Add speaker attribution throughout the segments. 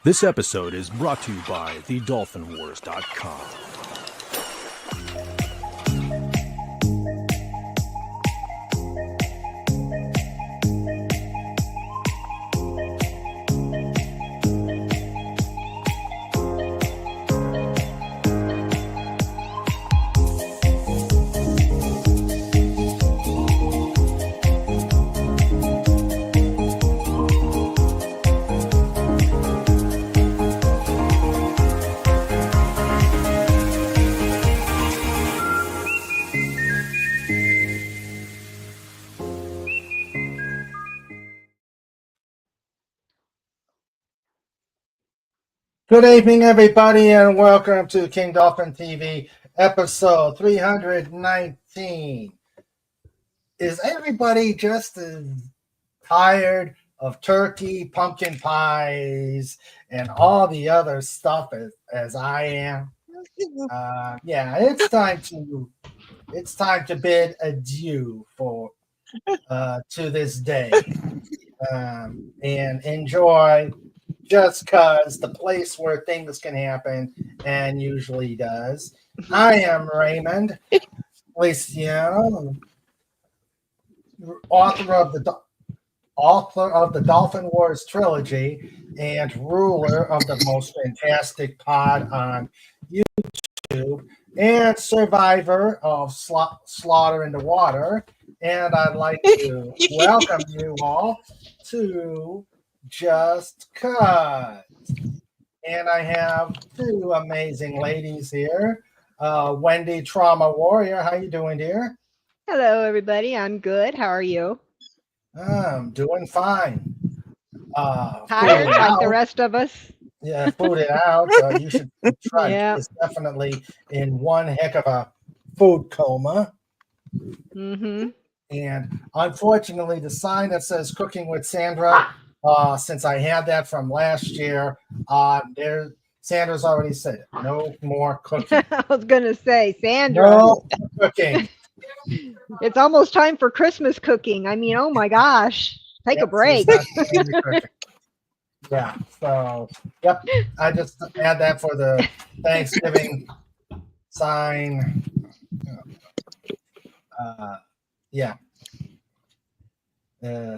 Speaker 1: This episode is brought to you by thedolphinwars.com.
Speaker 2: Good evening, everybody, and welcome to King Dolphin TV, episode 319. Is everybody just as tired of turkey, pumpkin pies, and all the other stuff as I am? Yeah, it's time to bid adieu to this day, and enjoy. Just because the place where things can happen and usually does. I am Raymond Feliciano, author of the Dolphin Wars trilogy and ruler of the most fantastic pod on YouTube and survivor of Slaughter in the Water. And I'd like to welcome you all to Just Cuz. And I have two amazing ladies here. Wendy Trauma Warrior, how you doing, dear?
Speaker 3: Hello, everybody. I'm good. How are you?
Speaker 2: I'm doing fine.
Speaker 3: Tired like the rest of us.
Speaker 2: Yeah, food it out. You should try.
Speaker 3: Yeah.
Speaker 2: It's definitely in one heck of a food coma.
Speaker 3: Mm-hmm.
Speaker 2: And unfortunately, the sign that says "Cooking with Sandra," since I had that from last year, Sandra's already said it. No more cooking.
Speaker 3: I was gonna say, Sandra.
Speaker 2: No cooking.
Speaker 3: It's almost time for Christmas cooking. I mean, oh my gosh, take a break.
Speaker 2: Yeah. So, yep. I just add that for the Thanksgiving sign. Yeah.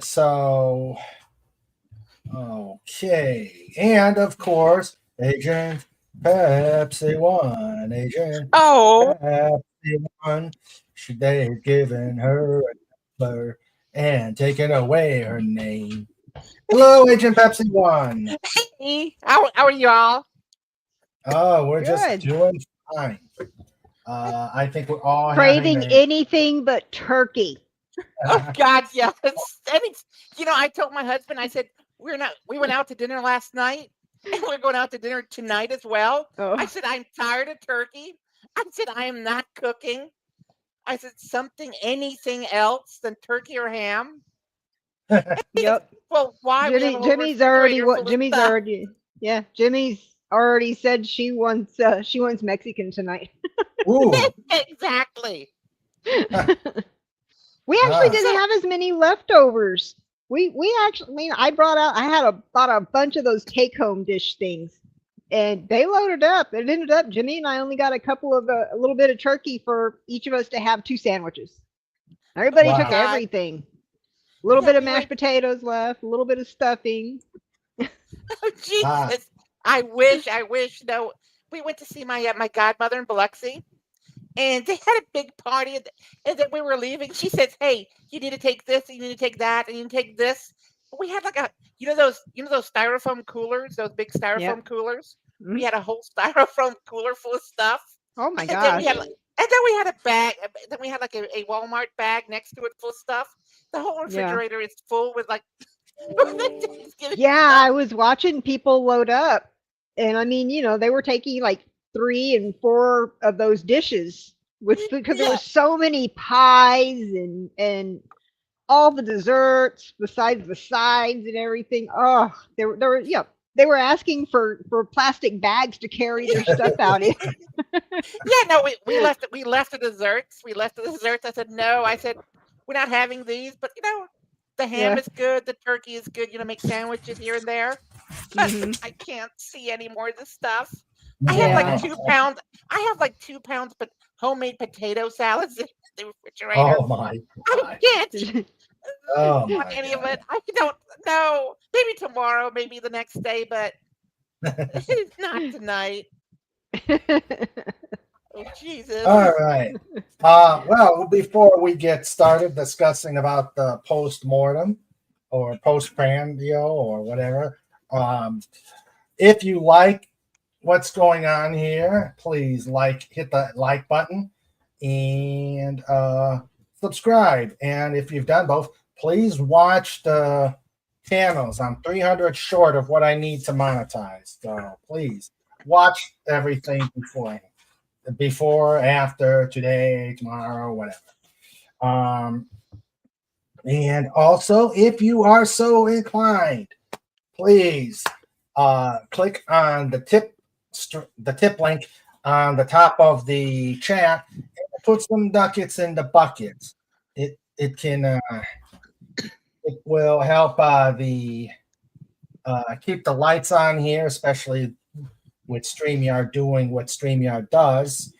Speaker 2: So, okay. And of course, Agent Pepsi One. Agent Pepsi One. They've given her a number and taken away her name. Hello, Agent Pepsi One.
Speaker 4: Hey, how are you all?
Speaker 2: Oh, we're
Speaker 3: Good.
Speaker 2: just doing fine. I think we're all
Speaker 3: Craving anything but turkey.
Speaker 4: Oh God, yes. And it's, I told my husband, I said, we went out to dinner last night and we're going out to dinner tonight as well.
Speaker 3: Oh.
Speaker 4: I said, I'm tired of turkey. I said, I am not cooking. I said, anything else than turkey or ham.
Speaker 3: Yep.
Speaker 4: Well, why?
Speaker 3: Jimmy's already said she wants Mexican tonight.
Speaker 2: Ooh.
Speaker 4: Exactly.
Speaker 3: We actually didn't have as many leftovers. We actually, I bought a bunch of those take-home dish things, and they loaded up. It ended up Jimmy and I only got a little bit of turkey for each of us to have 2 sandwiches. Everybody took everything. A little bit of mashed potatoes left, a little bit of stuffing.
Speaker 4: Oh, Jesus. I wish. No, we went to see my godmother in Biloxi, and they had a big party. And then we were leaving. She says, "Hey, you need to take this. You need to take that. And you need to take this." But we had like those styrofoam coolers, those big styrofoam coolers.
Speaker 3: Mm-hmm.
Speaker 4: We had a whole styrofoam cooler full of stuff.
Speaker 3: Oh my gosh!
Speaker 4: And then we had a bag. Then we had like a Walmart bag next to it full of stuff. The whole refrigerator is full with like.
Speaker 3: I was watching people load up, and I mean, they were taking like 3 and 4 of those dishes because there were so many pies and all the desserts besides the sides and everything. Oh, they were asking for plastic bags to carry their stuff out in.
Speaker 4: We left the desserts. I said no. I said we're not having these, but the ham is good, the turkey is good. Make sandwiches here and there. but
Speaker 3: Mhm.
Speaker 4: I can't see any more of the stuff. I have like
Speaker 3: Yeah.
Speaker 4: 2 pounds. I have like 2 pounds, but homemade potato salads in the refrigerator.
Speaker 2: Oh my
Speaker 4: I
Speaker 2: God.
Speaker 4: can't
Speaker 2: Oh
Speaker 4: want
Speaker 2: my
Speaker 4: any of it. I don't know. Maybe tomorrow, maybe the next day, but
Speaker 2: God.
Speaker 4: not tonight. Oh Jesus!
Speaker 2: All right. Well, before we get started discussing about the post-mortem or postprandial or whatever, if you like what's going on here, please hit the like button and subscribe. And if you've done both, please watch the channels. I'm 300 short of what I need to monetize. So please watch everything before, after, today, tomorrow, whatever. And also, if you are so inclined, please click on the tip link on the top of the chat and put some ducats in the buckets. It will help the keep the lights on here, especially with StreamYard doing what StreamYard does,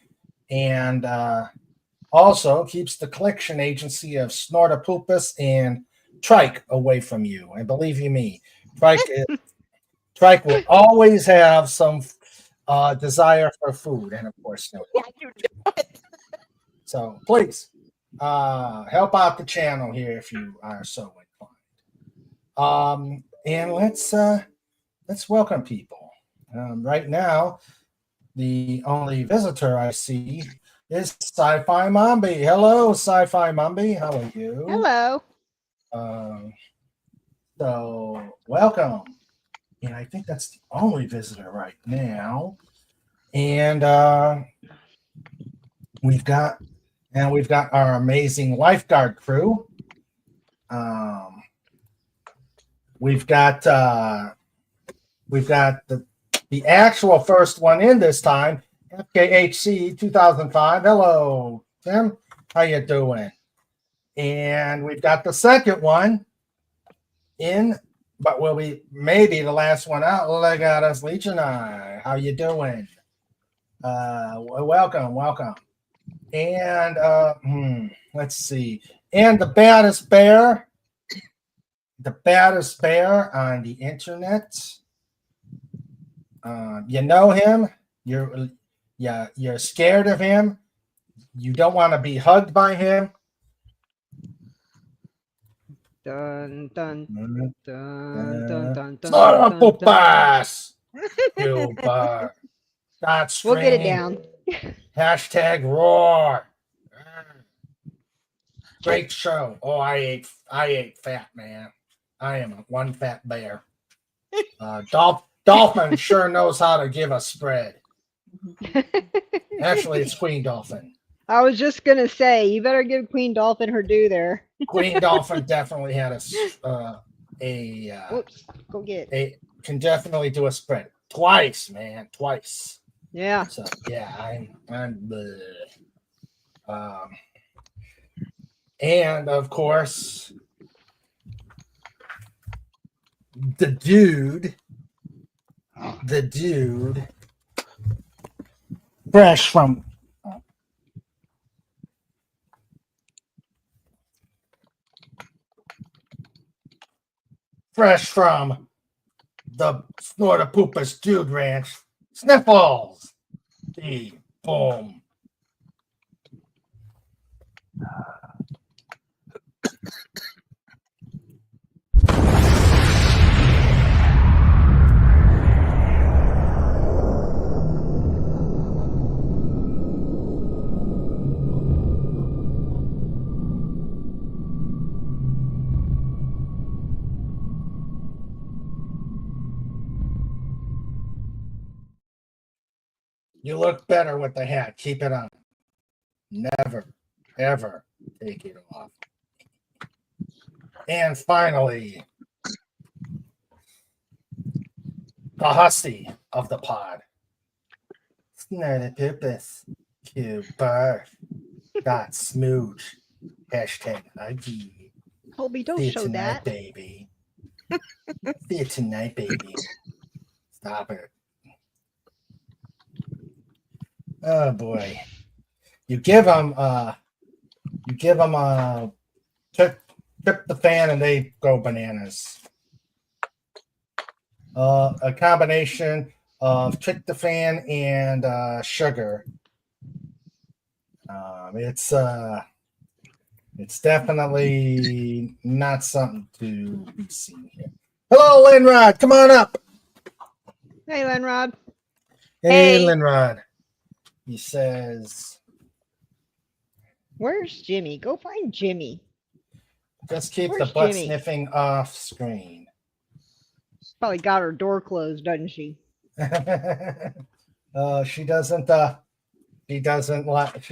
Speaker 2: and also keeps the collection agency of Snortopupus and Trike away from you. And believe you me, Trike will always have some desire for food, and of course, no.
Speaker 4: Yeah, you do it.
Speaker 2: So please help out the channel here if you are so inclined. And let's welcome people. Right now, the only visitor I see is Sci-Fi Mombi. Hello, Sci-Fi Mombi. How are you?
Speaker 3: Hello.
Speaker 2: So welcome. And I think that's the only visitor right now. And we've got our amazing lifeguard crew. We've got the actual first one in this time, FKHC 2005. Hello, Tim. How you doing? And we've got the second one in, but will be maybe the last one out. Legatus Legion Eye. How you doing? Welcome. And let's see. And the baddest bear on the internet. You know him. You're scared of him. You don't want to be hugged by him.
Speaker 3: Dun dun dun dun dun dun
Speaker 2: Son
Speaker 3: dun
Speaker 2: of
Speaker 3: dun.
Speaker 2: ass. You bar. Not
Speaker 3: We'll get it
Speaker 2: scream.
Speaker 3: down.
Speaker 2: Hashtag roar. Great show. Oh, I ate fat, man. I am one fat bear. Dolphin sure knows how to give a spread. Actually, it's Queen Dolphin.
Speaker 3: I was just gonna say, you better give Queen Dolphin her due there.
Speaker 2: Queen Dolphin definitely had
Speaker 3: Whoops, go get it.
Speaker 2: can definitely do a spread twice, man, twice.
Speaker 3: Yeah.
Speaker 2: So yeah, I'm and of course the dude fresh from the Snortopupus Dude Ranch, Sniffles. The boom. You look better with the hat. Keep it on. Never, ever take it off. And finally, the hussy of the pod. Snortopupus. Cooper. Got smooch. Hashtag IG.
Speaker 3: Colby, don't
Speaker 2: See you
Speaker 3: show
Speaker 2: tonight,
Speaker 3: that.
Speaker 2: baby. See you tonight, baby. Stop it. Oh boy. You give them tryptophan and they go bananas. A combination of tryptophan and sugar. It's definitely not something to be seen here. Hello, Linrod. Come on up.
Speaker 3: Hey, Lenrod.
Speaker 2: Hey,
Speaker 4: Hey.
Speaker 2: Linrod. He says,
Speaker 3: Where's Jimmy? Go find Jimmy.
Speaker 2: just keep
Speaker 3: Where's
Speaker 2: the butt
Speaker 3: Jimmy?
Speaker 2: sniffing off screen.
Speaker 3: She's probably got her door closed, doesn't she?
Speaker 2: She doesn't like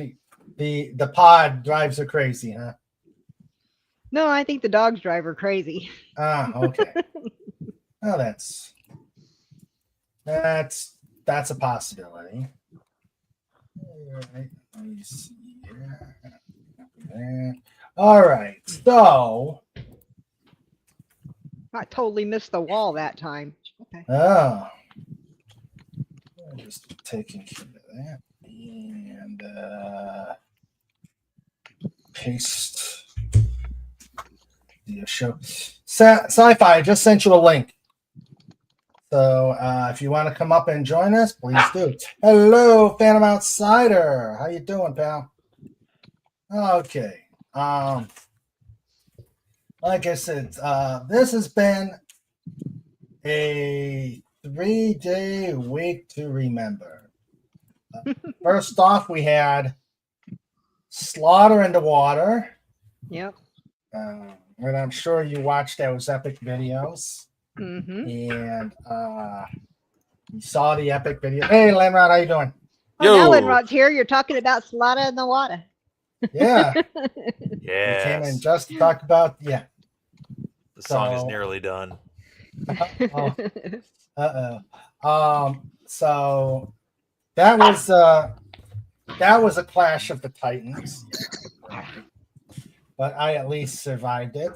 Speaker 2: the pod drives her crazy, huh?
Speaker 3: No, I think the dogs drive her crazy.
Speaker 2: Ah, okay. Well, that's a possibility. All right, let me see here. All right, so
Speaker 3: I totally missed the wall that time. Okay.
Speaker 2: I'm just taking care of that and paste the show. Sci-Fi, I just sent you a link. So if you want to come up and join us, please do. Hello, Phantom Outsider. How you doing, pal? Okay. Like I said, this has been a 3-day week to remember. First off, we had Slaughter in the Water.
Speaker 3: Yep.
Speaker 2: And I'm sure you watched those epic videos.
Speaker 3: Mm-hmm.
Speaker 2: And you saw the epic video. Hey, Lenrod, how you doing?
Speaker 3: Oh, now
Speaker 5: Yo.
Speaker 3: Lenrod's here. You're talking about Slaughter in the Water.
Speaker 2: Yeah.
Speaker 5: Yeah.
Speaker 2: We came in just to talk about, yeah.
Speaker 5: The song is
Speaker 2: So-
Speaker 5: nearly done.
Speaker 2: So that was a clash of the Titans. But I at least survived it.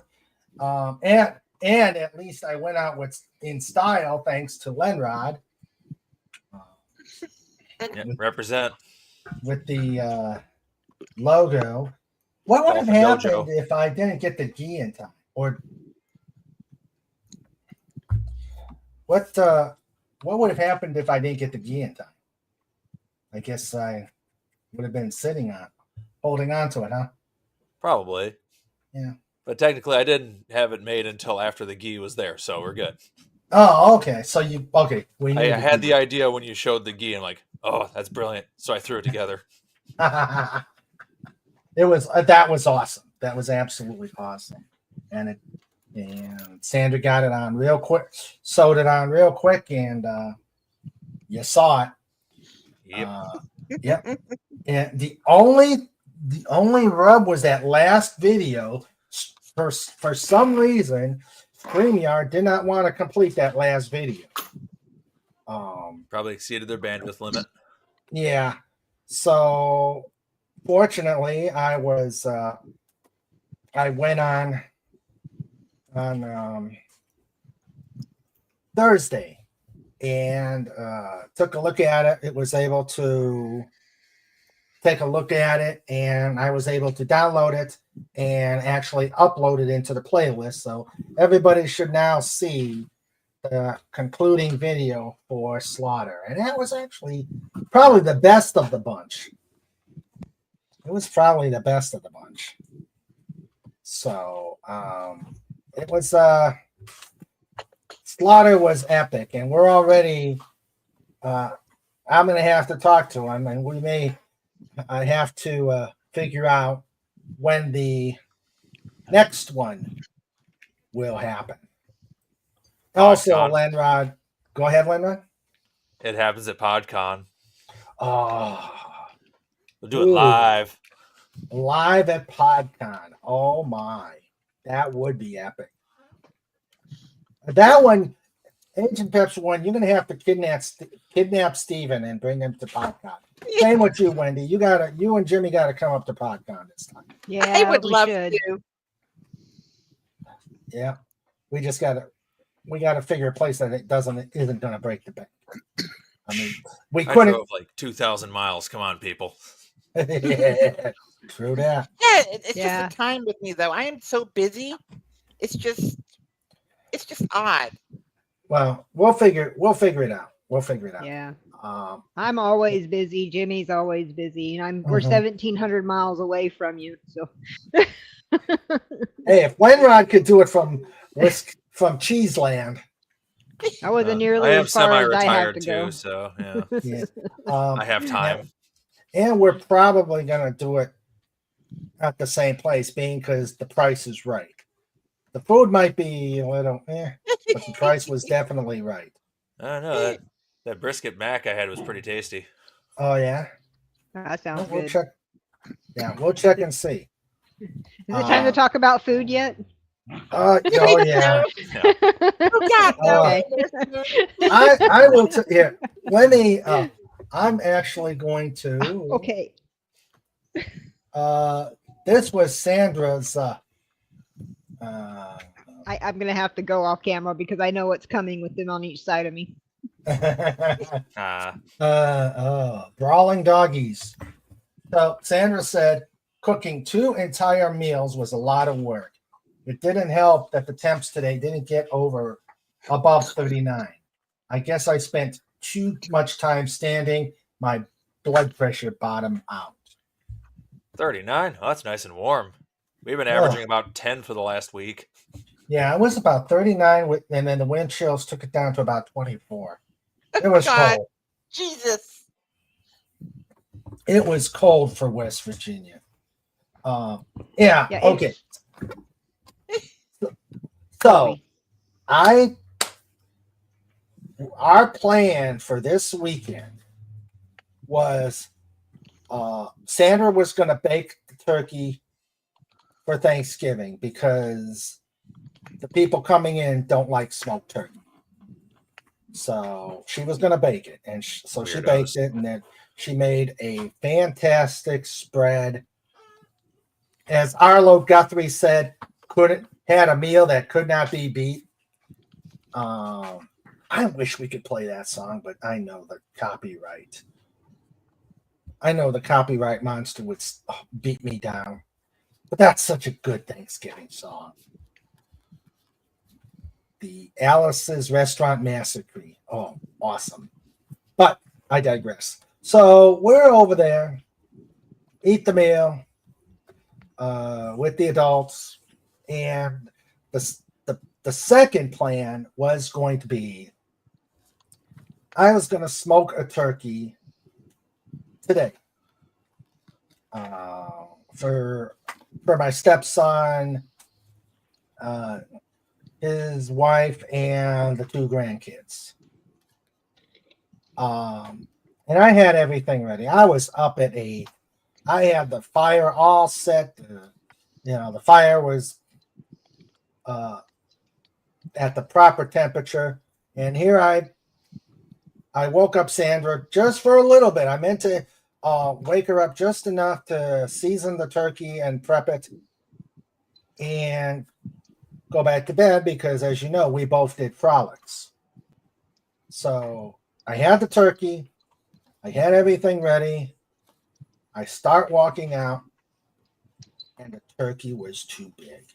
Speaker 2: And at least I went out in style thanks to Lenrod.
Speaker 5: Yeah, represent.
Speaker 2: With the logo. What would have
Speaker 5: Dolphin
Speaker 2: happened
Speaker 5: Dojo.
Speaker 2: if I didn't get the gi in time? Or what would have happened if I didn't get the gi in time? I guess I would have been holding on to it, huh?
Speaker 5: Probably.
Speaker 2: Yeah.
Speaker 5: But technically, I didn't have it made until after the gi was there, so we're good.
Speaker 2: Oh, okay. So we
Speaker 5: I had the idea when you showed the gi. I'm like, oh, that's brilliant. So I threw it together.
Speaker 2: that was awesome. That was absolutely awesome. And Sandra got it on real quick, sewed it on real quick, and you saw it.
Speaker 5: Yep.
Speaker 2: Yep. And the only rub was that last video. For some reason, StreamYard did not want to complete that last video.
Speaker 5: Probably exceeded their bandwidth limit.
Speaker 2: Yeah. So fortunately, I went on Thursday and took a look at it. It was able to take a look at it, and I was able to download it and actually upload it into the playlist. So everybody should now see the concluding video for Slaughter. And that was actually probably the best of the bunch. It was probably the best of the bunch. So it was Slaughter was epic, and we're already I'm gonna have to talk to him, and I have to figure out when the next one will happen. Also,
Speaker 5: PodCon.
Speaker 2: Lenrod, go ahead, Lenrod.
Speaker 5: It happens at PodCon.
Speaker 2: Oh,
Speaker 5: We'll do it live.
Speaker 2: live at PodCon. Oh my, that would be epic. That one, Agent Peps one, you're gonna have to kidnap Steven and bring him to PodCon. Same with you, Wendy. You and Jimmy gotta come up to PodCon this time.
Speaker 3: Yeah,
Speaker 4: I would
Speaker 3: we
Speaker 4: love
Speaker 3: should.
Speaker 4: to.
Speaker 2: Yeah, we just gotta. we got to figure a place that isn't going to break the bank. I mean, we
Speaker 5: I
Speaker 2: couldn't.
Speaker 5: drove like 2,000 miles. Come on, people.
Speaker 2: Yeah, true that.
Speaker 4: Yeah, it's
Speaker 3: Yeah.
Speaker 4: just the time with me though. I am so busy. It's just odd.
Speaker 2: Well, we'll figure it out. We'll figure it out.
Speaker 3: Yeah.
Speaker 2: Um,
Speaker 3: I'm always busy. Jimmy's always busy, and we're
Speaker 2: Mhm.
Speaker 3: 1,700 miles away from you. So
Speaker 2: hey, if Wenrod could do it from Cheeseland,
Speaker 3: I wasn't
Speaker 5: I
Speaker 3: nearly
Speaker 5: am
Speaker 3: as far as I have
Speaker 5: semi-retired
Speaker 3: to
Speaker 5: too,
Speaker 3: go.
Speaker 5: so yeah,
Speaker 2: yeah,
Speaker 5: I have time.
Speaker 2: and we're probably going to do it at the same place, being because the price is right. The food might be a little, but the price was definitely right.
Speaker 5: I don't know. That brisket mac I had was pretty tasty.
Speaker 2: Oh yeah,
Speaker 3: That sounds
Speaker 2: we'll
Speaker 3: good.
Speaker 2: check. Yeah, we'll check and see.
Speaker 3: Is it time to talk about food yet?
Speaker 2: Oh yeah.
Speaker 5: Yeah.
Speaker 4: Oh God, no.
Speaker 3: Okay.
Speaker 2: I will. Here, let me. I'm actually going to.
Speaker 3: Okay.
Speaker 2: This was Sandra's.
Speaker 3: I'm gonna have to go off camera because I know what's coming with them on each side of me.
Speaker 2: Brawling doggies. So Sandra said cooking 2 entire meals was a lot of work. It didn't help that the temps today didn't get above 39. I guess I spent too much time standing. My blood pressure bottomed out.
Speaker 5: 39. Oh, that's nice and warm. We've been averaging about 10 for the last week.
Speaker 2: Yeah, it was about 39, and then the wind chills took it down to about 24. It was
Speaker 4: God.
Speaker 2: cold.
Speaker 4: Jesus.
Speaker 2: It was cold for West Virginia. Yeah, okay. So our plan for this weekend was Sandra was going to bake the turkey for Thanksgiving because the people coming in don't like smoked turkey. So she was going to bake it, and so she baked it, and then she made a fantastic spread. As Arlo Guthrie said, had a meal that could not be beat. I wish we could play that song, but I know the copyright. I know the copyright monster would beat me down. But that's such a good Thanksgiving song. The Alice's Restaurant Massacre. Oh, awesome. But I digress. So we're over there, eat the meal with the adults. And the second plan was going to be I was going to smoke a turkey today for my stepson, his wife, and the 2 grandkids. And I had everything ready. I was up at 8. I had the fire all set. The fire was at the proper temperature. And here I woke up Sandra just for a little bit. I meant to wake her up just enough to season the turkey and prep it and go back to bed because, as you know, we both did frolics. So I had the turkey. I had everything ready. I start walking out, and the turkey was too big.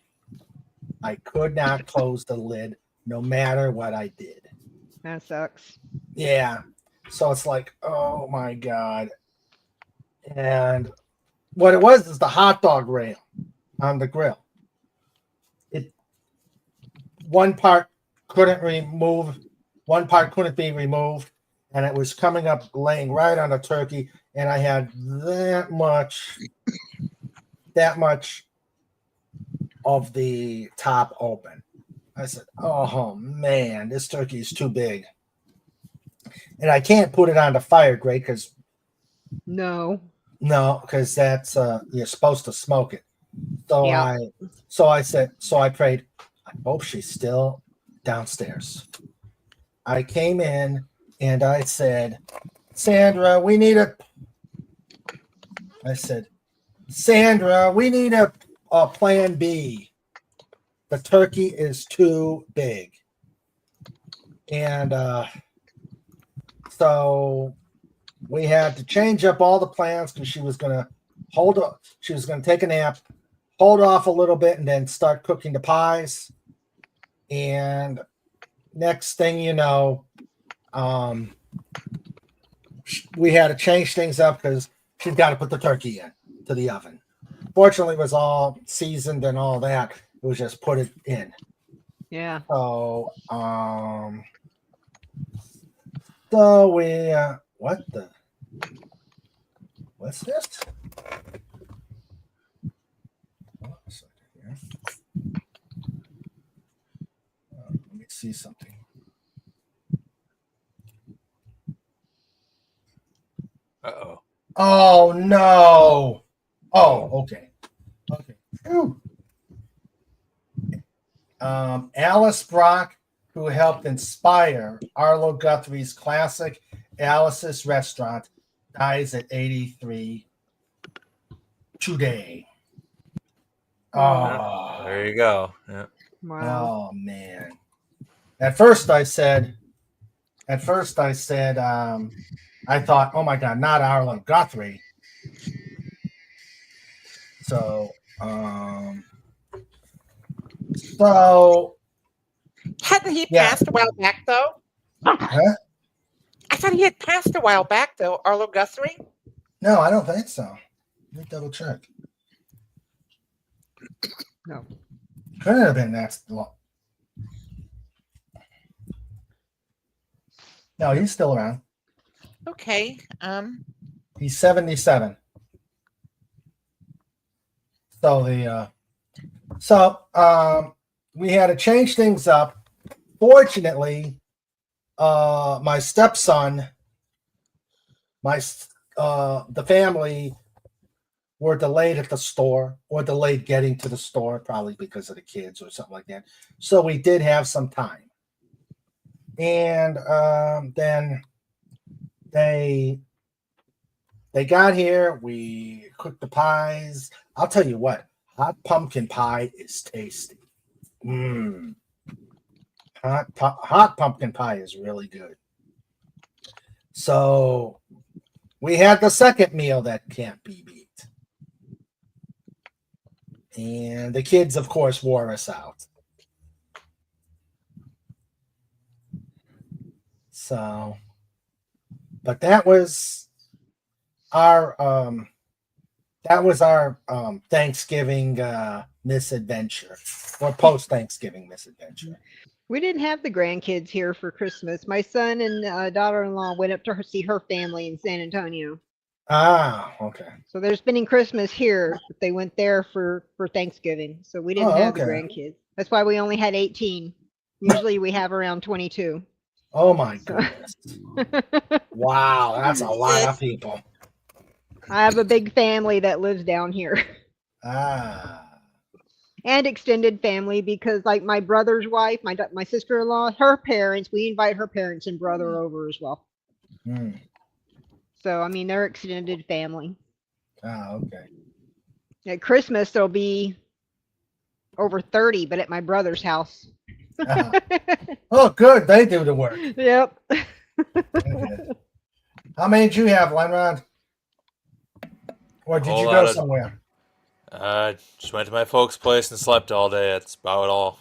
Speaker 2: I could not close the lid no matter what I did.
Speaker 3: That sucks.
Speaker 2: Yeah. So it's like, oh my God. And what it was is the hot dog rail on the grill. One part couldn't be removed, and it was coming up, laying right on the turkey, and I had that much of the top open. I said, oh man, this turkey is too big. And I can't put it on the fire grate because because that's you're supposed to smoke it. So
Speaker 3: Yeah.
Speaker 2: I prayed, I hope she's still downstairs. I came in and I said, Sandra, we need a plan B. The turkey is too big. And so we had to change up all the plans because she was gonna she was gonna take a nap, hold off a little bit, and then start cooking the pies. And next thing you know, we had to change things up because she's got to put the turkey in to the oven. Fortunately, it was all seasoned and all that. It was just put it in.
Speaker 3: Yeah.
Speaker 2: So, we what's this? Let me see something.
Speaker 5: Uh-oh.
Speaker 2: Oh no. Oh, okay. Okay. Whew. Alice Brock, who helped inspire Arlo Guthrie's classic Alice's Restaurant, dies at 83 today. Oh,
Speaker 5: There you go. Yeah.
Speaker 3: Wow.
Speaker 2: oh man. At first I said, I thought, oh my God, not Arlo Guthrie. So,
Speaker 4: Hadn't he
Speaker 2: yeah.
Speaker 4: passed a while back though?
Speaker 2: Huh?
Speaker 4: I thought he had passed a while back though, Arlo Guthrie.
Speaker 2: No, I don't think so. Let me double check.
Speaker 3: No.
Speaker 2: Couldn't have been that long. No, he's still around.
Speaker 4: Okay.
Speaker 2: He's 77. So we had to change things up. Fortunately, my stepson, the family were delayed at the store or delayed getting to the store, probably because of the kids or something like that. So we did have some time. And then they got here. We cooked the pies. I'll tell you what, hot pumpkin pie is tasty. Hot pumpkin pie is really good. So we had the second meal that can't be beat. And the kids, of course, wore us out. So, but that was our Thanksgiving misadventure or post Thanksgiving misadventure.
Speaker 3: We didn't have the grandkids here for Christmas. My son and daughter-in-law went up to see her family in San Antonio.
Speaker 2: Ah, okay.
Speaker 3: So they're spending Christmas here, but they went there for Thanksgiving. So we didn't have the grandkids. That's why we only had 18. Usually we have around 22.
Speaker 2: Oh my goodness. Wow, that's a lot of people.
Speaker 3: I have a big family that lives down here.
Speaker 2: Ah.
Speaker 3: And extended family because like my brother's wife, my sister-in-law, her parents, we invite her parents and brother over as well. So, I mean, they're extended family.
Speaker 2: Ah, okay.
Speaker 3: At Christmas, there'll be over 30, but at my brother's house.
Speaker 2: Oh, good. They do the work.
Speaker 3: Yep.
Speaker 2: Okay. How many did you have, Lenrod? Or did you go somewhere?
Speaker 5: Just went to my folks' place and slept all day. That's about all.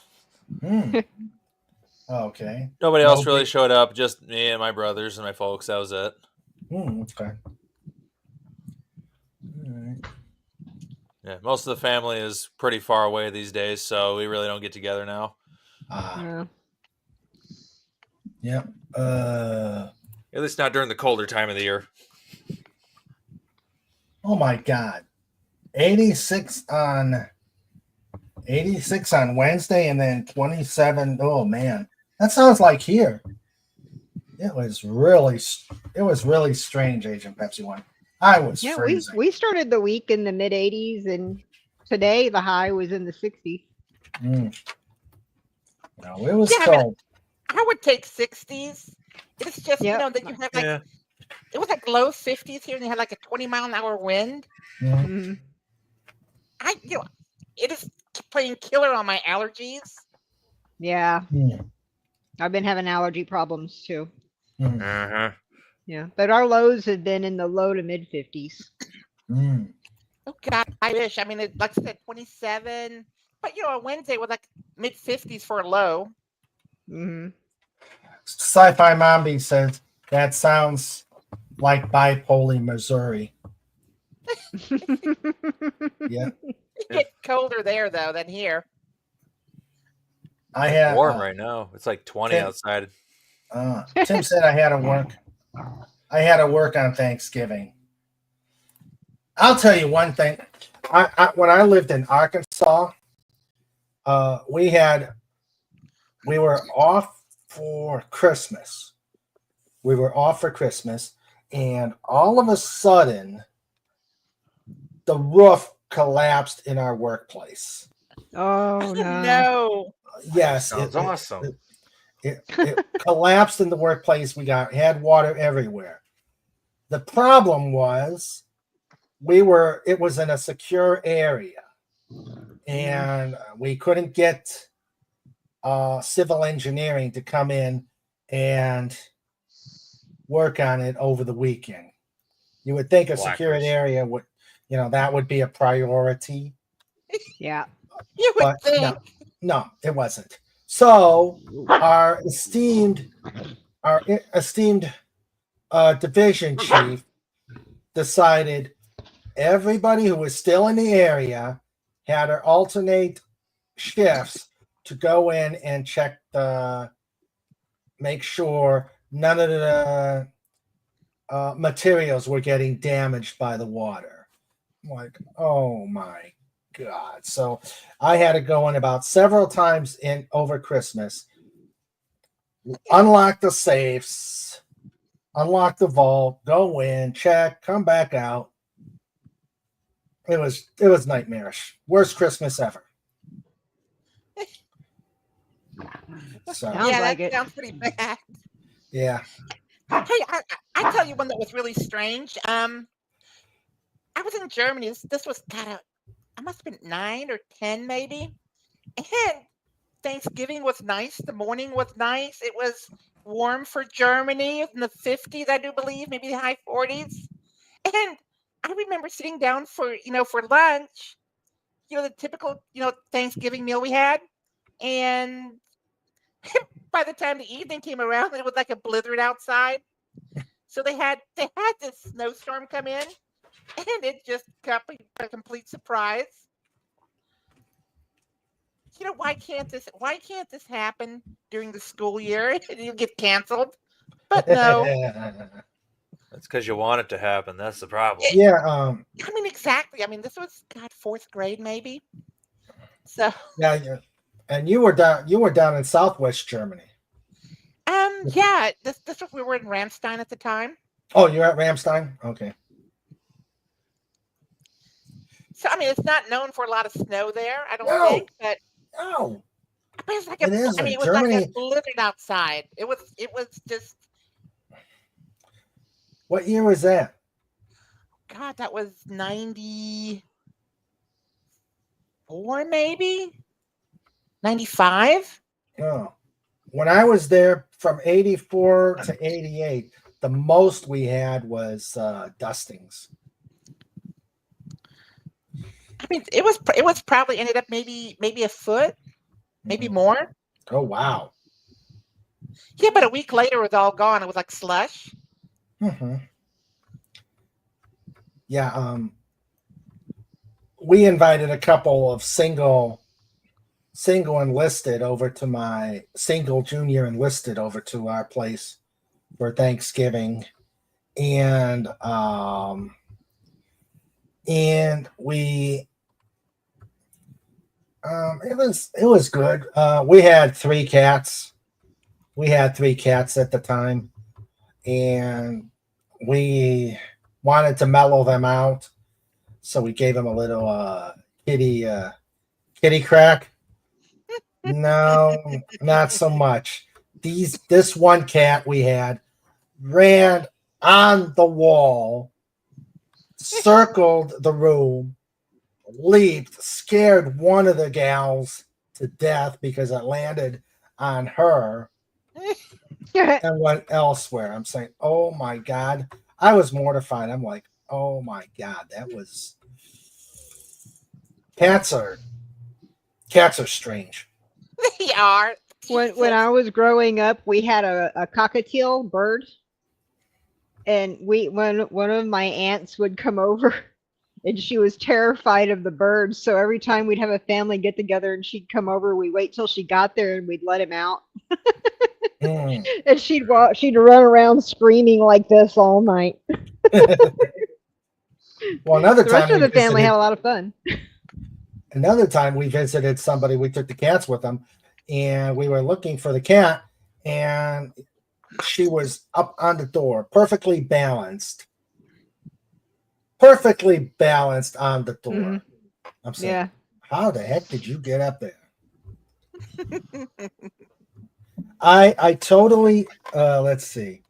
Speaker 2: Okay.
Speaker 5: Nobody else really showed up. Just me and my brothers and my folks. That was it.
Speaker 2: Okay. All right.
Speaker 5: Yeah, most of the family is pretty far away these days, so we really don't get together now.
Speaker 2: Yeah.
Speaker 5: At least not during the colder time of the year.
Speaker 2: Oh my God. 86 on Wednesday and then 27. Oh man. That sounds like here. It was really strange, Agent Pepsi One. I was freezing.
Speaker 3: We started the week in the mid 80s and today the high was in the 60s.
Speaker 2: No, it was cold.
Speaker 4: I would take 60s. It's just, you know, that you have like, it was like low 50s here and they had like a 20-mile-an-hour wind.
Speaker 3: Mm-hmm.
Speaker 4: It is playing killer on my allergies.
Speaker 3: Yeah. I've been having allergy problems too.
Speaker 2: Mm,
Speaker 5: Uh-huh.
Speaker 3: Yeah, but our lows have been in the low to mid 50s.
Speaker 2: mm.
Speaker 4: Oh God, I wish. I mean, like I said, 27. But on Wednesday was like mid 50s for a low.
Speaker 3: Hmm.
Speaker 2: Sci-Fi Mombi says that sounds like bipolar Missouri. Yeah,
Speaker 4: It gets colder there though than here.
Speaker 2: I
Speaker 5: It's
Speaker 2: had
Speaker 5: warm right now. It's like 20
Speaker 2: Tim.
Speaker 5: outside.
Speaker 2: Tim said I had to work. I had to work on Thanksgiving. I'll tell you one thing. When I lived in Arkansas, we were off for Christmas. We were off for Christmas, and all of a sudden, the roof collapsed in our workplace.
Speaker 3: Oh no.
Speaker 4: No.
Speaker 2: Yes,
Speaker 5: Sounds awesome.
Speaker 2: it collapsed in the workplace. We had water everywhere. The problem was it was in a secure area, and we couldn't get civil engineering to come in and work on it over the weekend. You would think a secured
Speaker 5: Blackers.
Speaker 2: area would, that would be a priority,
Speaker 3: Yeah.
Speaker 4: You would
Speaker 2: but
Speaker 4: think.
Speaker 2: no, it wasn't. So our esteemed division chief decided everybody who was still in the area had to alternate shifts to go in and make sure none of the materials were getting damaged by the water. I'm like, oh my God. So I had to go in about several times in over Christmas, unlock the safes, unlock the vault, go in, check, come back out. It was nightmarish. Worst Christmas ever. So
Speaker 3: Sounds
Speaker 4: Yeah,
Speaker 3: like
Speaker 4: that
Speaker 3: it.
Speaker 4: sounds pretty bad.
Speaker 2: yeah.
Speaker 4: Hey, I tell you one that was really strange. I was in Germany. This was I must have been 9 or 10 maybe. And Thanksgiving was nice. The morning was nice. It was warm for Germany in the 50s, I do believe, maybe the high 40s. And I remember sitting down for lunch, the typical, Thanksgiving meal we had. And by the time the evening came around, it was like a blizzard outside. So they had this snowstorm come in, and it just got a complete surprise. Why can't this happen during the school year? You get canceled. But no.
Speaker 5: That's because you want it to happen. That's the problem.
Speaker 2: Yeah.
Speaker 4: I mean, exactly. I mean, this was fourth grade maybe. So
Speaker 2: Yeah. And you were down in Southwest Germany.
Speaker 4: yeah, this was we were in Ramstein at the time.
Speaker 2: Oh, you're at Ramstein? Okay.
Speaker 4: So I mean, it's not known for a lot of snow there, I don't
Speaker 2: No.
Speaker 4: think, but
Speaker 2: No.
Speaker 4: it's like
Speaker 2: It isn't.
Speaker 4: it was like
Speaker 2: Germany.
Speaker 4: a blizzard outside. It was just
Speaker 2: What year was that?
Speaker 4: God, that was 94 maybe? 95?
Speaker 2: Oh. When I was there from 84 to 88, the most we had was dustings.
Speaker 4: I mean, it was probably ended up maybe a foot, maybe more.
Speaker 2: Oh, wow.
Speaker 4: Yeah, but a week later it was all gone. It was like slush.
Speaker 2: Mm-hmm. Yeah. We invited a couple of single enlisted over to my single junior enlisted over to our place for Thanksgiving, and we it was good. We had 3 cats. We had 3 cats at the time, and we wanted to mellow them out, so we gave them a little kitty crack. No, not so much. This one cat we had ran on the wall, circled the room, leaped, scared one of the gals to death because it landed on her. and went elsewhere. I'm saying, oh my God. I was mortified. I'm like, oh my God, that was cats are strange.
Speaker 4: They are.
Speaker 3: When I was growing up, we had a cockatiel bird, and when one of my aunts would come over, and she was terrified of the birds. So every time we'd have a family get together and she'd come over, we'd wait till she got there and we'd let him out.
Speaker 2: Mm.
Speaker 3: And she'd run around screaming like this all night.
Speaker 2: Well, another
Speaker 3: The rest
Speaker 2: time
Speaker 3: of the family had a lot of fun.
Speaker 2: Another time we visited somebody, we took the cats with them, and we were looking for the cat, and she was up on the door, perfectly balanced on the door.
Speaker 3: Mhm.
Speaker 2: I'm saying,
Speaker 3: Yeah.
Speaker 2: how the heck did you get up there? I totally let's see.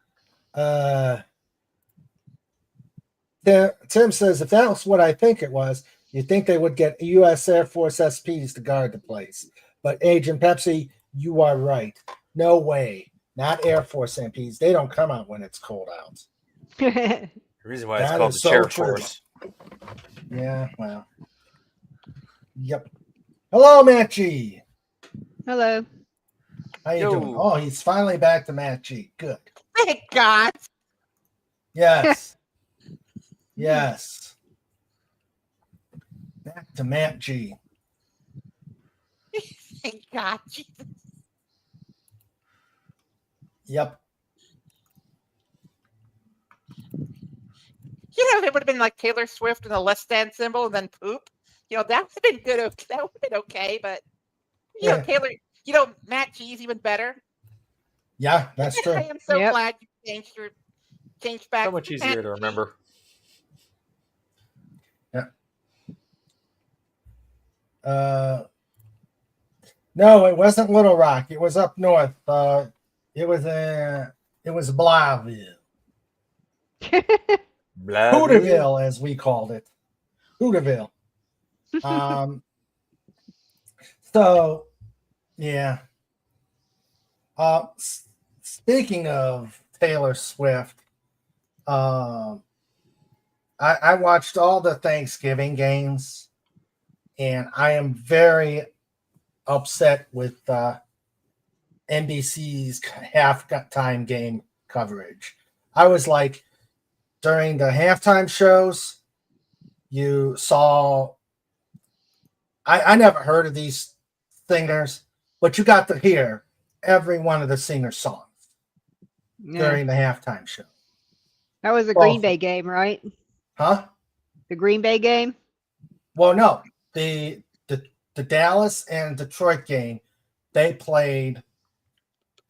Speaker 2: Tim says, if that was what I think it was, you'd think they would get U.S. Air Force SPs to guard the place. But Agent Pepsi, you are right. No way. Not Air Force MPs. They don't come out when it's cold out.
Speaker 5: The reason why it's
Speaker 2: That
Speaker 5: called
Speaker 2: is
Speaker 5: the
Speaker 2: so
Speaker 5: chair
Speaker 2: true.
Speaker 5: force.
Speaker 2: Yeah, well. Yep. Hello, Matt G.
Speaker 3: Hello.
Speaker 2: How you
Speaker 5: Yo.
Speaker 2: doing? Oh, he's finally back to Matt G. Good.
Speaker 4: Thank God.
Speaker 2: Yes. Yes. Back to Matt G.
Speaker 4: Thank God.
Speaker 2: Yep.
Speaker 4: You know, if it would have been like Taylor Swift and the less than symbol and then poop, that would have been good. That would have been okay. But,
Speaker 2: Yeah.
Speaker 4: Taylor, Matt G's even better.
Speaker 2: Yeah, that's true.
Speaker 4: I am so
Speaker 3: Yep.
Speaker 4: glad you changed back.
Speaker 5: So much easier to remember.
Speaker 2: No, it wasn't Little Rock. It was up north. It was Blytheville. Hooterville, as we called it. Hooterville. So, yeah. Speaking of Taylor Swift, I watched all the Thanksgiving games, and I am very upset with NBC's halftime game coverage. I was like, during the halftime shows, you saw. I never heard of these singers, but you got to hear every one of the singers' songs during the halftime show.
Speaker 3: That was the Green Bay game, right?
Speaker 2: Huh?
Speaker 3: The Green Bay game?
Speaker 2: Well, no. The Dallas and Detroit game, they played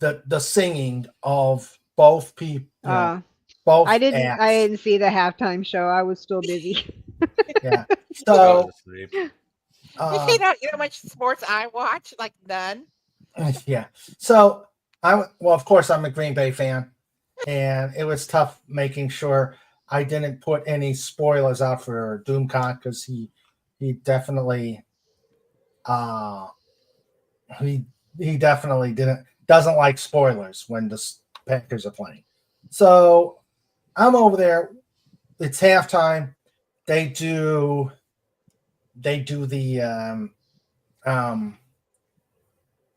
Speaker 2: the singing of both people. Both
Speaker 3: I didn't
Speaker 2: acts.
Speaker 3: see the halftime show. I was still busy.
Speaker 2: Yeah. So
Speaker 4: you know how much sports I watch? Like none.
Speaker 2: Yeah. So of course I'm a Green Bay fan, and it was tough making sure I didn't put any spoilers out for Doomcock, because he definitely he definitely doesn't like spoilers when the Packers are playing. So I'm over there. It's halftime. They do the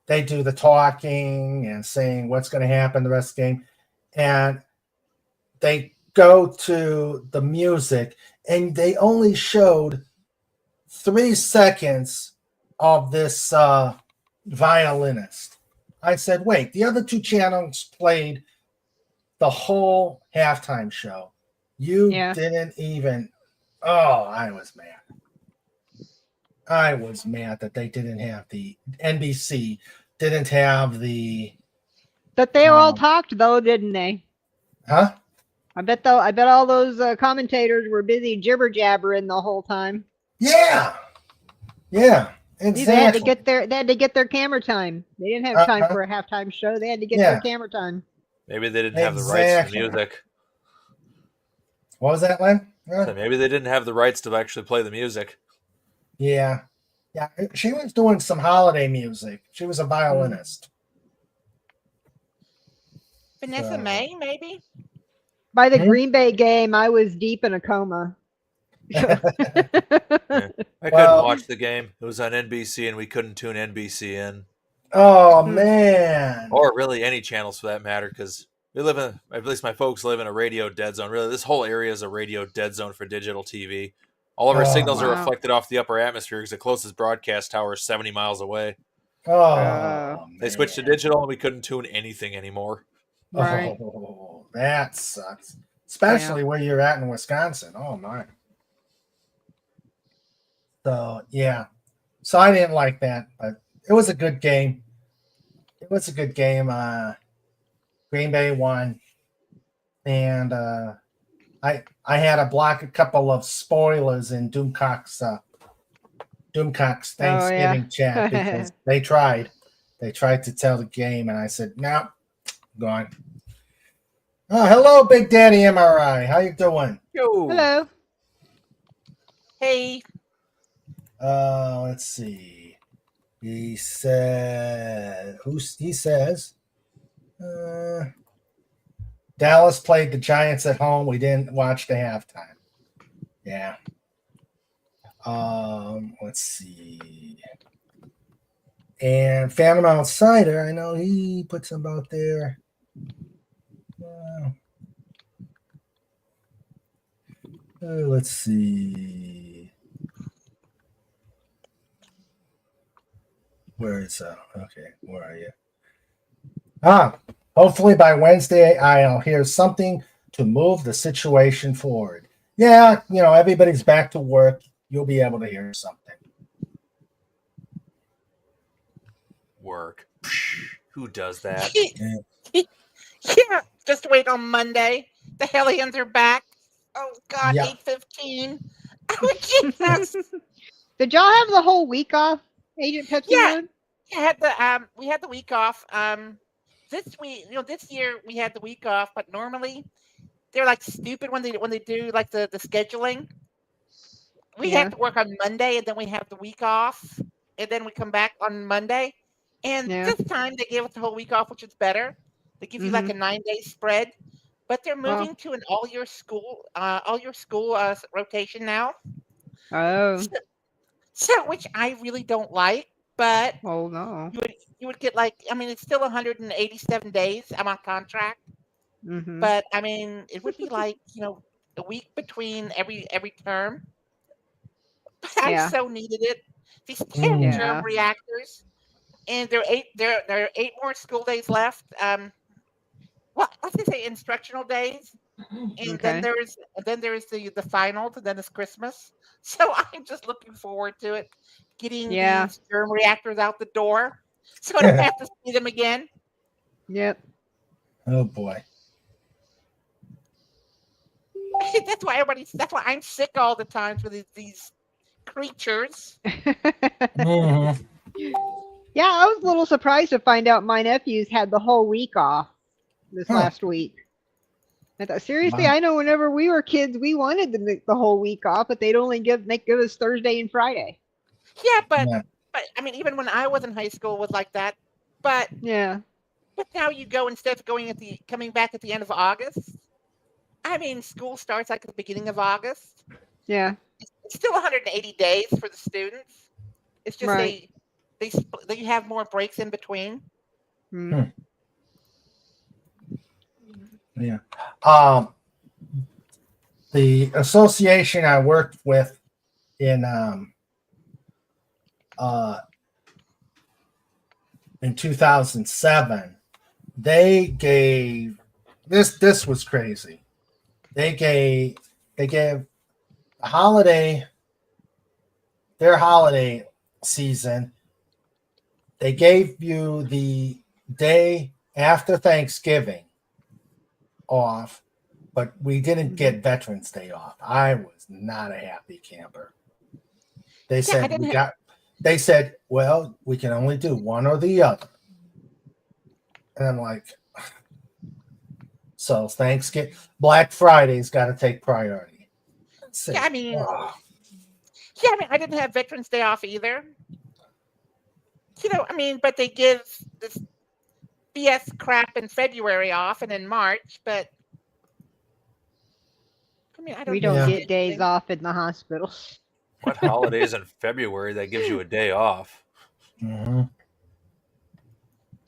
Speaker 2: they do the talking and saying what's going to happen the rest of the game, and they go to the music, and they only showed 3 seconds of this violinist. I said, wait, the other 2 channels played the whole halftime show. You didn't even. Oh, I was mad. I was mad that they didn't have the NBC didn't have the.
Speaker 3: But they all talked though, didn't they?
Speaker 2: Huh?
Speaker 3: I bet all those commentators were busy jibber jabbering the whole time.
Speaker 2: Yeah. Yeah. Exactly.
Speaker 3: They had to get their camera time. They didn't have time for a halftime show. They had to get their camera time.
Speaker 5: Maybe they didn't have the rights to the music.
Speaker 2: What was that, Len?
Speaker 5: So maybe they didn't have the rights to actually play the music.
Speaker 2: Yeah. Yeah. She was doing some holiday music. She was a violinist.
Speaker 4: Vanessa
Speaker 2: So-
Speaker 4: May, maybe.
Speaker 3: By the
Speaker 2: Hmm?
Speaker 3: Green Bay game, I was deep in a coma.
Speaker 5: Yeah. I couldn't
Speaker 2: Well-
Speaker 5: watch the game. It was on NBC, and we couldn't tune NBC in,
Speaker 2: Oh man.
Speaker 5: or really any channels for that matter, because we live in, at least my folks live in a radio dead zone. Really, this whole area is a radio dead zone for digital TV. All of our
Speaker 2: Oh,
Speaker 5: signals are
Speaker 3: wow.
Speaker 5: reflected off the upper atmosphere because the closest broadcast tower is 70 miles away.
Speaker 2: Oh,
Speaker 5: They switched to digital, and we couldn't tune anything anymore.
Speaker 3: Right.
Speaker 2: Oh, that sucks. Especially where you're at in Wisconsin. Oh my. So yeah. So I didn't like that, but it was a good game. It was a good game. Green Bay won. And I had to block a couple of spoilers in Doomcock's Thanksgiving chat because they tried to tell the game, and I said, "No, gone." Oh, hello, Big Daddy MRI. How you doing?
Speaker 5: Yo.
Speaker 3: Hello.
Speaker 4: Hey,
Speaker 2: Let's see. He said, he says, Dallas played the Giants at home. We didn't watch the halftime. Yeah. Let's see. And Phantom Outsider, I know he put some out there. Let's see. Where is okay, where are you? Hopefully by Wednesday I'll hear something to move the situation forward. Yeah, everybody's back to work. You'll be able to hear something.
Speaker 5: Work. Who does that?
Speaker 4: yeah, just wait on Monday. The Hellions are back. Oh God,
Speaker 2: Yeah.
Speaker 4: 8:15. Oh Jesus!
Speaker 3: Did y'all have the whole week off, Agent Pepsi
Speaker 4: Yeah.
Speaker 3: Mode?
Speaker 4: We had the week off. This week, this year we had the week off, but normally they're like stupid when they do like the scheduling. We have to work on Monday, and then we have the week off, and then we come back on Monday. And this time they gave us the whole week off, which is better. They give you like a 9-day spread, but they're moving to an all your school rotation now.
Speaker 3: Oh.
Speaker 4: So which I really don't like, but
Speaker 3: Oh no.
Speaker 4: you would get like, I mean, it's still 187 days. I'm on contract,
Speaker 3: Mm-hmm.
Speaker 4: but I mean, it would be like a week between every term. But I so needed it. These damn germ reactors, and there are 8 more school days left. Let's just say instructional days, and then there is the finals, and then it's Christmas. So I'm just looking forward to it, getting these germ reactors out the door, so I don't have to see them again.
Speaker 3: Yep.
Speaker 2: Oh boy.
Speaker 4: That's why I'm sick all the time for these creatures.
Speaker 2: Mhm.
Speaker 3: Yeah, I was a little surprised to find out my nephews had the whole week off this last week. I thought, seriously, I know whenever we were kids, we wanted the whole week off, but they'd only give us Thursday and Friday.
Speaker 4: Yeah, but I mean, even when I was in high school, it was like that. But but now you go, instead of coming back at the end of August. I mean, school starts like at the beginning of August.
Speaker 3: Yeah.
Speaker 4: It's still 180 days for the students. It's just they have more breaks in between.
Speaker 2: Yeah. The association I worked with in 2007, they gave this was crazy. They gave a holiday, their holiday season. They gave you the day after Thanksgiving off, but we didn't get Veterans Day off. I was not a happy camper. They said they said, well, we can only do one or the other. And I'm like, so Thanksgiving, Black Friday's got to take priority.
Speaker 4: I mean, I didn't have Veterans Day off either. I mean, but they give BS crap in February off and in March, but I mean, I don't
Speaker 3: We
Speaker 4: know.
Speaker 3: don't
Speaker 2: Yeah.
Speaker 3: get days off in the hospital.
Speaker 5: What holidays in February that gives you a day off?
Speaker 2: Mhm.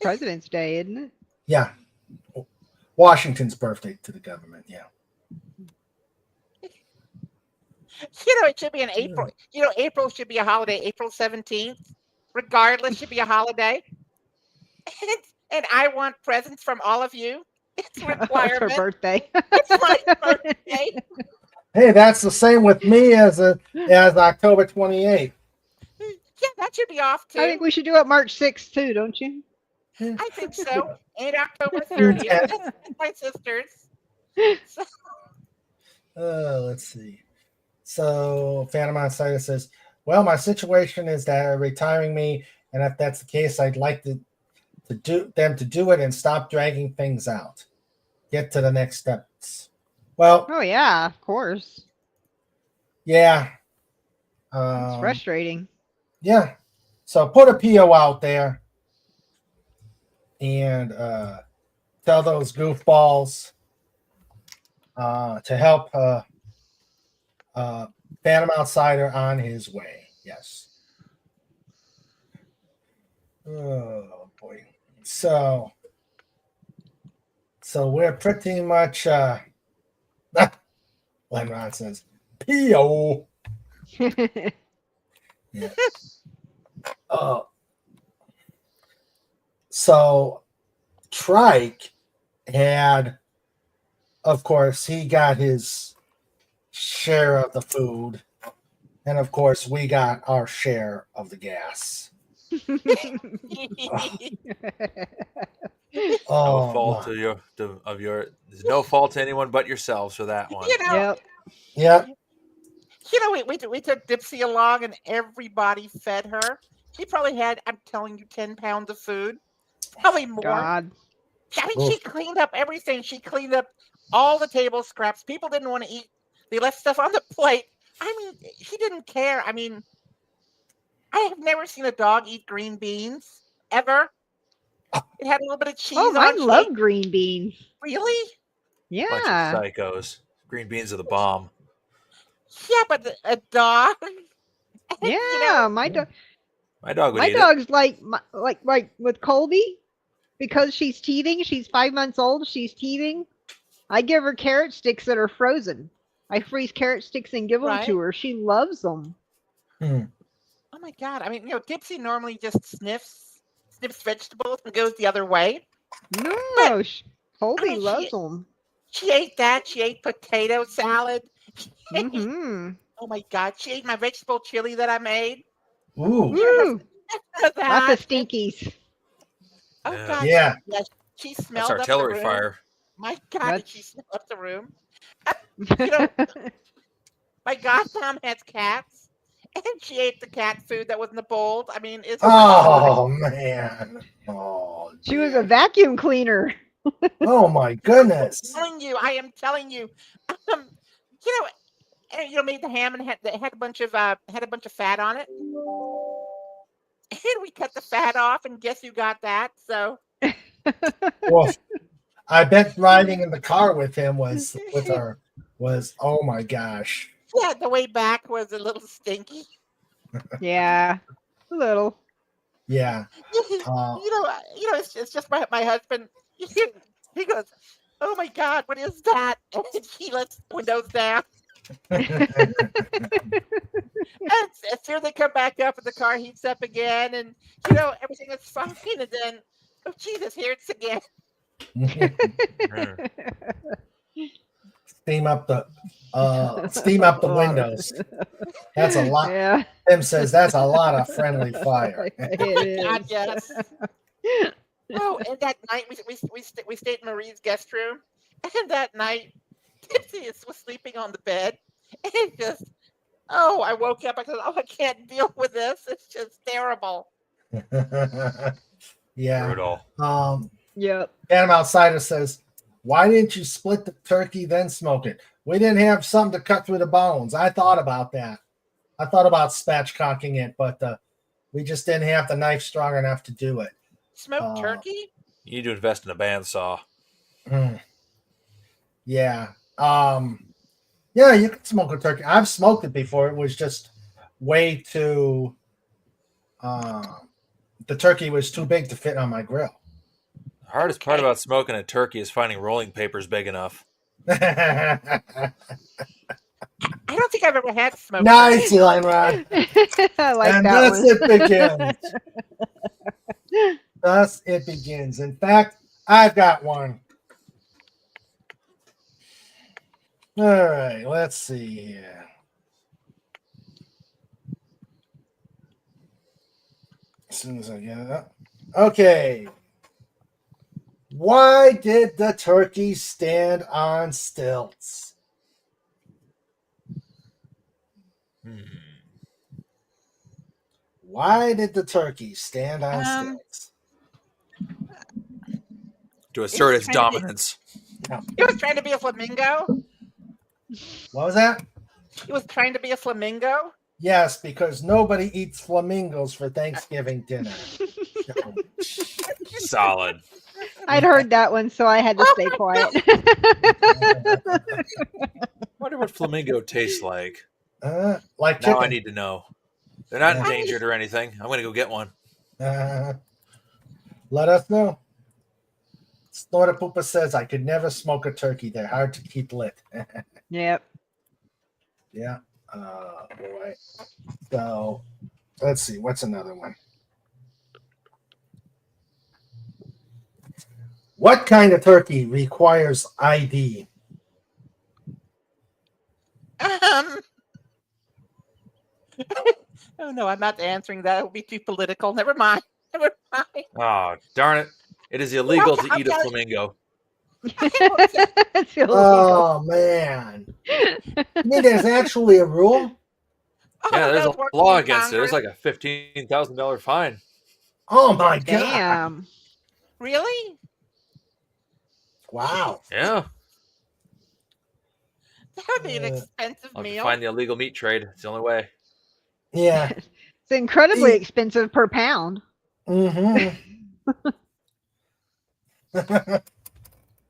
Speaker 3: President's Day, isn't it?
Speaker 2: Yeah. Washington's birthday to the government. Yeah.
Speaker 4: It should be in April. April should be a holiday. April 17th, regardless, should be a holiday. And I want presents from all of you. It's a
Speaker 3: It's her
Speaker 4: requirement.
Speaker 3: birthday.
Speaker 4: It's my birthday.
Speaker 2: Hey, that's the same with me as October 28th.
Speaker 4: Yeah, that should be off too.
Speaker 3: I think we should do it March 6th too, don't you?
Speaker 4: I think so. And October
Speaker 2: June
Speaker 4: 30th.
Speaker 2: 10th.
Speaker 4: That's my sisters. So,
Speaker 2: Let's see. So Phantom Outsider says, well, my situation is that they're retiring me, and if that's the case, I'd like to do it and stop dragging things out. Get to the next steps. Well,
Speaker 3: Oh yeah, of course.
Speaker 2: yeah.
Speaker 3: It's frustrating.
Speaker 2: Yeah. So put a PO out there and tell those goofballs to help Phantom Outsider on his way. Yes. Oh boy. So we're pretty much Lenron says PO. Yeah. So Trike had, of course, he got his share of the food, and of course, we got our share of the gas.
Speaker 5: No fault there's no fault to anyone but yourselves for that one.
Speaker 3: Yep.
Speaker 2: Yeah.
Speaker 4: We took Dipsy along and everybody fed her. She probably had, I'm telling you, 10 pounds of food. Probably more.
Speaker 3: God.
Speaker 4: I mean, she cleaned up everything. She cleaned up all the table scraps. People didn't want to eat. They left stuff on the plate. I mean, she didn't care. I mean, I have never seen a dog eat green beans, ever. It had a little bit of cheese
Speaker 3: Oh,
Speaker 4: on
Speaker 3: mine
Speaker 4: it.
Speaker 3: love green beans.
Speaker 4: Really?
Speaker 3: Yeah.
Speaker 5: Bunch of psychos. Green beans are the bomb.
Speaker 4: Yeah, but a dog.
Speaker 3: Yeah, my dog.
Speaker 5: My dog would
Speaker 3: My
Speaker 5: eat it.
Speaker 3: dog's like with Colby, because she's teething. She's 5 months old. She's teething. I give her carrot sticks that are frozen. I freeze carrot sticks and give them to her. She loves them.
Speaker 4: Oh my God! I mean, Dipsy normally just sniffs vegetables and goes the other way.
Speaker 3: No, Colby loves them.
Speaker 4: She ate that. She ate potato salad.
Speaker 3: Mm-hmm.
Speaker 4: Oh my God! She ate my vegetable chili that I made.
Speaker 2: Ooh.
Speaker 3: Lots of stinkies.
Speaker 4: Oh
Speaker 5: Yeah.
Speaker 4: God!
Speaker 2: Yeah.
Speaker 4: She smelled
Speaker 5: That's
Speaker 4: up the
Speaker 5: artillery
Speaker 4: room.
Speaker 5: fire.
Speaker 4: My God! Did she smell up the room? My godmom has cats, and she ate the cat food that was in the bowl. I mean, it's
Speaker 2: man. Oh,
Speaker 3: She was a vacuum cleaner.
Speaker 2: oh my goodness.
Speaker 4: I am telling you. Made the ham and had a bunch of fat on it. And we cut the fat off, and guess who got that? So,
Speaker 2: Well, I bet riding in the car with him was oh my gosh.
Speaker 4: yeah, the way back was a little stinky.
Speaker 3: Yeah, a little.
Speaker 2: Yeah.
Speaker 4: It's just my husband. He goes, "Oh my God, what is that?" And he lets the windows down. And as soon as they come back up and the car heats up again, and everything is fine, and then, oh Jesus, here it's again.
Speaker 2: Steam up the windows. That's a lot.
Speaker 3: Yeah.
Speaker 2: Tim says that's a lot of friendly fire.
Speaker 4: God, yes. Oh, and that night we stayed in Marie's guest room, and that night Tipsy was sleeping on the bed, and I woke up. I said, "Oh, I can't deal with this. It's just terrible."
Speaker 2: Yeah.
Speaker 5: Brutal.
Speaker 3: Yep.
Speaker 2: Phantom Outsider says, "Why didn't you split the turkey then smoke it? We didn't have something to cut through the bones." I thought about that. I thought about spatchcocking it, but we just didn't have the knife strong enough to do it.
Speaker 4: Smoked turkey?
Speaker 5: You need to invest in a bandsaw.
Speaker 2: Yeah. Yeah, you can smoke a turkey. I've smoked it before. It was just way too. The turkey was too big to fit on my grill.
Speaker 5: The hardest part about smoking a turkey is finding rolling papers big enough.
Speaker 4: I don't think I've ever had smoke.
Speaker 2: Nice, Line Rod.
Speaker 3: I like
Speaker 2: And
Speaker 3: that
Speaker 2: thus
Speaker 3: one.
Speaker 2: it begins. Thus it begins. In fact, I've got one. All right, let's see here. As soon as I get it up. Okay. Why did the turkey stand on stilts? Why did the turkey stand on stilts?
Speaker 5: To assert its dominance.
Speaker 4: It was trying to be a flamingo.
Speaker 2: What was that?
Speaker 4: It was trying to be a flamingo.
Speaker 2: Yes, because nobody eats flamingos for Thanksgiving dinner.
Speaker 5: Solid.
Speaker 3: I'd heard that one, so I had to stay quiet.
Speaker 5: Wonder what flamingo tastes like.
Speaker 2: Like
Speaker 5: Now
Speaker 2: chicken.
Speaker 5: I need to know. They're not endangered or anything. I'm going to go get one.
Speaker 2: Let us know. Snorter Poopa says, I could never smoke a turkey. They're hard to keep lit.
Speaker 3: Yep.
Speaker 2: Yeah. Boy. So, let's see. What's another one? What kind of turkey requires ID?
Speaker 4: Oh no, I'm not answering that. It would be too political. Never mind. Never mind.
Speaker 5: Oh, darn it. It is illegal to eat a flamingo.
Speaker 3: It's illegal.
Speaker 2: Oh, man. You mean there's actually a rule?
Speaker 5: Yeah, there's
Speaker 4: those
Speaker 5: a
Speaker 4: working
Speaker 5: law
Speaker 4: in
Speaker 5: against it. There's
Speaker 4: Congress.
Speaker 5: like a $15,000 fine.
Speaker 2: Oh, my God.
Speaker 3: Damn.
Speaker 4: Really?
Speaker 2: Wow.
Speaker 5: Yeah.
Speaker 4: That would be an expensive
Speaker 5: I'll have to
Speaker 4: meal.
Speaker 5: find the illegal meat trade. It's the only way.
Speaker 2: Yeah.
Speaker 3: It's incredibly expensive per pound.
Speaker 2: Mm-hmm.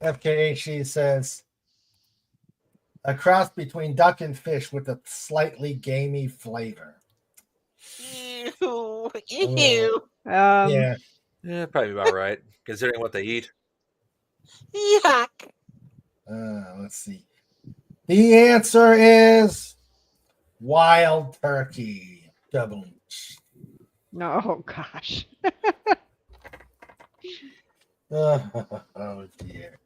Speaker 2: FKHE says, a cross between duck and fish with a slightly gamey flavor.
Speaker 4: Ew. Ew.
Speaker 2: Yeah.
Speaker 5: Yeah, probably about right, considering what they eat.
Speaker 4: Yuck.
Speaker 2: Let's see. The answer is wild turkey. Double.
Speaker 3: Oh, gosh.
Speaker 2: Oh, dear.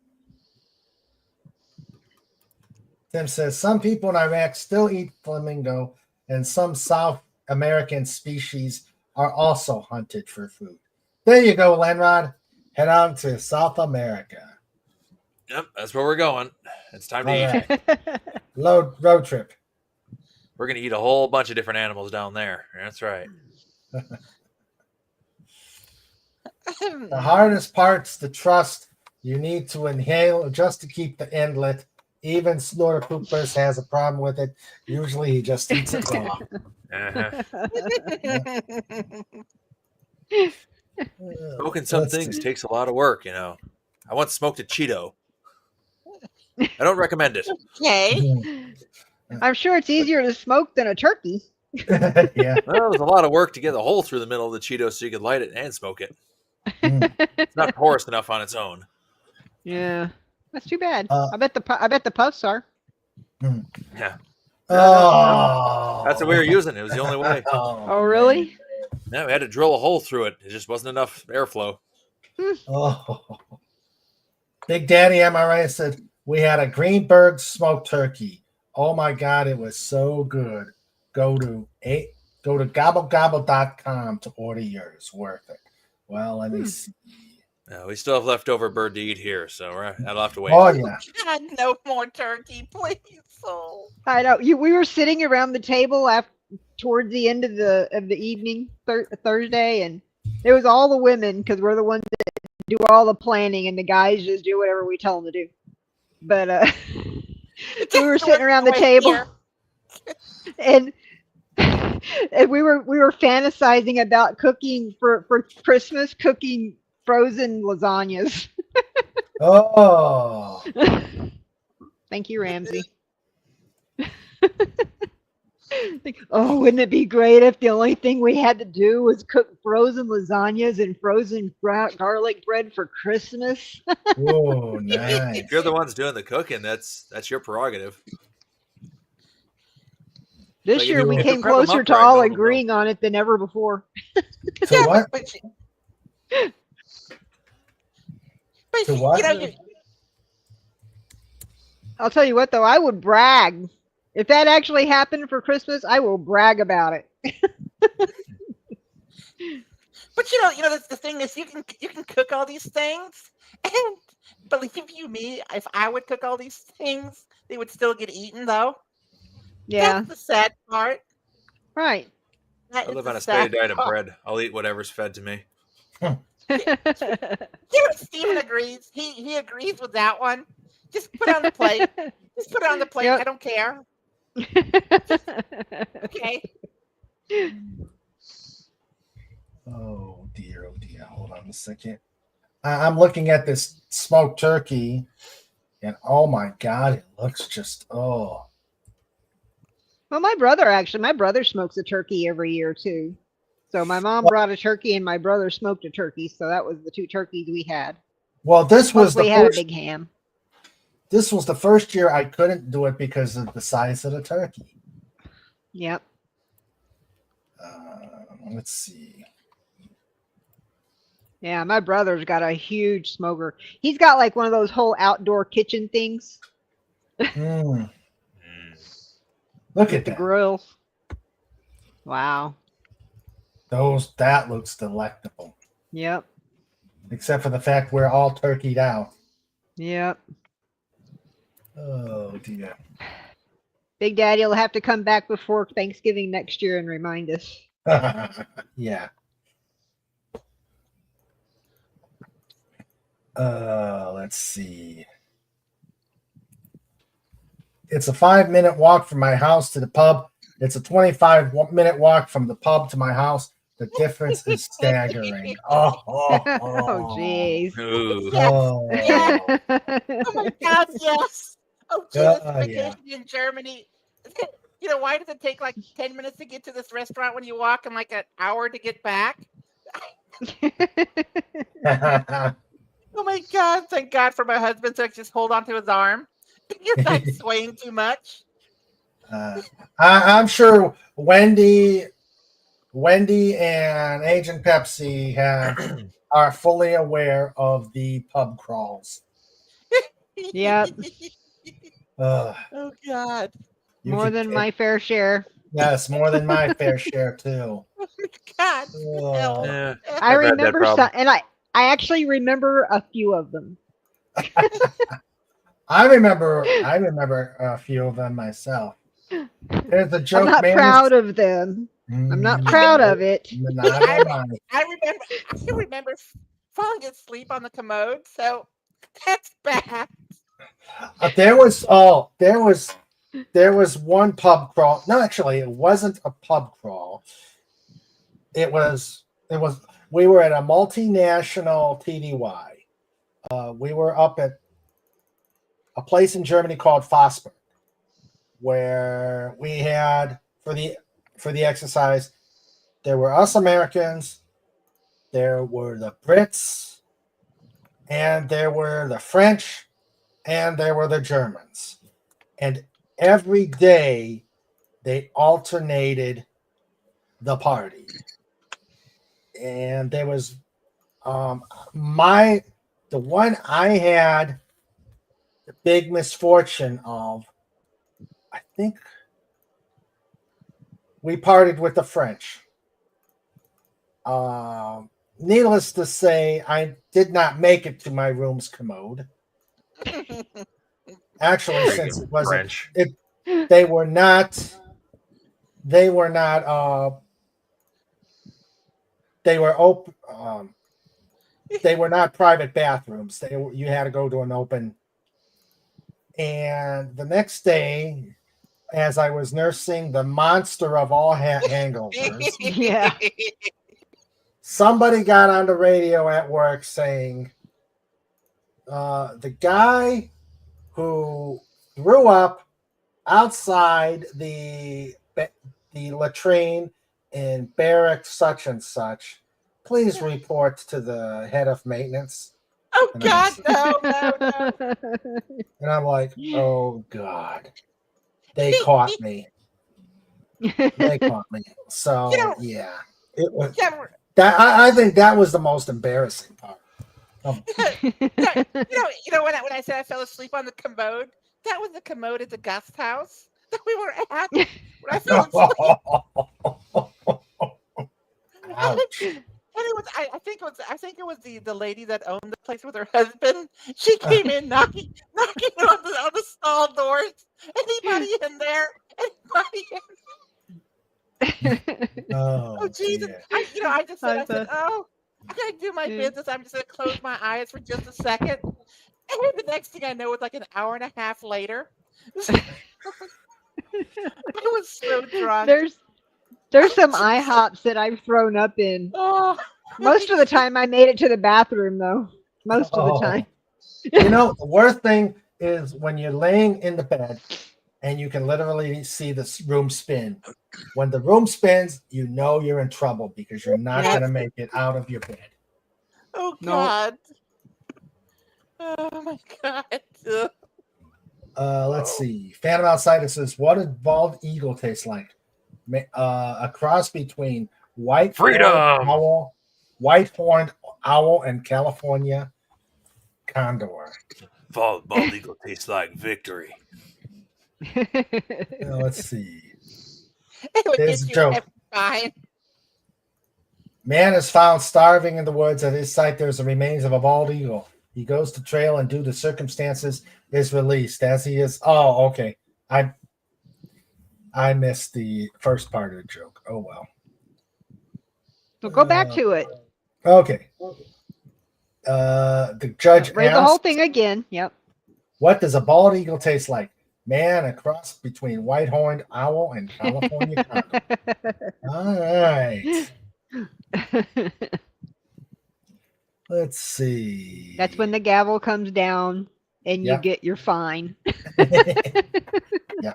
Speaker 2: Tim says some people in Iraq still eat flamingo, and some South American species are also hunted for food. There you go, Lenrod. Head on to South America.
Speaker 5: Yep, that's where we're going. It's time to eat.
Speaker 2: Right. Road trip.
Speaker 5: We're going to eat a whole bunch of different animals down there. That's right.
Speaker 2: The hardest part's the trust. You need to inhale just to keep the end lit. Even Snorter Poopers has a problem with it. Usually he just eats it raw.
Speaker 5: Smoking some
Speaker 2: Let's
Speaker 5: things
Speaker 2: see.
Speaker 5: takes a lot of work, you know. I once smoked a Cheeto. I don't recommend it.
Speaker 4: Okay.
Speaker 3: I'm sure it's easier to smoke than a turkey.
Speaker 2: Yeah.
Speaker 5: Well, it was a lot of work to get the hole through the middle of the Cheeto so you could light it and smoke it. It's not porous enough on its own.
Speaker 3: Yeah, that's too bad. I bet the puffs are.
Speaker 5: Yeah.
Speaker 2: Oh.
Speaker 5: That's what we were using. It was the only way.
Speaker 3: Oh, really?
Speaker 5: Yeah, we had to drill a hole through it. It just wasn't enough airflow.
Speaker 2: Oh. Big Daddy MRA said we had a Greenberg smoked turkey. Oh my God, it was so good. Go to gobblegobble.com to order yours. Worth it. Well, let me see.
Speaker 5: We still have leftover bird to eat here, so that'll have to wait.
Speaker 2: Oh yeah.
Speaker 4: God, no more turkey, please. Oh.
Speaker 3: I know. We were sitting around the table towards the end of the evening Thursday, and it was all the women because we're the ones that do all the planning, and the guys just do whatever we tell them to do. But we were sitting around the table, and we were fantasizing about cooking for Christmas, cooking frozen lasagnas.
Speaker 2: Oh,
Speaker 3: Thank you, Ramsey. Oh, wouldn't it be great if the only thing we had to do was cook frozen lasagnas and frozen garlic bread for Christmas?
Speaker 2: whoa,
Speaker 5: If
Speaker 2: nice.
Speaker 5: you're the ones doing the cooking, that's your prerogative.
Speaker 3: This
Speaker 5: Like,
Speaker 3: year we
Speaker 5: if you
Speaker 3: came
Speaker 5: prep 'em
Speaker 3: closer
Speaker 5: up
Speaker 3: to
Speaker 5: right,
Speaker 3: all
Speaker 5: no one will know.
Speaker 3: agreeing on it than ever before.
Speaker 2: To
Speaker 4: Yeah,
Speaker 2: what?
Speaker 4: but
Speaker 2: To what?
Speaker 3: I'll tell you what, though, I would brag. If that actually happened for Christmas, I will brag about it.
Speaker 4: But the thing is, you can cook all these things, and believe you me, if I would cook all these things, they would still get eaten, though.
Speaker 3: Yeah,
Speaker 4: That's the sad part.
Speaker 3: right.
Speaker 4: That
Speaker 5: I
Speaker 4: is
Speaker 5: live
Speaker 4: the
Speaker 5: on a steady
Speaker 4: sad
Speaker 5: diet of
Speaker 4: part.
Speaker 5: bread. I'll eat whatever's fed to me.
Speaker 4: Steven agrees. He agrees with that one. Just put it on the plate. Just put it on the plate. I
Speaker 3: Yep.
Speaker 4: don't care. Okay.
Speaker 2: Oh dear, oh dear. Hold on a second. I'm looking at this smoked turkey, and oh my god, it looks just
Speaker 3: Well, my brother smokes a turkey every year too. So my mom brought a turkey and my brother smoked a turkey. So that was the two turkeys we had.
Speaker 2: well. This
Speaker 3: Plus
Speaker 2: was the
Speaker 3: we had a
Speaker 2: first.
Speaker 3: big ham.
Speaker 2: This was the first year I couldn't do it because of the size of the turkey.
Speaker 3: Yep.
Speaker 2: Let's see.
Speaker 3: Yeah, my brother's got a huge smoker. He's got like one of those whole outdoor kitchen things
Speaker 2: Mm,
Speaker 5: Mm.
Speaker 2: look
Speaker 3: with
Speaker 2: at
Speaker 3: the
Speaker 2: that.
Speaker 3: grills. Wow.
Speaker 2: That looks delectable.
Speaker 3: Yep.
Speaker 2: Except for the fact we're all turkeyed out.
Speaker 3: Yep.
Speaker 2: Oh dear.
Speaker 3: Big Daddy will have to come back before Thanksgiving next year and remind us.
Speaker 2: Yeah. Let's see. It's a 5-minute walk from my house to the pub. It's a 25-minute walk from the pub to my house. The difference is staggering. Oh,
Speaker 3: Oh, jeez.
Speaker 5: Ooh.
Speaker 4: Yes.
Speaker 2: oh.
Speaker 4: Oh my God, yes. Oh, gee, this
Speaker 2: Yeah.
Speaker 4: vacation in Germany. Why does it take like 10 minutes to get to this restaurant when you walk and like an hour to get back? Oh my God, thank God for my husband, so I can just hold on to his arm. Because I'm swaying too much.
Speaker 2: I'm sure Wendy and Agent Pepsi are fully aware of the pub crawls.
Speaker 3: Yep.
Speaker 2: Uh,
Speaker 4: Oh God.
Speaker 2: you
Speaker 3: More
Speaker 2: could
Speaker 3: than
Speaker 2: take-
Speaker 3: my fair share.
Speaker 2: Yes, more than my fair share too.
Speaker 4: God.
Speaker 2: Oh.
Speaker 5: Yeah.
Speaker 3: I
Speaker 5: I've had that
Speaker 3: remember
Speaker 5: problem.
Speaker 3: some, and I actually remember a few of them.
Speaker 2: I remember a few of them myself. There's a joke.
Speaker 3: I'm not
Speaker 2: man
Speaker 3: proud of them. I'm not proud of it.
Speaker 2: Not am I.
Speaker 4: I remember falling asleep on the commode, so that's bad.
Speaker 2: There was one pub crawl. No, actually, it wasn't a pub crawl. It was. We were at a multinational TDY. We were up at a place in Germany called Fossberg, where we had for the exercise. There were us Americans, there were the Brits, and there were the French, and there were the Germans. And every day they alternated the party. And there was the one I had the big misfortune of, I think we partied with the French. Needless to say, I did not make it to my room's commode. Actually, since it wasn't,
Speaker 5: French.
Speaker 2: they were not. They were open. They were not private bathrooms. You had to go to an open. And the next day, as I was nursing the monster of all hangovers,
Speaker 3: Yeah.
Speaker 2: somebody got on the radio at work saying the guy who threw up outside the latrine in barrack such and such, please report to the head of maintenance.
Speaker 4: Oh
Speaker 2: And
Speaker 4: God, no.
Speaker 2: And I'm like, oh God, they caught me. They caught me. So yeah, it was that. I think that was the most embarrassing part.
Speaker 4: You know when I said I fell asleep on the commode, that was the commode at the guest house that we were at. When I fell asleep.
Speaker 2: Ouch.
Speaker 4: And it was I think it was the lady that owned the place with her husband. She came in knocking on the stall doors. Anybody in there? Anybody in Oh Jesus! I just said, oh, I gotta do my business. I'm just gonna close my eyes for just a second, and the next thing I know, it's like an hour and a half later. I was so drunk.
Speaker 3: There's some IHOPs that I've thrown up in.
Speaker 4: Oh.
Speaker 3: Most of the time, I made it to the bathroom, though. Most of the time.
Speaker 2: The worst thing is when you're laying in the bed and you can literally see the room spin. When the room spins, you know you're in trouble because you're not going to make it out of your bed.
Speaker 4: Oh, God. Nope. Oh, my God.
Speaker 2: Let's see. Phantom Outsider says, what does bald eagle taste like? A cross between white-horned owl and California condor.
Speaker 5: Bald eagle tastes like victory.
Speaker 2: Let's see. There's a joke. Man is found starving in the woods. At his site, there's the remains of a bald eagle. He goes to trail and due to circumstances is released as he is. Oh, okay. I missed the first part of the joke. Oh, well.
Speaker 3: So go back to it.
Speaker 2: Okay. The judge
Speaker 3: read the whole thing again. Yep.
Speaker 2: What does a bald eagle taste like? Man, a cross between white-horned owl and California condor. All right. Let's see.
Speaker 3: That's when the gavel comes down and you get your fine.
Speaker 2: Yeah.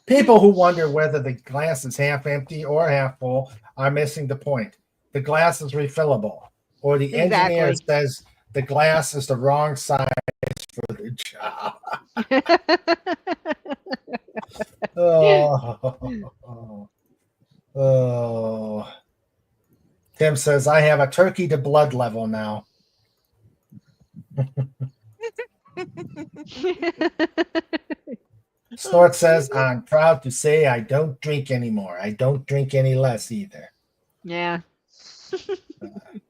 Speaker 2: People who wonder whether the glass is half empty or half full are missing the point. The glass is refillable. Or the engineer says the glass is the wrong size for the job. Oh. Tim says, I have a turkey to blood level now. Snort says, I'm proud to say I don't drink anymore. I don't drink any less either.
Speaker 3: Yeah.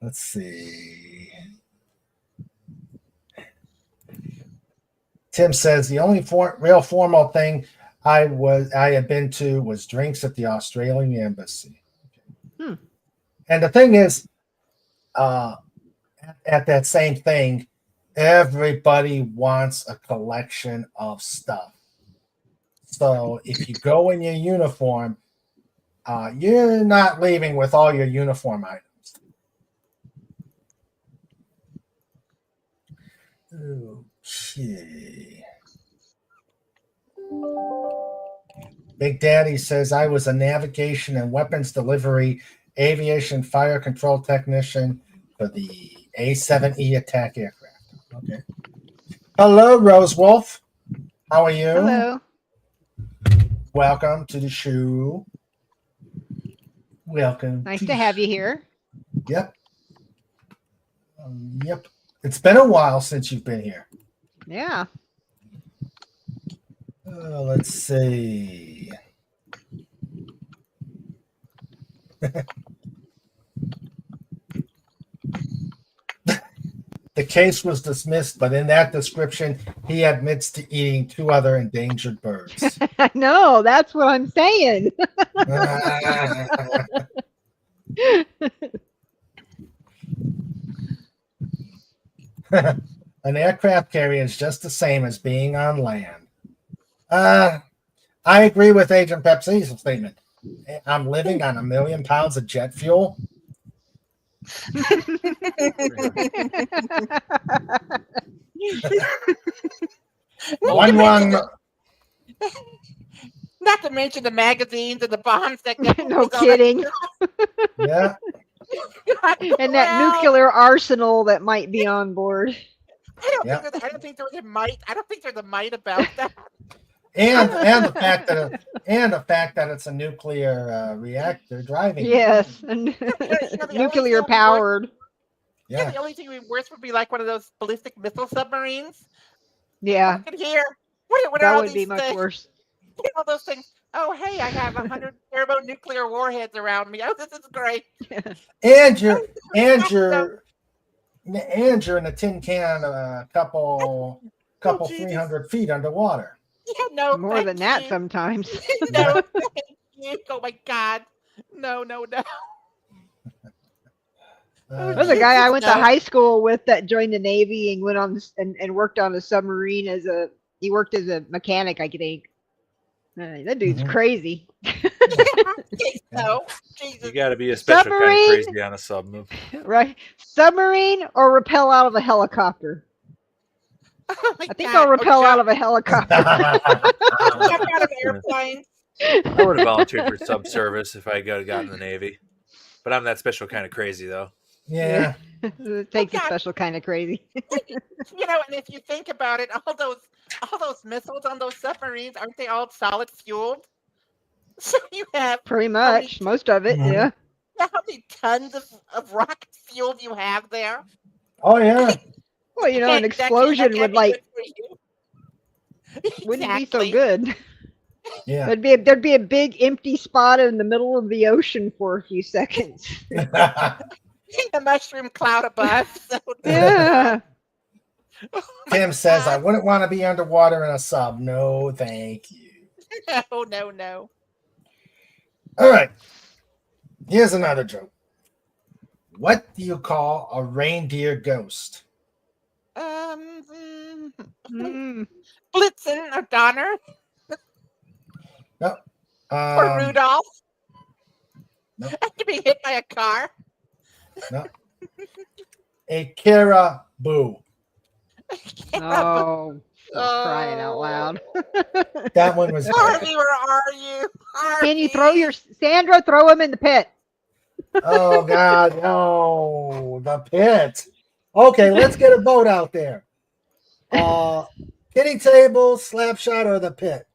Speaker 2: Let's see. Tim says, the only real formal thing I had been to was drinks at the Australian Embassy. And the thing is, at that same thing, everybody wants a collection of stuff. So if you go in your uniform, you're not leaving with all your uniform items. Okay. Big Daddy says, I was a navigation and weapons delivery aviation fire control technician for the A-7E attack aircraft. Okay. Hello, Rose Wolf. How are you?
Speaker 3: Hello.
Speaker 2: Welcome to the show. Welcome.
Speaker 3: Nice to have you here.
Speaker 2: Yep. Yep. It's been a while since you've been here.
Speaker 3: Yeah.
Speaker 2: Let's see. The case was dismissed, but in that description, he admits to eating 2 other endangered birds.
Speaker 3: No, that's what I'm saying.
Speaker 2: An aircraft carrier is just the same as being on land. I agree with Agent Pepsi's statement. I'm living on 1 million pounds of jet fuel. One.
Speaker 4: Not to mention the magazines and the bombs that go
Speaker 3: No
Speaker 4: with all that
Speaker 3: kidding.
Speaker 2: Yeah.
Speaker 4: stuff.
Speaker 3: And that
Speaker 4: Well,
Speaker 3: nuclear arsenal that might be on board.
Speaker 2: Yeah.
Speaker 4: I don't think there's a might. I don't think there's a might about that.
Speaker 2: And the fact that it's a nuclear reactor driving.
Speaker 3: Yes, and
Speaker 4: The only
Speaker 3: nuclear
Speaker 4: thing
Speaker 3: powered.
Speaker 2: Yeah.
Speaker 4: the only thing would be worse would be like one of those ballistic missile submarines.
Speaker 3: Yeah,
Speaker 4: Look at here. What are
Speaker 3: that
Speaker 4: all
Speaker 3: would be
Speaker 4: these
Speaker 3: much
Speaker 4: things?
Speaker 3: worse.
Speaker 4: All those things. Oh, hey, I have 100 thermonuclear warheads around me. Oh, this is great.
Speaker 2: And you're in a tin can a couple
Speaker 4: Jesus.
Speaker 2: 300 feet underwater.
Speaker 4: Yeah, no,
Speaker 3: More
Speaker 4: thank
Speaker 3: than that
Speaker 4: you.
Speaker 3: sometimes.
Speaker 4: No, thank you. Oh my God. No.
Speaker 3: There's a guy I went to
Speaker 4: No.
Speaker 3: high school with that joined the Navy and went on and worked on a submarine he worked as a mechanic, I think. That dude's
Speaker 2: Mhm.
Speaker 3: crazy.
Speaker 4: No, Jesus.
Speaker 5: You got to be a special kind of
Speaker 3: Submarine?
Speaker 5: crazy on a sub move.
Speaker 3: Right? Submarine or rappel out of a helicopter?
Speaker 4: Oh my
Speaker 3: I think
Speaker 4: God.
Speaker 3: I'll rappel out
Speaker 4: jump
Speaker 3: of a helicopter.
Speaker 4: out of airplanes.
Speaker 5: I would have volunteered for sub service if I got in the Navy, but I'm that special kind of crazy though.
Speaker 2: Yeah.
Speaker 3: It takes a
Speaker 4: God.
Speaker 3: special kind of crazy.
Speaker 4: And if you think about it, all those missiles on those submarines, aren't they all solid fueled? So you have
Speaker 3: Pretty much. Most of it,
Speaker 2: Mhm.
Speaker 3: yeah.
Speaker 4: how many tons of rocket fuel you have there?
Speaker 2: Oh yeah.
Speaker 3: Well, an
Speaker 4: That can't
Speaker 3: explosion
Speaker 4: be
Speaker 3: would
Speaker 4: good for you.
Speaker 3: wouldn't be so
Speaker 4: Exactly.
Speaker 3: good.
Speaker 2: Yeah.
Speaker 3: There'd be a big empty spot in the middle of the ocean for a few seconds.
Speaker 4: A mushroom cloud above. So
Speaker 3: Yeah.
Speaker 4: oh my
Speaker 2: Tim says, I
Speaker 4: God.
Speaker 2: wouldn't want to be underwater in a sub. No, thank you.
Speaker 4: No.
Speaker 2: All right. Here's another joke. What do you call a reindeer ghost?
Speaker 3: Mm.
Speaker 4: Blitzen or Donner
Speaker 2: No.
Speaker 4: or Rudolph.
Speaker 2: no.
Speaker 4: After being hit by a car.
Speaker 2: No. A caribou.
Speaker 3: Oh, crying out loud.
Speaker 2: That one was good.
Speaker 4: Harvey, where are you?
Speaker 3: Can you
Speaker 4: Harvey.
Speaker 3: Sandra, throw him in the pit.
Speaker 2: Oh God, no. The pit. Okay, let's get a vote out there. Kitty table, slap shot, or the pit?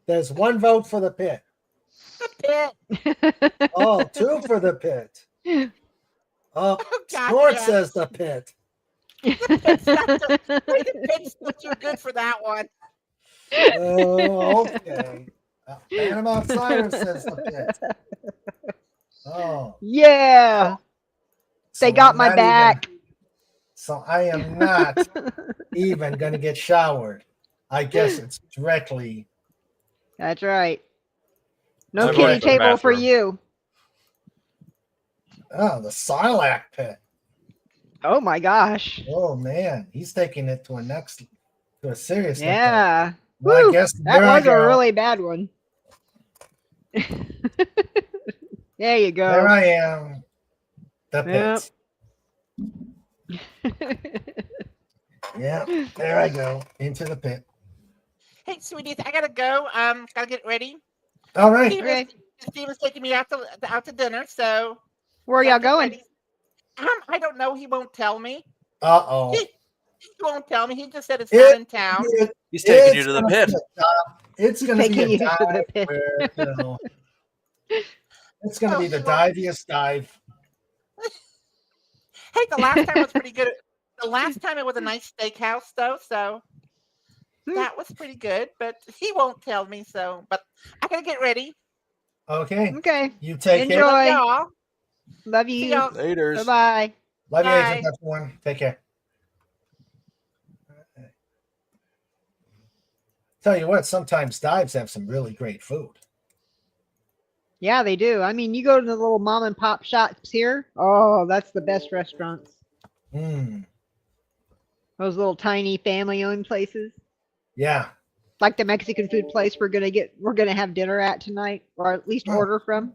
Speaker 2: There's one vote for the pit.
Speaker 4: Pit.
Speaker 2: Oh, two for the pit.
Speaker 4: Oh, God,
Speaker 2: Sport
Speaker 4: yes.
Speaker 2: says the pit.
Speaker 4: The pit's still too good for that one.
Speaker 2: Oh, okay. Panama Cyrus says the pit. Oh.
Speaker 3: Yeah.
Speaker 2: So
Speaker 3: They got
Speaker 2: I'm
Speaker 3: my
Speaker 2: not
Speaker 3: back.
Speaker 2: So I am not even going to get showered. I guess it's directly.
Speaker 3: That's right. No
Speaker 5: I'm
Speaker 3: kitty
Speaker 5: going to the
Speaker 3: table for
Speaker 5: bathroom.
Speaker 3: you.
Speaker 2: Oh, the Sarlacc pit.
Speaker 3: Oh my gosh.
Speaker 2: Oh man, he's taking it to a serious level.
Speaker 3: Yeah.
Speaker 2: Well,
Speaker 3: Woo,
Speaker 2: I guess
Speaker 3: that
Speaker 2: there I
Speaker 3: was a
Speaker 2: go.
Speaker 3: really bad one. There you go.
Speaker 2: There I am. The pit. Yeah, there I go into the pit.
Speaker 4: Hey, sweeties, I gotta go. Gotta get ready.
Speaker 2: All right.
Speaker 3: Okay.
Speaker 4: Steven's taking me out to dinner, so
Speaker 3: Where y'all going?
Speaker 4: ready. I don't know. He won't tell me.
Speaker 2: Uh-oh.
Speaker 4: He won't tell me. He just said it's not in town.
Speaker 5: He's taking you to the pit.
Speaker 2: It's going to be
Speaker 3: Taking
Speaker 2: a
Speaker 3: you to
Speaker 2: dive
Speaker 3: the pit.
Speaker 2: where, it's going to be the diviest dive.
Speaker 4: Hey, the last time was pretty good. The last time it was a nice steakhouse, though, so that was pretty good. But he won't tell me, so. But I gotta get ready.
Speaker 2: Okay.
Speaker 3: Okay.
Speaker 2: You take
Speaker 3: Enjoy.
Speaker 2: care.
Speaker 4: Love y'all.
Speaker 3: Love
Speaker 4: See
Speaker 3: you.
Speaker 4: y'all.
Speaker 5: Laters.
Speaker 3: Bye-bye.
Speaker 2: Love you,
Speaker 4: Bye.
Speaker 2: Agent everyone. Take care. Tell you what, sometimes dives have some really great food.
Speaker 3: Yeah, they do. I mean, you go to the little mom and pop shops here. Oh, that's the best restaurants.
Speaker 2: Mm.
Speaker 3: Those little tiny family-owned places,
Speaker 2: Yeah.
Speaker 3: like the Mexican food place we're gonna have dinner at tonight, or at least
Speaker 2: Oh.
Speaker 3: order from.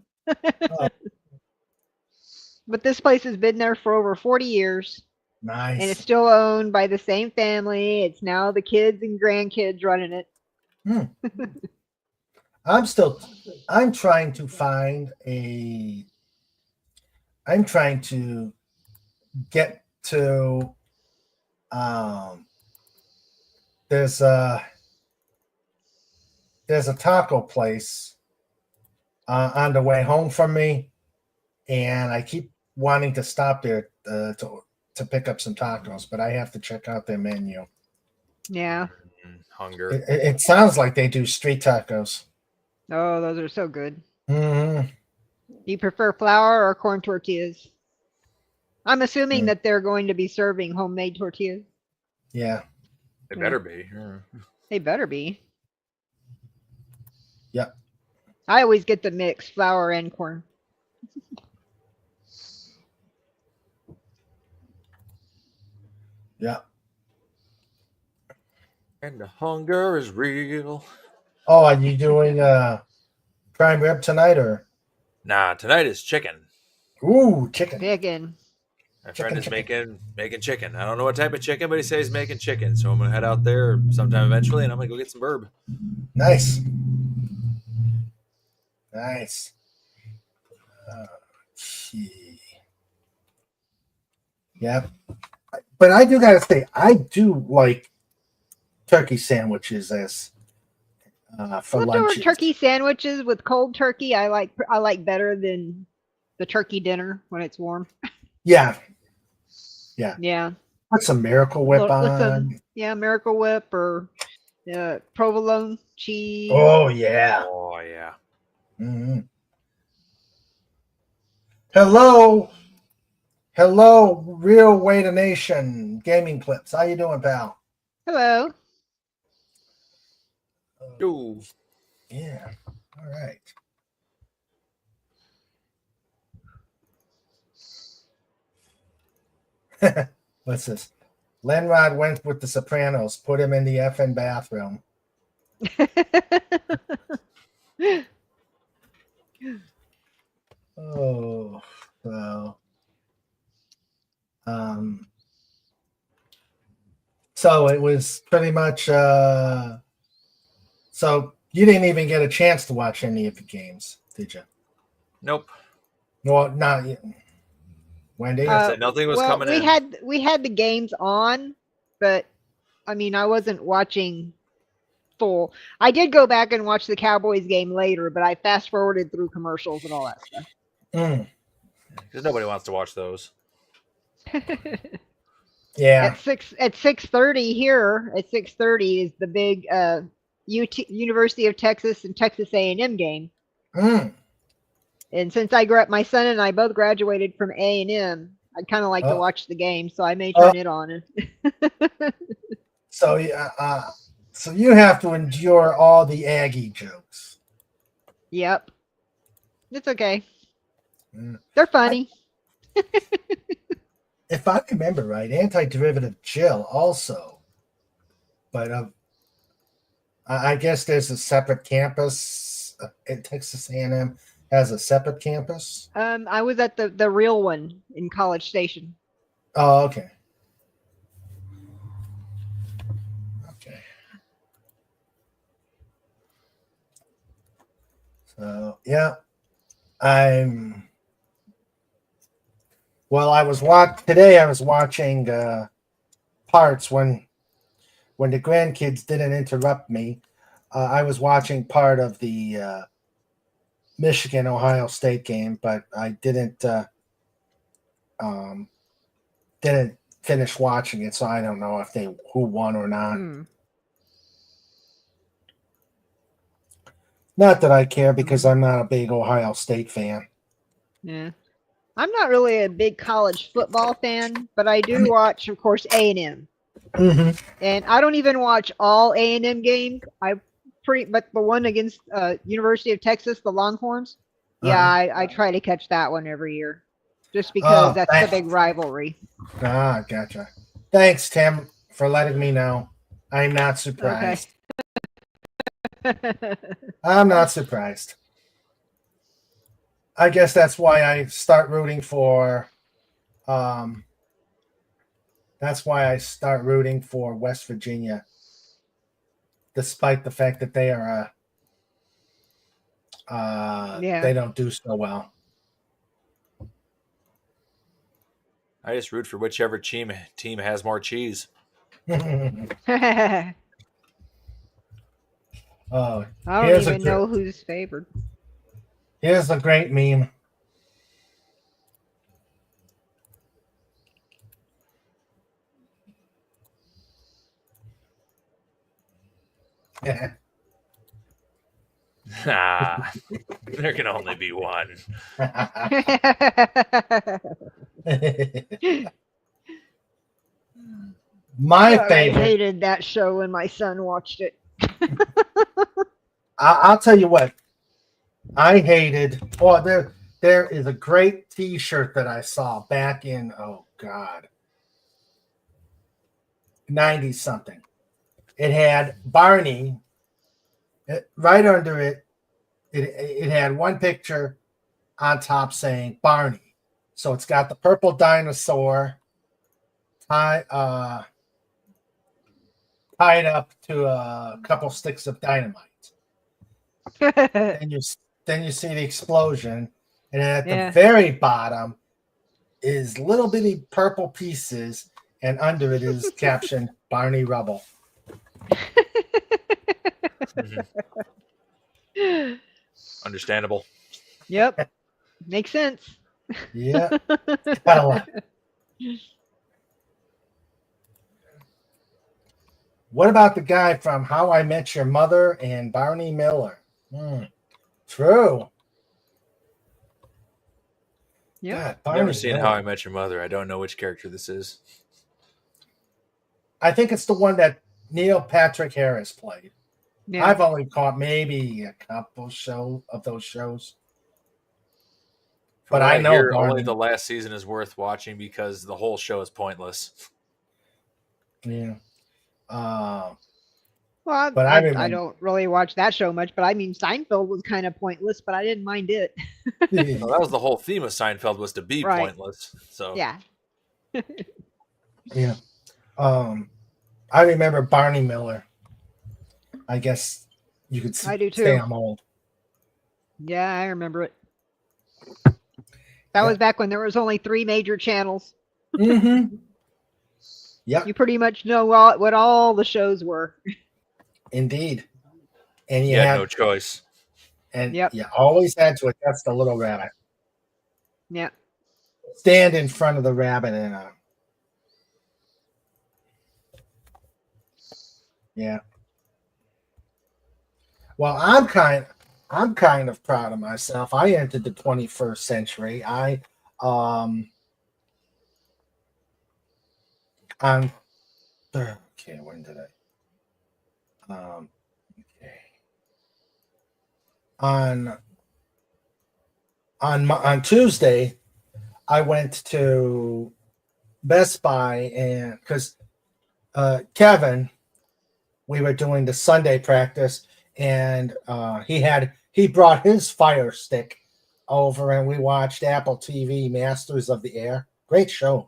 Speaker 3: But this place has been there for over 40 years. And it's
Speaker 2: Nice.
Speaker 3: still owned by the same family. It's now the kids and grandkids running it.
Speaker 2: I'm trying to find I'm trying to get to, there's a taco place on the way home from me, and I keep wanting to stop there to pick up some tacos, but I have to check out their menu.
Speaker 3: Yeah.
Speaker 5: Hunger.
Speaker 2: It sounds like they do street tacos.
Speaker 3: Oh, those are so good.
Speaker 2: Hmm.
Speaker 3: Do you prefer flour or corn tortillas? I'm assuming that they're going to be serving homemade tortillas.
Speaker 2: Yeah.
Speaker 5: They better be.
Speaker 3: They better be.
Speaker 2: Yep.
Speaker 3: I always get the mix, flour and corn.
Speaker 2: Yeah.
Speaker 5: And the hunger is real.
Speaker 2: Oh, are you doing prime rib tonight or?
Speaker 5: Nah, tonight is chicken.
Speaker 2: Ooh, chicken.
Speaker 3: Chicken.
Speaker 5: My friend is making chicken. I don't know what type of chicken, but he says he's making chicken. So I'm gonna head out there sometime eventually, and I'm gonna go get some verb.
Speaker 2: Nice. Nice. Yeah. But I do gotta say, I do like turkey sandwiches as for
Speaker 3: Leftover
Speaker 2: lunches.
Speaker 3: turkey sandwiches with cold turkey, I like better than the turkey dinner when it's warm.
Speaker 2: Yeah.
Speaker 3: Yeah.
Speaker 2: Put some Miracle Whip
Speaker 3: With
Speaker 2: on.
Speaker 3: some, Miracle Whip or provolone cheese.
Speaker 2: Oh yeah.
Speaker 5: Oh yeah.
Speaker 2: Mm-hmm. Hello, Real Waiter Nation Gaming Clips. How you doing, pal?
Speaker 3: Hello.
Speaker 5: Ooh.
Speaker 2: Yeah. All right. What's this? Lenrod went with the Sopranos. Put him in the effing bathroom. Oh, so it was pretty much. So you didn't even get a chance to watch any of the games, did you?
Speaker 5: Nope.
Speaker 2: No, not yet. Wendy.
Speaker 5: Said nothing was coming
Speaker 3: we
Speaker 5: in.
Speaker 3: we had the games on, but I mean I wasn't watching full. I did go back and watch the Cowboys game later, but I fast forwarded through commercials and all that stuff.
Speaker 5: Because nobody wants to watch those.
Speaker 2: Yeah.
Speaker 3: At 6:30 here, at 6:30 is the big University of Texas and Texas A&M game. And since my son and I both graduated from A&M, I'd kind of like to watch the game, so I may turn it on.
Speaker 2: So you have to endure all the Aggie jokes.
Speaker 3: Yep. It's okay. They're funny.
Speaker 2: If I remember right, Antiderivative Jill also, but I guess there's a separate campus at Texas A&M. Has a separate campus.
Speaker 3: I was at the real one in College Station.
Speaker 2: Oh, okay. Okay. So yeah, I was watching parts when the grandkids didn't interrupt me. I was watching part of the Michigan Ohio State game, but I didn't finish watching it, so I don't know if who won or not. Not that I care, because I'm not a big Ohio State fan.
Speaker 3: Yeah, I'm not really a big college football fan, but I do watch, of course, A&M. And I don't even watch all A&M games. But the one against University of Texas, the Longhorns, I try to catch that one every year, just because that's the big rivalry.
Speaker 2: Ah, gotcha. Thanks, Tim, for letting me know. I'm not surprised.
Speaker 3: Okay.
Speaker 2: I'm not surprised. I guess that's why I start rooting for. Um, that's why I start rooting for West Virginia, despite the fact that they are
Speaker 3: Yeah.
Speaker 2: they don't do so well.
Speaker 5: I just root for whichever team has more cheese.
Speaker 3: I
Speaker 2: Oh,
Speaker 3: don't
Speaker 2: here's a
Speaker 3: even know who's favored.
Speaker 2: here's a great meme.
Speaker 5: Ah, there can only be one.
Speaker 2: My
Speaker 3: God, I
Speaker 2: favorite.
Speaker 3: hated that show when my son watched it.
Speaker 2: I'll tell you what. I hated. Oh, there is a great T-shirt that I saw back in 90 something. It had Barney right under it. It had one picture on top saying Barney. So it's got the purple dinosaur tied up to a couple sticks of dynamite. Then you see the explosion, and at the
Speaker 3: Yeah.
Speaker 2: very bottom is little bitty purple pieces, and under it is captioned Barney Rubble.
Speaker 5: Understandable.
Speaker 3: Yep. Makes sense.
Speaker 2: Yeah, gotta love it. What about the guy from How I Met Your Mother and Barney Miller? True.
Speaker 3: Yep.
Speaker 2: God, Barney
Speaker 5: Never seen
Speaker 2: Miller.
Speaker 5: How I Met Your Mother. I don't know which character this is.
Speaker 2: I think it's the one that Neil Patrick Harris played.
Speaker 3: Yeah.
Speaker 2: I've only caught maybe a couple of those shows.
Speaker 5: From
Speaker 2: But
Speaker 5: what
Speaker 2: I know
Speaker 5: hear,
Speaker 2: Barney.
Speaker 5: only the last season is worth watching because the whole show is pointless.
Speaker 2: Yeah.
Speaker 3: Well,
Speaker 2: But I
Speaker 3: I
Speaker 2: remember.
Speaker 3: don't really watch that show much, but I mean, Seinfeld was kind of pointless, but I didn't mind it.
Speaker 5: Well, that was the whole theme of Seinfeld, was to be
Speaker 3: Right.
Speaker 5: pointless. So
Speaker 3: Yeah.
Speaker 2: Yeah. I remember Barney Miller. I guess you could
Speaker 3: I do
Speaker 2: say
Speaker 3: too.
Speaker 2: I'm old.
Speaker 3: Yeah, I remember it. That was back when there was only 3 major channels.
Speaker 2: Mm-hmm. Yep.
Speaker 3: You pretty much know what all the shows were.
Speaker 2: Indeed. And
Speaker 5: you had no choice.
Speaker 2: And
Speaker 3: Yep.
Speaker 2: you always had to adjust the little rabbit.
Speaker 3: Yeah.
Speaker 2: Stand in front of the rabbit and yeah. Well, I'm kind of proud of myself. I entered the 21st century. I'm okay. When did I? Okay. On Tuesday, I went to Best Buy and because Kevin, we were doing the Sunday practice, and he brought his Fire Stick over, and we watched Apple TV Masters of the Air. Great show.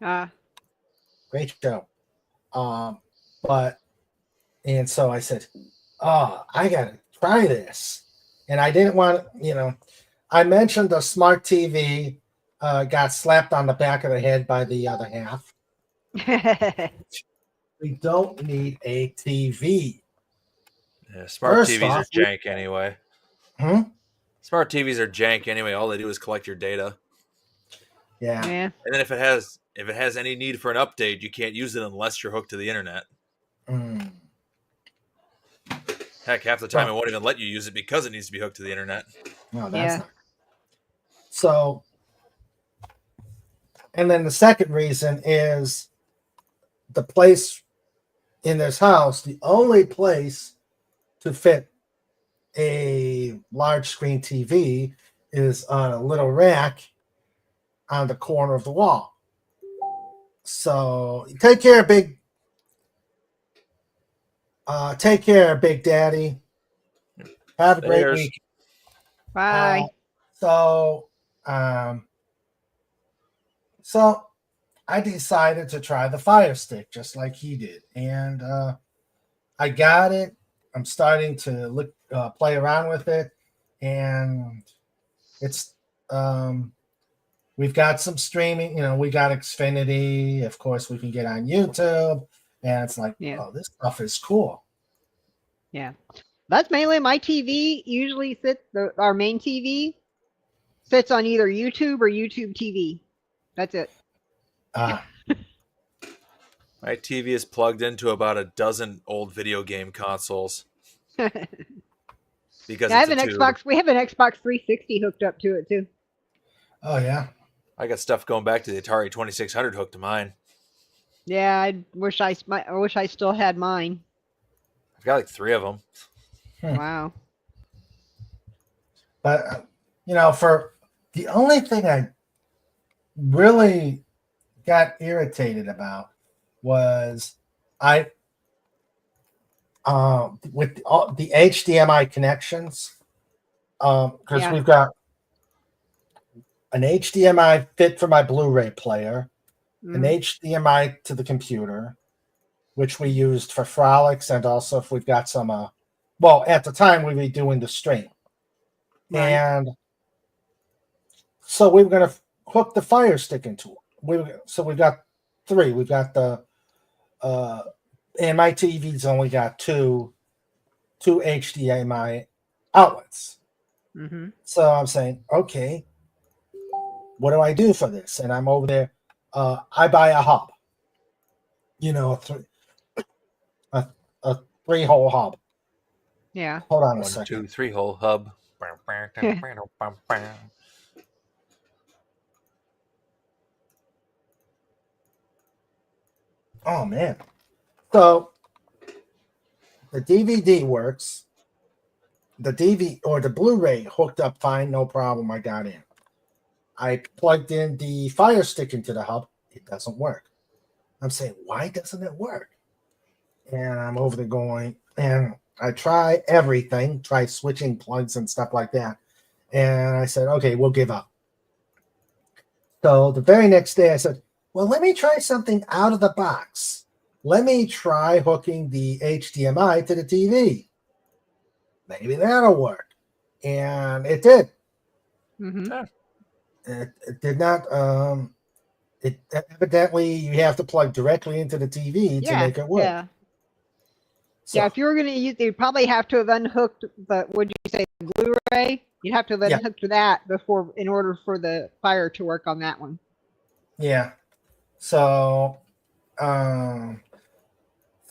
Speaker 2: Great show. And so I said, "Oh, I gotta try this," and I didn't want I mentioned the smart TV got slapped on the back of the head by the other half. We don't need a TV.
Speaker 5: Yeah, smart TVs are jank anyway. Smart TVs are jank anyway. All they do is collect your data.
Speaker 2: Yeah.
Speaker 5: And then if it has any need for an update, you can't use it unless you're hooked to the internet. Heck, half the time it won't even let you use it because it needs to be hooked to the internet.
Speaker 2: No, that's not. So, and then the second reason is the place in this house, the only place to fit a large screen TV is on a little rack on the corner of the wall. So take care, Big Daddy. Have a great week.
Speaker 3: Bye.
Speaker 2: So Um, so I decided to try the Fire Stick just like he did, and I got it. I'm starting to play around with it, and it's we've got some streaming. We got Xfinity. Of course, we can get on YouTube, and it's like,
Speaker 3: Yeah.
Speaker 2: oh, this stuff is cool.
Speaker 3: Yeah. That's mainly my TV. Usually our main TV sits on either YouTube or YouTube TV. That's it.
Speaker 2: Uh,
Speaker 5: My TV is plugged into about a dozen old video game consoles because
Speaker 3: I
Speaker 5: it's
Speaker 3: have
Speaker 5: a
Speaker 3: an
Speaker 5: tube.
Speaker 3: Xbox. We have an Xbox 360 hooked up to it too.
Speaker 2: oh yeah.
Speaker 5: I got stuff going back to the Atari 2600 hooked to mine.
Speaker 3: Yeah, I wish I still had mine.
Speaker 5: I've got like 3 of them.
Speaker 3: Wow.
Speaker 2: But for the only thing I really got irritated about was I with all the HDMI connections, because
Speaker 3: Yeah.
Speaker 2: we've got an HDMI fit for my Blu-ray player, an
Speaker 3: Mhm.
Speaker 2: HDMI to the computer, which we used for Frolics, and also if we've got some well, at the time we were doing the stream.
Speaker 3: Right.
Speaker 2: And so we were going to hook the Fire Stick into it. So we've got 3. We've got the and my TV's only got two HDMI outlets.
Speaker 3: Mhm.
Speaker 2: So I'm saying, okay, what do I do for this? And I'm over there. I buy a hub. A 3-hole hub.
Speaker 3: Yeah.
Speaker 2: Hold on a
Speaker 5: 1,
Speaker 2: second.
Speaker 5: 2, 3 hole hub.
Speaker 2: Oh man. So the DVD works. The DVD or the Blu-ray hooked up fine, no problem. I got in. I plugged in the Fire Stick into the hub. It doesn't work. I'm saying, why doesn't it work? And I'm over there going, and I try everything, try switching plugs and stuff like that. And I said, okay, we'll give up. So the very next day I said, well, let me try something out of the box. Let me try hooking the HDMI to the TV. Maybe that'll work. And it did.
Speaker 3: Mhm.
Speaker 2: It did not. It evidently you have to plug directly into the TV to
Speaker 3: Yeah.
Speaker 2: make it work.
Speaker 3: Yeah.
Speaker 2: So,
Speaker 3: Yeah. If you were gonna use, you'd probably have to have unhooked the. Would you say the Blu-ray? You'd have to have
Speaker 2: Yeah.
Speaker 3: unhooked that in order for the Fire to work on that one.
Speaker 2: yeah. So, um,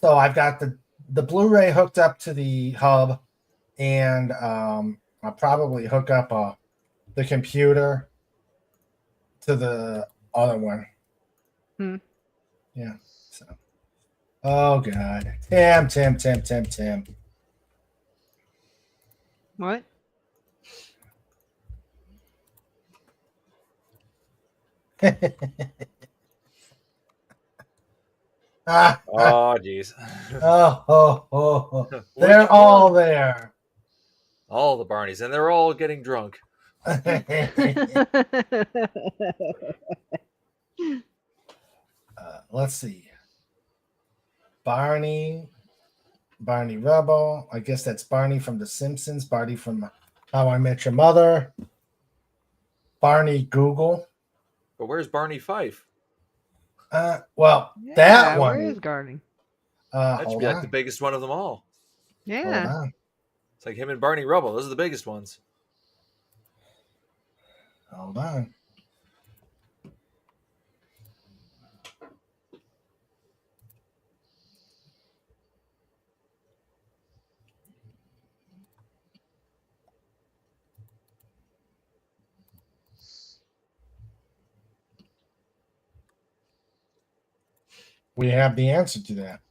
Speaker 2: so I've got the Blu-ray hooked up to the hub, and I'll probably hook up the computer to the other one. Yeah. So, oh god, Tim.
Speaker 3: What?
Speaker 5: Oh, jeez.
Speaker 2: They're
Speaker 5: Which
Speaker 2: all
Speaker 5: one?
Speaker 2: there.
Speaker 5: All the Barneys, and they're all getting drunk.
Speaker 2: Let's see. Barney Rubble. I guess that's Barney from The Simpsons. Barney from How I Met Your Mother. Barney Google.
Speaker 5: But where's Barney Fife?
Speaker 2: Well,
Speaker 3: Yeah,
Speaker 2: that one.
Speaker 3: where is Gardening?
Speaker 5: That should
Speaker 2: Hold
Speaker 5: be like
Speaker 2: on.
Speaker 5: the biggest one of them all.
Speaker 2: Hold
Speaker 3: Yeah.
Speaker 2: on.
Speaker 5: It's like him and Barney Rubble. Those are the biggest ones.
Speaker 2: Hold on. We have the answer to that.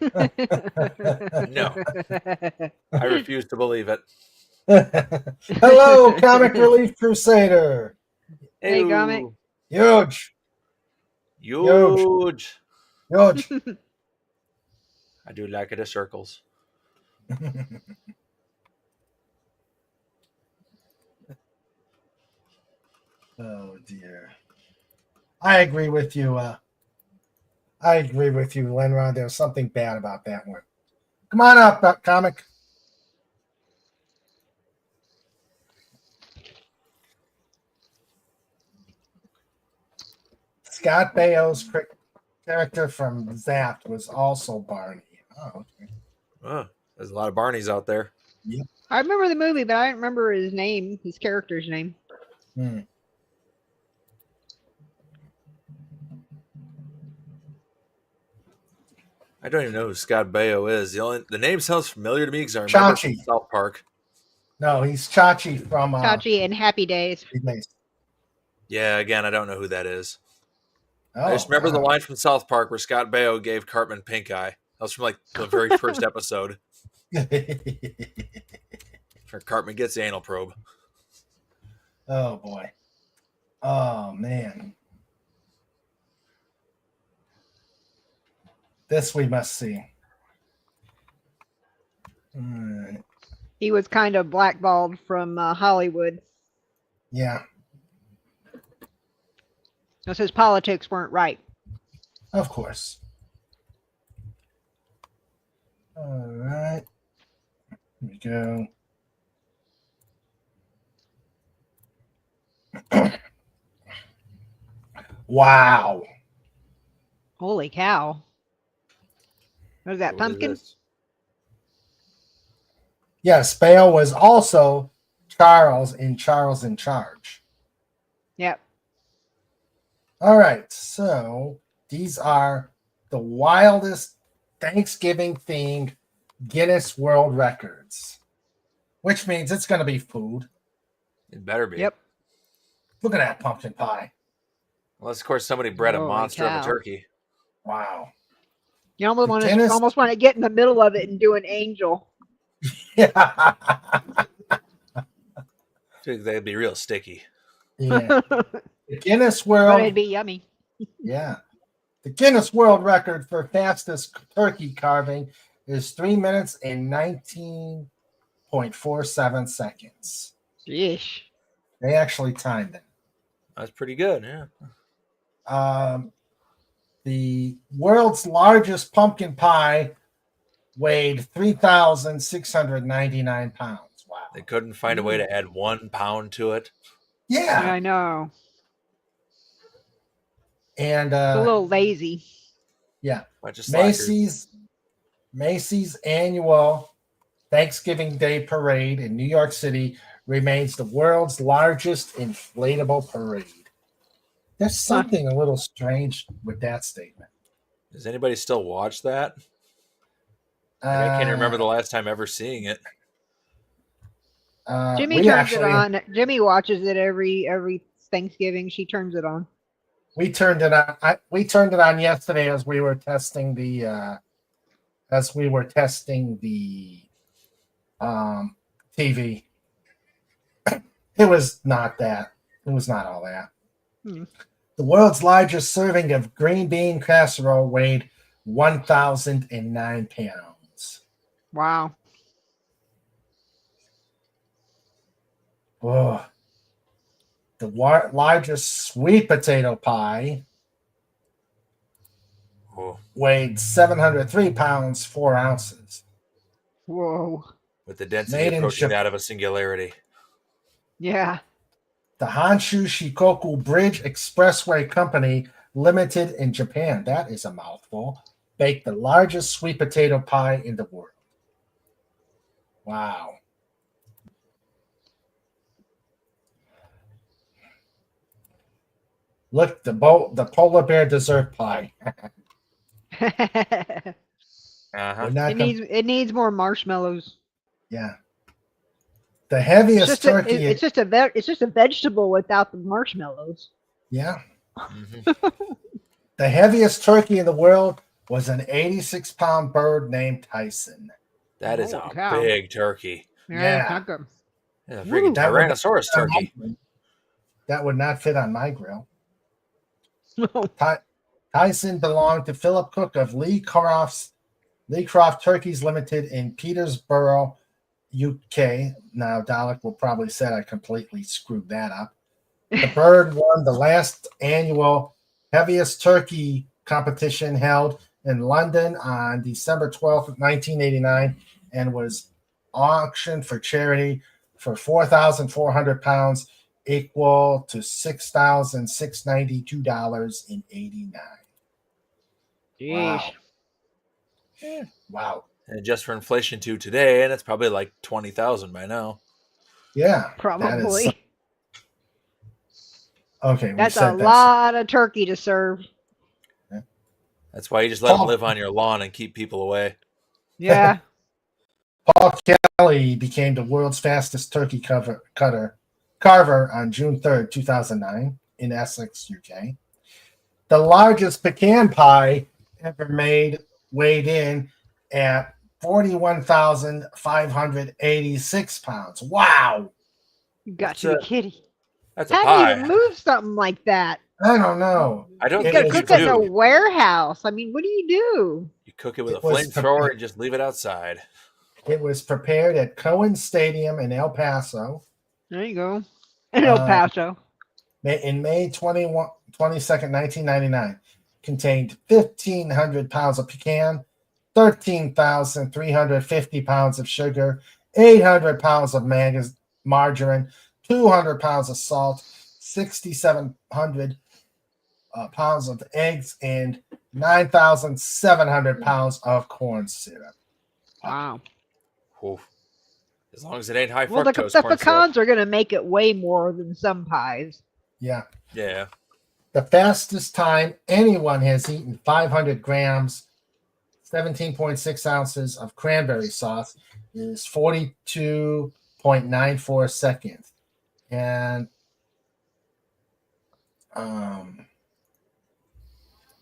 Speaker 5: No, I refuse to believe it.
Speaker 2: Hello, Comic Relief Crusader.
Speaker 3: Hey, Comic.
Speaker 5: Ew.
Speaker 2: Huge.
Speaker 5: Huge.
Speaker 2: Huge.
Speaker 5: I do like it in circles.
Speaker 2: Oh dear. I agree with you. I agree with you, Lenron. There's something bad about that one. Come on up, Comic. Scott Baio's character from Zapped was also Barney. Oh, okay.
Speaker 5: Oh, there's a lot of Barneys out there.
Speaker 3: I remember the movie, but I don't remember his name, his character's name.
Speaker 5: I don't even know who Scott Baio is. The name sounds familiar to me because I remember from South Park.
Speaker 2: No, he's Chachi from
Speaker 3: Chachi and Happy Days.
Speaker 5: Yeah, again, I don't know who that is.
Speaker 2: Oh,
Speaker 5: I just remember the line from South Park where Scott Baio gave Cartman pink eye. That was from like the very first episode. Where Cartman gets the anal probe.
Speaker 2: Oh boy. Oh man. This we must see.
Speaker 3: He was kind of blackballed from Hollywood.
Speaker 2: Yeah.
Speaker 3: Because his politics weren't right.
Speaker 2: Of course. All right. Here we go. Wow.
Speaker 3: Holy cow. What is that,
Speaker 5: What
Speaker 3: pumpkin?
Speaker 5: is this?
Speaker 2: Yes, Bale was also Charles in Charge.
Speaker 3: Yep.
Speaker 2: All right, so these are the wildest Thanksgiving themed Guinness World Records, which means it's going to be food.
Speaker 5: It better be.
Speaker 3: Yep.
Speaker 2: Look at that pumpkin pie.
Speaker 5: Unless, of course, somebody bred a
Speaker 3: Holy
Speaker 5: monster of a
Speaker 3: cow.
Speaker 5: turkey.
Speaker 2: Wow.
Speaker 3: You almost want
Speaker 2: Guinness-
Speaker 3: to get in the middle of it and do an angel.
Speaker 2: Yeah.
Speaker 5: I think they'd be real sticky.
Speaker 2: Yeah. The Guinness
Speaker 3: But
Speaker 2: World.
Speaker 3: it'd be yummy.
Speaker 2: Yeah. The Guinness World Record for fastest turkey carving is 3 minutes and 19.47 seconds.
Speaker 3: Yeesh.
Speaker 2: They actually timed it.
Speaker 5: That's pretty good, yeah.
Speaker 2: The world's largest pumpkin pie weighed 3,699 pounds. Wow.
Speaker 5: They couldn't find a way to add 1 pound to it.
Speaker 3: Yeah,
Speaker 2: Yeah.
Speaker 3: I know.
Speaker 2: And
Speaker 3: It's a little lazy.
Speaker 2: yeah.
Speaker 5: Bunch of slackers.
Speaker 2: Macy's annual Thanksgiving Day parade in New York City remains the world's largest inflatable parade. There's something a little strange with that statement.
Speaker 5: Does anybody still watch that? I can't remember the last time ever seeing it.
Speaker 3: Jimmy turns it on. Jimmy watches it every Thanksgiving. She turns it on.
Speaker 2: We turned it on. We turned it on yesterday as we were testing the TV. It was not that. It was not all that. The world's largest serving of green bean casserole weighed 1,009 pounds.
Speaker 3: Wow.
Speaker 2: Oh. The largest sweet potato pie weighed 703 pounds, 4 ounces.
Speaker 3: Whoa.
Speaker 5: With the density approaching that of a singularity.
Speaker 3: Yeah.
Speaker 2: The Honshu Shikoku Bridge Expressway Company Limited in Japan, that is a mouthful, baked the largest sweet potato pie in the world. Wow. Look, the polar bear dessert pie.
Speaker 3: It needs more marshmallows.
Speaker 2: Yeah. The heaviest turkey.
Speaker 3: It's just a vegetable without the marshmallows.
Speaker 2: Yeah. The heaviest turkey in the world was an 86-pound bird named Tyson.
Speaker 5: That is
Speaker 3: Holy
Speaker 5: a
Speaker 3: cow.
Speaker 5: big turkey.
Speaker 3: Yeah.
Speaker 2: Yeah.
Speaker 5: Yeah,
Speaker 3: Woo.
Speaker 5: freaking
Speaker 2: That would not
Speaker 5: Tyrannosaurus
Speaker 2: fit on my
Speaker 5: turkey.
Speaker 2: grill. That would not fit on my grill. Tyson belonged to Philip Cook of Lee Croft Turkeys Limited in Peterborough, UK. Now, Dalek will probably say I completely screwed that up. The bird won the last annual heaviest turkey competition held in London on December 12th, 1989, and was auctioned for charity for 4,400 pounds, equal to $6,692.89.
Speaker 3: Jeez.
Speaker 2: Wow. Wow.
Speaker 5: And just for inflation to today, and it's probably like 20,000 by now.
Speaker 2: Yeah.
Speaker 3: Probably.
Speaker 2: Okay.
Speaker 3: That's a lot of turkey to serve.
Speaker 5: That's why you just let them live on your lawn and keep people away.
Speaker 3: Yeah.
Speaker 2: Paul Kelly became the world's fastest turkey carver on June 3rd, 2009, in Essex, UK. The largest pecan pie ever made weighed in at 41,586 pounds. Wow.
Speaker 3: You got to be kidding.
Speaker 5: That's a
Speaker 3: How
Speaker 5: pie.
Speaker 3: do you move something like that?
Speaker 2: I don't know.
Speaker 5: I don't
Speaker 3: You
Speaker 5: think
Speaker 3: gotta
Speaker 5: you
Speaker 3: cook that in a
Speaker 5: do.
Speaker 3: warehouse. I mean, what do you do?
Speaker 5: You cook it with a
Speaker 2: It was
Speaker 5: flamethrower and just leave it outside.
Speaker 2: It was prepared at Cohen Stadium in El Paso.
Speaker 3: There you go. In El Paso.
Speaker 2: In May 22nd, 1999. Contained 1,500 pounds of pecan, 13,350 pounds of sugar, 800 pounds of margarine, 200 pounds of salt, 6,700 pounds of eggs, and 9,700 pounds of corn syrup.
Speaker 3: Wow.
Speaker 5: Oof. As long as it ain't high
Speaker 3: Well,
Speaker 5: fructose
Speaker 3: the
Speaker 5: corn syrup.
Speaker 3: pecans are going to make it way more than some pies.
Speaker 2: Yeah.
Speaker 5: Yeah.
Speaker 2: The fastest time anyone has eaten 500 grams, 17.6 ounces of cranberry sauce is 42.94 seconds. And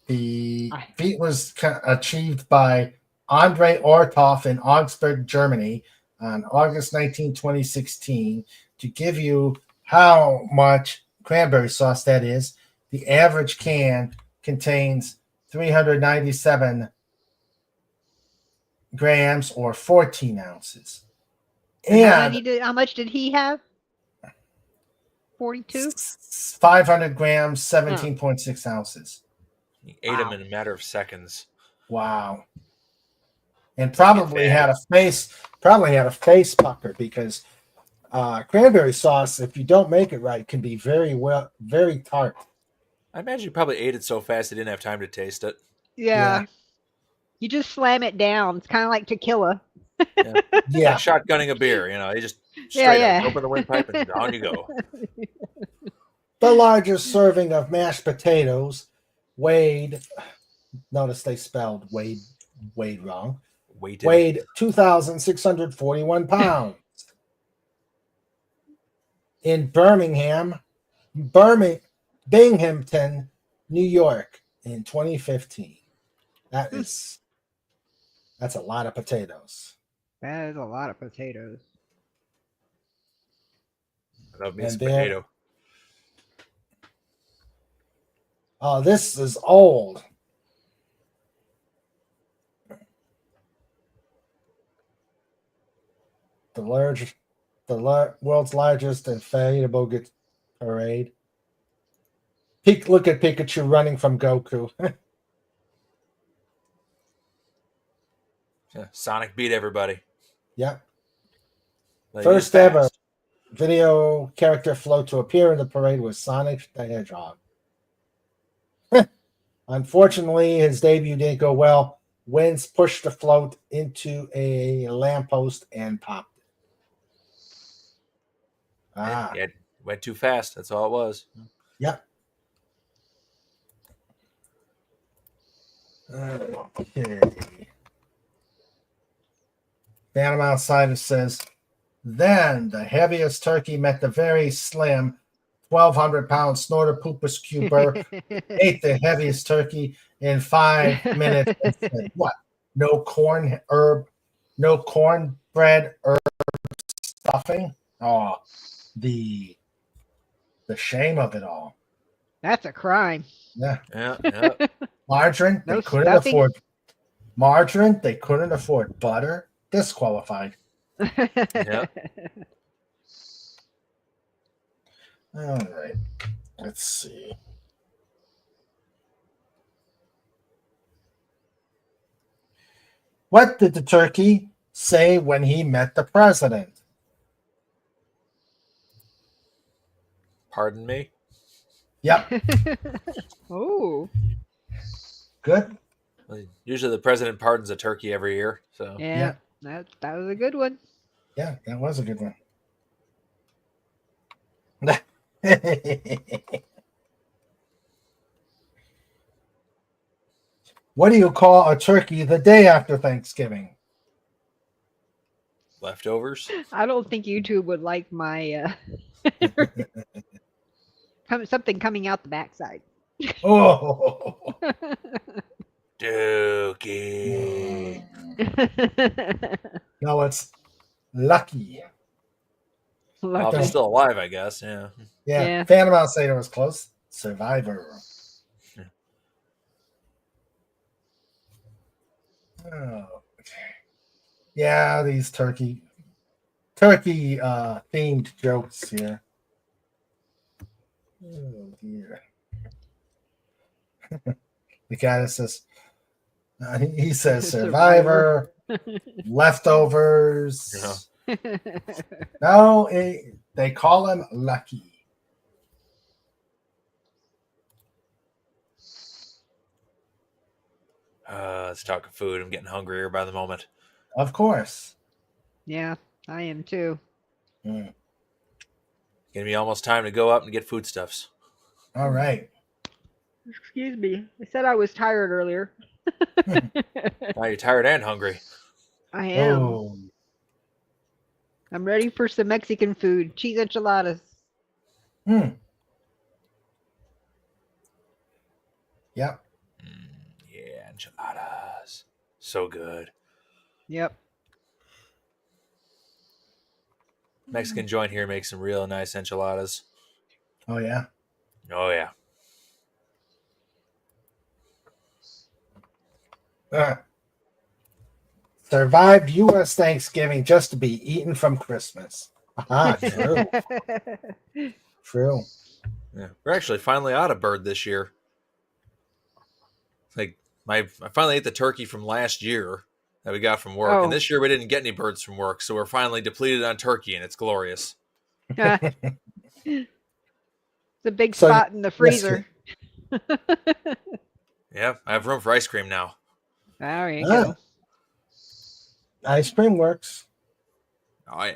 Speaker 2: the feat was achieved by Andre Orthoff in Augsburg, Germany on August 19, 2016. To give you how much cranberry sauce that is, the average can contains 397 grams or 14 ounces.
Speaker 3: And how much did he have? 42?
Speaker 2: 500 grams, 17.6 ounces.
Speaker 5: He ate them in a matter of seconds.
Speaker 2: Wow. And probably had a face pucker because cranberry sauce, if you don't make it right, can be very tart.
Speaker 5: I imagine you probably ate it so fast you didn't have time to taste it.
Speaker 3: Yeah. You just slam it down. It's kind of like tequila.
Speaker 5: Yeah. Like shotgunning a beer, you just straight up open the windpipe and on you go.
Speaker 2: The largest serving of mashed potatoes weighed, notice they spelled weighed wrong, weighed 2,641 pounds. In Binghamton, New York in 2015. That's a lot of potatoes.
Speaker 3: That is a lot of potatoes.
Speaker 5: I love me some potato.
Speaker 2: Oh, this is old. The world's largest inflatable parade. Look at Pikachu running from Goku.
Speaker 5: Sonic beat everybody.
Speaker 2: Yep.
Speaker 5: Like,
Speaker 2: First ever video character float to appear in the parade was Sonic the Hedgehog. Unfortunately, his debut didn't go well. Winds pushed the float into a lamppost and popped it.
Speaker 5: It went too fast. That's all it was.
Speaker 2: Yep. Okay. Phantom Outsider says, then the heaviest turkey met the very slim 1,200-pound snorter pooper scooper ate the heaviest turkey in 5 minutes and said, "What? No cornbread herb stuffing? Oh, the shame of it all."
Speaker 3: That's a crime.
Speaker 2: Yeah.
Speaker 5: Yeah.
Speaker 2: Margarine,
Speaker 3: No
Speaker 2: they couldn't
Speaker 3: stuffing?
Speaker 2: afford margarine, they couldn't afford butter, disqualified.
Speaker 5: Yeah.
Speaker 2: All right. Let's see. What did the turkey say when he met the president?
Speaker 5: Pardon me.
Speaker 2: Yep.
Speaker 3: Oh,
Speaker 2: Good.
Speaker 5: Well, usually the president pardons a turkey every year. So
Speaker 3: yeah. That was a good one.
Speaker 2: Yeah, that was a good one. What do you call a turkey the day after Thanksgiving?
Speaker 5: leftovers.
Speaker 3: I don't think YouTube would like my something coming out the backside.
Speaker 2: Oh.
Speaker 5: Dookie.
Speaker 2: No, it's lucky.
Speaker 5: Well, if he's still alive, I guess. Yeah.
Speaker 2: Yeah.
Speaker 3: Yeah.
Speaker 2: Phantom Outsider was close. Survivor. Oh, okay. Yeah, these turkey themed jokes here. Oh dear. The guy that says he says Survivor, leftovers.
Speaker 5: Yeah.
Speaker 2: No, they call him Lucky.
Speaker 5: Let's talk food. I'm getting hungrier by the moment.
Speaker 2: Of course.
Speaker 3: Yeah, I am too.
Speaker 2: Mm.
Speaker 5: Gonna be almost time to go up and get foodstuffs.
Speaker 2: All right.
Speaker 3: Excuse me. I said I was tired earlier.
Speaker 5: Now you're tired and hungry.
Speaker 3: I am.
Speaker 2: Oh,
Speaker 3: I'm ready for some Mexican food. Cheese enchiladas.
Speaker 2: hmm. Yep.
Speaker 5: Yeah, enchiladas. So good.
Speaker 3: Yep.
Speaker 5: Mexican joint here makes some real nice enchiladas.
Speaker 2: Oh yeah.
Speaker 5: Oh yeah.
Speaker 2: Survived U.S. Thanksgiving just to be eaten from Christmas. Ah, true. True.
Speaker 5: Yeah. We're actually finally out of bird this year. Like I finally ate the turkey from last year that we got from work,
Speaker 3: Oh.
Speaker 5: and this year we didn't get any birds from work, so we're finally depleted on turkey, and it's glorious.
Speaker 3: It's a big
Speaker 2: So
Speaker 3: spot in the freezer.
Speaker 5: Yeah, I have room for ice cream now.
Speaker 3: There you
Speaker 2: Ah.
Speaker 3: go.
Speaker 2: Ice cream works.
Speaker 5: Oh yeah.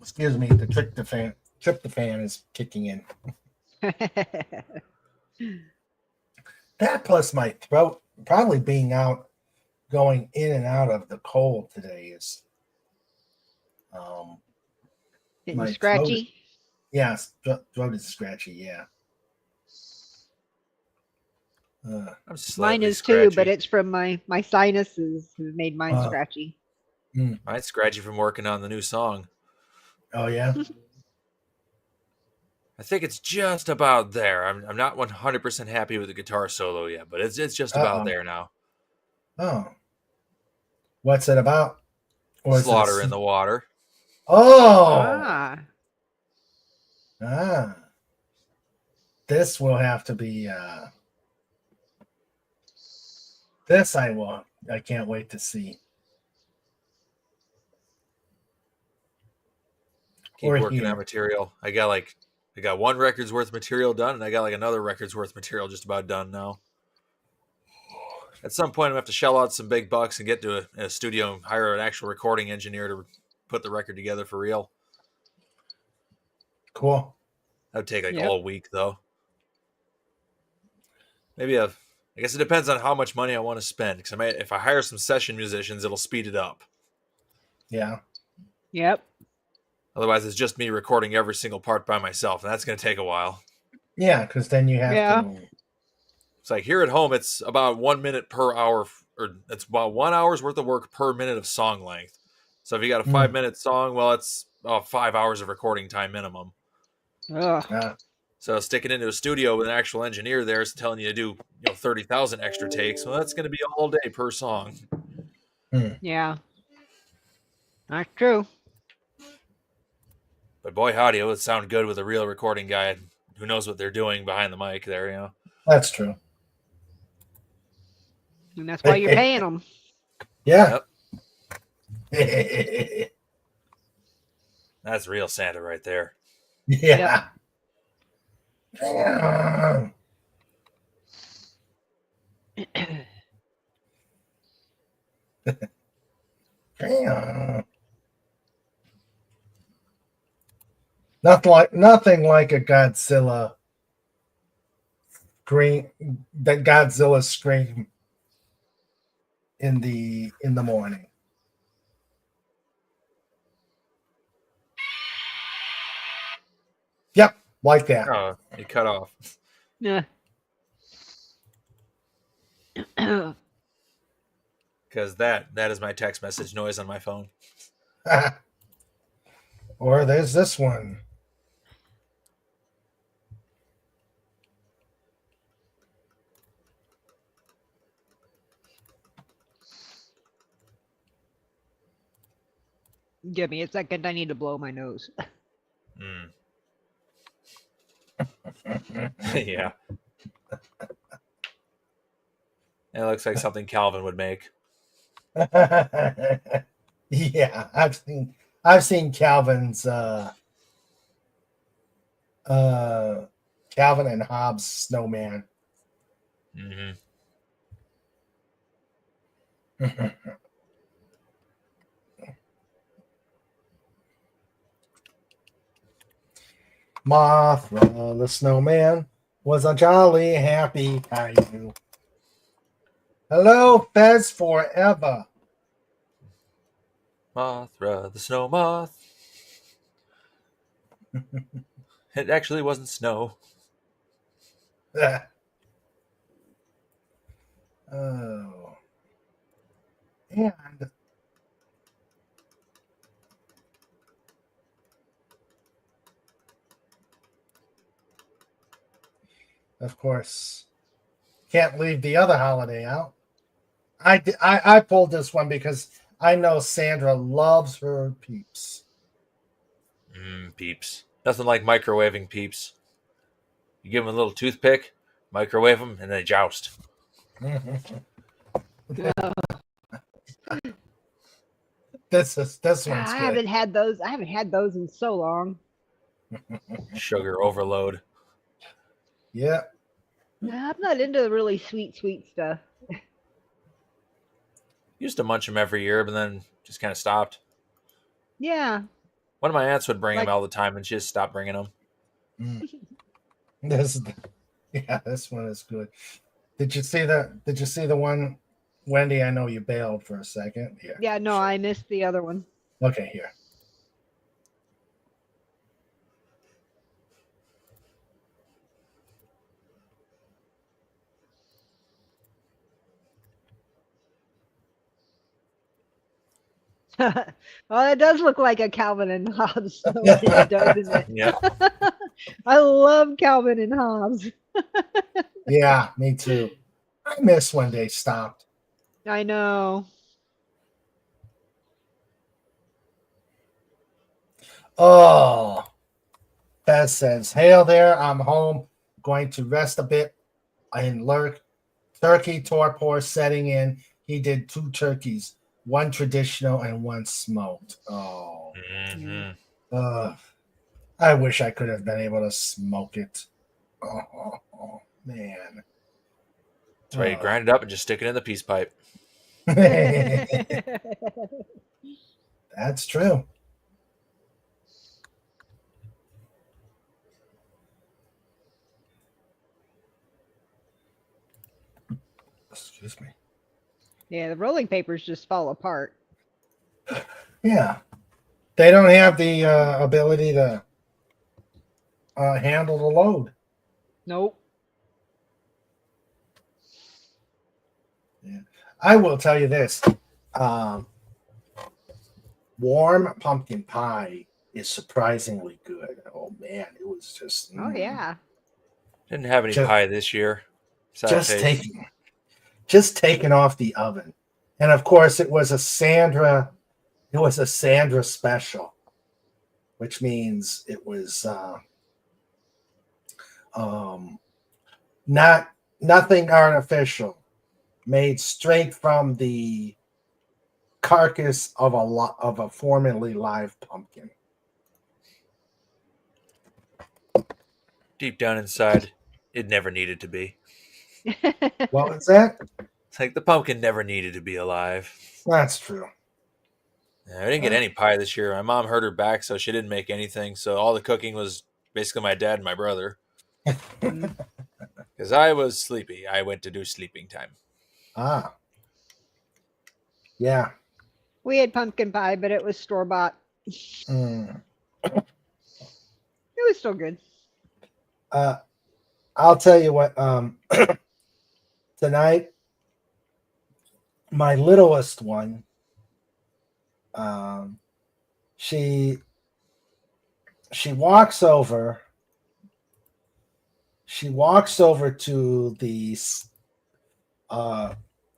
Speaker 2: Excuse me, the tryptophan is kicking in. That plus my throat probably being out, going in and out of the cold today is
Speaker 3: Getting
Speaker 2: my
Speaker 3: scratchy.
Speaker 2: yes, throat is scratchy, yeah.
Speaker 5: I'm
Speaker 3: Mine
Speaker 5: slightly
Speaker 3: is
Speaker 5: scratchy.
Speaker 3: too, but it's from my sinuses who made mine scratchy.
Speaker 5: Mine's scratchy from working on the new song.
Speaker 2: Oh yeah.
Speaker 5: I think it's just about there. I'm not 100% happy with the guitar solo yet, but it's just about there now.
Speaker 2: Oh. What's it about? Or is it
Speaker 5: Slaughter in the water.
Speaker 2: Oh.
Speaker 3: Ah.
Speaker 2: This will have to be this I can't wait to see.
Speaker 5: Keep
Speaker 2: Or
Speaker 5: working
Speaker 2: here.
Speaker 5: on material. I got one record's worth of material done, and I got like another record's worth of material just about done now. At some point, I'm gonna have to shell out some big bucks and get to a studio and hire an actual recording engineer to put the record together for real.
Speaker 2: Cool.
Speaker 5: That would take like
Speaker 3: Yep.
Speaker 5: all week though. Maybe I guess it depends on how much money I want to spend. Because if I hire some session musicians, it'll speed it up.
Speaker 2: Yeah.
Speaker 3: Yep.
Speaker 5: Otherwise, it's just me recording every single part by myself, and that's going to take a while.
Speaker 2: Yeah, because then you have
Speaker 3: Yeah.
Speaker 2: to.
Speaker 5: It's like here at home, it's about 1 minute per hour, or it's about 1 hour's worth of work per minute of song length. So if you got a 5-minute song, well, it's 5 hours of recording time minimum.
Speaker 3: Ugh.
Speaker 5: So sticking into a studio with an actual engineer there is telling you to do 30,000 extra takes. Well, that's going to be all day per song.
Speaker 3: Yeah. That's true.
Speaker 5: But boy, howdy, it would sound good with a real recording guy who knows what they're doing behind the mic there.
Speaker 2: That's true.
Speaker 3: And that's why you're paying them.
Speaker 2: Yeah.
Speaker 5: Yep. That's real Santa right there.
Speaker 2: Yeah. Nothing like a Godzilla scream. That Godzilla scream in the morning. Yep, like that.
Speaker 5: Oh, you cut off.
Speaker 3: Yeah.
Speaker 5: Because that is my text message noise on my phone.
Speaker 2: Or there's this one.
Speaker 3: Give me a second. I need to blow my nose.
Speaker 5: Yeah. It looks like something Calvin would make.
Speaker 2: Yeah, I've seen Calvin's Calvin and Hobbes snowman. Mothra the snowman was a jolly happy Caillou. Hello, Fez forever.
Speaker 5: Mothra the snow moth. It actually wasn't snow.
Speaker 2: Oh. And of course, can't leave the other holiday out. I pulled this one because I know Sandra loves her peeps.
Speaker 5: Peeps. Nothing like microwaving peeps. You give them a little toothpick, microwave them, and they joust.
Speaker 2: This one's good.
Speaker 3: I haven't had those. I haven't had those in so long.
Speaker 5: Sugar overload.
Speaker 2: Yeah.
Speaker 3: I'm not into the really sweet stuff.
Speaker 5: Used to munch them every year, but then just kind of stopped.
Speaker 3: Yeah.
Speaker 5: One of my aunts would bring
Speaker 3: Like-
Speaker 5: them all the time, and she just stopped bringing them.
Speaker 2: This one is good. Did you see the one, Wendy? I know you bailed for a second. Here.
Speaker 3: Yeah, no, I missed the other one.
Speaker 2: Okay, here.
Speaker 3: Well, it does look like a Calvin and Hobbes, doesn't it?
Speaker 5: Yeah.
Speaker 3: I love Calvin and Hobbes.
Speaker 2: Yeah, me too. I miss when they stopped.
Speaker 3: I know.
Speaker 2: Oh, Beth says, "Hail there! I'm home. Going to rest a bit and lurk. Turkey torpor setting in. He did 2 turkeys, one traditional and one smoked. Oh, I wish I could have been able to smoke it. Oh man,
Speaker 5: That's why you grind it up and just stick it in the peace pipe.
Speaker 2: That's true. Excuse me.
Speaker 3: Yeah, the rolling papers just fall apart.
Speaker 2: Yeah. They don't have the ability to handle the load.
Speaker 3: Nope.
Speaker 2: Yeah. I will tell you this. Warm pumpkin pie is surprisingly good. Oh man, it was just
Speaker 3: Oh yeah.
Speaker 5: Didn't have any
Speaker 2: Just-
Speaker 5: pie this year. Sad
Speaker 2: just
Speaker 5: face.
Speaker 2: taken off the oven. And of course it was a Sandra special, which means it was um nothing artificial, made straight from the carcass of a formerly live pumpkin.
Speaker 5: Deep down inside, it never needed to be.
Speaker 2: What was that?
Speaker 5: It's like the pumpkin never needed to be alive.
Speaker 2: That's true.
Speaker 5: Yeah, I didn't get any pie this year. My mom hurt her back, so she didn't make anything. So all the cooking was basically my dad and my brother.
Speaker 3: Mm.
Speaker 5: Because I was sleepy. I went to do sleeping time.
Speaker 2: Ah, yeah.
Speaker 3: We had pumpkin pie, but it was store bought.
Speaker 2: Mm.
Speaker 3: It was still good.
Speaker 2: I'll tell you what. Tonight, my littlest one, she walks over. She walks over to the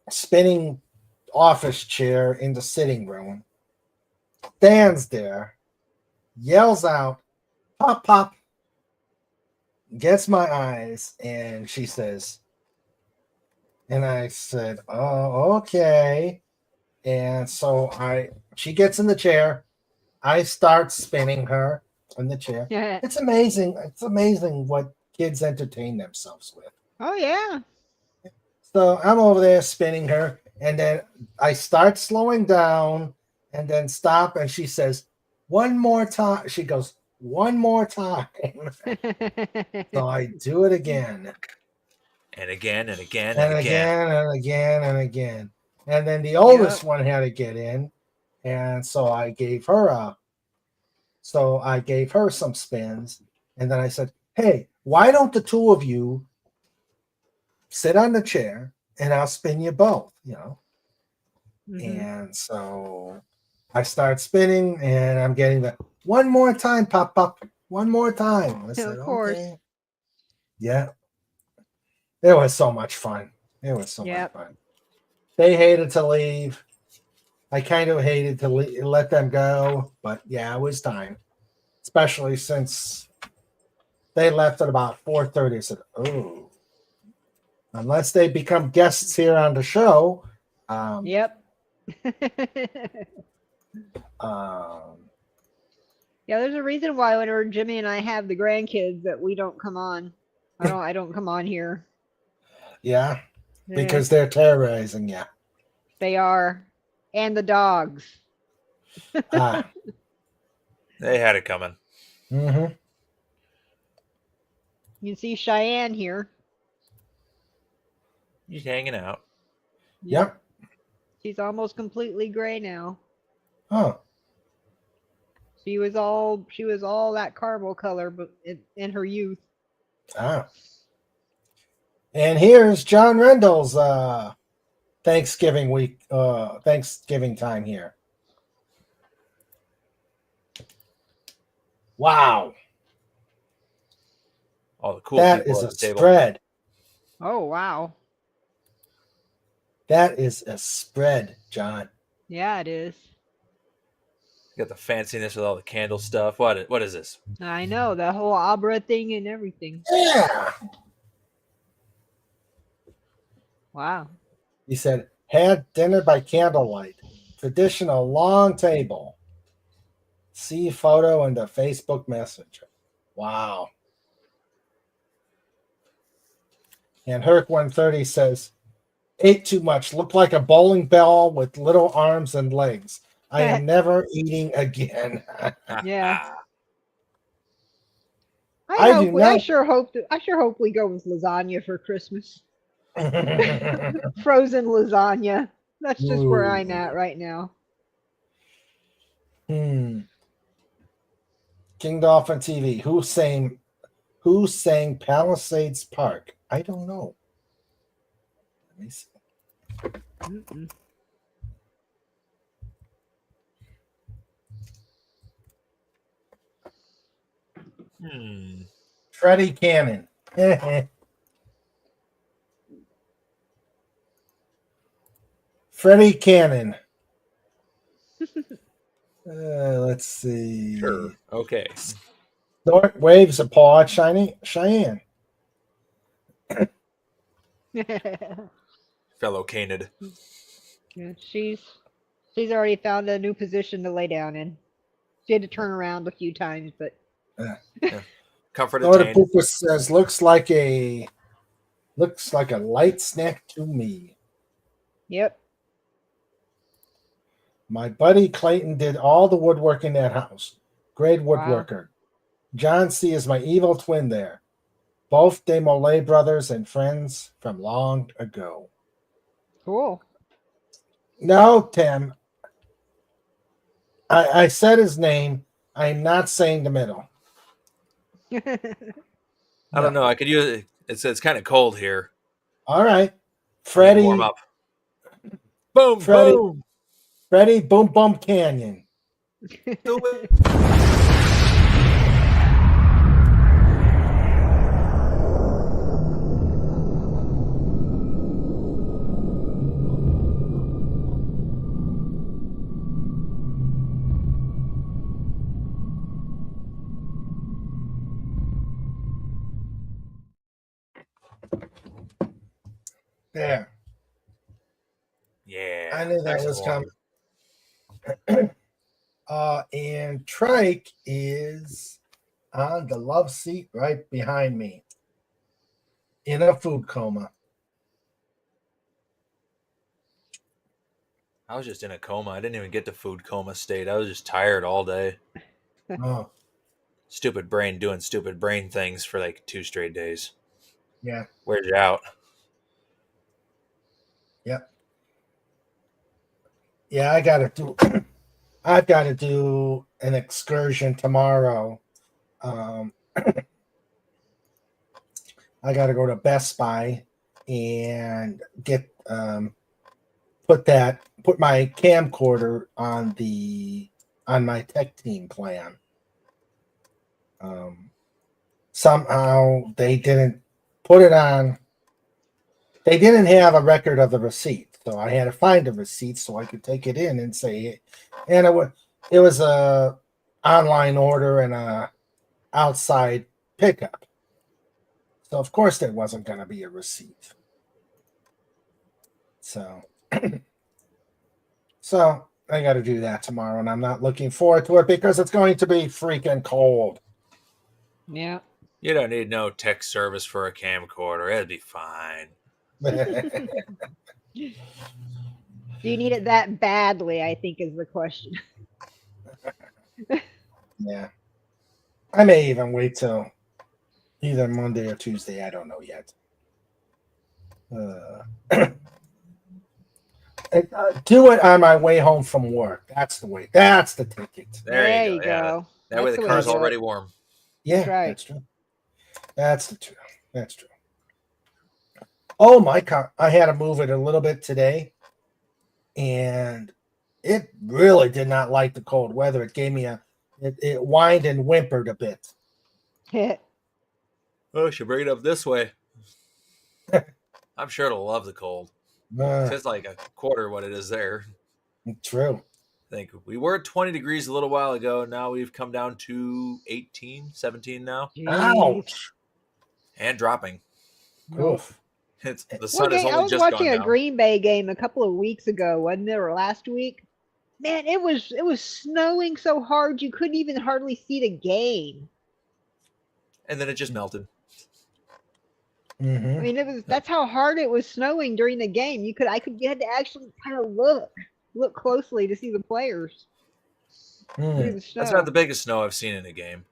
Speaker 2: spinning office chair in the sitting room, stands there, yells out, "Pop, pop," gets my eyes, and she says, and I said, "Oh, okay." And so she gets in the chair. I start spinning her in the chair.
Speaker 3: Yeah.
Speaker 2: It's amazing. It's amazing what kids entertain themselves with.
Speaker 3: Oh yeah.
Speaker 2: So I'm over there spinning her, and then I start slowing down and then stop. And she says, "One more time." She goes, "One more time." So I do it again.
Speaker 5: And again and again
Speaker 2: And
Speaker 5: and again.
Speaker 2: again and again and again. And then the oldest one had to get in. And so I gave her some spins. And then I said, "Hey, why don't the two of you sit on the chair and I'll spin you both, you know?"
Speaker 3: Mhm.
Speaker 2: And so I start spinning and I'm getting the "one more time, pop, pop, one more time." I said,
Speaker 3: Of course.
Speaker 2: "Okay." Yeah. It was so much fun. It was so much
Speaker 3: Yep.
Speaker 2: fun. They hated to leave. I kind of hated to let them go, but yeah, it was time. Especially since they left at about 4:30. I said, "Oh, unless they become guests here on the show."
Speaker 3: Yep.
Speaker 2: Um,
Speaker 3: Yeah, there's a reason why whenever Jimmy and I have the grandkids that we don't come on. I don't come on here.
Speaker 2: yeah,
Speaker 3: Yeah,
Speaker 2: because they're terrorizing you.
Speaker 3: they are. And the dogs.
Speaker 2: Ah,
Speaker 5: They had it coming.
Speaker 2: mm-hmm.
Speaker 3: You can see Cheyenne here.
Speaker 5: He's hanging out.
Speaker 2: Yep.
Speaker 3: She's almost completely gray now.
Speaker 2: Oh,
Speaker 3: She was all that caramel color, but in her youth.
Speaker 2: ah. And here's John Rendell's Thanksgiving week, Thanksgiving time here. Wow,
Speaker 5: All the cool
Speaker 2: that
Speaker 5: people
Speaker 2: is
Speaker 5: at
Speaker 2: a
Speaker 5: the table.
Speaker 2: spread.
Speaker 3: Oh wow.
Speaker 2: That is a spread, John.
Speaker 3: Yeah, it is.
Speaker 5: You got the fanciness with all the candle stuff. What is this?
Speaker 3: I know, the whole Abra thing and everything.
Speaker 2: Yeah.
Speaker 3: Wow.
Speaker 2: He said, "Had dinner by candlelight. Traditional long table. See photo in the Facebook Messenger." Wow. And Herc130 says, "Ate too much. Looked like a bowling ball with little arms and legs. I am never eating again."
Speaker 3: Yeah.
Speaker 2: I do
Speaker 3: I
Speaker 2: not.
Speaker 3: sure hope we go with lasagna for Christmas. Frozen lasagna. That's just where I'm at right now.
Speaker 2: King Dolphin TV. Who sang Palisades Park? I don't know. Let me see.
Speaker 3: Mm-mm.
Speaker 2: Freddie Cannon. Freddie Cannon. Let's see.
Speaker 5: Sure. Okay.
Speaker 2: North Waves of Paul Cheyenne.
Speaker 5: Fellow Canid.
Speaker 3: Yeah, she's already found a new position to lay down in. She had to turn around a few times, but
Speaker 5: Comfort
Speaker 2: Lord
Speaker 5: attained.
Speaker 2: Pooper says looks like a light snack to me.
Speaker 3: yep.
Speaker 2: My buddy Clayton did all the woodwork in that house. Great
Speaker 3: Wow.
Speaker 2: woodworker. John C. is my evil twin there. Both De Molay brothers and friends from long ago.
Speaker 3: Cool.
Speaker 2: No, Tim. I said his name. I'm not saying the middle.
Speaker 5: I don't know. I could use it. It's kind of cold here.
Speaker 2: All right.
Speaker 5: I need to warm
Speaker 2: Freddie.
Speaker 5: up. Boom,
Speaker 2: Freddie.
Speaker 5: boom.
Speaker 2: Freddie Boom Boom Canyon.
Speaker 5: Do it.
Speaker 2: There.
Speaker 5: Yeah.
Speaker 2: I knew that
Speaker 5: nice and
Speaker 2: was
Speaker 5: warm.
Speaker 2: coming. And Trike is on the love seat right behind me in a food coma.
Speaker 5: I was just in a coma. I didn't even get to food coma state. I was just tired all day.
Speaker 2: Oh,
Speaker 5: Stupid brain doing stupid brain things for like 2 straight days.
Speaker 2: yeah.
Speaker 5: Wears you out.
Speaker 2: Yep. Yeah, I've got to do an excursion tomorrow. I got to go to Best Buy and get put my camcorder on my tech team plan. Somehow they didn't put it on. They didn't have a record of the receipt, so I had to find a receipt so I could take it in and say, and it was a online order and a outside pickup. So of course there wasn't going to be a receipt. So I got to do that tomorrow, and I'm not looking forward to it because it's going to be freaking cold.
Speaker 3: Yeah.
Speaker 5: You don't need no tech service for a camcorder. It'd be fine.
Speaker 3: Do you need it that badly? I think is the question.
Speaker 2: Yeah. I may even wait till either Monday or Tuesday. I don't know yet. Do it on my way home from work. That's the way. That's the ticket.
Speaker 5: There you go.
Speaker 3: go.
Speaker 5: That way the
Speaker 3: That's
Speaker 5: car's
Speaker 3: way to do
Speaker 5: already
Speaker 3: it.
Speaker 5: warm.
Speaker 2: Yeah,
Speaker 3: That's right.
Speaker 2: that's true. That's the truth. That's true. Oh, my car! I had to move it a little bit today, and it really did not like the cold weather. It gave me it whined and whimpered a bit.
Speaker 5: Oh, should bring it up this way. I'm sure it'll love the cold. It's like a quarter what it is there.
Speaker 2: True.
Speaker 5: I think we were at 20 degrees a little while ago. Now we've come down to 18, 17 now.
Speaker 2: Ouch.
Speaker 5: And dropping.
Speaker 2: Oof.
Speaker 5: It's the
Speaker 3: One
Speaker 5: sun has
Speaker 3: game, I
Speaker 5: only
Speaker 3: was
Speaker 5: just
Speaker 3: watching
Speaker 5: gone
Speaker 3: a
Speaker 5: down.
Speaker 3: Green Bay game a couple of weeks ago, wasn't it, or last week? Man, it was snowing so hard you couldn't even hardly see the game.
Speaker 5: And then it just melted.
Speaker 2: Mm-hmm.
Speaker 3: I mean, that's how hard it was snowing during the game. You had to actually kind of look closely to see the players. Through the snow.
Speaker 5: That's not the biggest snow I've seen in a game.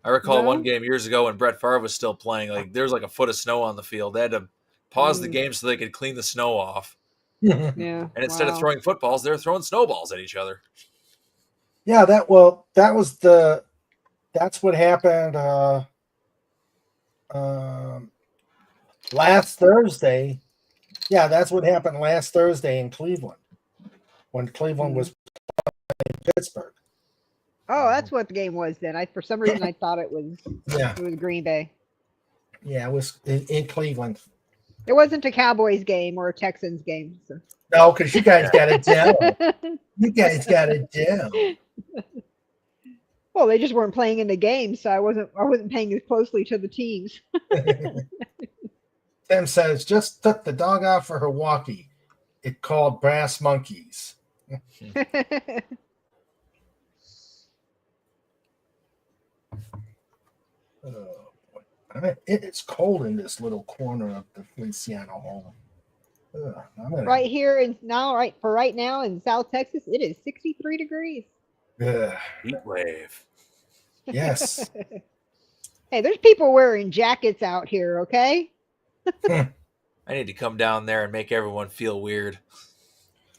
Speaker 5: I recall one
Speaker 3: No?
Speaker 5: game years ago when Brett Favre was still playing. Like there was like a foot of snow on the field. They had to pause the game so they could clean the snow off.
Speaker 3: Yeah.
Speaker 5: And instead of throwing footballs, they're throwing snowballs at each other.
Speaker 2: Yeah, that's what happened last Thursday. Yeah, that's what happened last Thursday in Cleveland when Cleveland was playing Pittsburgh.
Speaker 3: Oh, that's what the game was then. For some reason I thought it was
Speaker 2: Yeah,
Speaker 3: Green Bay.
Speaker 2: yeah, it was in Cleveland.
Speaker 3: It wasn't a Cowboys game or a Texans game. So.
Speaker 2: No, because you guys got it down. You guys got it down.
Speaker 3: Well, they just weren't playing in the game, so I wasn't paying as closely to the teams.
Speaker 2: Tim says, just took the dog out for her walkie. It called brass monkeys. Oh, boy. I mean, it is cold in this little corner of the Feliciano home.
Speaker 3: Right here for right now in South Texas, it is 63 degrees.
Speaker 5: Heat wave.
Speaker 2: Yes.
Speaker 3: Hey, there's people wearing jackets out here, okay?
Speaker 5: I need to come down there and make everyone feel weird.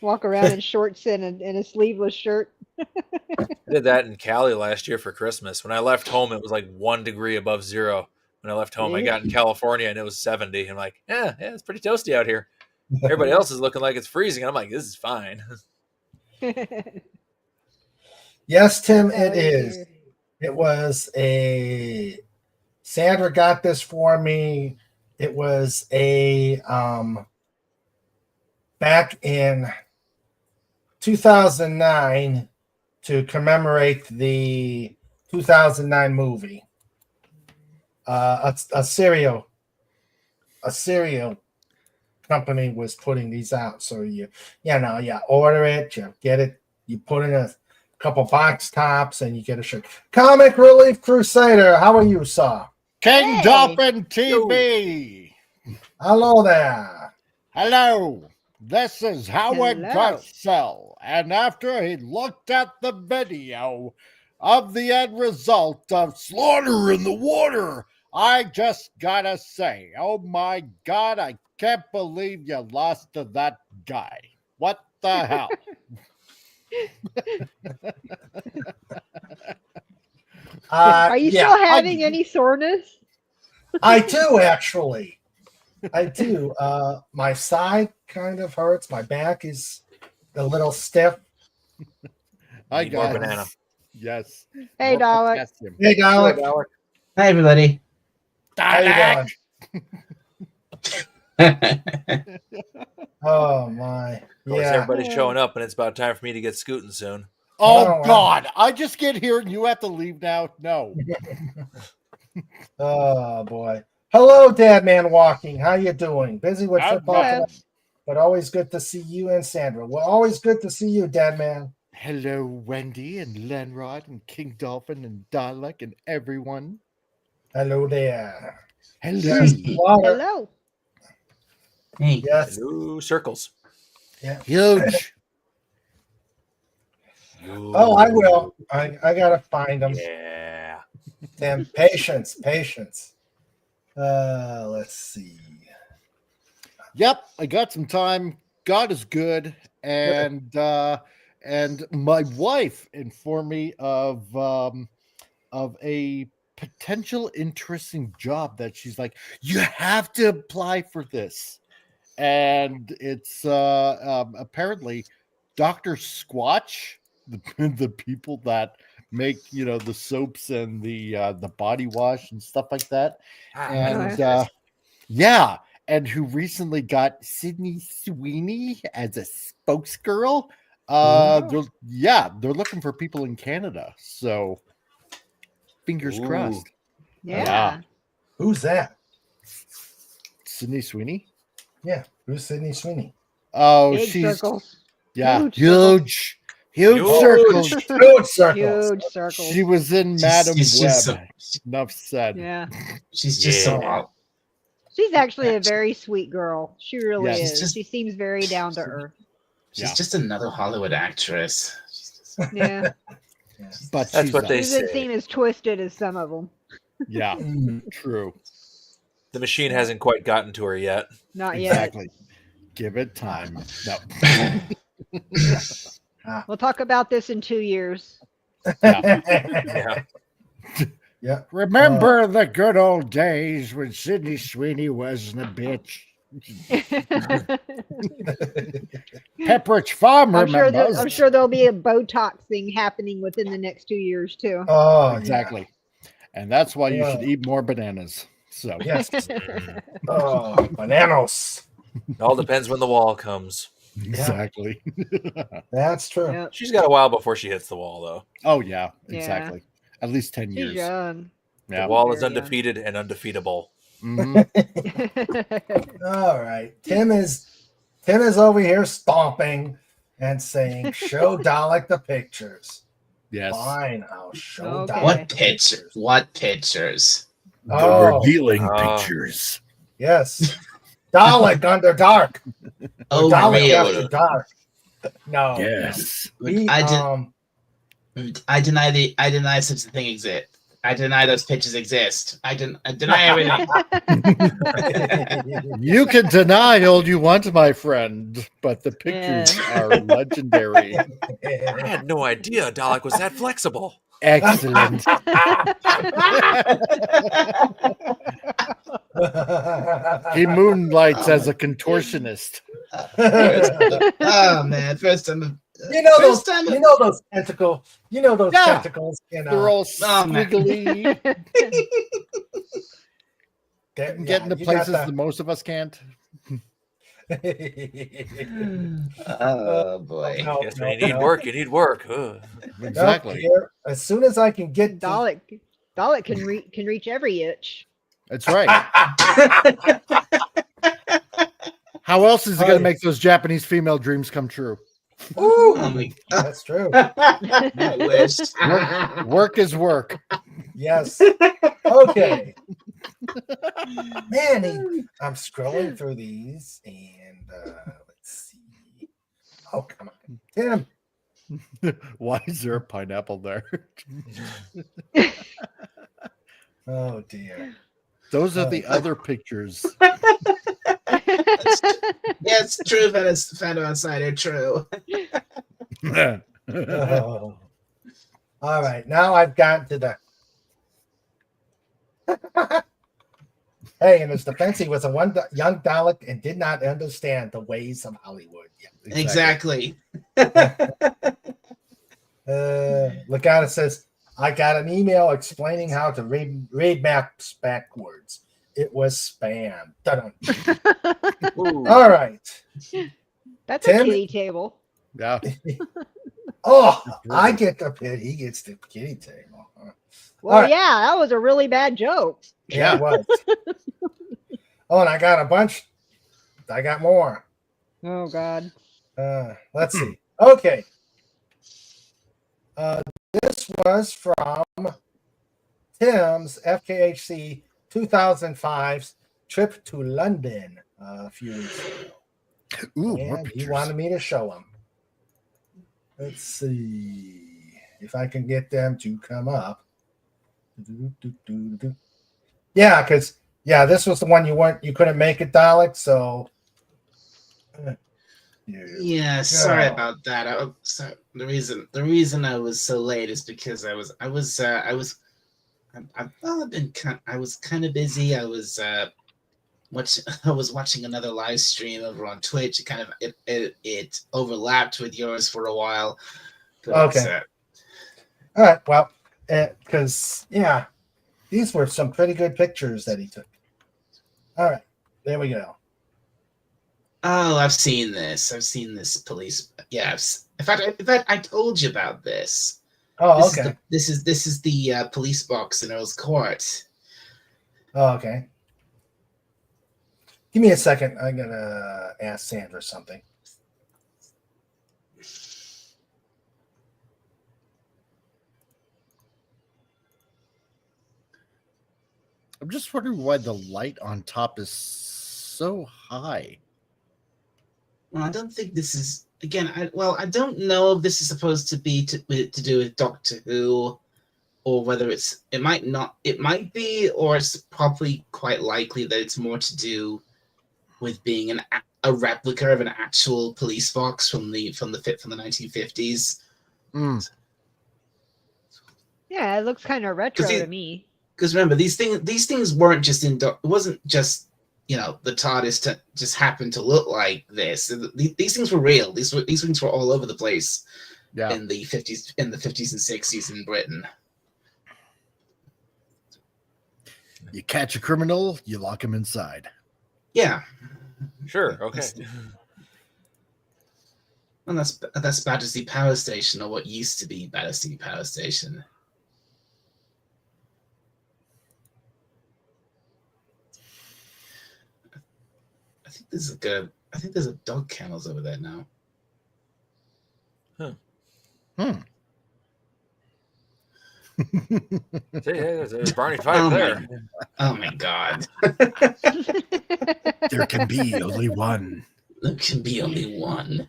Speaker 3: Walk around in shorts and a sleeveless shirt.
Speaker 5: I did that in Cali last year for Christmas. When I left home, it was like 1 degree above zero. When I left home, I got in California and it was 70. I'm like, yeah, it's pretty toasty out here. Everybody else is looking like it's freezing. I'm like, this is fine.
Speaker 2: Yes, Tim, it is. It was Sandra got this for me. It was back in 2009 to commemorate the 2009 movie. A cereal company was putting these out. So you order it, you get it, you put in a couple box tops, and you get a shirt. Comic Relief Crusader, how are you, sir?
Speaker 6: King Dolphin TV.
Speaker 2: Hello there.
Speaker 6: Hello. This is Howard
Speaker 3: Hello.
Speaker 6: Garcelle. And after he looked at the video of the end result of Slaughter in the Water, I just gotta say, oh my God, I can't believe you lost to that guy. What the hell?
Speaker 3: Are you still having any soreness?
Speaker 2: I do, actually. I do. My side kind of hurts. My back is a little stiff.
Speaker 6: I
Speaker 5: Need more
Speaker 6: got
Speaker 5: banana.
Speaker 6: Yes.
Speaker 3: Hey,
Speaker 6: More
Speaker 3: Dalek.
Speaker 6: potassium.
Speaker 2: Hey, Alec.
Speaker 7: Hi, everybody.
Speaker 2: How you
Speaker 6: Dalek.
Speaker 2: doing? Oh, my.
Speaker 5: Of course,
Speaker 2: Yeah.
Speaker 5: everybody's showing up, and it's about time for me to get scooting soon.
Speaker 6: Oh, God. I just get here and you have to leave now? No.
Speaker 2: Oh, boy. Hello, Dad Man Walking. How you doing? Busy with
Speaker 6: I'm
Speaker 2: football
Speaker 6: good.
Speaker 2: tonight, but always good to see you and Sandra. Well, always good to see you, Dad Man.
Speaker 6: Hello, Wendy and Lenrod and King Dolphin and Dalek and everyone.
Speaker 2: Hello there.
Speaker 6: Hello.
Speaker 2: Yes, water.
Speaker 3: Hello.
Speaker 7: Hey.
Speaker 2: Yes.
Speaker 5: Hello, circles.
Speaker 6: Huge.
Speaker 2: Oh, I will. I gotta find them.
Speaker 5: Yeah.
Speaker 2: Damn, patience. Let's see.
Speaker 6: Yep, I got some time. God is good, and my wife informed me of a potential interesting job that she's like, you have to apply for this, and it's apparently Dr. Squatch, the people that make the soaps and the body wash and stuff like that, and yeah, and who recently got Sydney Sweeney as a spokesgirl. They're looking for people in Canada, so fingers
Speaker 5: Ooh.
Speaker 6: crossed.
Speaker 3: Yeah.
Speaker 2: Who's that?
Speaker 6: Sydney Sweeney.
Speaker 2: Yeah, who's Sydney Sweeney?
Speaker 6: Oh,
Speaker 3: Big
Speaker 6: she's
Speaker 3: circles.
Speaker 6: huge
Speaker 5: Huge.
Speaker 6: circles.
Speaker 2: Huge circles.
Speaker 3: Huge circles.
Speaker 6: She was in Madam
Speaker 7: She's
Speaker 6: Web.
Speaker 7: just so-
Speaker 6: Enough said.
Speaker 3: Yeah.
Speaker 7: She's just so
Speaker 5: Yeah.
Speaker 3: She's actually a very sweet girl. She really
Speaker 6: Yeah,
Speaker 7: she's
Speaker 3: is.
Speaker 7: just-
Speaker 3: She seems very down to earth.
Speaker 7: She's
Speaker 6: Yeah.
Speaker 7: just another Hollywood actress. She's just-
Speaker 3: Yeah.
Speaker 6: But
Speaker 5: That's
Speaker 6: she's
Speaker 5: what
Speaker 6: a-
Speaker 5: they
Speaker 3: She doesn't
Speaker 5: say.
Speaker 3: seem as twisted as some of them.
Speaker 6: Yeah,
Speaker 2: Mm.
Speaker 6: true.
Speaker 5: The machine hasn't quite gotten to her yet.
Speaker 3: Not yet.
Speaker 6: Exactly. Give it time. No.
Speaker 3: We'll talk about this in 2 years.
Speaker 2: Yeah. Yeah.
Speaker 6: Remember the good old days when Sydney Sweeney wasn't a bitch. Pepperidge Farm
Speaker 3: I'm
Speaker 6: remembers.
Speaker 3: sure there'll be a Botox thing happening within the next 2 years too.
Speaker 2: Oh,
Speaker 6: Exactly. And that's why you should eat more bananas. So
Speaker 2: Yes.
Speaker 5: Mhm.
Speaker 2: Oh, bananas.
Speaker 5: It all depends when the wall comes.
Speaker 6: exactly.
Speaker 2: That's true.
Speaker 3: Yep.
Speaker 5: She's got a while before she hits the wall, though.
Speaker 6: Oh yeah,
Speaker 3: Yeah.
Speaker 6: exactly. At least 10
Speaker 3: She's
Speaker 6: years.
Speaker 3: young.
Speaker 6: Yeah.
Speaker 5: The wall is
Speaker 3: Very young.
Speaker 5: undefeated and undefeatable.
Speaker 6: Mhm.
Speaker 2: All right. Tim is over here stomping and saying, "Show Dalek the pictures."
Speaker 6: Yes.
Speaker 2: Fine, I'll show
Speaker 3: Okay.
Speaker 2: Dalek
Speaker 7: What
Speaker 2: the
Speaker 7: picture?
Speaker 2: pictures.
Speaker 7: What pictures?
Speaker 6: The
Speaker 2: Oh.
Speaker 6: revealing
Speaker 5: Oh.
Speaker 6: pictures.
Speaker 2: Yes. Dalek under dark.
Speaker 7: Oh,
Speaker 2: Dalek
Speaker 7: really?
Speaker 2: after dark. No.
Speaker 6: Yes.
Speaker 2: He,
Speaker 7: I deny such a thing exists. I deny those pictures exist. I deny everything.
Speaker 6: You can deny all you want, my friend, but the pictures are legendary.
Speaker 5: I had no idea Dalek was that flexible.
Speaker 6: Excellent. He moonlights as a contortionist.
Speaker 7: Oh man! First time.
Speaker 2: You know
Speaker 7: First
Speaker 2: those.
Speaker 7: time-
Speaker 2: You know those tentacles. You know those
Speaker 6: Yeah.
Speaker 2: tentacles. You know.
Speaker 6: They're all
Speaker 7: Oh, man.
Speaker 6: squiggly,
Speaker 2: Get-
Speaker 6: getting to
Speaker 2: you got
Speaker 6: places
Speaker 2: the-
Speaker 6: that most of us can't.
Speaker 7: Oh boy!
Speaker 2: No,
Speaker 5: Yes,
Speaker 2: no,
Speaker 5: when you need
Speaker 2: no.
Speaker 5: work, you need work. Ugh.
Speaker 2: No,
Speaker 6: Exactly.
Speaker 2: here, as soon as I can get to-
Speaker 3: Dalek can reach every itch.
Speaker 6: That's right. How else is it going to make those Japanese female dreams come true?
Speaker 2: Ooh,
Speaker 7: Oh my
Speaker 2: that's true.
Speaker 7: I wish.
Speaker 6: Work is work.
Speaker 2: Yes. Okay. Man, I'm scrolling through these and let's see. Oh, come on. Tim.
Speaker 6: Why is there a pineapple there?
Speaker 2: Oh, dear.
Speaker 6: Those are the other pictures.
Speaker 7: Yeah, it's true. Phantom Outsider. True.
Speaker 2: Oh. All right. Now I've gotten to the. Hey, in his defense, he was a young Dalek and did not understand the ways of Hollywood. Yeah.
Speaker 7: Exactly.
Speaker 2: Lagata says, I got an email explaining how to read maps backwards. It was spam. Dun-dun.
Speaker 5: Ooh.
Speaker 2: All right.
Speaker 3: That's
Speaker 2: Tim?
Speaker 3: a kitty table.
Speaker 6: Yeah.
Speaker 2: Oh, I get the pit. He gets the kitty table.
Speaker 3: Well,
Speaker 2: All right.
Speaker 3: yeah, that was a really bad joke.
Speaker 2: Yeah, it was. Oh, and I got a bunch. I got more.
Speaker 3: Oh God.
Speaker 2: Let's see. Okay. This was from Tim's FKHC 2005's trip to London a few weeks ago.
Speaker 6: Ooh, more
Speaker 2: And he
Speaker 6: pictures.
Speaker 2: wanted me to show him. Let's see if I can get them to come up. Yeah, because this was the one you couldn't make it, Dalek. So
Speaker 7: Yeah, sorry about that. Sorry. The reason I was so late is because I was kind of busy. I was watching another live stream over on Twitch. It overlapped with yours for a while. But,
Speaker 2: Okay. All right. Well, because these were some pretty good pictures that he took. All right, there we go.
Speaker 7: Oh, I've seen this. I've seen this police. Yeah, in fact, I told you about this.
Speaker 2: Oh, okay.
Speaker 7: This is the police box in Earl's Court.
Speaker 2: Oh, okay. Give me a second. I'm gonna ask Sandra something.
Speaker 6: I'm just wondering why the light on top is so high.
Speaker 7: Well, I don't think this is I don't know if this is supposed to be to do with Doctor Who, or whether it might not. It might be, or it's probably quite likely that it's more to do with being a replica of an actual police box from the 1950s.
Speaker 6: Mm.
Speaker 3: Yeah, it looks kind of retro to me.
Speaker 7: Because remember, these things weren't just it wasn't just the TARDIS just happened to look like this. These things were real. These things were all over the place.
Speaker 6: Yeah.
Speaker 7: In the 50s and 60s in Britain.
Speaker 6: You catch a criminal, you lock him inside.
Speaker 7: Yeah.
Speaker 5: Sure. Okay.
Speaker 7: And that's Battersea Power Station, or what used to be Battersea Power Station. I think there's a dog kennels over there now.
Speaker 5: There's Barney Fife there.
Speaker 7: Oh my God.
Speaker 6: There can be only one.
Speaker 7: There can be only one.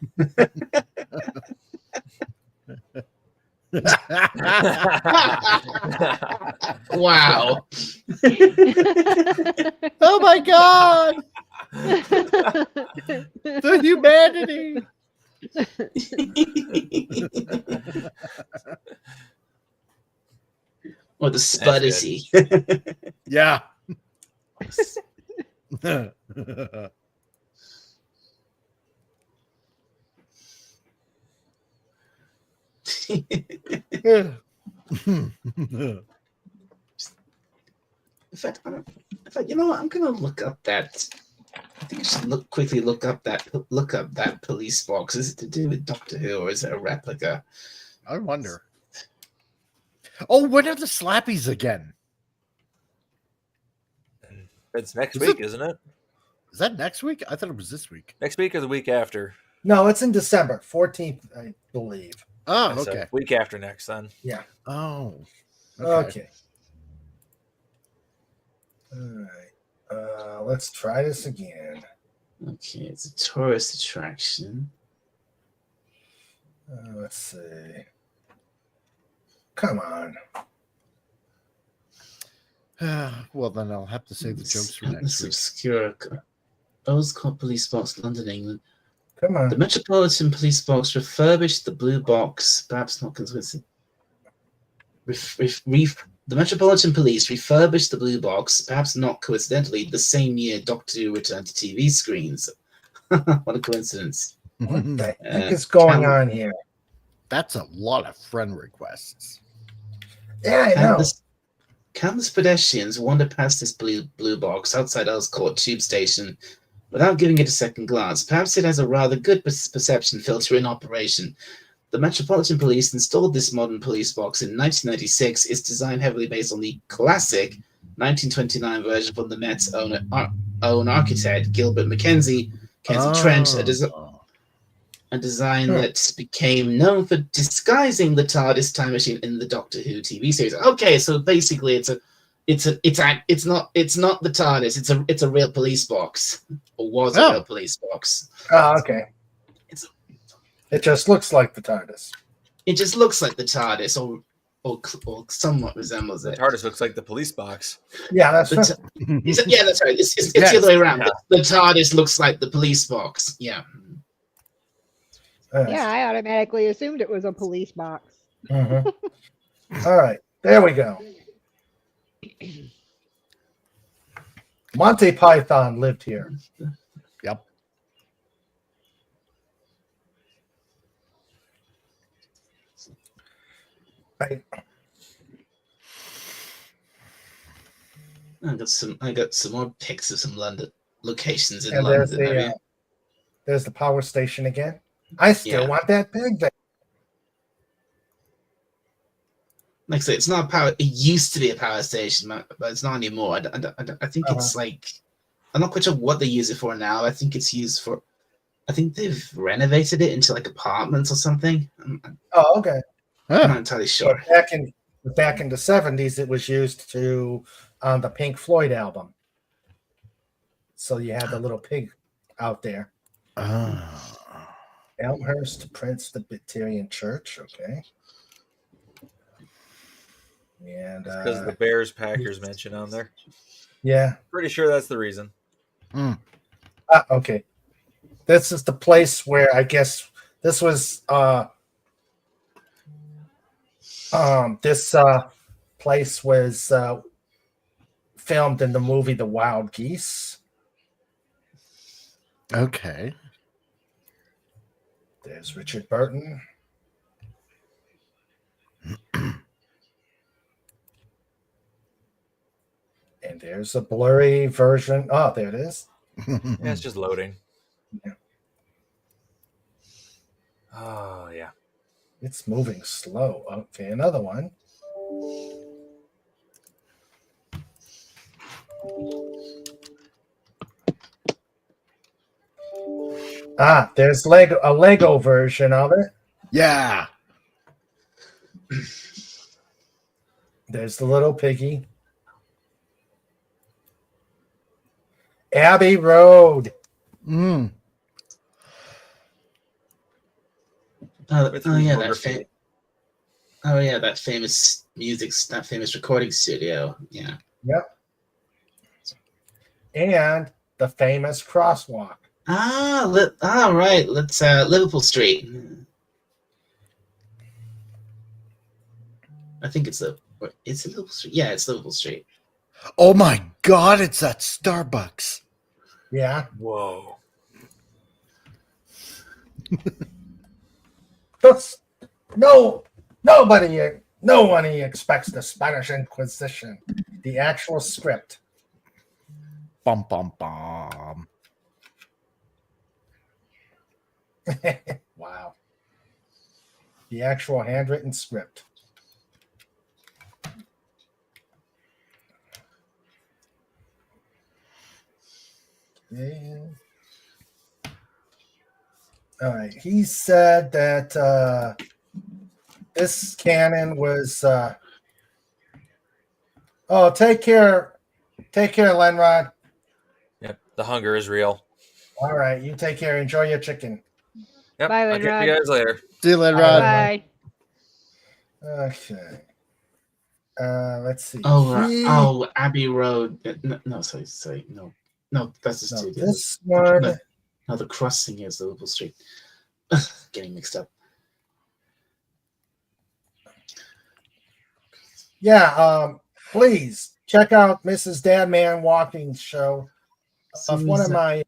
Speaker 7: Wow.
Speaker 6: Oh my God. The humanity.
Speaker 7: Or the Spudersy.
Speaker 6: Yeah.
Speaker 7: In fact, you know what? I'm gonna look up that. I think I should quickly look up that police box. Is it to do with Doctor Who, or is it a replica?
Speaker 6: I wonder. Oh, when are the Slappies again?
Speaker 5: It's next week, isn't it?
Speaker 6: Is that next week? I thought it was this week.
Speaker 5: Next week or the week after?
Speaker 2: No, it's in December 14th, I believe.
Speaker 6: Oh,
Speaker 5: So
Speaker 6: okay.
Speaker 5: week after next, then.
Speaker 2: Yeah.
Speaker 6: Oh.
Speaker 2: Okay. All right. Let's try this again.
Speaker 7: Okay, it's a tourist attraction.
Speaker 2: Let's see. Come on.
Speaker 6: Well, then I'll have to save the jokes for next
Speaker 7: This
Speaker 6: week.
Speaker 7: obscure Oscorp Police Box, London, England.
Speaker 2: Come on.
Speaker 7: The Metropolitan Police Box refurbished the blue box, perhaps not coincidentally. The Metropolitan Police refurbished the blue box, perhaps not coincidentally, the same year Doctor Who returned to TV screens. What a coincidence.
Speaker 2: What the heck is going on here?
Speaker 6: That's a lot of friend requests.
Speaker 2: Yeah, I know.
Speaker 7: Countless pedestrians wander past this blue box outside Oscorp tube station without giving it a second glance. Perhaps it has a rather good perception filter in operation. The Metropolitan Police installed this modern police box in 1996. Its design heavily based on the classic 1929 version from the Met's own architect, Gilbert Mackenzie Trent, a design that became known for disguising the TARDIS time machine in the Doctor Who TV series. Okay, so basically it's not the TARDIS. It's a real police box, or was a real police box.
Speaker 2: Oh, okay. It just looks like the TARDIS.
Speaker 7: It just looks like the TARDIS, or somewhat resembles it.
Speaker 5: The TARDIS looks like the police box.
Speaker 2: Yeah, that's right.
Speaker 7: Yeah, that's right. It's the other way around. Yeah. The TARDIS looks like the police box. Yeah.
Speaker 3: Yeah, I automatically assumed it was a police box.
Speaker 2: Mm-hmm. All right, there we go. Monty Python lived here.
Speaker 6: Yep.
Speaker 2: Right.
Speaker 7: I got some more pics of some London locations in
Speaker 2: And
Speaker 7: London.
Speaker 2: There's the power station again. I still want that pig there.
Speaker 7: Like I say, it's not a power. It used to be a power station, but it's not anymore. I think it's like, I'm not quite sure what they use it for now. I think it's used for, I think they've renovated it into like apartments or something.
Speaker 2: Oh, okay.
Speaker 7: I'm not entirely sure.
Speaker 2: Back in the 70s, it was used to on the Pink Floyd album. So you had the little pig out there. Elmhurst Presbyterian Church, okay. And
Speaker 5: because the Bears Packers mention on there.
Speaker 2: Yeah.
Speaker 5: Pretty sure that's the reason.
Speaker 2: Okay. This is the place where I guess this was This place was filmed in the movie The Wild Geese.
Speaker 6: Okay.
Speaker 2: There's Richard Burton. And there's a blurry version. Oh, there it is.
Speaker 5: Yeah, it's just loading.
Speaker 2: Yeah.
Speaker 5: Oh, yeah.
Speaker 2: It's moving slow. Okay, another one. There's a Lego version of it.
Speaker 6: Yeah.
Speaker 2: There's the little piggy. Abbey Road.
Speaker 6: Mm.
Speaker 7: That famous that famous recording studio. Yeah.
Speaker 2: Yep. And the famous crosswalk.
Speaker 7: Right. Let's Liverpool Street. I think it's Liverpool Street. Yeah, it's Liverpool Street.
Speaker 6: Oh my God! It's at Starbucks.
Speaker 2: Yeah.
Speaker 5: Whoa.
Speaker 2: No one expects the Spanish Inquisition. The actual script.
Speaker 6: Bum bum bum.
Speaker 2: Wow. The actual handwritten script. Okay. All right. He said that this cannon was. Take care, Lenrod.
Speaker 5: Yep, the hunger is real.
Speaker 2: All right, you take care. Enjoy your chicken.
Speaker 5: Yep,
Speaker 3: Bye,
Speaker 5: I'll catch
Speaker 3: Lenrod.
Speaker 5: you guys later.
Speaker 6: See you later, Rod.
Speaker 3: Bye.
Speaker 2: Okay. Let's see.
Speaker 7: Abbey Road. No, sorry. No, that's the studio.
Speaker 2: This one.
Speaker 7: No, the crossing is Liverpool Street. Getting mixed up.
Speaker 2: Yeah. Please check out Mrs. Dadman Walking Show. One of my.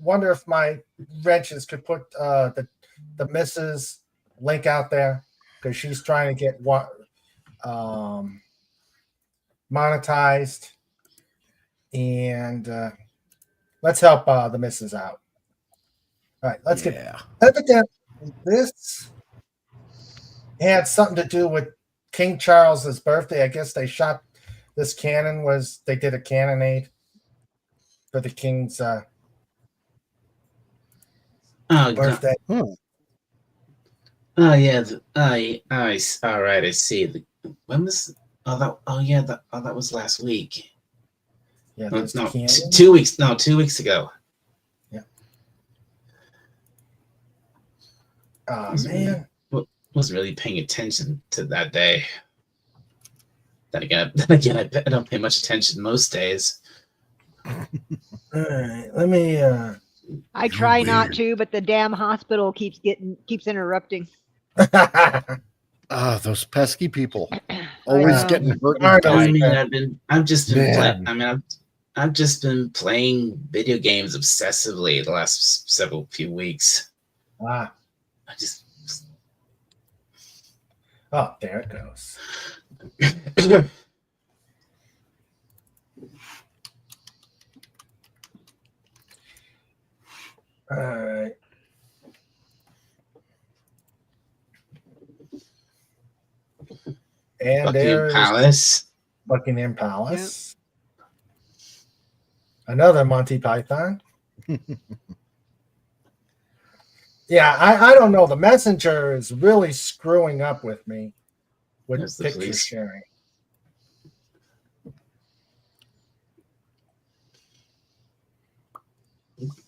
Speaker 2: Wonder if my wrenches could put the Mrs. link out there, because she's trying to get monetized, and let's help the Mrs. out. All right, let's get. Evidently, this had something to do with King Charles's birthday. I guess they shot this cannon. They did a cannonade for the king's birthday.
Speaker 7: Oh yeah. All right. I see. When was? That was last week.
Speaker 2: Yeah,
Speaker 7: no, 2 weeks. No, 2 weeks ago.
Speaker 2: Yeah. Oh man.
Speaker 7: Wasn't really paying attention to that day. Then again, I don't pay much attention most days.
Speaker 2: All right, let me.
Speaker 3: I try not to, but the damn hospital keeps interrupting.
Speaker 6: Those pesky people always getting hurt.
Speaker 7: I've just been playing video games obsessively the last few weeks.
Speaker 2: Wow. Oh, there it goes. All right. And there's Buckingham Palace. Yep. Another Monty Python. Yeah, I don't know. The messenger is really screwing up with me with picture sharing.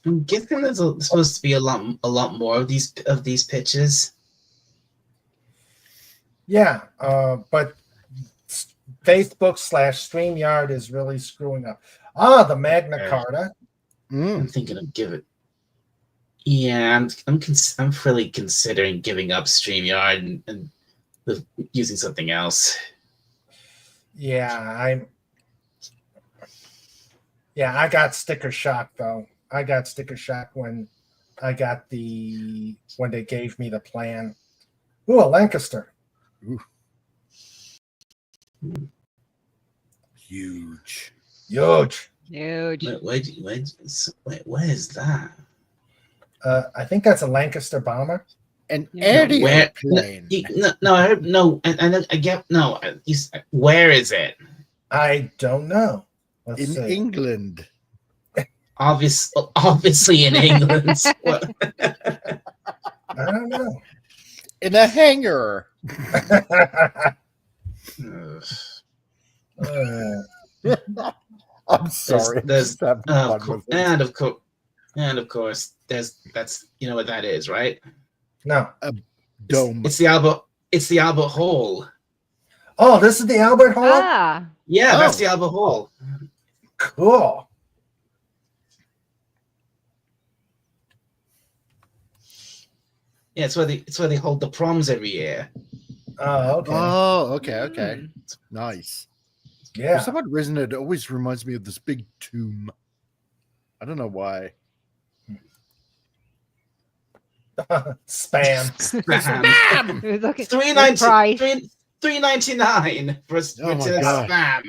Speaker 7: I'm guessing there's supposed to be a lot more of these pitches.
Speaker 2: Yeah, but Facebook /StreamYard is really screwing up. The Magna Carta.
Speaker 7: I'm thinking of give it. Yeah, I'm really considering giving up StreamYard and with using something else.
Speaker 2: Yeah, I got sticker shock though. I got sticker shock when when they gave me the plan. Ooh, a Lancaster.
Speaker 6: Ooh. Huge.
Speaker 2: Huge.
Speaker 3: Huge.
Speaker 7: Where is that?
Speaker 2: I think that's a Lancaster bomber.
Speaker 6: An
Speaker 3: Yeah.
Speaker 6: airplane.
Speaker 7: No, I heard no, and I get no. Where is it?
Speaker 2: I don't know. Let's
Speaker 6: In
Speaker 2: see.
Speaker 6: England.
Speaker 7: Obviously in England.
Speaker 2: I don't know.
Speaker 6: In a hangar. I'm sorry.
Speaker 7: There's
Speaker 6: I'm just having fun with it.
Speaker 7: and of course, that's you know what that is, right?
Speaker 2: No.
Speaker 6: Dome.
Speaker 7: It's the Albert Hall.
Speaker 2: Oh, this is the Albert Hall?
Speaker 3: Ah.
Speaker 7: Yeah, that's
Speaker 6: Oh.
Speaker 7: the Albert Hall.
Speaker 2: Cool.
Speaker 7: Yeah, it's where they hold the proms every year.
Speaker 2: Oh, okay.
Speaker 6: Oh, okay.
Speaker 3: Mm.
Speaker 6: Nice.
Speaker 2: Yeah.
Speaker 6: For some reason, it always reminds me of this big tomb. I don't know why.
Speaker 2: Spam.
Speaker 7: Spam.
Speaker 3: It was okay.
Speaker 7: $3.99
Speaker 3: Price.
Speaker 7: for
Speaker 6: Oh my
Speaker 7: a
Speaker 6: God.
Speaker 7: spam.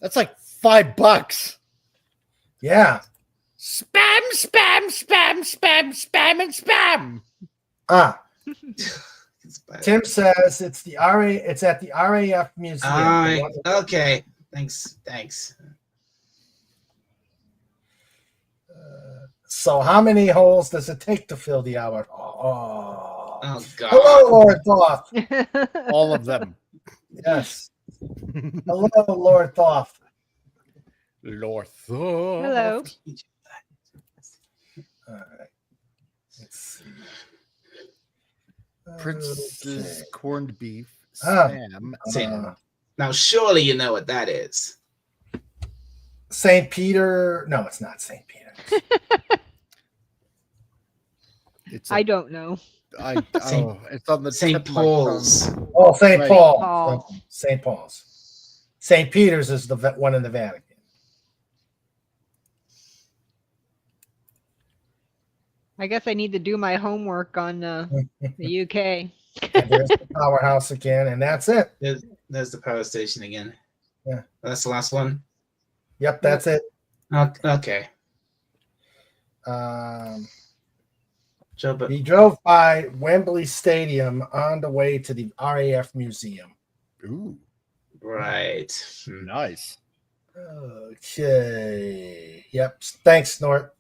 Speaker 6: That's like $5.
Speaker 2: Yeah.
Speaker 6: Spam, and spam.
Speaker 2: Ah,
Speaker 7: It's bad.
Speaker 2: Tim says it's at the RAF museum.
Speaker 7: Okay. Thanks.
Speaker 2: So how many holes does it take to fill the Albert Hall?
Speaker 7: Oh God.
Speaker 2: Hello, Lord Thoth.
Speaker 6: All of them.
Speaker 2: Yes. Hello, Lord Thoth.
Speaker 6: Lord
Speaker 3: Hello.
Speaker 2: All right. Let's see.
Speaker 6: Prince's
Speaker 2: Okay.
Speaker 6: corned beef.
Speaker 2: Ah.
Speaker 6: Sam.
Speaker 7: Now surely you know what that is.
Speaker 2: St. Peter. No, it's not St. Peter.
Speaker 6: It's
Speaker 3: I don't know.
Speaker 6: it's on the
Speaker 7: St.
Speaker 6: tip of my tongue.
Speaker 7: Paul's.
Speaker 2: Oh, St.
Speaker 6: Right.
Speaker 2: Paul.
Speaker 3: Paul.
Speaker 2: St. Paul's. St. Peter's is the one in the Vatican.
Speaker 3: I guess I need to do my homework on the UK.
Speaker 2: And there's the powerhouse again, and that's it.
Speaker 7: There's the power station again.
Speaker 2: Yeah.
Speaker 7: That's the last one.
Speaker 2: Yep, that's it.
Speaker 7: Okay. Joe, but
Speaker 2: He drove by Wembley Stadium on the way to the RAF museum.
Speaker 6: Ooh,
Speaker 7: right.
Speaker 6: nice.
Speaker 2: Okay. Yep. Thanks, Snort.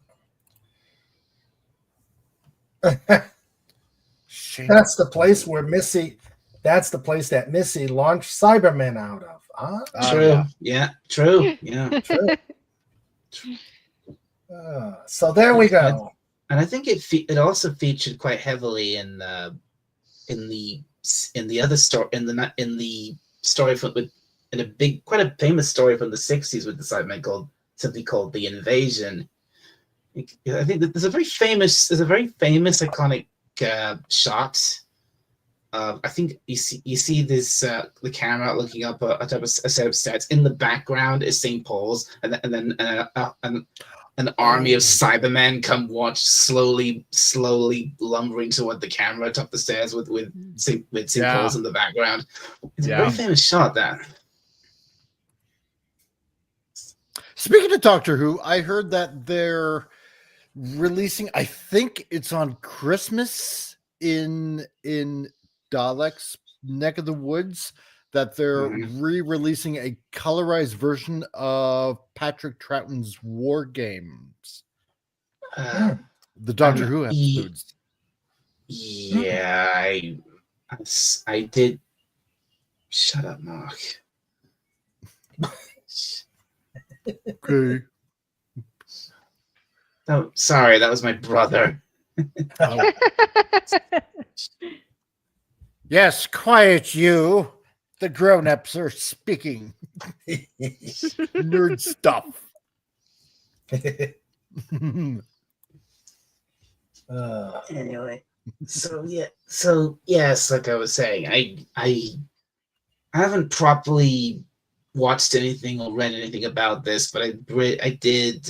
Speaker 6: Shame.
Speaker 2: That's the place where Missy. That's the place that Missy launched Cybermen out of. Huh?
Speaker 7: True. Yeah. True. Yeah.
Speaker 2: True. So there we go.
Speaker 7: And I think it also featured quite heavily in the other story in the story quite a famous story from the 60s with the Cybermen called The Invasion. I think that there's a very famous iconic shot. I think you see this the camera looking up a set of steps. In the background is St. Paul's, and then an army of Cybermen come watch slowly lumbering toward the camera atop the stairs with St. Paul's in the background. It's a very famous shot. That.
Speaker 6: Speaking of Doctor Who, I heard that they're releasing. I think it's on Christmas in Dalek's neck of the woods. That they're re-releasing a colorized version of Patrick Troughton's War Games. The Doctor Who episodes.
Speaker 7: Yeah, I did. Shut up, Mark.
Speaker 6: Okay.
Speaker 7: Oh, sorry, that was my brother.
Speaker 6: Oh. Yes, quiet you. The grown-ups are speaking. Nerd stuff.
Speaker 7: Anyway, So yes, like I was saying, I haven't properly watched anything or read anything about this, but I did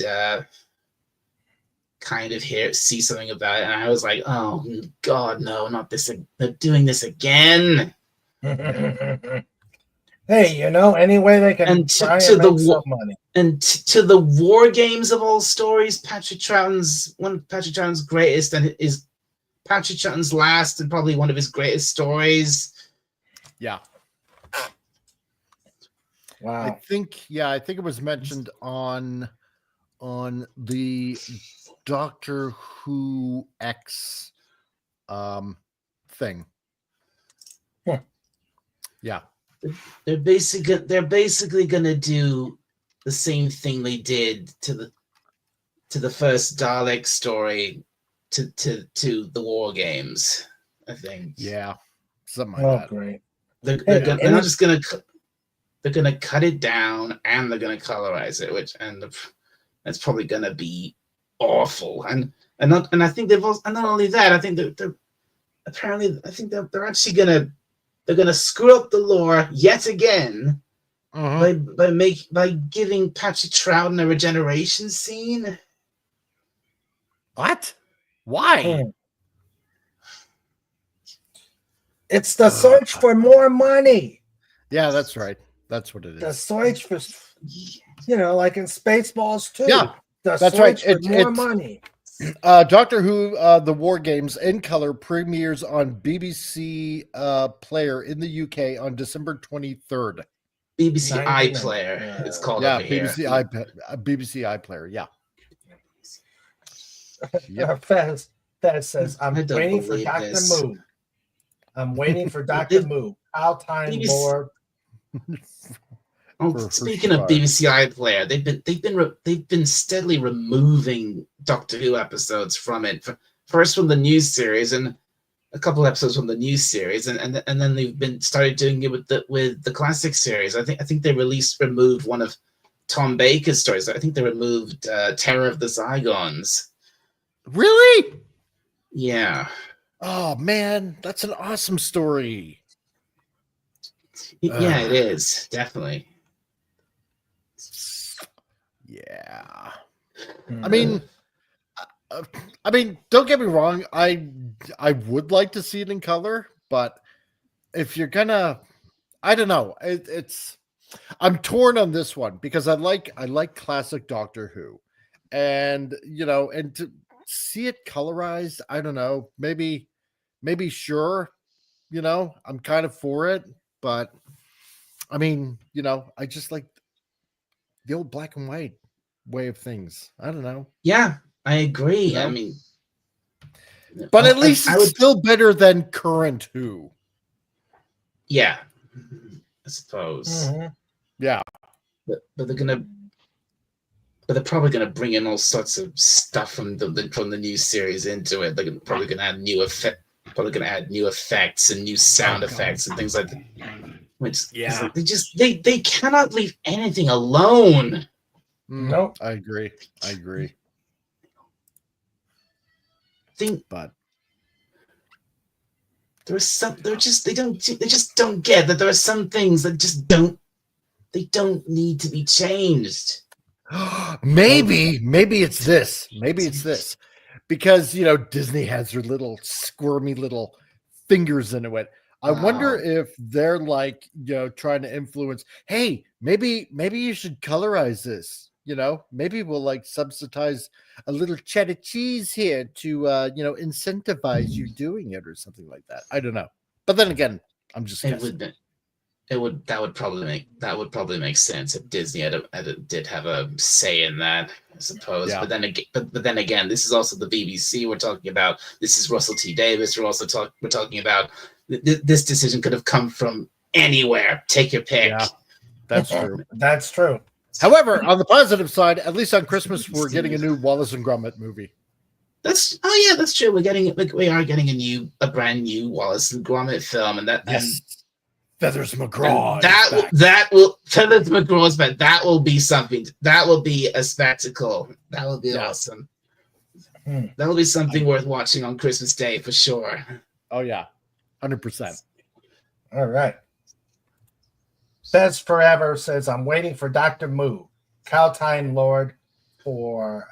Speaker 7: kind of see something about it, and I was like, oh God, no, not this! They're doing this again.
Speaker 2: Hey, any way they can try and make some money.
Speaker 7: And to the war games of all stories, Patrick Troughton's greatest and is Patrick Troughton's last and probably one of his greatest stories.
Speaker 6: Yeah.
Speaker 2: Wow.
Speaker 6: I think it was mentioned on the Doctor Who X thing.
Speaker 2: Yeah.
Speaker 6: Yeah.
Speaker 7: They're basically gonna do the same thing they did to the first Dalek story to the war games, I think.
Speaker 6: Yeah. Something like that.
Speaker 2: Great.
Speaker 7: They're not just gonna they're gonna cut it down and they're gonna colorize it, that's probably gonna be awful. And I think they've also, and not only that, I think they're apparently I think they're actually gonna screw up the lore yet again by giving Patrick Troughton a regeneration scene.
Speaker 6: What? Why?
Speaker 2: It's the search for more money.
Speaker 6: Yeah, that's right. That's what it is.
Speaker 2: The search for, like in Spaceballs too.
Speaker 6: Yeah,
Speaker 2: the
Speaker 6: that's
Speaker 2: search
Speaker 6: right.
Speaker 2: for more money.
Speaker 6: Doctor Who, The War Games in color premieres on BBC Player in the UK on December 23rd.
Speaker 7: BBC iPlayer, it's called over here.
Speaker 6: BBC iPlayer, yeah.
Speaker 2: Yep. Fez says, I'm waiting for Dr. Moo. I'm waiting for Dr. Moo. I'll time more.
Speaker 7: Speaking of BBC iPlayer, they've been steadily removing Doctor Who episodes from it. First from the news series and a couple episodes from the news series, and then they've been started doing it with the classic series. I think they removed one of Tom Baker's stories. I think they removed Terror of the Zygons.
Speaker 6: Really?
Speaker 7: Yeah.
Speaker 6: Oh man, that's an awesome story.
Speaker 7: Yeah, it is definitely.
Speaker 6: Yeah. I mean, don't get me wrong. I would like to see it in color, but if you're gonna, I don't know. I'm torn on this one because I like classic Doctor Who, and and to see it colorized, I don't know. Maybe sure. I'm kind of for it, but I mean, I just like the old black and white way of things. I don't know.
Speaker 7: Yeah, I agree. I mean,
Speaker 6: but at least it's still better than current Who.
Speaker 7: Yeah, I suppose.
Speaker 2: Mm-hmm.
Speaker 6: Yeah,
Speaker 7: but they're probably gonna bring in all sorts of stuff from the new series into it. They're probably gonna add new effects and new sound effects and things like that. Which they cannot leave anything alone.
Speaker 2: Nope.
Speaker 6: I agree.
Speaker 7: But there's some they just don't get that there are some things that just don't need to be changed.
Speaker 6: Maybe it's this. Because Disney has their little squirmy little fingers into it. I wonder if they're like, trying to influence, hey, maybe you should colorize this. Maybe we'll like subsidize a little cheddar cheese here to incentivize you doing it or something like that. I don't know. But then again, I'm just guessing.
Speaker 7: That would probably make sense if Disney did have a say in that, I suppose. Yeah. But then again, this is also the BBC we're talking about. This is Russell T Davies. We're talking about this decision could have come from anywhere. Take your pick.
Speaker 6: Yeah, that's true.
Speaker 2: That's true.
Speaker 6: However, on the positive side, at least on Christmas, we're getting a new Wallace and Gromit movie.
Speaker 7: That's true. We are getting a brand new Wallace and Gromit film, and
Speaker 6: Feathers McGraw.
Speaker 7: Feathers McGraw's back. That will be something. That will be a spectacle. That will be awesome. That'll be something worth watching on Christmas Day for sure.
Speaker 6: Oh yeah, 100%.
Speaker 2: All right. Says Forever says, I'm waiting for Dr. Moo, Cow Time Lord from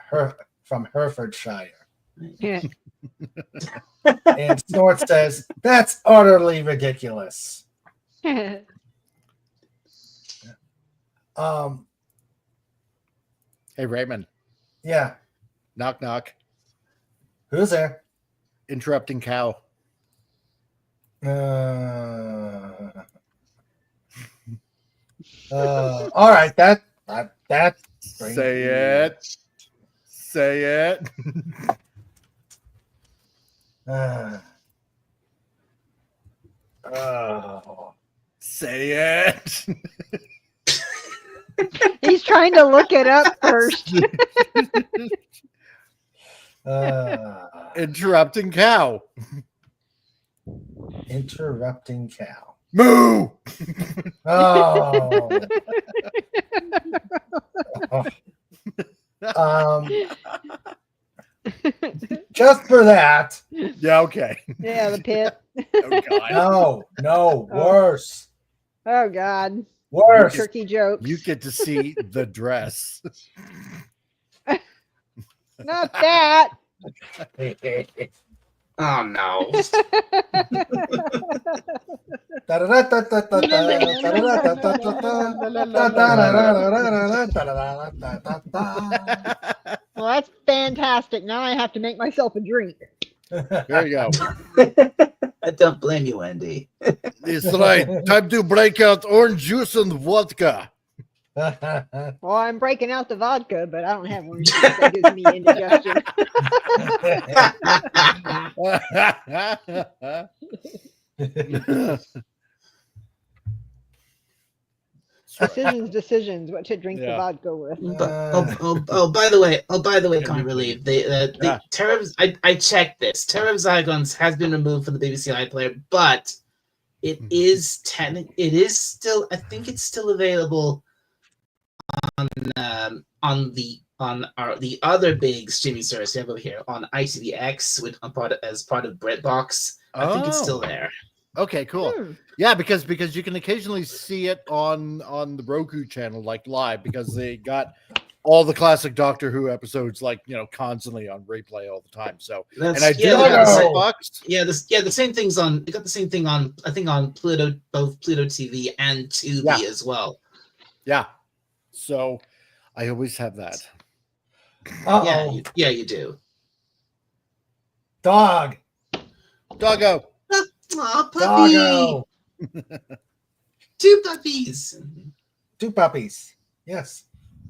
Speaker 2: Herefordshire.
Speaker 3: Yeah.
Speaker 2: And Snort says, that's utterly ridiculous.
Speaker 6: Hey Raymond,
Speaker 2: Yeah.
Speaker 6: knock knock.
Speaker 2: Who's there?
Speaker 6: Interrupting cow.
Speaker 2: All right. That
Speaker 6: Say it. Say it. Say it.
Speaker 3: He's trying to look it up first.
Speaker 6: Interrupting cow.
Speaker 2: Interrupting cow.
Speaker 6: Moo.
Speaker 2: Oh. Just for that.
Speaker 6: Yeah, okay.
Speaker 3: Yeah, the pit.
Speaker 6: Oh, God.
Speaker 2: No, worse.
Speaker 3: Oh God.
Speaker 2: Worse.
Speaker 3: Turkey jokes.
Speaker 6: You get to see the dress.
Speaker 3: Not that.
Speaker 7: Oh no.
Speaker 3: Well, that's fantastic. Now I have to make myself a drink.
Speaker 6: There you go.
Speaker 7: I don't blame you, Wendy.
Speaker 6: It's right. Time to break out orange juice and vodka.
Speaker 3: Well, I'm breaking out the vodka, but I don't have orange juice. That gives me indigestion. Decisions. What to drink the vodka with?
Speaker 7: By the way, Comic Relief. The Terror of, I checked this. Terror of Zygons has been removed from the BBC iPlayer, but it is still. I think it's still available on the other big streaming service we have over here on ITVX as part of Breadbox. I think it's still there.
Speaker 6: Okay, cool. Yeah, because you can occasionally see it on the Roku channel, like live, because they got all the classic Doctor Who episodes, like, constantly on replay all the time. So, the
Speaker 7: same things on. They got the same thing on. I think on both Pluto TV and Tubi as well.
Speaker 6: Yeah. So, I always have that.
Speaker 2: Uh-oh.
Speaker 7: Yeah, you do.
Speaker 2: Doggo.
Speaker 7: Aw, puppy.
Speaker 2: Doggo.
Speaker 7: Two puppies.
Speaker 2: Two puppies. Yes.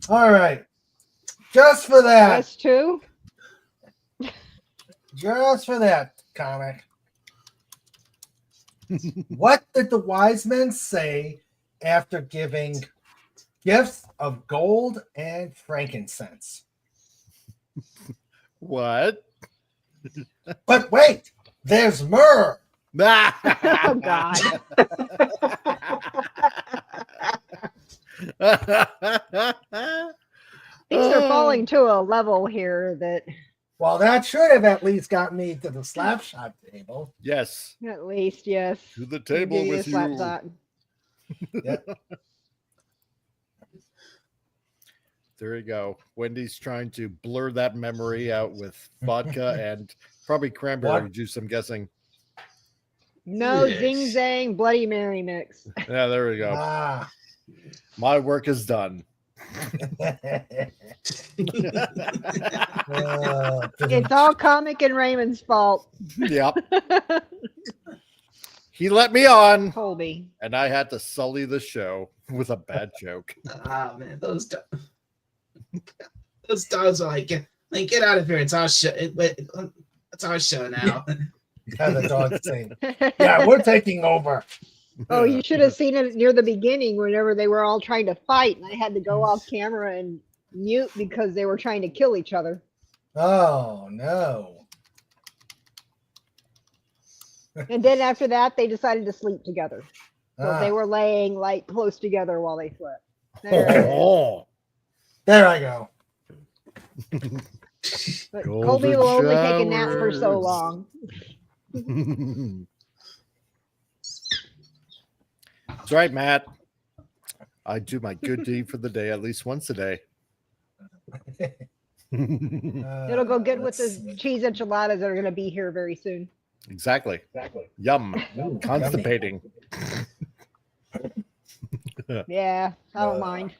Speaker 2: All right. Just for that.
Speaker 3: Us too.
Speaker 2: Just for that comic. What did the wise men say after giving gifts of gold and frankincense?
Speaker 6: What?
Speaker 2: But wait, there's myrrh.
Speaker 3: Oh God. Things are falling to a level here that.
Speaker 2: Well, that should have at least got me to the slap shot table.
Speaker 6: Yes.
Speaker 3: At least, yes.
Speaker 6: To the table
Speaker 3: Give you
Speaker 6: with
Speaker 3: a slap
Speaker 6: you.
Speaker 3: shot.
Speaker 2: Yep.
Speaker 6: There you go. Wendy's trying to blur that memory out with vodka and probably cranberry juice, I'm guessing.
Speaker 3: No
Speaker 7: Yes.
Speaker 3: zing zang Bloody Mary mix.
Speaker 6: Yeah, there we go.
Speaker 2: Ah.
Speaker 6: My work is done.
Speaker 3: It's all comic and Raymond's fault.
Speaker 6: Yep. He let me on,
Speaker 3: Colby.
Speaker 6: and I had to sully the show with a bad joke.
Speaker 7: Ah, man, those dogs are like, get out of here. It's our show. It's our show now.
Speaker 2: Yeah, the dog's saying, yeah, we're taking over.
Speaker 3: Oh, you should have seen it near the beginning whenever they were all trying to fight, and I had to go off camera and mute because they were trying to kill each other.
Speaker 2: Oh, no.
Speaker 3: And then after that, they decided to sleep together. So
Speaker 2: Ah.
Speaker 3: they were laying like close together while they slept. There it is.
Speaker 6: Oh,
Speaker 2: There I go.
Speaker 3: But
Speaker 6: Golden
Speaker 3: Colby will only take a nap for so
Speaker 6: showers.
Speaker 3: long.
Speaker 6: That's right, Matt. I do my good deed for the day at least once a day.
Speaker 3: It'll go good with
Speaker 2: let's
Speaker 3: the cheese enchiladas that are going to be here very soon.
Speaker 6: Exactly. Yum.
Speaker 2: Ooh,
Speaker 6: Constipating.
Speaker 3: Yeah, I don't mind.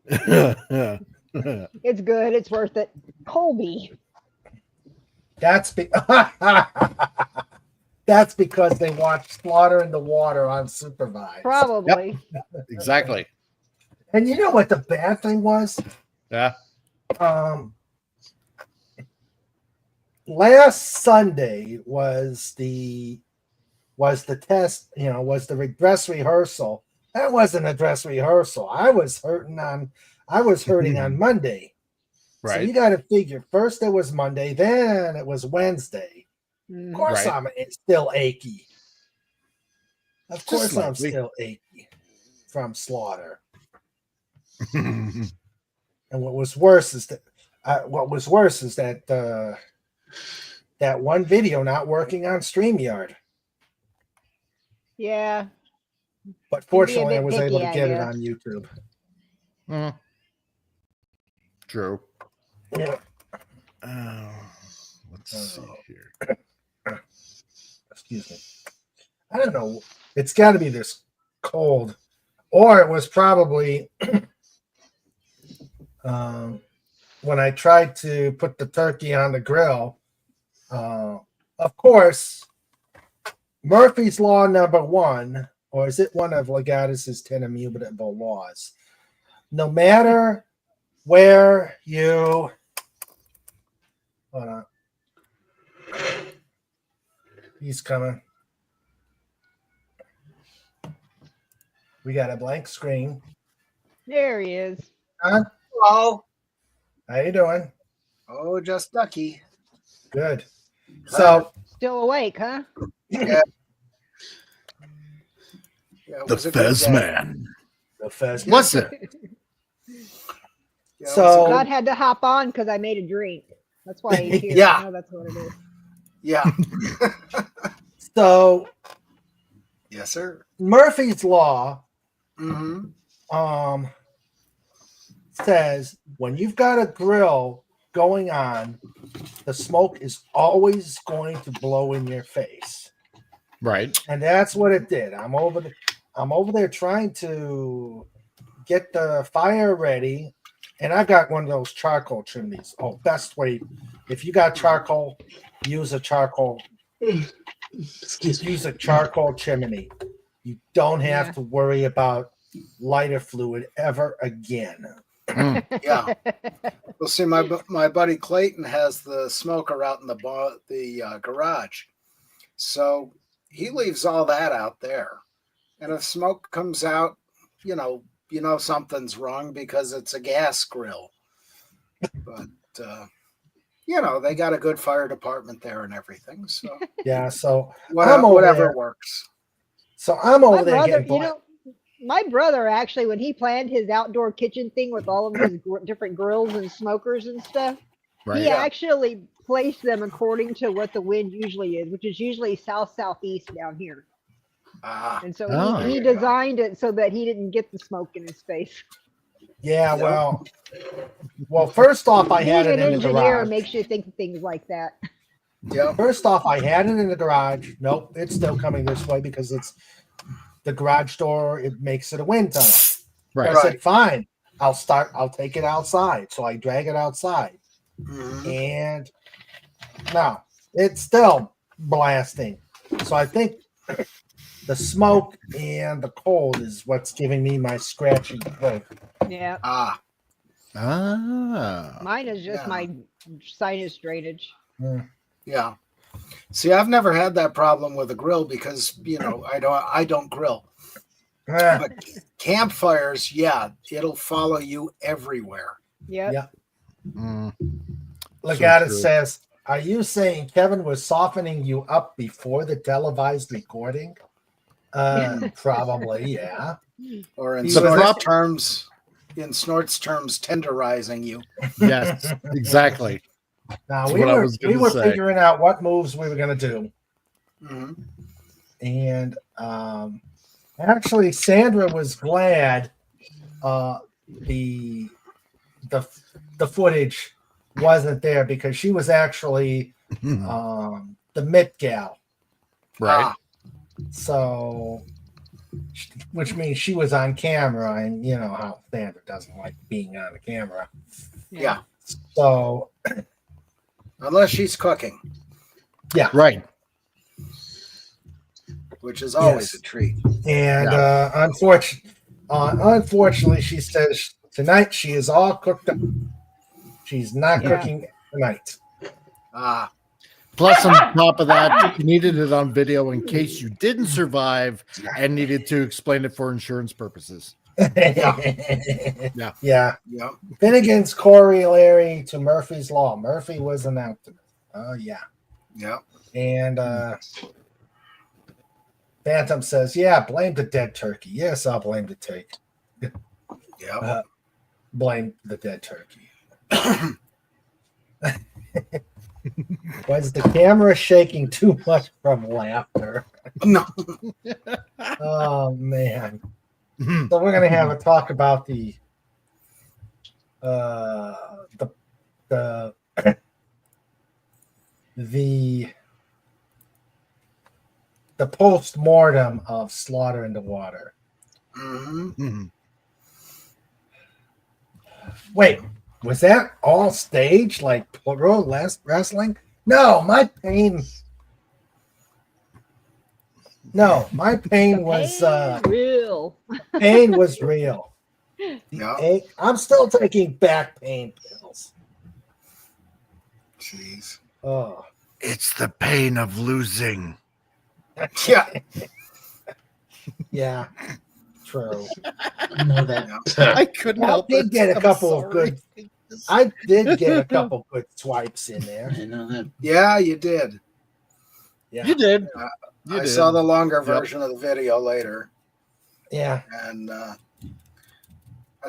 Speaker 6: That's
Speaker 3: It's good. It's worth it. Colby.
Speaker 2: That's that's because they watched Slaughter in the Water unsupervised.
Speaker 3: Probably.
Speaker 6: exactly.
Speaker 2: And you know what the bad thing was?
Speaker 6: Yeah.
Speaker 2: Last Sunday was the test, was the dress rehearsal. That wasn't a dress rehearsal. I was hurting on Monday. So
Speaker 6: Right.
Speaker 2: you got to figure first it was Monday, then it was Wednesday. Of course,
Speaker 6: Right.
Speaker 2: I'm still achy. Of course, I'm
Speaker 6: slightly.
Speaker 2: still achy from Slaughter.
Speaker 6: Mm.
Speaker 2: And what was worse is that that one video not working on StreamYard.
Speaker 3: Yeah.
Speaker 2: But
Speaker 3: Can be a
Speaker 2: fortunately, I
Speaker 3: bit
Speaker 2: was able
Speaker 3: picky,
Speaker 2: to
Speaker 3: I
Speaker 2: get it
Speaker 3: guess.
Speaker 2: on YouTube.
Speaker 6: True.
Speaker 2: Yeah.
Speaker 6: Let's see here.
Speaker 2: Excuse me. I don't know. It's got to be this cold, or it was probably when I tried to put the turkey on the grill. Of course, Murphy's Law number 1, or is it one of Legatus's 10 immutable laws? No matter where you, hold on, he's coming. We got a blank screen.
Speaker 3: There he is.
Speaker 8: Hello.
Speaker 2: How you doing?
Speaker 8: Oh, just ducky.
Speaker 2: Good. So
Speaker 3: Still awake, huh?
Speaker 8: Yeah. Yeah, it
Speaker 6: The
Speaker 8: was a good
Speaker 6: Fez
Speaker 8: day.
Speaker 6: Man.
Speaker 2: the first.
Speaker 6: What's it?
Speaker 8: Yeah, it
Speaker 2: So-
Speaker 8: was a
Speaker 3: God
Speaker 8: good-
Speaker 3: had to hop on because I made a drink. That's why he's here.
Speaker 2: Yeah.
Speaker 3: I know that's what it is.
Speaker 8: yeah.
Speaker 2: So
Speaker 8: Yes, sir.
Speaker 2: Murphy's Law
Speaker 8: Mm-hmm.
Speaker 2: says when you've got a grill going on, the smoke is always going to blow in your face.
Speaker 6: Right.
Speaker 2: And that's what it did. I'm over there trying to get the fire ready, and I've got one of those charcoal chimneys. Oh, best way, if you got charcoal, use a charcoal
Speaker 7: Excuse me.
Speaker 2: use a charcoal chimney. You don't have
Speaker 3: Yeah.
Speaker 2: to worry about lighter fluid ever again.
Speaker 8: Yeah. Well, see, my buddy Clayton has the smoker out in the garage, so he leaves all that out there, and if smoke comes out, you know something's wrong because it's a gas grill. But they got a good fire department there and everything, so
Speaker 2: Yeah, so
Speaker 8: whatever,
Speaker 2: over
Speaker 8: whatever
Speaker 2: there.
Speaker 8: works.
Speaker 2: I'm over
Speaker 3: My
Speaker 2: there
Speaker 3: brother,
Speaker 2: getting
Speaker 3: my brother actually, when he planned his outdoor kitchen thing with all of his different grills and smokers and stuff,
Speaker 6: Right.
Speaker 3: he actually placed them according to what the wind usually is, which is usually south-southeast down here.
Speaker 8: Ah,
Speaker 3: And so
Speaker 6: Oh.
Speaker 3: he designed it so that he didn't get the smoke in his face.
Speaker 2: Yeah, well, first off, I had
Speaker 3: Being
Speaker 2: it
Speaker 3: an
Speaker 2: in the
Speaker 3: engineer
Speaker 2: garage.
Speaker 3: makes you think of things like that.
Speaker 8: yeah.
Speaker 2: First off, I had it in the garage. Nope, it's still coming this way because it's the garage door. It makes it a wind tunnel.
Speaker 6: Right.
Speaker 2: I said, fine, I'll take it outside. So I drag it outside.
Speaker 8: Mhm.
Speaker 2: And no, it's still blasting. So I think the smoke and the cold is what's giving me my scratchy throat.
Speaker 3: Yeah.
Speaker 8: Ah,
Speaker 3: Mine is just
Speaker 8: Yeah.
Speaker 3: my sinus drainage.
Speaker 8: yeah. See, I've never had that problem with a grill because I don't grill.
Speaker 2: Ah,
Speaker 8: But campfires, yeah, it'll follow you everywhere.
Speaker 3: Yep.
Speaker 2: Yeah.
Speaker 6: Mm.
Speaker 2: Legata
Speaker 6: true.
Speaker 2: says, are you saying Kevin was softening you up before the televised recording? Probably, yeah.
Speaker 8: Or in
Speaker 6: The
Speaker 8: sort
Speaker 6: prop-
Speaker 8: of terms, in Snort's terms, tenderizing you.
Speaker 6: Yes, exactly.
Speaker 2: Now
Speaker 6: That's
Speaker 2: we
Speaker 6: what I
Speaker 2: were
Speaker 6: was gonna say.
Speaker 2: figuring out what moves we were gonna do,
Speaker 8: Mhm.
Speaker 2: and actually Sandra was glad the the footage wasn't there because she was actually the Met gal.
Speaker 6: Right.
Speaker 2: So, which means she was on camera, and you know how Sandra doesn't like being on the camera.
Speaker 8: Yeah.
Speaker 2: So,
Speaker 8: Unless she's cooking,
Speaker 2: yeah,
Speaker 6: Right.
Speaker 8: which is always
Speaker 2: Yes.
Speaker 8: a treat.
Speaker 2: and unfortunately, she says tonight she is all cooked up. She's not
Speaker 3: Yeah.
Speaker 2: cooking tonight.
Speaker 8: Ah,
Speaker 6: Plus, on top of that, you needed it on video in case you didn't survive and needed to explain it for insurance purposes.
Speaker 2: Yeah.
Speaker 8: yeah.
Speaker 2: Finnegan's corollary to Murphy's Law. Murphy was an optimist. Oh, yeah.
Speaker 8: Yeah.
Speaker 2: And Phantom says, yeah, blame the dead turkey. Yes, I'll blame the turkey.
Speaker 8: Yeah.
Speaker 2: Blame the dead turkey. Was the camera shaking too much from laughter?
Speaker 8: No.
Speaker 2: Oh, man. So we're going to have a talk about the post-mortem of Slaughter in the Water.
Speaker 8: Mm-hmm.
Speaker 2: Wait, was that all staged like pro wrestling? No, my pain. No, my pain was
Speaker 3: real.
Speaker 2: pain was real.
Speaker 8: Yeah.
Speaker 2: I'm still taking back pain pills.
Speaker 8: Jeez.
Speaker 2: Oh,
Speaker 6: It's the pain of losing.
Speaker 8: Yeah.
Speaker 2: yeah, true.
Speaker 7: I know that.
Speaker 6: I couldn't
Speaker 2: I
Speaker 6: help
Speaker 2: did
Speaker 6: it.
Speaker 2: get a
Speaker 6: I'm
Speaker 2: couple of
Speaker 6: sorry.
Speaker 2: good. I did get a couple good swipes in there.
Speaker 7: I know that.
Speaker 8: Yeah, you did.
Speaker 2: Yeah,
Speaker 6: You did.
Speaker 8: I
Speaker 6: You did.
Speaker 8: saw the longer
Speaker 6: Yep.
Speaker 8: version of the video later,
Speaker 2: yeah.
Speaker 8: and I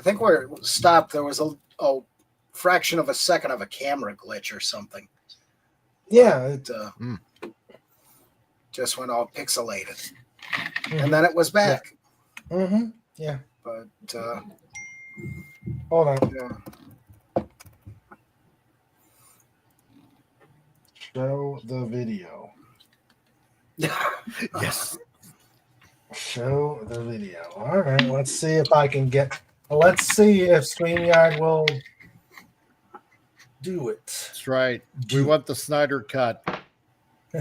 Speaker 8: think where it stopped, there was a fraction of a second of a camera glitch or something.
Speaker 2: Yeah,
Speaker 8: It just went all pixelated, and then it was back.
Speaker 2: Mm-hmm. Yeah.
Speaker 8: But
Speaker 2: Hold on.
Speaker 8: yeah.
Speaker 2: Show the video.
Speaker 6: Yes.
Speaker 2: Show the video. All right. Let's see if I can get. Let's see if StreamYard will do it.
Speaker 6: That's right. We want the Snyder cut.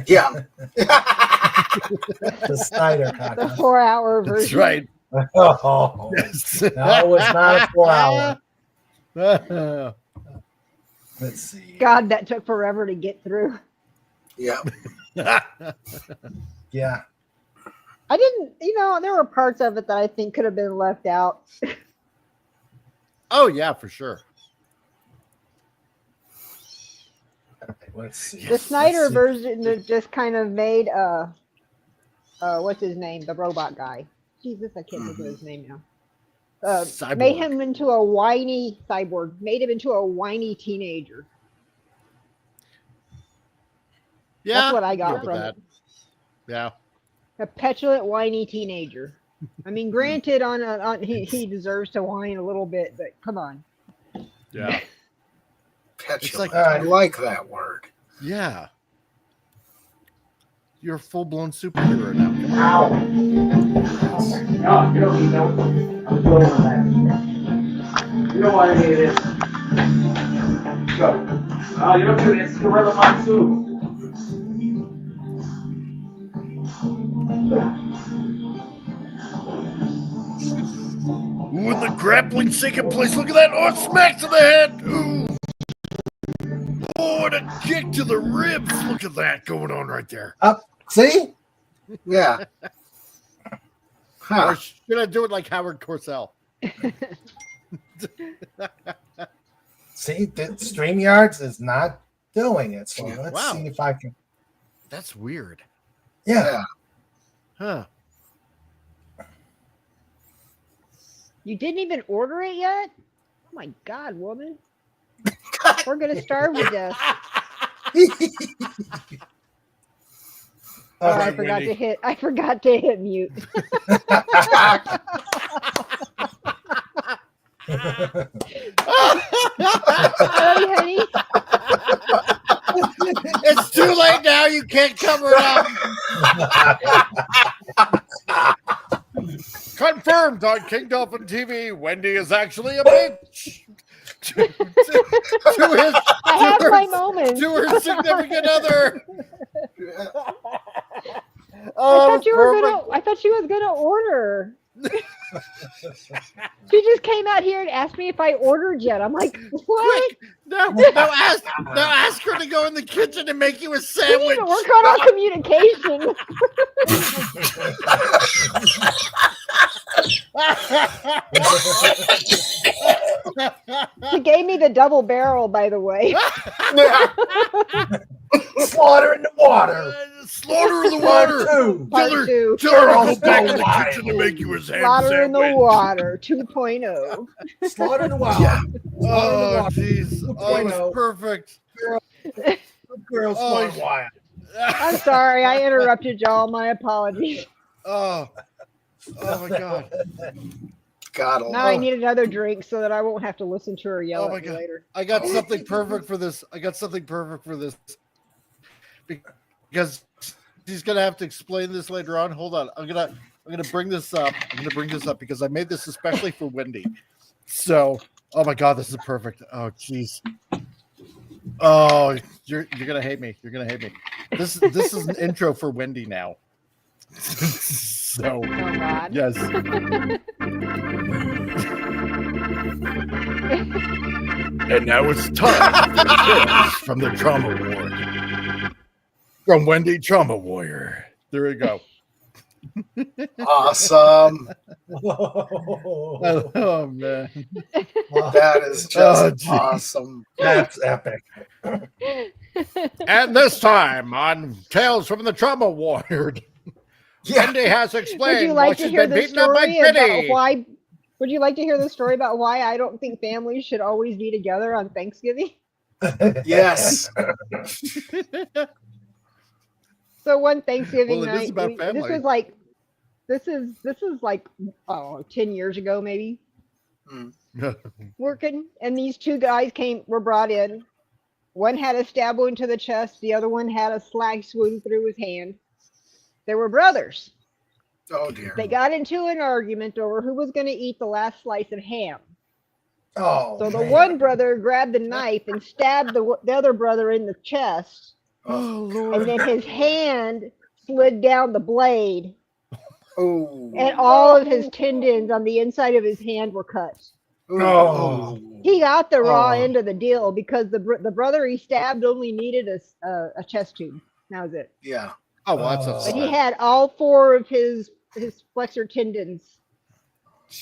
Speaker 8: Yeah.
Speaker 2: The Snyder
Speaker 3: The
Speaker 2: cut.
Speaker 3: 4-hour version.
Speaker 6: That's right.
Speaker 2: Oh,
Speaker 6: Yes.
Speaker 2: no, it's not a 4-hour. Let's see.
Speaker 3: God, that took forever to get through.
Speaker 8: Yeah.
Speaker 2: Yeah.
Speaker 3: I didn't, there were parts of it that I think could have been left out.
Speaker 6: Oh, yeah, for sure.
Speaker 2: Okay, let's see.
Speaker 3: The Snyder
Speaker 2: Let's see.
Speaker 3: version that just kind of made what's his name? The robot guy. Jesus, I can't think of his name now.
Speaker 6: Cyborg.
Speaker 3: Made him into a whiny cyborg. Made him into a whiny teenager.
Speaker 6: Yeah.
Speaker 3: That's what I got
Speaker 6: with
Speaker 3: from
Speaker 6: that.
Speaker 3: it.
Speaker 6: Yeah.
Speaker 3: A petulant, whiny teenager. I mean, granted, he deserves to whine a little bit, but come on.
Speaker 6: Yeah.
Speaker 8: Petulant.
Speaker 6: like-
Speaker 8: I like that word.
Speaker 6: Yeah. You're a full-blown superhero now. Come on.
Speaker 9: No, you don't need no. I'm going on that. You don't want any of this. Go. Oh, you don't do this. Gorilla Monsoon.
Speaker 6: Ooh, and the grappling's taking place. Look at that. Oh, smack to the head. Ooh. Oh, and a kick to the ribs. Look at that going on right there.
Speaker 2: See?
Speaker 8: Yeah.
Speaker 6: Or
Speaker 8: Huh.
Speaker 6: should I do it like Howard Cosell?
Speaker 2: See, the StreamYards is not doing it. So let's
Speaker 6: Wow.
Speaker 2: see if I can.
Speaker 6: That's weird.
Speaker 2: Yeah.
Speaker 8: Yeah.
Speaker 6: Huh.
Speaker 3: You didn't even order it yet? Oh my God, woman. We're going to starve to death. Oh, I forgot to hit. I forgot to hit mute. Sorry, honey.
Speaker 6: It's too late now. You can't cover it up. Confirmed on King Dolphin TV. Wendy is actually a bitch. to
Speaker 3: I have my moments.
Speaker 6: To her significant other.
Speaker 3: I thought she was gonna order. She just came out here and asked me if I ordered yet. I'm like, what?
Speaker 6: Quick, no, ask her to go in the kitchen and make you a
Speaker 3: We
Speaker 6: sandwich.
Speaker 3: need to work on our communication. She gave me the double barrel, by the way.
Speaker 2: Slaughter in the water.
Speaker 6: Slaughter in the water.
Speaker 3: Part two.
Speaker 6: Tell her to go back in the kitchen to make you his ham
Speaker 3: Slaughter in the
Speaker 6: sandwich.
Speaker 3: water 2.0.
Speaker 2: Slaughter in the wild.
Speaker 6: Yeah. Oh, jeez. Oh, it was perfect.
Speaker 2: Girls
Speaker 6: Oh,
Speaker 2: wild.
Speaker 3: I'm sorry, I interrupted y'all. My apologies.
Speaker 6: Oh my God.
Speaker 8: God,
Speaker 3: Now I need another drink so that I won't have to listen to her yell
Speaker 6: Oh my
Speaker 3: at me
Speaker 6: God.
Speaker 3: later.
Speaker 6: I got something perfect for this. Because she's gonna have to explain this later on. Hold on. I'm gonna bring this up. Because I made this especially for Wendy. So, oh my God, this is perfect. Oh jeez. Oh, you're gonna hate me. You're gonna hate me. This is an intro for Wendy now. So,
Speaker 3: Oh God.
Speaker 6: yes. And now it's time for Tales from the Trauma Ward. From Wendy Trauma Warrior. There we go.
Speaker 8: Awesome.
Speaker 6: Oh man.
Speaker 8: That is just awesome.
Speaker 2: That's epic.
Speaker 6: And this time on Tales from the Trauma Ward, Wendy has explained
Speaker 3: Would you
Speaker 6: why
Speaker 3: like to
Speaker 6: she's
Speaker 3: hear
Speaker 6: been
Speaker 3: the
Speaker 6: beaten up by
Speaker 3: story about
Speaker 6: Biddy.
Speaker 3: why? Would you like to hear the story about why I don't think families should always be together on Thanksgiving?
Speaker 8: Yes.
Speaker 3: So one Thanksgiving
Speaker 6: Well, it is
Speaker 3: night,
Speaker 6: about
Speaker 3: this
Speaker 6: family.
Speaker 3: was like, this is like, 10 years ago maybe. Working, and these two guys were brought in. One had a stab wound to the chest. The other one had a slash wound through his hand. They were brothers.
Speaker 8: Oh dear.
Speaker 3: They got into an argument over who was going to eat the last slice of ham.
Speaker 2: Oh.
Speaker 3: So the
Speaker 2: man.
Speaker 3: one brother grabbed the knife and stabbed the other brother in the chest.
Speaker 6: Oh Lord.
Speaker 3: And then his hand slid down the blade.
Speaker 8: Oh.
Speaker 3: And all of his tendons on the inside of his hand were cut.
Speaker 2: Oh.
Speaker 3: He got the raw end of the deal because the brother he stabbed only needed a chest tube. That was it.
Speaker 8: Yeah.
Speaker 6: Oh, well, that's
Speaker 3: But
Speaker 6: upset.
Speaker 3: he had all four of his flexor tendons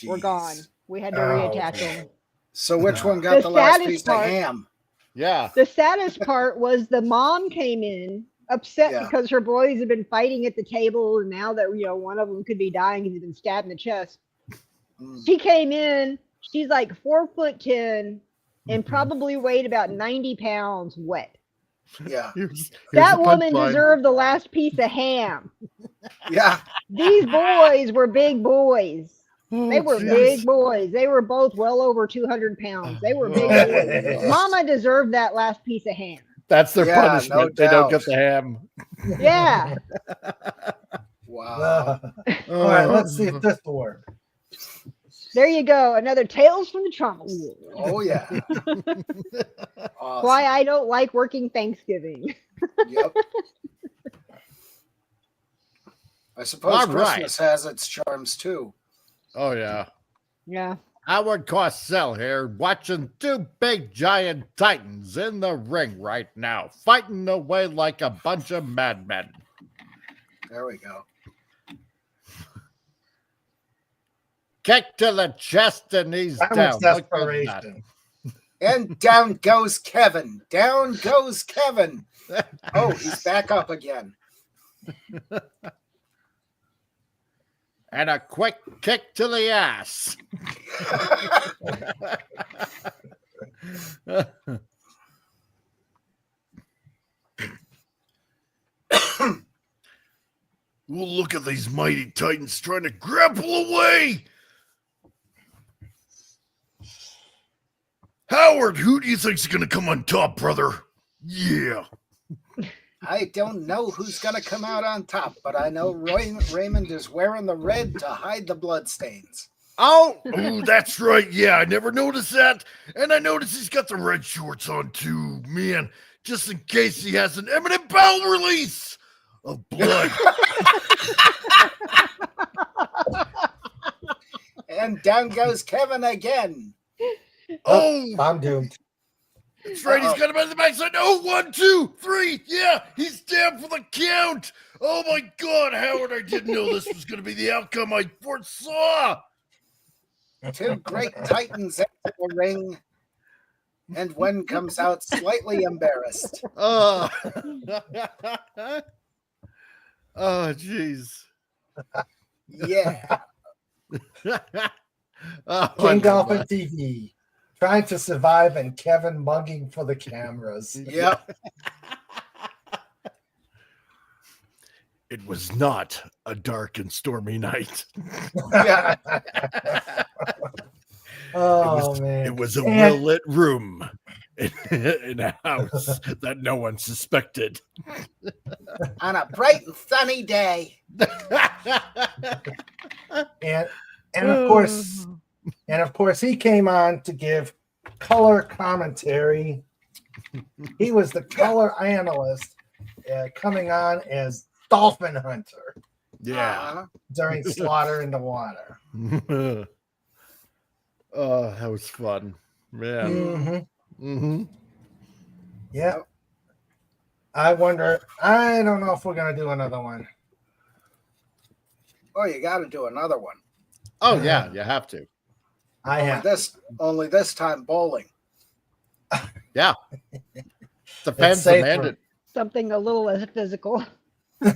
Speaker 3: were
Speaker 8: Jeez.
Speaker 3: gone. We had to reattach them.
Speaker 8: So which one got the last piece of ham?
Speaker 6: Yeah.
Speaker 3: The saddest part was the mom came in upset because her boys had been fighting at the table, and now that one of them could be dying because he'd been stabbed in the chest. She came in. She's like 4'10" and probably weighed about 90 pounds wet.
Speaker 8: Yeah.
Speaker 3: That woman deserved the last piece of ham.
Speaker 8: Yeah.
Speaker 3: These boys were big boys. They were
Speaker 6: jeez.
Speaker 3: big boys. They were both well over 200 pounds. They were big boys. Mama deserved that last piece of ham.
Speaker 6: That's their
Speaker 8: Yeah,
Speaker 6: punishment.
Speaker 8: no
Speaker 6: They don't
Speaker 8: doubt.
Speaker 6: get the ham.
Speaker 3: Yeah.
Speaker 8: Wow.
Speaker 2: All right, let's see if this will work.
Speaker 3: There you go. Another Tales from the Trauma Ward.
Speaker 8: Oh yeah. Awesome.
Speaker 3: Why I don't like working Thanksgiving.
Speaker 8: Yep. I suppose
Speaker 6: All right.
Speaker 8: Christmas has its charms too.
Speaker 6: Oh yeah.
Speaker 3: Yeah.
Speaker 6: Howard Cosell here, watching two big giant titans in the ring right now, fighting away like a bunch of madmen.
Speaker 8: There we go.
Speaker 6: Kick to the chest and he's
Speaker 2: That
Speaker 6: down.
Speaker 2: was
Speaker 6: Look at that.
Speaker 2: desperation.
Speaker 8: And down goes Kevin. Down goes Kevin. Oh, he's back up again.
Speaker 6: And a quick kick to the ass. Well, look at these mighty titans trying to grapple away. Howard, who do you think's going to come on top, brother? Yeah.
Speaker 8: I don't know who's going to come out on top, but I know Raymond is wearing the red to hide the bloodstains.
Speaker 6: Oh, that's right. Yeah, I never noticed that. And I noticed he's got the red shorts on too. Man, just in case he has an imminent bowel release of blood.
Speaker 8: And down goes Kevin again.
Speaker 6: Oh,
Speaker 2: I'm doomed.
Speaker 6: that's right. He's got him on the backside. Oh, 1, 2, 3. Yeah, he's down for the count. Oh, my God, Howard, I didn't know this was going to be the outcome I foresaw.
Speaker 8: 2 great titans enter the ring, and one comes out slightly embarrassed.
Speaker 6: Oh, jeez.
Speaker 8: Yeah.
Speaker 6: Oh,
Speaker 2: King Dolphin TV, trying to survive, and Kevin mugging for the cameras.
Speaker 8: Yep.
Speaker 6: It was not a dark and stormy night.
Speaker 8: Yeah.
Speaker 2: Oh, man.
Speaker 6: It was a well-lit room in a house that no one suspected.
Speaker 8: On a bright and sunny day.
Speaker 2: And of course he came on to give color commentary. He was the color analyst, coming on as Dolphin Hunter.
Speaker 6: Yeah.
Speaker 2: During Slaughter in the Water.
Speaker 6: Oh, that was fun. Man.
Speaker 2: Mm-hmm.
Speaker 6: Mm-hmm.
Speaker 2: Yeah. I don't know if we're going to do another one.
Speaker 8: Oh, you got to do another one.
Speaker 6: Oh, yeah, you have to.
Speaker 8: Only this time bowling.
Speaker 6: Yeah. The fans demanded.
Speaker 3: Something a little less physical.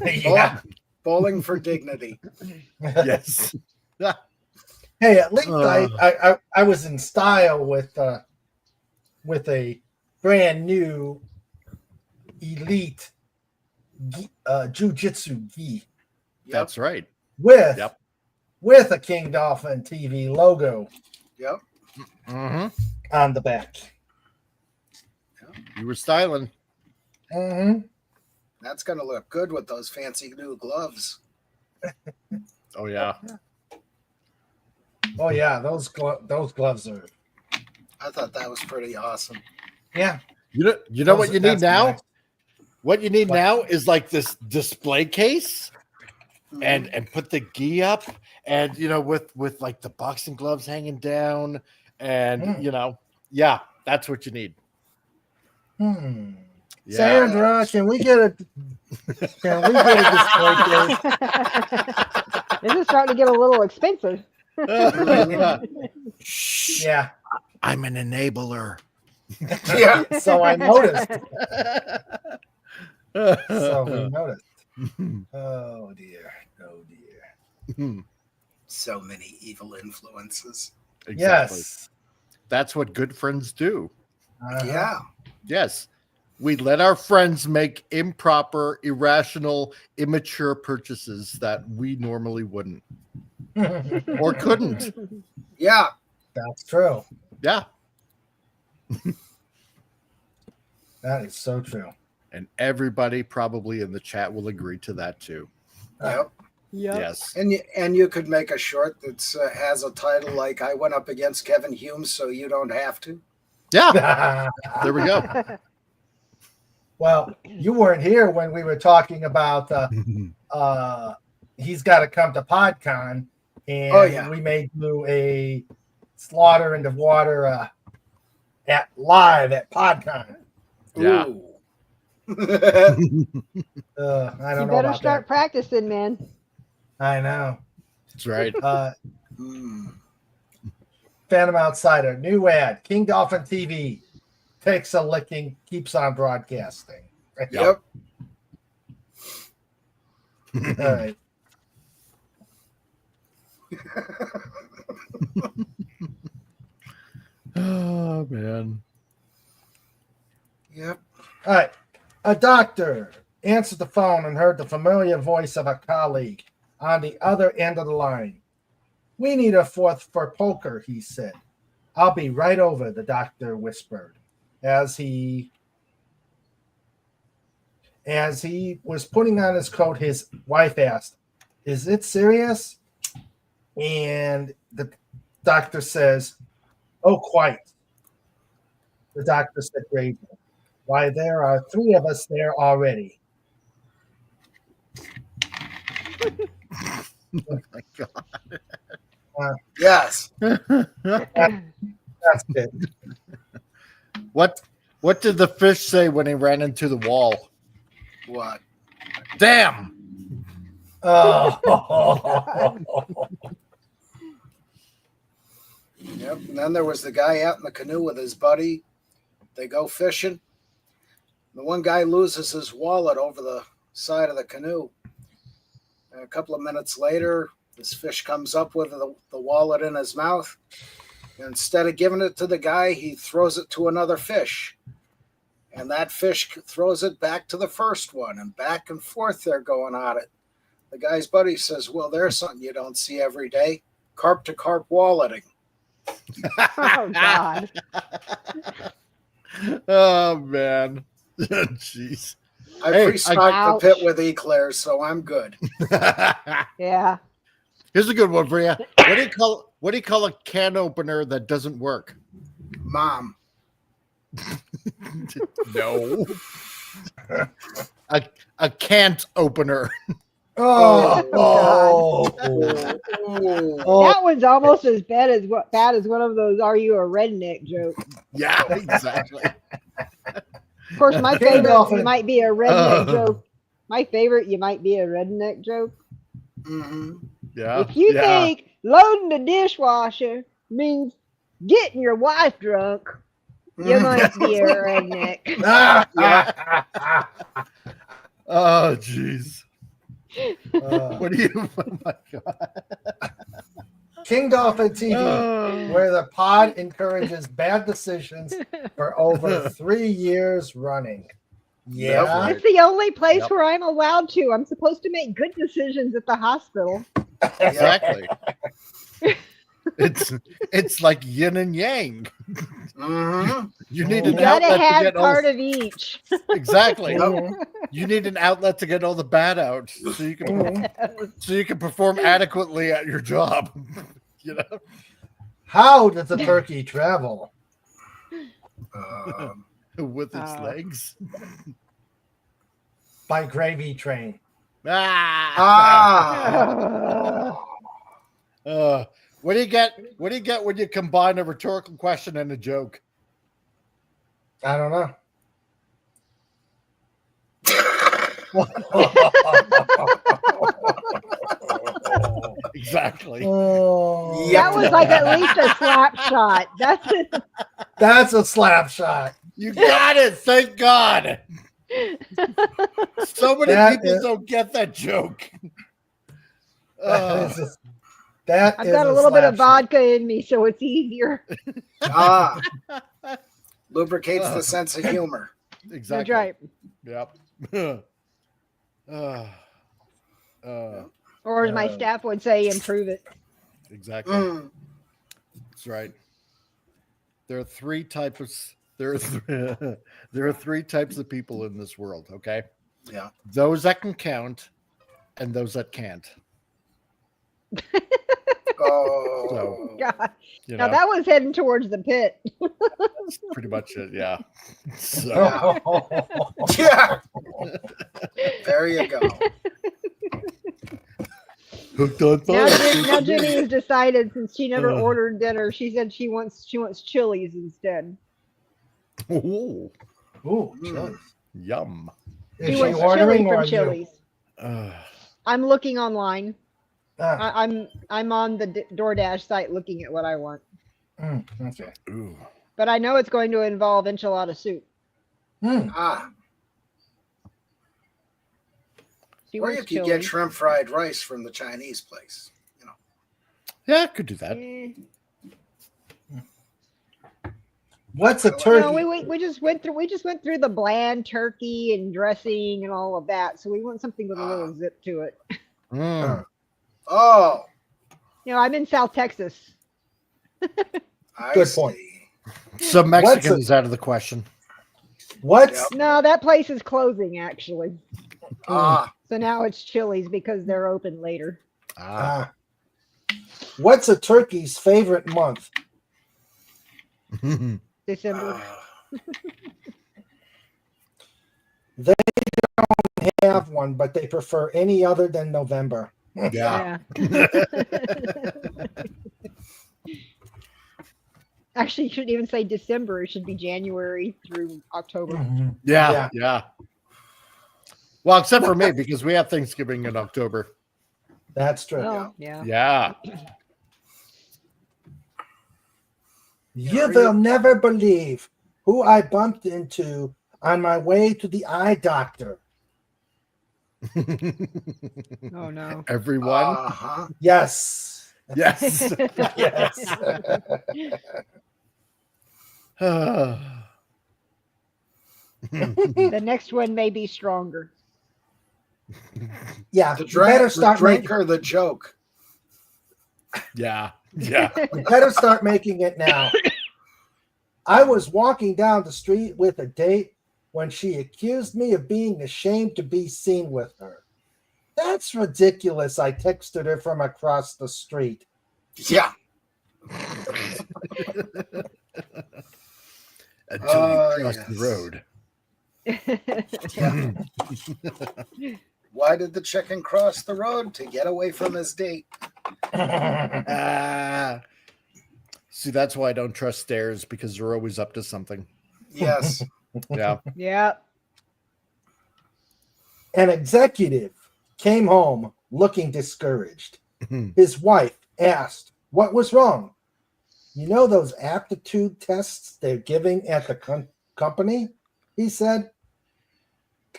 Speaker 2: Yeah.
Speaker 8: Bowling for dignity.
Speaker 6: Yes.
Speaker 2: Hey, at least I was in style with a brand new elite jiu-jitsu gi.
Speaker 6: That's right.
Speaker 2: With a King Dolphin TV logo.
Speaker 8: Yep.
Speaker 6: Mm-hmm.
Speaker 2: On the back.
Speaker 6: You were styling.
Speaker 2: Mm-hmm.
Speaker 8: That's going to look good with those fancy new gloves.
Speaker 6: Oh, yeah.
Speaker 2: Oh, yeah. Those gloves are.
Speaker 8: I thought that was pretty awesome.
Speaker 2: Yeah.
Speaker 6: You know what you need now?
Speaker 2: Nice.
Speaker 6: What you need now is like this display case. And put the gi up, and with like the boxing gloves hanging down, and yeah, that's what you need.
Speaker 2: Yeah.
Speaker 3: Sandra,
Speaker 2: can we get a display case?
Speaker 3: This is starting to get a little expensive.
Speaker 2: Yeah,
Speaker 6: I'm an enabler.
Speaker 2: Yeah, so I noticed. So we noticed. Oh dear.
Speaker 8: So many evil influences.
Speaker 6: Exactly.
Speaker 2: Yes.
Speaker 6: That's what good friends do.
Speaker 8: Yeah.
Speaker 6: Yes. We let our friends make improper, irrational, immature purchases that we normally wouldn't or couldn't.
Speaker 8: Yeah.
Speaker 2: That's true.
Speaker 6: Yeah.
Speaker 2: That is so true.
Speaker 6: And everybody probably in the chat will agree to that too.
Speaker 8: Yep.
Speaker 6: Yes.
Speaker 8: And you could make a short that has a title like "I went up against Kevin Hume, so you don't have to."
Speaker 6: Yeah. There we go.
Speaker 2: Well, you weren't here when we were talking about he's got to come to PodCon, and we made you a Slaughter in the Water live at PodCon.
Speaker 6: Yeah.
Speaker 2: I don't know.
Speaker 3: You better
Speaker 2: about
Speaker 3: start practicing, man.
Speaker 2: I know.
Speaker 6: That's right.
Speaker 2: Phantom Outsider, new ad. King Dolphin TV takes a licking, keeps on broadcasting.
Speaker 8: Yep.
Speaker 2: All right.
Speaker 6: man.
Speaker 8: Yep.
Speaker 2: All right. A doctor answered the phone and heard the familiar voice of a colleague on the other end of the line. "We need a fourth for poker," he said. "I'll be right over," the doctor whispered as he was putting on his coat. His wife asked, "Is it serious?" And the doctor says, "Oh, quite." The doctor said gravely, "Why, there are 3 of us there already."
Speaker 6: Oh my God.
Speaker 8: Yes.
Speaker 2: That's it.
Speaker 6: What did the fish say when he ran into the wall?
Speaker 8: What?
Speaker 6: Damn.
Speaker 2: Oh.
Speaker 8: Yep. And then there was the guy out in the canoe with his buddy. They go fishing. The one guy loses his wallet over the side of the canoe. And a couple of minutes later, this fish comes up with the wallet in his mouth. And instead of giving it to the guy, he throws it to another fish. And that fish throws it back to the first one. And back and forth they're going at it. The guy's buddy says, "Well, there's something you don't see every day. Carp to carp walleting."
Speaker 3: Oh God.
Speaker 6: Oh man. Jeez.
Speaker 8: I pre-stocked the pit with eclairs, so I'm good.
Speaker 3: Yeah.
Speaker 6: Here's a good one for you. What do you call a can opener that doesn't work?
Speaker 8: Mom.
Speaker 6: No. a can't opener.
Speaker 2: Oh.
Speaker 3: That one's almost as bad as one of those "Are you a redneck" jokes.
Speaker 6: Yeah, exactly.
Speaker 3: Of course, my favorite you might be a redneck joke. My favorite, you might be a redneck joke.
Speaker 8: Mm-hmm.
Speaker 6: Yeah.
Speaker 3: If you think loading the dishwasher means getting your wife drunk, you might be a redneck.
Speaker 6: Oh, jeez. What do you? Oh my God.
Speaker 2: King Dolphin TV, where the pod encourages bad decisions for over 3 years running. Yeah.
Speaker 3: It's the only place where I'm allowed to. I'm supposed to make good decisions at the hospital.
Speaker 6: Exactly. It's like yin and yang.
Speaker 8: Mm-hmm.
Speaker 6: You need
Speaker 3: You
Speaker 6: an
Speaker 3: gotta
Speaker 6: outlet to
Speaker 3: have
Speaker 6: get
Speaker 3: part
Speaker 6: all,
Speaker 3: of each.
Speaker 6: exactly. You need an outlet to get all the bad out, so you can perform adequately at your job. You know.
Speaker 2: How does the turkey travel?
Speaker 6: With its legs.
Speaker 2: By gravy train.
Speaker 6: What do you get? What do you get when you combine a rhetorical question and a joke?
Speaker 2: I don't know.
Speaker 6: Exactly.
Speaker 3: That was like at least a slap shot.
Speaker 2: That's a slap shot.
Speaker 6: You got it. Thank God. So many people don't get that joke.
Speaker 2: I've
Speaker 3: got a little bit of vodka in me, so it's easier.
Speaker 8: Lubricates the sense of humor.
Speaker 6: Exactly.
Speaker 3: That's right.
Speaker 6: Yep.
Speaker 3: Or as my staff would say, improve it.
Speaker 6: Exactly. That's right. There are 3 types. There are 3 types of people in this world. Okay.
Speaker 8: Yeah.
Speaker 6: Those that can count, and those that can't.
Speaker 8: Oh.
Speaker 3: God.
Speaker 6: You
Speaker 3: Now
Speaker 6: know,
Speaker 3: that was heading towards the pit.
Speaker 6: that's pretty much it. Yeah. So.
Speaker 8: Yeah. There you go.
Speaker 6: Hooked on
Speaker 3: Now,
Speaker 6: fire.
Speaker 3: now Jenny has decided, since she never ordered dinner, she said she wants chilies instead.
Speaker 6: Ooh.
Speaker 2: Ooh, chilies.
Speaker 6: Yum.
Speaker 2: Is
Speaker 3: She
Speaker 2: she
Speaker 3: wants
Speaker 2: ordering
Speaker 3: chili
Speaker 2: or
Speaker 3: from
Speaker 2: you?
Speaker 3: Chili's. I'm looking online. I'm on the DoorDash site looking at what I want.
Speaker 2: Okay.
Speaker 6: Ooh.
Speaker 3: But I know it's going to involve enchilada soup. She
Speaker 8: Or
Speaker 3: wants
Speaker 8: if you
Speaker 3: chili.
Speaker 8: get shrimp fried rice from the Chinese place, you know.
Speaker 6: Yeah, I could do that.
Speaker 2: What's a
Speaker 3: No,
Speaker 2: turkey?
Speaker 3: we just went through the bland turkey and dressing and all of that. So we want something with a little zip to it.
Speaker 6: Mm.
Speaker 8: Oh,
Speaker 3: I'm in South Texas.
Speaker 8: I
Speaker 2: Good
Speaker 8: see.
Speaker 2: point.
Speaker 6: So Mexican
Speaker 2: What's
Speaker 6: is out of the question.
Speaker 2: What's
Speaker 3: No, that place is closing actually.
Speaker 8: Ah,
Speaker 3: So now it's Chili's because they're open later.
Speaker 6: Ah.
Speaker 2: what's a turkey's favorite month?
Speaker 3: December.
Speaker 2: They don't have one, but they prefer any other than November.
Speaker 6: Yeah.
Speaker 3: Actually, you shouldn't even say December. It should be January through October.
Speaker 6: Yeah. Yeah. Well, except for me, because we have Thanksgiving in October.
Speaker 2: That's true.
Speaker 3: Oh, yeah.
Speaker 6: Yeah.
Speaker 2: You will never believe who I bumped into on my way to the eye doctor.
Speaker 3: Oh no.
Speaker 6: Everyone.
Speaker 8: uh-huh.
Speaker 2: Yes.
Speaker 6: Yes.
Speaker 2: Yes.
Speaker 3: The next one may be stronger.
Speaker 2: Yeah.
Speaker 8: The
Speaker 2: You better start
Speaker 8: drink
Speaker 2: making.
Speaker 8: or the joke.
Speaker 6: Yeah. Yeah.
Speaker 2: You better start making it now. I was walking down the street with a date when she accused me of being ashamed to be seen with her. That's ridiculous. I texted her from across the street.
Speaker 8: Yeah.
Speaker 6: Until you cross the road.
Speaker 8: Why did the chicken cross the road? To get away from his date.
Speaker 6: See, that's why I don't trust stairs, because they're always up to something.
Speaker 8: Yes.
Speaker 6: Yeah.
Speaker 3: Yeah.
Speaker 2: An executive came home looking discouraged. His wife asked, "What was wrong?" "You know those aptitude tests they're giving at the company?" he said.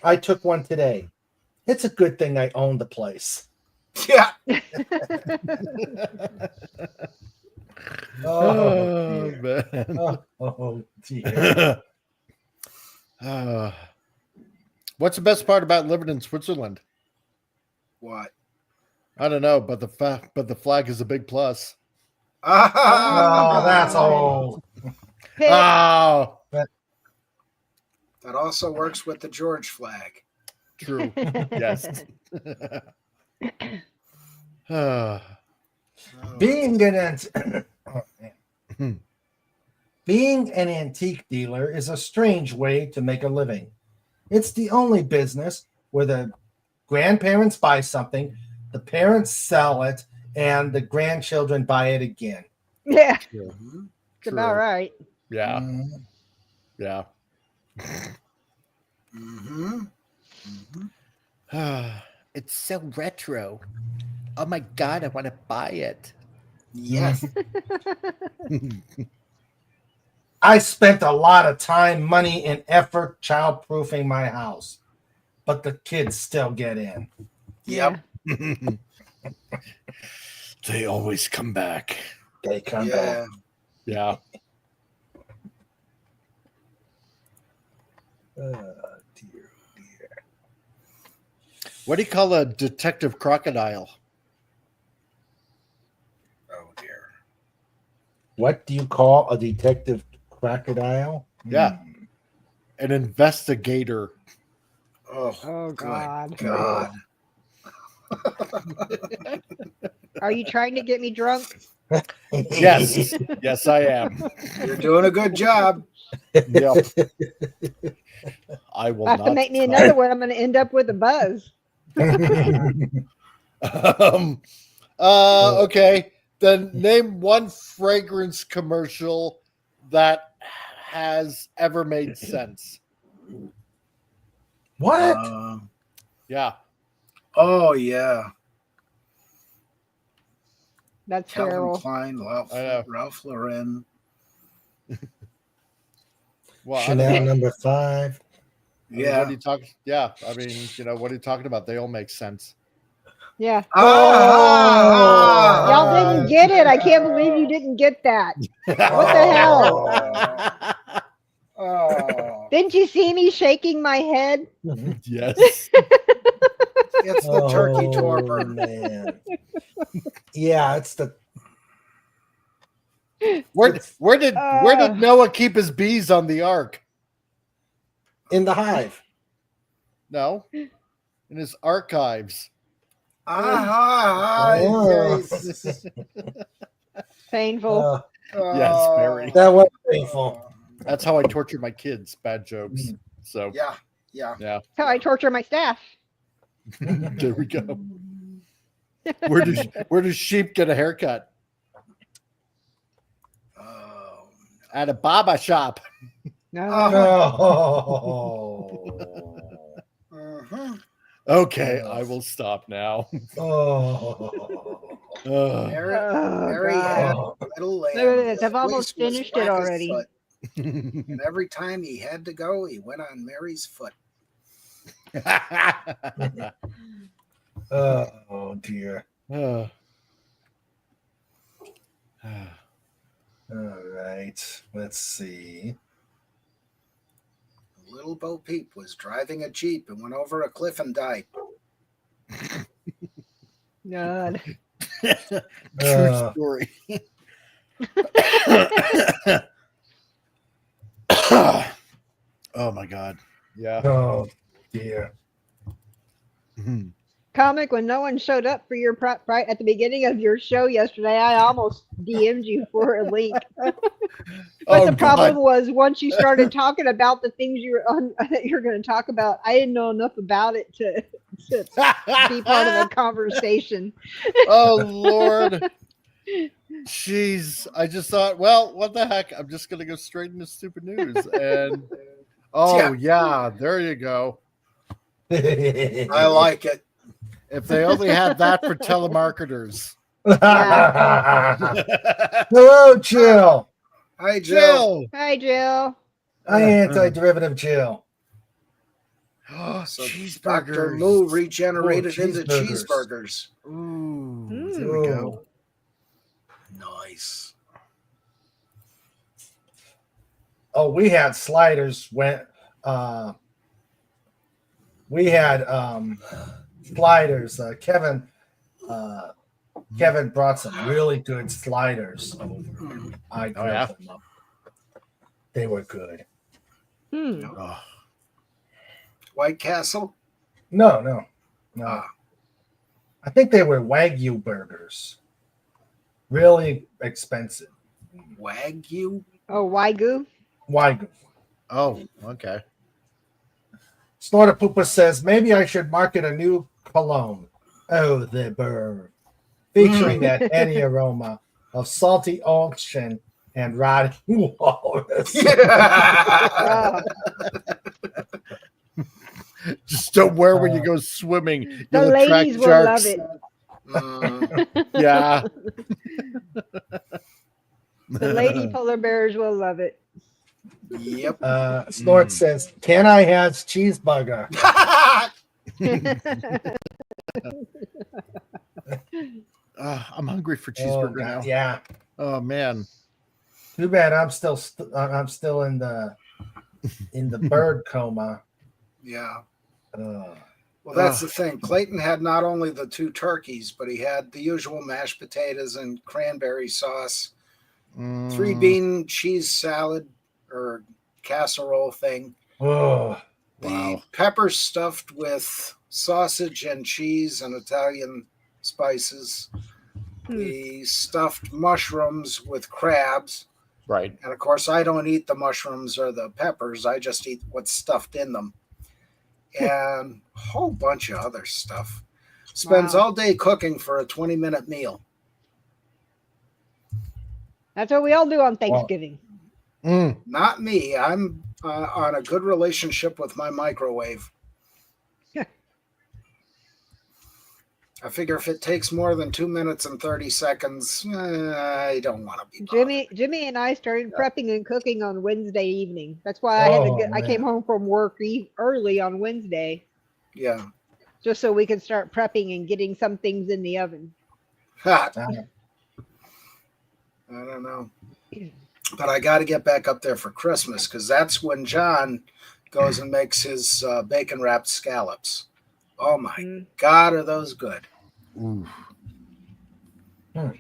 Speaker 2: "I took one today. It's a good thing I own the place."
Speaker 8: Yeah.
Speaker 6: Oh, man.
Speaker 2: Oh dear.
Speaker 6: What's the best part about living in Switzerland?
Speaker 8: What?
Speaker 6: I don't know, but the flag is a big plus.
Speaker 2: Oh, that's old.
Speaker 6: Oh,
Speaker 8: That also works with the George flag.
Speaker 6: true. Yes.
Speaker 2: Being an antique dealer is a strange way to make a living. It's the only business where the grandparents buy something, the parents sell it, and the grandchildren buy it again.
Speaker 3: Yeah.
Speaker 6: True.
Speaker 3: It's about right.
Speaker 6: Yeah.
Speaker 2: Mhm.
Speaker 6: Yeah.
Speaker 8: Mm-hmm.
Speaker 6: It's so retro. Oh my God, I want to buy it.
Speaker 8: Yes.
Speaker 2: I spent a lot of time, money, and effort childproofing my house, but the kids still get in.
Speaker 8: Yep.
Speaker 6: They always come back.
Speaker 2: They come
Speaker 8: Yeah.
Speaker 2: back.
Speaker 6: Yeah.
Speaker 2: Oh, dear.
Speaker 6: What do you call a detective crocodile?
Speaker 8: Oh dear.
Speaker 2: What do you call a detective crocodile?
Speaker 6: Yeah. An investigator.
Speaker 8: Oh,
Speaker 3: Oh God.
Speaker 8: God.
Speaker 3: Are you trying to get me drunk?
Speaker 6: Yes. Yes, I am.
Speaker 8: You're doing a good job.
Speaker 6: Yep. I will
Speaker 3: Have
Speaker 6: not.
Speaker 3: to make me
Speaker 6: stop.
Speaker 3: another one. I'm going to end up with a buzz.
Speaker 6: Okay. Then name one fragrance commercial that has ever made sense.
Speaker 2: What?
Speaker 6: Yeah.
Speaker 8: Oh yeah.
Speaker 3: That's
Speaker 8: Calvin
Speaker 3: Carol.
Speaker 8: Klein,
Speaker 6: I know.
Speaker 8: Ralph Lauren.
Speaker 6: Well, I don't
Speaker 2: Chanel
Speaker 6: know.
Speaker 2: number 5.
Speaker 6: I mean,
Speaker 8: Yeah.
Speaker 6: what are you talking? Yeah. I mean, what are you talking about? They all make sense.
Speaker 3: Yeah.
Speaker 8: Ah!
Speaker 3: Y'all didn't get it. I can't believe you didn't get that. What the hell?
Speaker 8: Oh,
Speaker 3: Didn't you see me shaking my head?
Speaker 6: Yes.
Speaker 8: it's the turkey
Speaker 2: Oh,
Speaker 8: torpor.
Speaker 2: man. Yeah, it's the
Speaker 6: Where did
Speaker 3: Uh.
Speaker 6: Noah keep his bees on the ark?
Speaker 2: in the hive.
Speaker 6: No, in his archives.
Speaker 8: Ah,
Speaker 2: Oh.
Speaker 8: yes.
Speaker 3: Painful.
Speaker 6: Yes, very.
Speaker 2: That was painful.
Speaker 6: That's how I torture my kids. Bad jokes. So
Speaker 8: Yeah, yeah.
Speaker 6: yeah,
Speaker 3: That's how I torture my staff.
Speaker 6: there we go. Where does sheep get a haircut?
Speaker 8: Oh,
Speaker 6: At a barber shop.
Speaker 3: No.
Speaker 2: Oh.
Speaker 8: mhm.
Speaker 6: Okay, I will stop now.
Speaker 2: Oh.
Speaker 8: Mary,
Speaker 3: Oh,
Speaker 8: Mary had
Speaker 3: God.
Speaker 8: a little lamb.
Speaker 3: Look at this.
Speaker 8: whose
Speaker 3: I've almost
Speaker 8: fleece was
Speaker 3: finished it
Speaker 8: black as
Speaker 3: already.
Speaker 8: soot, and every time he had to go, he went on Mary's foot.
Speaker 2: Oh dear.
Speaker 6: Uh,
Speaker 2: All right. Let's see.
Speaker 8: Little Bo Peep was driving a Jeep and went over a cliff and died.
Speaker 3: God.
Speaker 6: True story. Oh my god. Yeah.
Speaker 2: Oh dear.
Speaker 3: Comic, when no one showed up for your prep right at the beginning of your show yesterday, I almost DM'd you for a link. But the problem was once you started talking about the things that you're going to talk about, I didn't know enough about it to be part of a conversation.
Speaker 6: Oh Lord. Jeez. I just thought, well, what the heck? I'm just gonna go straight into stupid news. And yeah, there you go.
Speaker 8: I like it.
Speaker 6: If they only had that for telemarketers.
Speaker 2: Hello, Jill.
Speaker 8: Hi, Jill.
Speaker 3: Hi, Jill.
Speaker 2: Hi, anti-derivative Jill.
Speaker 8: So
Speaker 6: Cheeseburgers.
Speaker 8: Dr. Moo regenerated
Speaker 2: Oh,
Speaker 8: into
Speaker 2: cheeseburgers.
Speaker 8: cheeseburgers.
Speaker 6: Ooh, there we go.
Speaker 8: Nice.
Speaker 2: Oh, we had sliders we had sliders. Kevin brought some really good sliders over. I grilled them up. They were good.
Speaker 6: Oh.
Speaker 8: White Castle?
Speaker 2: No. I think they were Wagyu burgers. Really expensive.
Speaker 8: Wagyu?
Speaker 3: Oh, Wagyu?
Speaker 2: Wagyu.
Speaker 6: Oh, okay.
Speaker 2: Snorter Pooper says, maybe I should market a new cologne. Oh, the bird. Featuring that heady aroma of salty ocean and rotting walrus.
Speaker 6: Just don't wear when you go swimming.
Speaker 3: The
Speaker 6: You'll
Speaker 3: ladies will
Speaker 6: sharks.
Speaker 3: love it.
Speaker 6: Yeah.
Speaker 3: The lady polar bears will love it.
Speaker 8: Yep.
Speaker 2: Snort says, can I have cheeseburger?
Speaker 6: I'm hungry for cheeseburger now.
Speaker 2: Yeah.
Speaker 6: Oh man.
Speaker 2: Too bad I'm still in the bird coma.
Speaker 8: Yeah. Well, that's the thing. Clayton had not only the two turkeys, but he had the usual mashed potatoes and cranberry sauce, 3-bean cheese salad or casserole thing.
Speaker 2: Oh,
Speaker 8: the peppers stuffed with sausage and cheese and Italian spices. The stuffed mushrooms with crabs.
Speaker 6: Right.
Speaker 8: And of course, I don't eat the mushrooms or the peppers. I just eat what's stuffed in them. And a whole bunch of other stuff. Spends all day cooking for a 20-minute meal.
Speaker 3: That's what we all do on Thanksgiving.
Speaker 8: Not me. I'm on a good relationship with my microwave. I figure if it takes more than 2 minutes and 30 seconds, I don't want to be bothered.
Speaker 3: Jimmy and I started prepping and cooking on Wednesday evening. That's why I came home from work early on Wednesday.
Speaker 8: Yeah.
Speaker 3: Just so we could start prepping and getting some things in the oven.
Speaker 8: I don't know. But I got to get back up there for Christmas because that's when John goes and makes his bacon wrapped scallops. Oh my God, are those good?
Speaker 6: Ooh.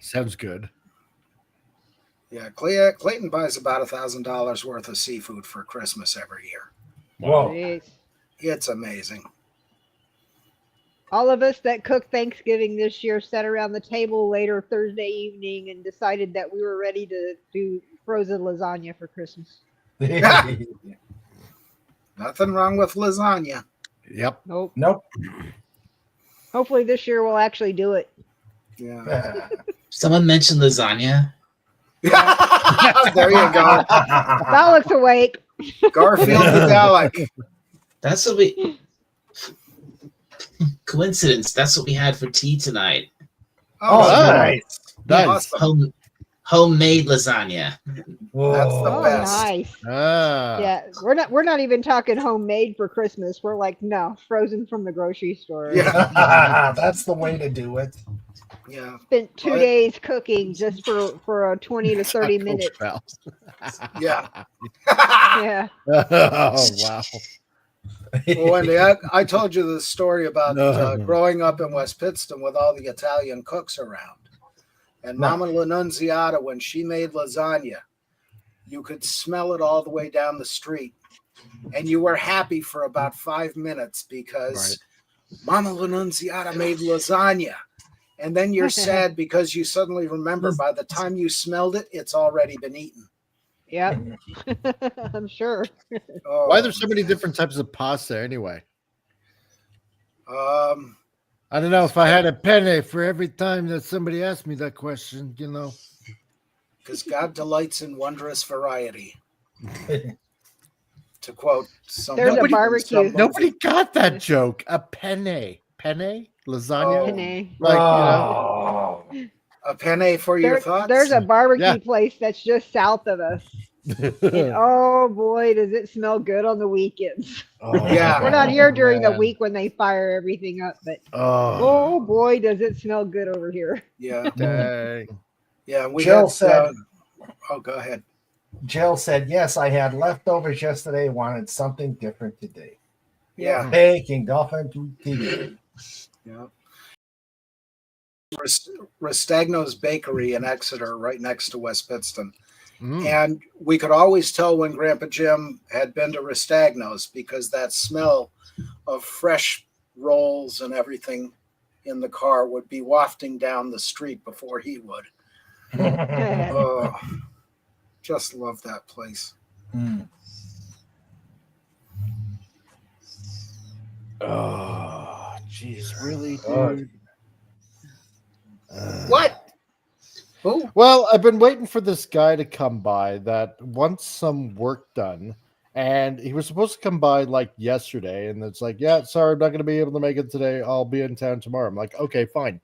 Speaker 6: Sounds good.
Speaker 8: Yeah, Clayton buys about $1,000 worth of seafood for Christmas every year.
Speaker 2: Whoa.
Speaker 3: Jeez.
Speaker 8: It's amazing.
Speaker 3: All of us that cooked Thanksgiving this year sat around the table later Thursday evening and decided that we were ready to do frozen lasagna for Christmas.
Speaker 8: Nothing wrong with lasagna.
Speaker 6: Yep.
Speaker 3: Nope. Hopefully this year we'll actually do it.
Speaker 8: Yeah.
Speaker 7: Someone mentioned lasagna.
Speaker 8: There you go.
Speaker 3: That looks awake.
Speaker 8: Garfield the Dalek.
Speaker 7: That's what we. Coincidence. That's what we had for tea tonight.
Speaker 8: Oh, nice.
Speaker 6: Nice.
Speaker 8: Awesome.
Speaker 7: Homemade lasagna.
Speaker 2: Whoa.
Speaker 8: That's the best.
Speaker 3: Nice.
Speaker 6: Ah.
Speaker 3: Yeah, we're not even talking homemade for Christmas. We're like, no, frozen from the grocery store.
Speaker 8: Yeah.
Speaker 2: That's the way to do it.
Speaker 8: Yeah.
Speaker 3: Spent 2 days cooking just for a 20 to 30
Speaker 6: Taco
Speaker 3: minutes.
Speaker 6: Bell.
Speaker 8: Yeah.
Speaker 3: Yeah.
Speaker 6: Oh, wow.
Speaker 8: Well, Wendy, I told you the story about growing up in West Pittston with all the Italian cooks around. And Mama L'Annunziata, when she made lasagna, you could smell it all the way down the street. And you were happy for about 5 minutes because Mama L'Annunziata made lasagna. And then you're sad because you suddenly remember by the time you smelled it, it's already been eaten.
Speaker 3: Yep. I'm sure.
Speaker 8: Oh,
Speaker 6: Why are there so many different types of pasta anyway? I don't know if I had a penny for every time that somebody asked me that question, you know.
Speaker 8: Because God delights in wondrous variety. To quote somebody.
Speaker 3: There's a barbecue.
Speaker 6: Nobody got that joke. A penne. Penne? Lasagna?
Speaker 3: Penne.
Speaker 6: Like, you know.
Speaker 8: A penne for your thoughts?
Speaker 3: There's a barbecue place that's just south of us. And oh boy, does it smell good on the weekends.
Speaker 8: Yeah.
Speaker 3: We're not here during the week when they fire everything up, but oh boy, does it smell good over here.
Speaker 8: Yeah.
Speaker 6: Dang.
Speaker 8: Yeah.
Speaker 2: Jill said,
Speaker 8: go ahead.
Speaker 2: Jill said, yes, I had leftovers yesterday, wanted something different today.
Speaker 8: Yeah.
Speaker 2: Baking dolphin TV.
Speaker 8: Yeah. Restagno's Bakery in Exeter, right next to West Pittston. And we could always tell when Grandpa Jim had been to Restagno's because that smell of fresh rolls and everything in the car would be wafting down the street before he would. Oh, just love that place.
Speaker 6: Oh, jeez, really, dude?
Speaker 8: What? Who?
Speaker 6: Well, I've been waiting for this guy to come by that wants some work done. And he was supposed to come by like yesterday. And it's like, yeah, sorry, I'm not going to be able to make it today. I'll be in town tomorrow. I'm like, okay, fine.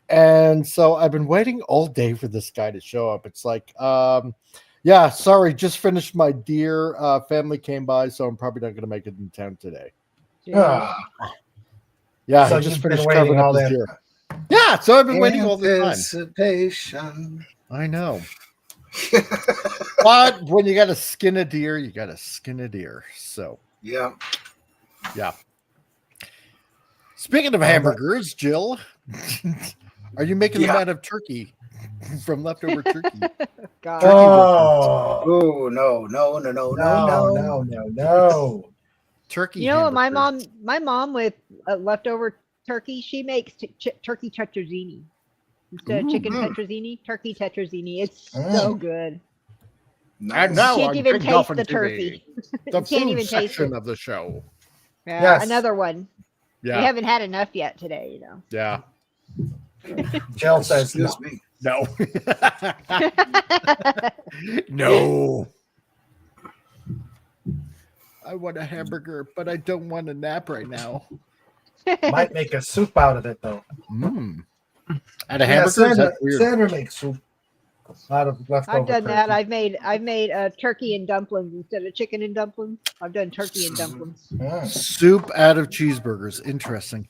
Speaker 6: And so I've been waiting all day for this guy to show up. It's like, yeah, sorry, just finished my deer. Family came by, so I'm probably not going to make it in town today. Yeah,
Speaker 2: So
Speaker 6: I just
Speaker 2: you've
Speaker 6: finished
Speaker 2: been waiting
Speaker 6: covering up
Speaker 2: all
Speaker 6: his
Speaker 2: that
Speaker 6: deer. Yeah, so I've been waiting all the time.
Speaker 8: Anticipation.
Speaker 6: I know. But when you got to skin a deer, you got to skin a deer. So,
Speaker 8: yeah.
Speaker 6: Speaking of hamburgers, Jill, are you making them out of turkey from leftover turkey?
Speaker 3: God.
Speaker 8: Oh, no.
Speaker 6: Turkey.
Speaker 3: You know what? My mom with leftover turkey, she makes turkey tetrazzini instead of chicken tetrazzini. Turkey tetrazzini. It's so good.
Speaker 6: And now
Speaker 3: you can't
Speaker 6: on
Speaker 3: even
Speaker 6: Big
Speaker 3: taste
Speaker 6: Dolphin
Speaker 3: the
Speaker 6: TV,
Speaker 3: turkey.
Speaker 6: the
Speaker 3: Can't
Speaker 6: food
Speaker 3: even taste
Speaker 6: section
Speaker 3: it.
Speaker 6: of the show.
Speaker 3: Yeah,
Speaker 2: Yes.
Speaker 3: another one.
Speaker 6: Yeah,
Speaker 3: We haven't had enough yet today, you know.
Speaker 6: yeah.
Speaker 2: Jill says, no.
Speaker 8: Excuse me.
Speaker 6: No. No. I want a hamburger, but I don't want a nap right now.
Speaker 2: Might make a soup out of it, though.
Speaker 6: Out of hamburgers? That's weird.
Speaker 2: Sandra makes soup out of leftover
Speaker 3: I've done
Speaker 2: turkey.
Speaker 3: that. I've made turkey and dumplings instead of chicken and dumplings. I've done turkey and dumplings.
Speaker 6: Soup out of cheeseburgers. Interesting.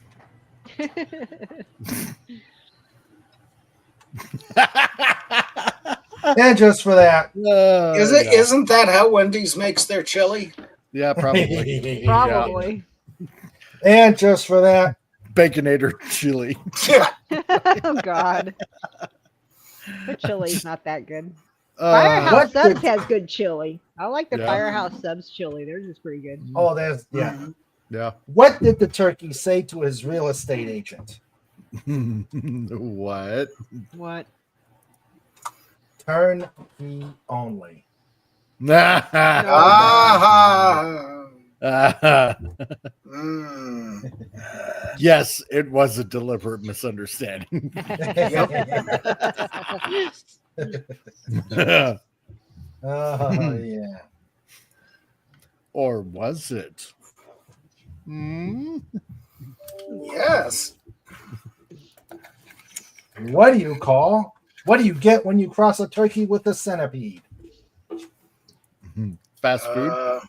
Speaker 2: And just for that.
Speaker 6: Yeah.
Speaker 8: Isn't that how Wendy's makes their chili?
Speaker 6: Yeah, probably.
Speaker 3: Probably.
Speaker 2: And just for that.
Speaker 6: Baconator chili.
Speaker 8: Yeah.
Speaker 3: Oh God. The chili's not that good.
Speaker 6: Uh,
Speaker 3: Firehouse
Speaker 2: what
Speaker 3: Subs
Speaker 2: did-
Speaker 3: has good chili. I like the
Speaker 6: Yeah.
Speaker 3: Firehouse Subs chili. Theirs is pretty good.
Speaker 2: Oh, there's yeah.
Speaker 6: yeah.
Speaker 2: What did the turkey say to his real estate agent?
Speaker 6: What?
Speaker 3: What?
Speaker 2: Turnkey only.
Speaker 8: Ah. Mm.
Speaker 6: Yes, it was a deliberate misunderstanding.
Speaker 2: Oh yeah.
Speaker 6: Or was it? Hmm?
Speaker 8: Yes.
Speaker 2: What do you call? What do you get when you cross a turkey with a centipede?
Speaker 6: Fast food?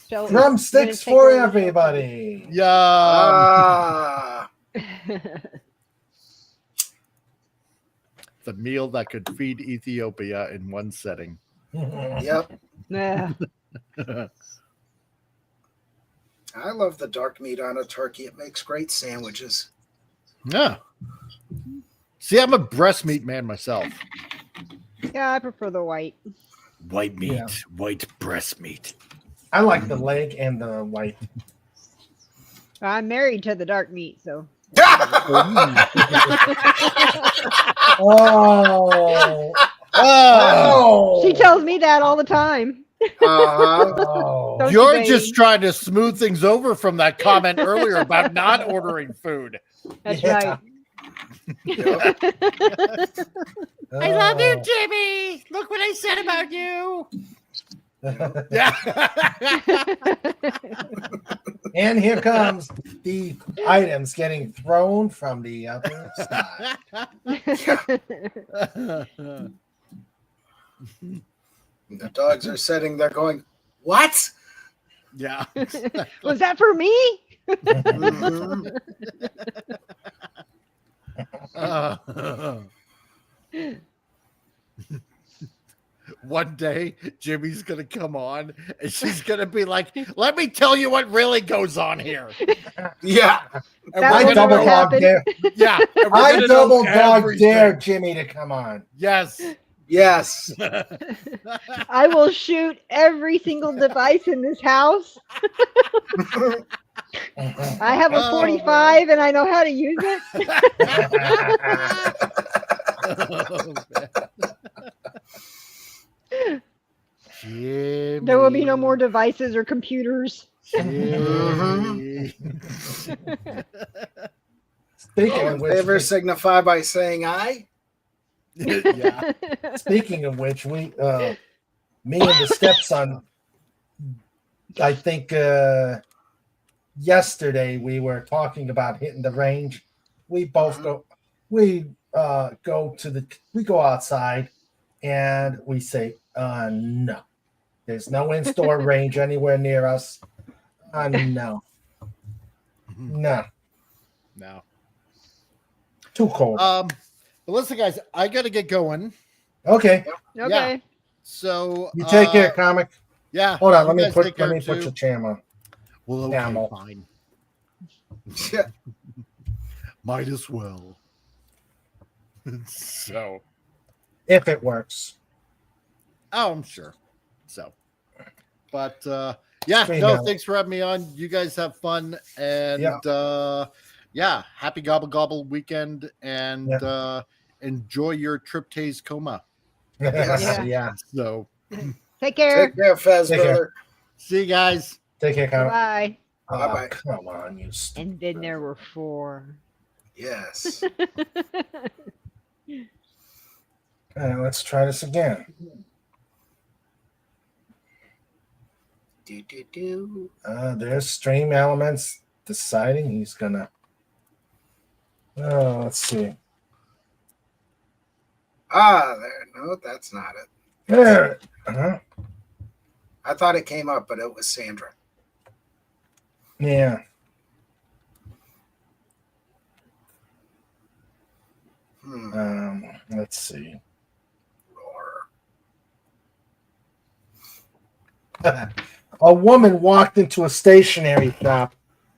Speaker 3: So
Speaker 2: Drumsticks
Speaker 3: take
Speaker 2: for
Speaker 3: over the show.
Speaker 2: everybody.
Speaker 6: Yeah.
Speaker 8: Ah.
Speaker 6: The meal that could feed Ethiopia in one setting.
Speaker 8: Yep.
Speaker 3: Yeah.
Speaker 8: I love the dark meat on a turkey. It makes great sandwiches.
Speaker 6: Yeah. See, I'm a breast meat man myself.
Speaker 3: Yeah, I prefer the white.
Speaker 6: White meat,
Speaker 2: Yeah.
Speaker 6: white breast meat.
Speaker 2: I like the leg and the white.
Speaker 3: I'm married to the dark meat, so.
Speaker 2: Oh.
Speaker 6: Oh,
Speaker 3: She tells me that all the time.
Speaker 8: Uh-huh.
Speaker 3: Don't
Speaker 6: you're
Speaker 3: you,
Speaker 6: just
Speaker 3: baby?
Speaker 6: trying to smooth things over from that comment earlier about not ordering food.
Speaker 3: That's
Speaker 2: Yeah.
Speaker 3: right.
Speaker 6: I love you, Jimmy. Look what I said about you. Yeah.
Speaker 2: And here comes the items getting thrown from the other side.
Speaker 8: The dogs are sitting there going, what?
Speaker 6: Yeah.
Speaker 3: Was that for me?
Speaker 8: Mhm.
Speaker 6: One day, Jimmy's going to come on and she's going to be like, let me tell you what really goes on here.
Speaker 8: Yeah.
Speaker 6: And
Speaker 3: That
Speaker 6: we're
Speaker 2: I
Speaker 3: was
Speaker 6: gonna
Speaker 2: double
Speaker 3: what
Speaker 6: know-
Speaker 2: dog
Speaker 3: happened.
Speaker 2: dare.
Speaker 6: Yeah. and we're
Speaker 2: I
Speaker 6: gonna know
Speaker 2: double dog
Speaker 6: everything.
Speaker 2: dare Jimmy to come on.
Speaker 6: Yes.
Speaker 8: Yes.
Speaker 3: I will shoot every single device in this house. I have a
Speaker 6: Oh,
Speaker 3: 45 and I know how to use it.
Speaker 6: Oh, man. Jimmy.
Speaker 3: There will be no more devices or computers.
Speaker 6: Jimmy.
Speaker 2: Speaking of which,
Speaker 8: Favor signify by saying aye.
Speaker 6: Yeah.
Speaker 2: speaking of which, we, me and the stepson, I think yesterday we were talking about hitting the range. We both go. We go outside, and we say, no, there's no in-store range anywhere near us. No,
Speaker 6: No.
Speaker 2: too cold.
Speaker 6: But listen, guys, I got to get going.
Speaker 2: Okay,
Speaker 3: Okay.
Speaker 6: So
Speaker 2: you take care, comic.
Speaker 6: Yeah.
Speaker 2: Hold on,
Speaker 6: you
Speaker 2: let me
Speaker 6: guys
Speaker 2: put
Speaker 6: take care
Speaker 2: your
Speaker 6: too.
Speaker 2: jam on.
Speaker 6: Well, okay,
Speaker 2: Camel.
Speaker 6: fine.
Speaker 8: Yeah.
Speaker 6: Might as well. So,
Speaker 2: If it works.
Speaker 6: oh, I'm sure. So, but yeah,
Speaker 2: Stream
Speaker 6: no,
Speaker 2: out.
Speaker 6: thanks for having me on. You guys have fun, and
Speaker 2: Yeah.
Speaker 6: yeah, happy gobble gobble weekend, and enjoy your trip Taze coma.
Speaker 8: Yes.
Speaker 2: Yeah.
Speaker 6: So,
Speaker 3: Take care.
Speaker 8: Take care, Fez,
Speaker 2: Take care.
Speaker 8: brother.
Speaker 6: see you guys.
Speaker 2: Take care, comic.
Speaker 3: Bye.
Speaker 2: Oh,
Speaker 8: Bye-bye.
Speaker 2: come on, you stupid.
Speaker 3: And then there were 4.
Speaker 8: Yes.
Speaker 2: Let's try this again.
Speaker 8: Do.
Speaker 2: There's Stream Elements deciding he's gonna. Oh, let's see.
Speaker 8: Ah, there. No, that's not it.
Speaker 2: There. Uh-huh.
Speaker 8: I thought it came up, but it was Sandra.
Speaker 2: Yeah. Let's see. A woman walked into a stationery shop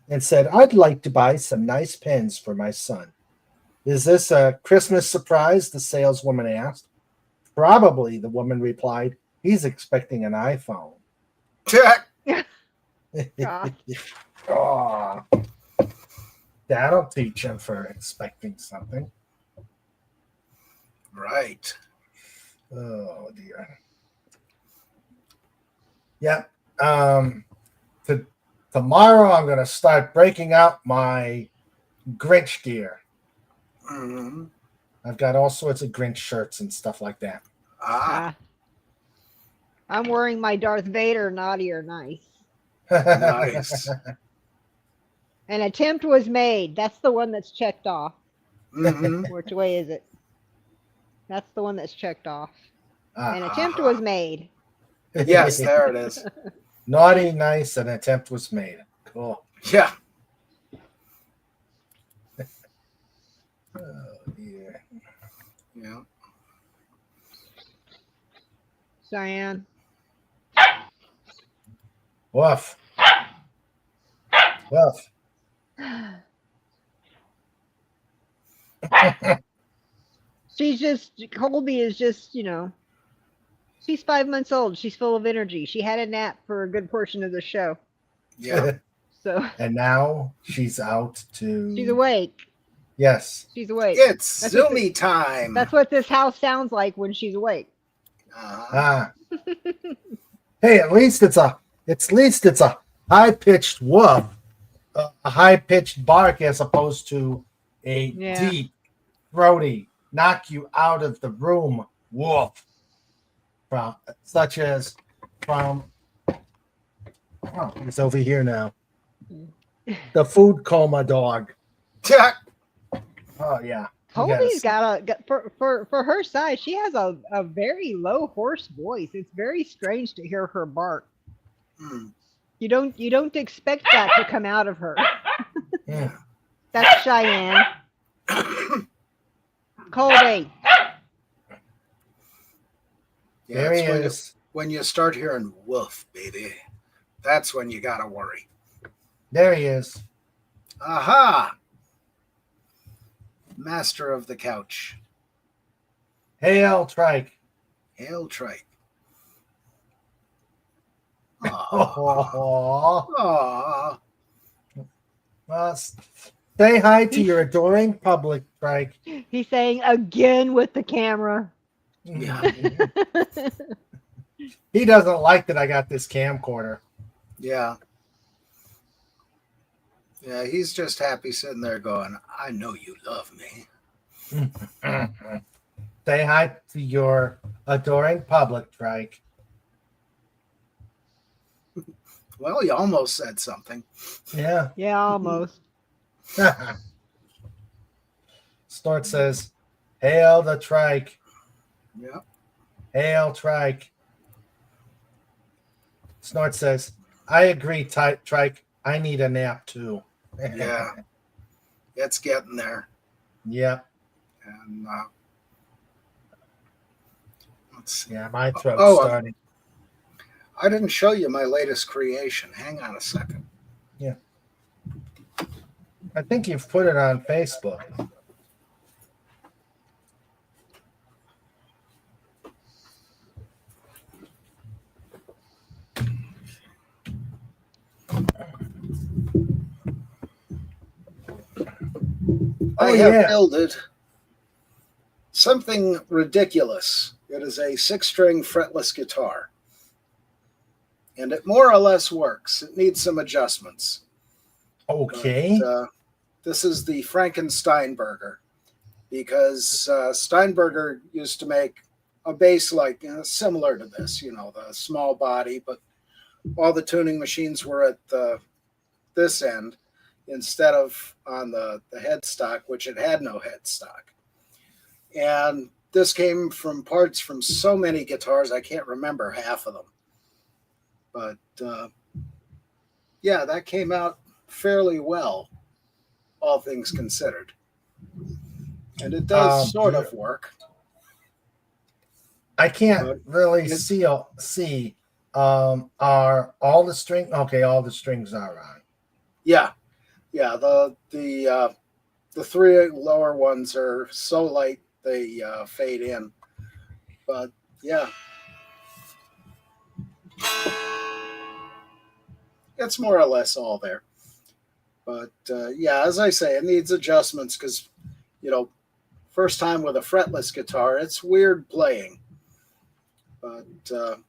Speaker 2: and said, "I'd like to buy some nice pens for my son." "Is this a Christmas surprise?" the saleswoman asked. "Probably," the woman replied. "He's expecting an iPhone."
Speaker 3: God.
Speaker 2: Aw, that'll teach him for expecting something.
Speaker 8: Right.
Speaker 2: Oh dear. Yep. Tomorrow I'm gonna start breaking out my Grinch gear.
Speaker 8: Mm-hmm.
Speaker 2: I've got all sorts of Grinch shirts and stuff like that.
Speaker 8: Ah,
Speaker 3: I'm wearing my Darth Vader naughty or nice.
Speaker 8: nice.
Speaker 3: An attempt was made. That's the one that's checked off.
Speaker 8: Mm-hmm.
Speaker 3: Which way is it? That's the one that's checked off. An attempt
Speaker 8: Uh-huh.
Speaker 3: was made.
Speaker 8: Yes, there it is.
Speaker 2: Naughty, nice, an attempt was made. Cool.
Speaker 8: Yeah.
Speaker 2: Oh dear.
Speaker 8: Yeah.
Speaker 3: Cyan.
Speaker 2: Woof. Woof.
Speaker 3: Colby is just, she's 5 months old. She's full of energy. She had a nap for a good portion of the show.
Speaker 8: Yeah.
Speaker 3: So
Speaker 2: And now she's out to.
Speaker 3: she's awake.
Speaker 2: Yes.
Speaker 3: She's awake.
Speaker 8: It's
Speaker 3: That's what
Speaker 8: Zoomy time.
Speaker 3: That's what this house sounds like when she's awake.
Speaker 8: Uh-huh.
Speaker 2: Hey, at least it's a high pitched woof, a high pitched bark as opposed to a deep, throaty, knock you out of the room woof. Such as from. Oh, it's over here now. The food coma dog. Oh yeah.
Speaker 3: Colby's got for her size. She has a very low hoarse voice. It's very strange to hear her bark.
Speaker 8: Mm.
Speaker 3: You don't expect that to come out of her.
Speaker 2: Yeah.
Speaker 3: That's Cheyenne. Colby.
Speaker 8: Yeah,
Speaker 2: There he
Speaker 8: it's
Speaker 2: is.
Speaker 8: when you start hearing woof, baby, that's when you gotta worry.
Speaker 2: There he is.
Speaker 8: Aha! Master of the couch.
Speaker 2: Hail, Trike.
Speaker 8: Hail Trike.
Speaker 2: Oh.
Speaker 8: Aw.
Speaker 2: Well, say hi to your adoring public, Trike.
Speaker 3: He's saying again with the camera.
Speaker 8: Yeah.
Speaker 2: He doesn't like that I got this camcorder.
Speaker 8: Yeah. Yeah, he's just happy sitting there going, I know you love me.
Speaker 2: Say hi to your adoring public, Trike.
Speaker 8: Well, you almost said something.
Speaker 2: Yeah.
Speaker 3: Yeah, almost.
Speaker 2: Snort says, hail the Trike.
Speaker 8: Yeah.
Speaker 2: Hail, Trike. Snort says, I agree, Trike. I need a nap too.
Speaker 8: Yeah. It's getting there.
Speaker 2: Yep.
Speaker 8: And let's see.
Speaker 2: Yeah, my throat's starting.
Speaker 8: I didn't show you my latest creation. Hang on a second.
Speaker 2: Yeah. I think you've put it on Facebook.
Speaker 8: I have builded something ridiculous. It is a 6-string fretless guitar. And it more or less works. It needs some adjustments.
Speaker 2: Okay.
Speaker 8: But, this is the Frankensteinberger, because Steinberger used to make a bass like similar to this, the small body, but all the tuning machines were at this end instead of on the headstock, which it had no headstock. And this came from parts from so many guitars, I can't remember half of them. But yeah, that came out fairly well, all things considered. And it does sort of work.
Speaker 2: I can't
Speaker 8: But
Speaker 2: really
Speaker 8: it's-
Speaker 2: see. Are all the string? Okay, all the strings are on.
Speaker 8: Yeah. The three lower ones are so light they fade in. But yeah, it's more or less all there. But yeah, as I say, it needs adjustments because, first time with a fretless guitar, it's weird playing. But that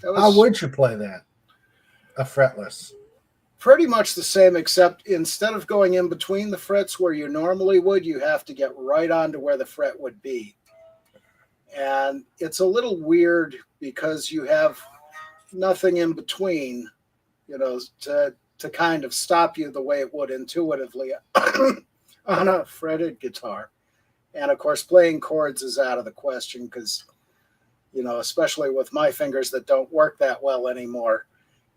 Speaker 2: How
Speaker 8: was
Speaker 2: would you play that? A fretless.
Speaker 8: pretty much the same, except instead of going in between the frets where you normally would, you have to get right onto where the fret would be. And it's a little weird because you have nothing in between, to kind of stop you the way it would intuitively on a fretted guitar. And of course, playing chords is out of the question because, especially with my fingers that don't work that well anymore,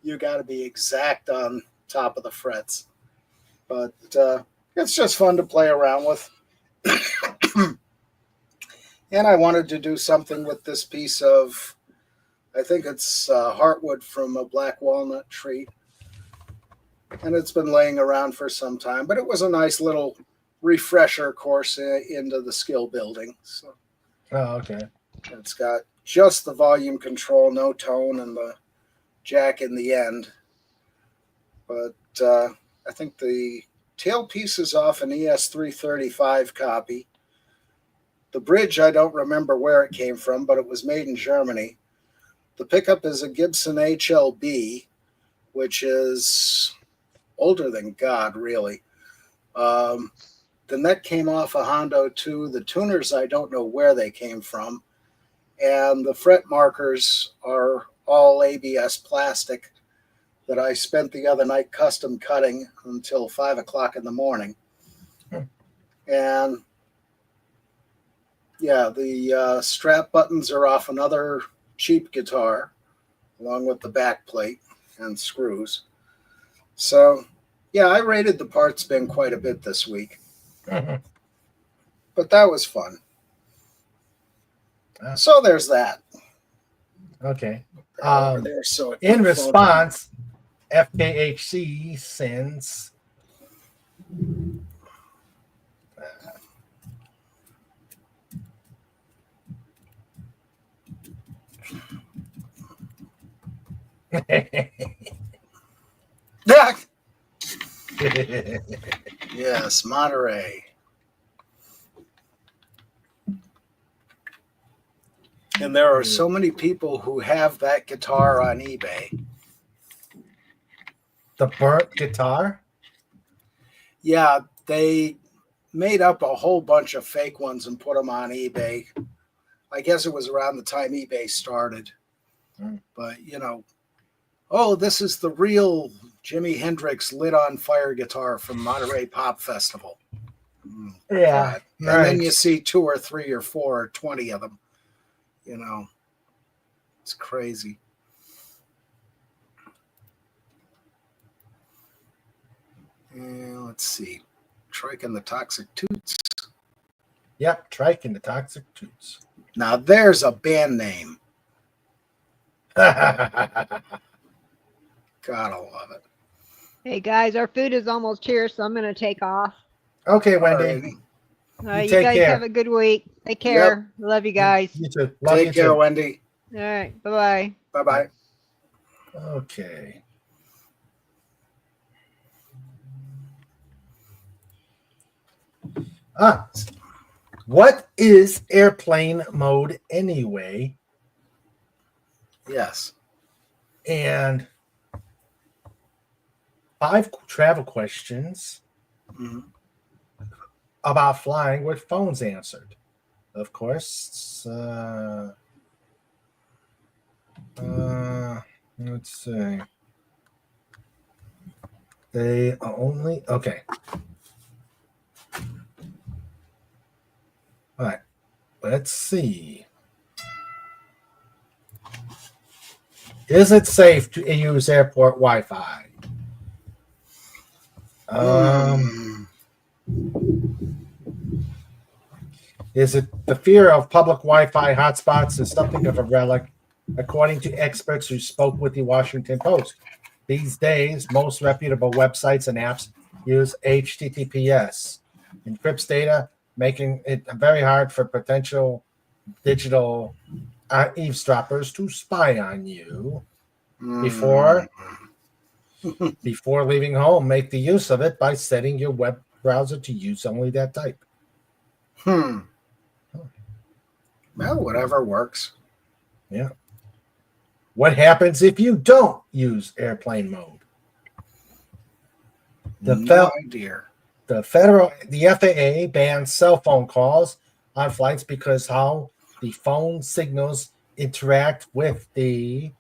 Speaker 8: you got to be exact on top of the frets. But it's just fun to play around with. And I wanted to do something with this piece of, I think it's heartwood from a black walnut tree. And it's been laying around for some time, but it was a nice little refresher course into the skill building. So,
Speaker 2: Okay.
Speaker 8: It's got just the volume control, no tone, and the jack in the end. But I think the tailpiece is off an ES335 copy. The bridge, I don't remember where it came from, but it was made in Germany. The pickup is a Gibson HLB, which is older than God, really. The neck came off a Hondo 2. The tuners, I don't know where they came from. And the fret markers are all ABS plastic that I spent the other night custom cutting until 5 o'clock in the morning. And yeah, the strap buttons are off another cheap guitar, along with the back plate and screws. So, yeah, I rated the parts bin quite a bit this week. But that was fun. So there's that.
Speaker 2: Okay.
Speaker 8: Over there, so it
Speaker 2: In
Speaker 8: don't fall
Speaker 2: response, FKHC sends
Speaker 8: down. Yes, Monterey. And there are so many people who have that guitar on eBay.
Speaker 2: the burnt guitar.
Speaker 8: Yeah, they made up a whole bunch of fake ones and put them on eBay. I guess it was around the time eBay started. But, oh, this is the real Jimi Hendrix lit on fire guitar from Monterey Pop Festival.
Speaker 2: Yeah.
Speaker 8: And then you see 2 or 3 or 4 or 20 of them. It's crazy. And let's see. Trike and the Toxic Toots.
Speaker 2: Yep, Trike and the Toxic Toots.
Speaker 8: Now there's a band name. Gotta love it.
Speaker 3: Hey guys, our food is almost here, so I'm gonna take off.
Speaker 2: Okay, Wendy.
Speaker 8: Alrighty.
Speaker 3: You
Speaker 2: take
Speaker 3: guys
Speaker 2: care.
Speaker 3: have a good week. Take care. Love you guys.
Speaker 2: You too. Love
Speaker 8: Take
Speaker 2: you
Speaker 8: care,
Speaker 2: too.
Speaker 8: Wendy.
Speaker 3: All right. Bye-bye.
Speaker 8: Bye-bye.
Speaker 2: Okay. What is airplane mode anyway?
Speaker 8: Yes.
Speaker 2: And 5 travel questions about flying with phones answered. Of course. Let's see. They only okay. All right. Let's see. Is it safe to use airport Wi-Fi? Is it the fear of public Wi-Fi hotspots is something of a relic, according to experts who spoke with the Washington Post. These days, most reputable websites and apps use HTTPS, encrypts data, making it very hard for potential digital eavesdroppers to spy on you. Before leaving home, make the use of it by setting your web browser to use only that type.
Speaker 8: Well, whatever works.
Speaker 2: Yeah. What happens if you don't use airplane mode?
Speaker 8: No idea.
Speaker 2: The FAA bans cell phone calls on flights because how the phone signals interact with the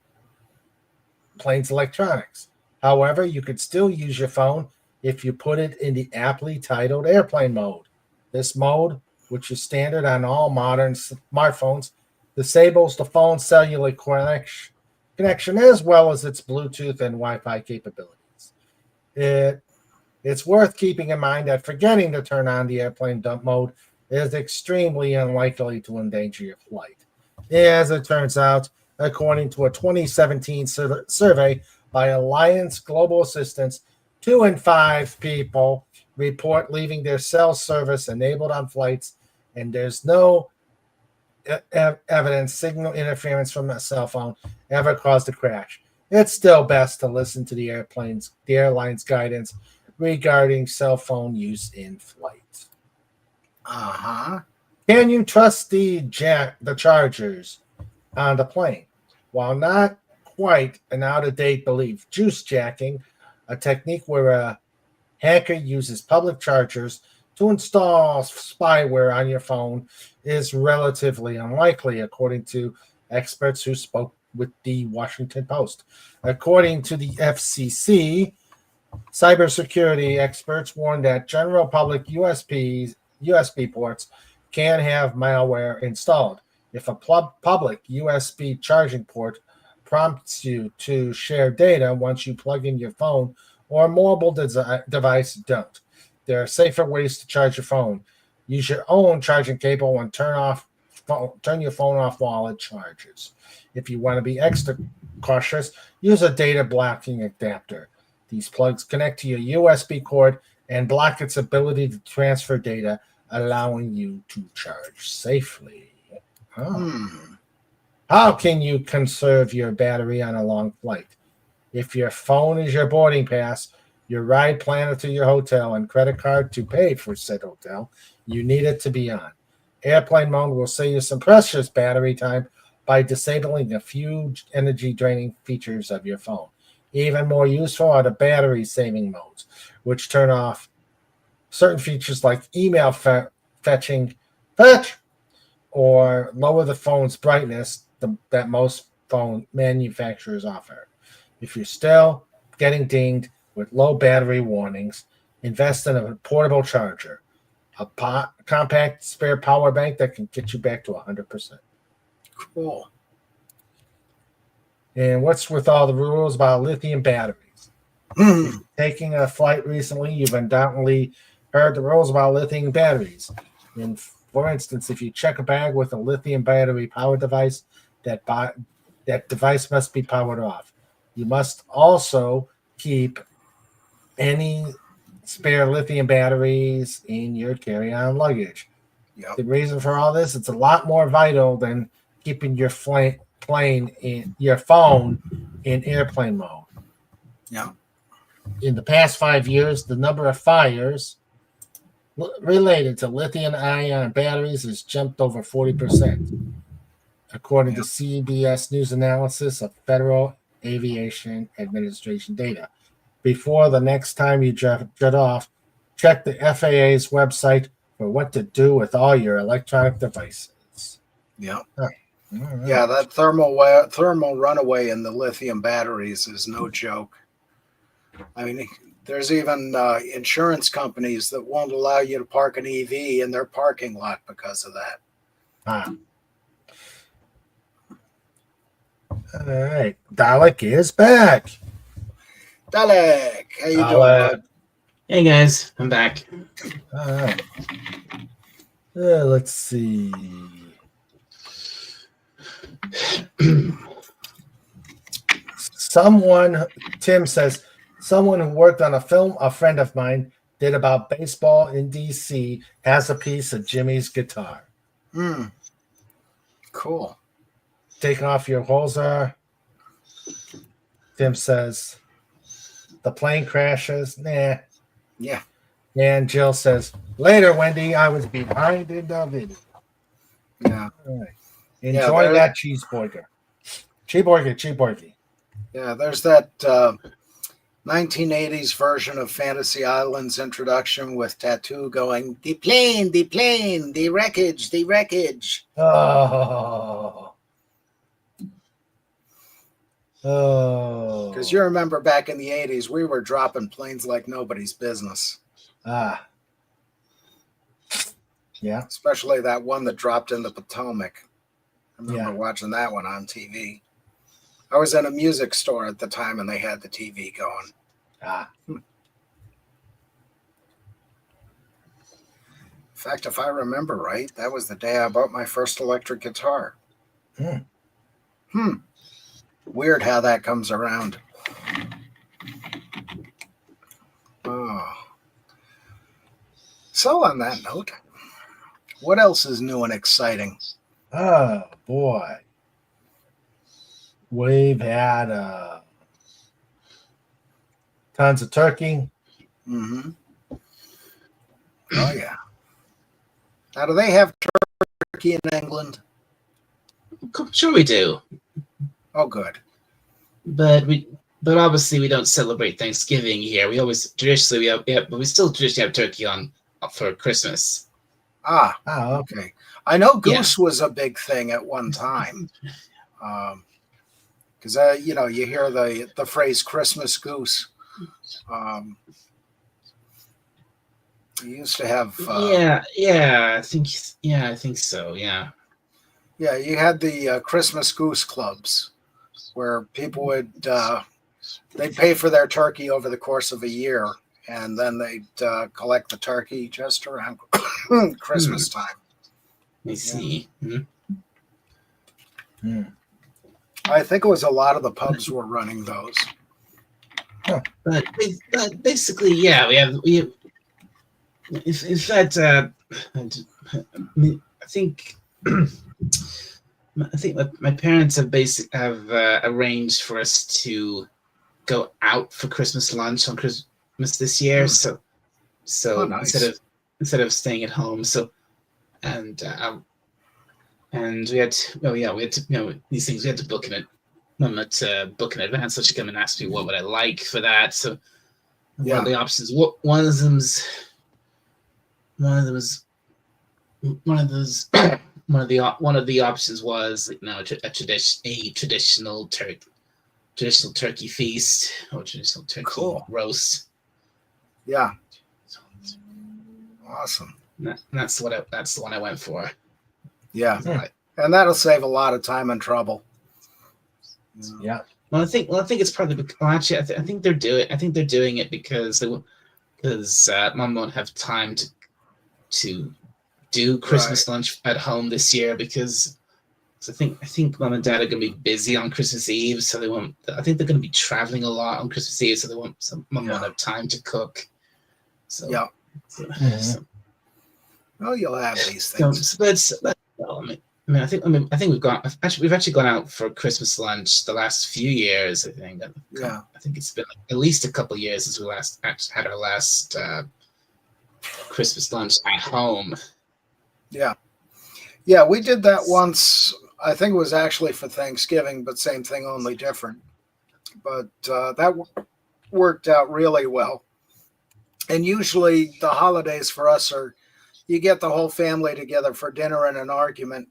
Speaker 2: plane's electronics. However, you could still use your phone if you put it in the aptly titled airplane mode. This mode, which is standard on all modern smartphones, disables the phone's cellular connection as well as its Bluetooth and Wi-Fi capabilities. It's worth keeping in mind that forgetting to turn on the airplane dump mode is extremely unlikely to endanger your flight. As it turns out, according to a 2017 survey by Alliance Global Assistance, 2 in 5 people report leaving their cell service enabled on flights, and there's no evidence signal interference from a cell phone ever caused a crash. It's still best to listen to the airline's guidance regarding cell phone use in flight. Can you trust the chargers on the plane? While not quite an out-of-date belief, juice jacking, a technique where a hacker uses public chargers to install spyware on your phone, is relatively unlikely, according to experts who spoke with the Washington Post. According to the FCC, cybersecurity experts warn that general public USB ports can have malware installed. If a public USB charging port prompts you to share data once you plug in your phone or mobile device, don't. There are safer ways to charge your phone. Use your own charging cable and turn your phone off while it charges. If you want to be extra cautious, use a data blocking adapter. These plugs connect to your USB cord and block its ability to transfer data, allowing you to charge safely. How can you conserve your battery on a long flight? If your phone is your boarding pass, your ride planner to your hotel, and credit card to pay for said hotel, you need it to be on. Airplane mode will save you some precious battery time by disabling a few energy-draining features of your phone. Even more useful are the battery-saving modes, which turn off certain features like email fetch, or lower the phone's brightness that most phone manufacturers offer. If you're still getting dinged with low battery warnings, invest in a portable charger, a compact spare power bank that can get you back to 100%.
Speaker 8: Cool.
Speaker 2: And what's with all the rules about lithium batteries? Taking a flight recently, you've undoubtedly heard the rules about lithium batteries. And for instance, if you check a bag with a lithium battery power device, that device must be powered off. You must also keep any spare lithium batteries in your carry-on luggage.
Speaker 8: Yep.
Speaker 2: The reason for all this, it's a lot more vital than keeping your phone in airplane mode.
Speaker 8: Yeah.
Speaker 2: In the past 5 years, the number of fires related to lithium-ion batteries has jumped over 40%, according to CBS News analysis of Federal Aviation Administration data. Before the next time you jet off, check the FAA's website for what to do with all your electronic devices.
Speaker 8: Yeah.
Speaker 2: Right.
Speaker 8: Yeah, that thermal runaway in the lithium batteries is no joke. I mean, there's even insurance companies that won't allow you to park an EV in their parking lot because of that.
Speaker 2: All right. Dalek is back.
Speaker 8: Dalek, how you doing, bud?
Speaker 7: Hey guys, I'm back.
Speaker 2: All right. Let's see. Tim says, someone who worked on a film a friend of mine did about baseball in DC has a piece of Jimmy's guitar.
Speaker 8: Cool.
Speaker 2: Taking off your hoser. Tim says, the plane crashes. Nah.
Speaker 8: Yeah.
Speaker 2: And Jill says, later, Wendy, I was behind in the video.
Speaker 8: Yeah.
Speaker 2: All right. Enjoy that cheeseburger. Cheeseburger. Yeah,
Speaker 8: there's that 1980s version of Fantasy Island's introduction with Tattoo going, the plane, the wreckage.
Speaker 2: Oh.
Speaker 8: Because you remember back in the 80s, we were dropping planes like nobody's business.
Speaker 2: Yeah.
Speaker 8: Especially that one that dropped in the Potomac. I remember watching that one on TV. I was in a music store at the time and they had the TV going. In fact, if I remember right, that was the day I bought my first electric guitar. Weird how that comes around. Oh. So on that note, what else is new and exciting?
Speaker 2: Oh, boy. We've had tons of turkey.
Speaker 8: Mm-hmm. Oh, yeah. Now, do they have turkey in England?
Speaker 7: Sure we do.
Speaker 8: Oh, good.
Speaker 7: But obviously we don't celebrate Thanksgiving here. We always traditionally but we still traditionally have turkey on for Christmas.
Speaker 2: Okay.
Speaker 8: I know goose was a big thing at one time. Because you hear the phrase Christmas goose. You used to have
Speaker 7: I think so. Yeah,
Speaker 8: you had the Christmas goose clubs where people would they'd pay for their turkey over the course of a year, and then they'd collect the turkey just around Christmas time.
Speaker 7: I see.
Speaker 8: I think it was a lot of the pubs were running those.
Speaker 7: But basically, we have. In fact, I think my parents have arranged for us to go out for Christmas lunch on Christmas this year. So
Speaker 8: nice.
Speaker 7: instead of staying at home, and we had to these things we had to book in book in advance. So she came and asked me what would I like for that. So one of the options, one of the options was a traditional turkey feast or traditional turkey roast.
Speaker 8: Yeah. Awesome.
Speaker 7: That's the one I went for.
Speaker 8: Yeah. And that'll save a lot of time and trouble.
Speaker 2: Yeah.
Speaker 7: Well, I think it's probably actually I think they're doing it because Mom won't have time to do Christmas lunch at home this year because I think Mom and Dad are going to be busy on Christmas Eve, so they won't. I think they're going to be traveling a lot on Christmas Eve, so Mom won't have time to cook. So
Speaker 8: well, you'll have these things.
Speaker 7: I think we've actually gone out for Christmas lunch the last few years. I think it's been at least a couple of years since we last actually had our last Christmas lunch at home.
Speaker 8: Yeah, we did that once. I think it was actually for Thanksgiving, but same thing, only different. But that worked out really well. And usually the holidays for us are you get the whole family together for dinner and an argument.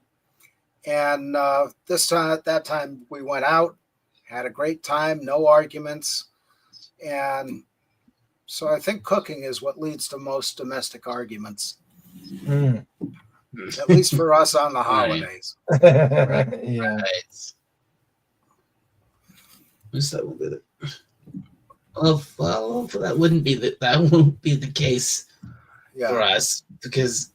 Speaker 8: And that time we went out, had a great time, no arguments. And so I think cooking is what leads to most domestic arguments. At least for us on the holidays.
Speaker 2: Yeah.
Speaker 7: Well, that won't be the case for us because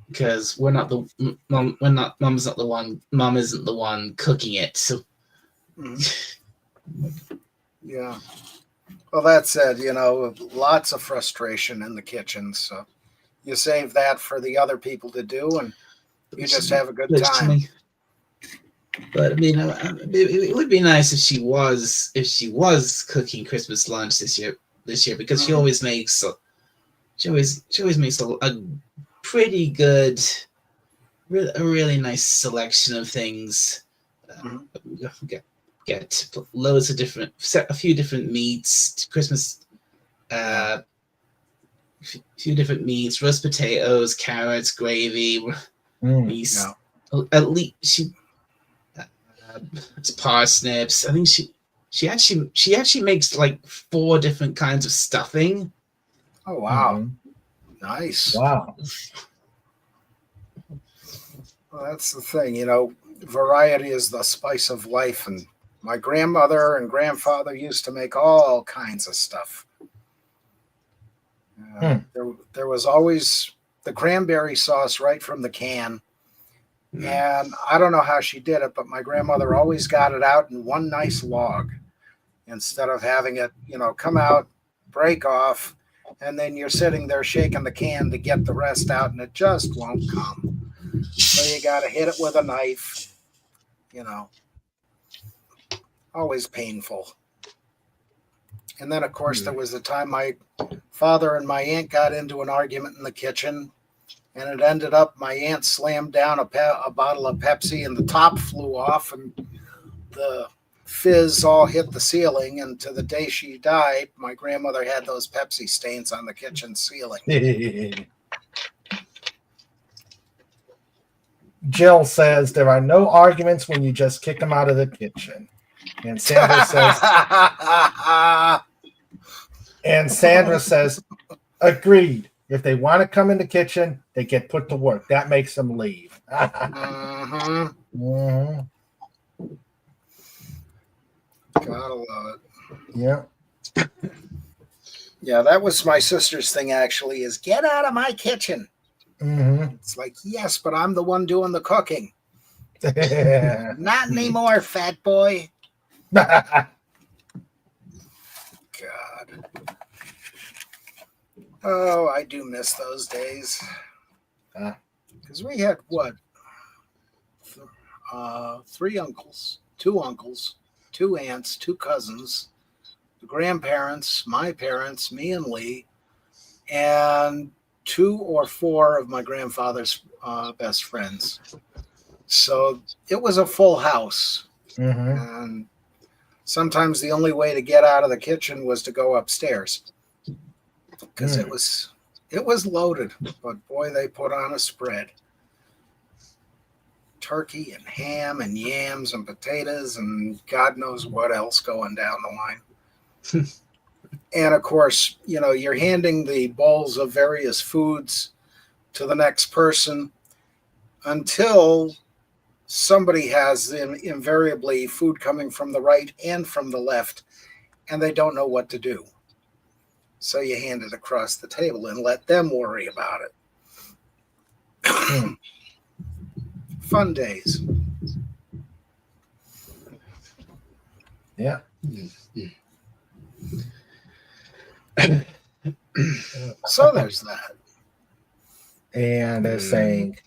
Speaker 7: because we're not the mom. We're not. Mom's not the one. Mom isn't the one cooking it. So
Speaker 8: Yeah. Well, that said, lots of frustration in the kitchen. So you save that for the other people to do, and you just have a good time.
Speaker 7: But I mean, it would be nice if she was cooking Christmas lunch this year because she always makes a pretty good, a really nice selection of things. Get loads of a few different meats, Christmas, few different meats, roast potatoes, carrots, gravy, meats. At least it's parsnips. I think she actually makes like 4 different kinds of stuffing.
Speaker 8: Oh wow. Nice.
Speaker 2: Wow.
Speaker 8: Well, that's the thing, variety is the spice of life, and my grandmother and grandfather used to make all kinds of stuff. There was always the cranberry sauce right from the can. And I don't know how she did it, but my grandmother always got it out in one nice log instead of having it, come out, break off, and then you're sitting there shaking the can to get the rest out, and it just won't come. So you got to hit it with a knife, always painful. And then, of course, there was the time my father and my aunt got into an argument in the kitchen. And it ended up my aunt slammed down a bottle of Pepsi and the top flew off and the fizz all hit the ceiling. And to the day she died, my grandmother had those Pepsi stains on the kitchen ceiling.
Speaker 2: Jill says there are no arguments when you just kick them out of the kitchen. And Sandra says, agreed. If they want to come in the kitchen, they get put to work. That makes them leave.
Speaker 8: Gotta love it.
Speaker 2: Yeah.
Speaker 8: Yeah, that was my sister's thing, actually, is get out of my kitchen. It's like, yes, but I'm the one doing the cooking. Not anymore, fat boy. God. Oh, I do miss those days. Because we had, 3 uncles, 2 uncles, 2 aunts, 2 cousins, the grandparents, my parents, me and Lee, and 2 or 4 of my grandfather's best friends. So it was a full house. And sometimes the only way to get out of the kitchen was to go upstairs because it was loaded. But boy, they put on a spread. Turkey and ham and yams and potatoes and God knows what else going down the line. And of course, you're handing the bowls of various foods to the next person until somebody has invariably food coming from the right and from the left, and they don't know what to do. So you hand it across the table and let them worry about it. Fun days.
Speaker 2: Yeah.
Speaker 8: So there's that.
Speaker 2: And they're saying,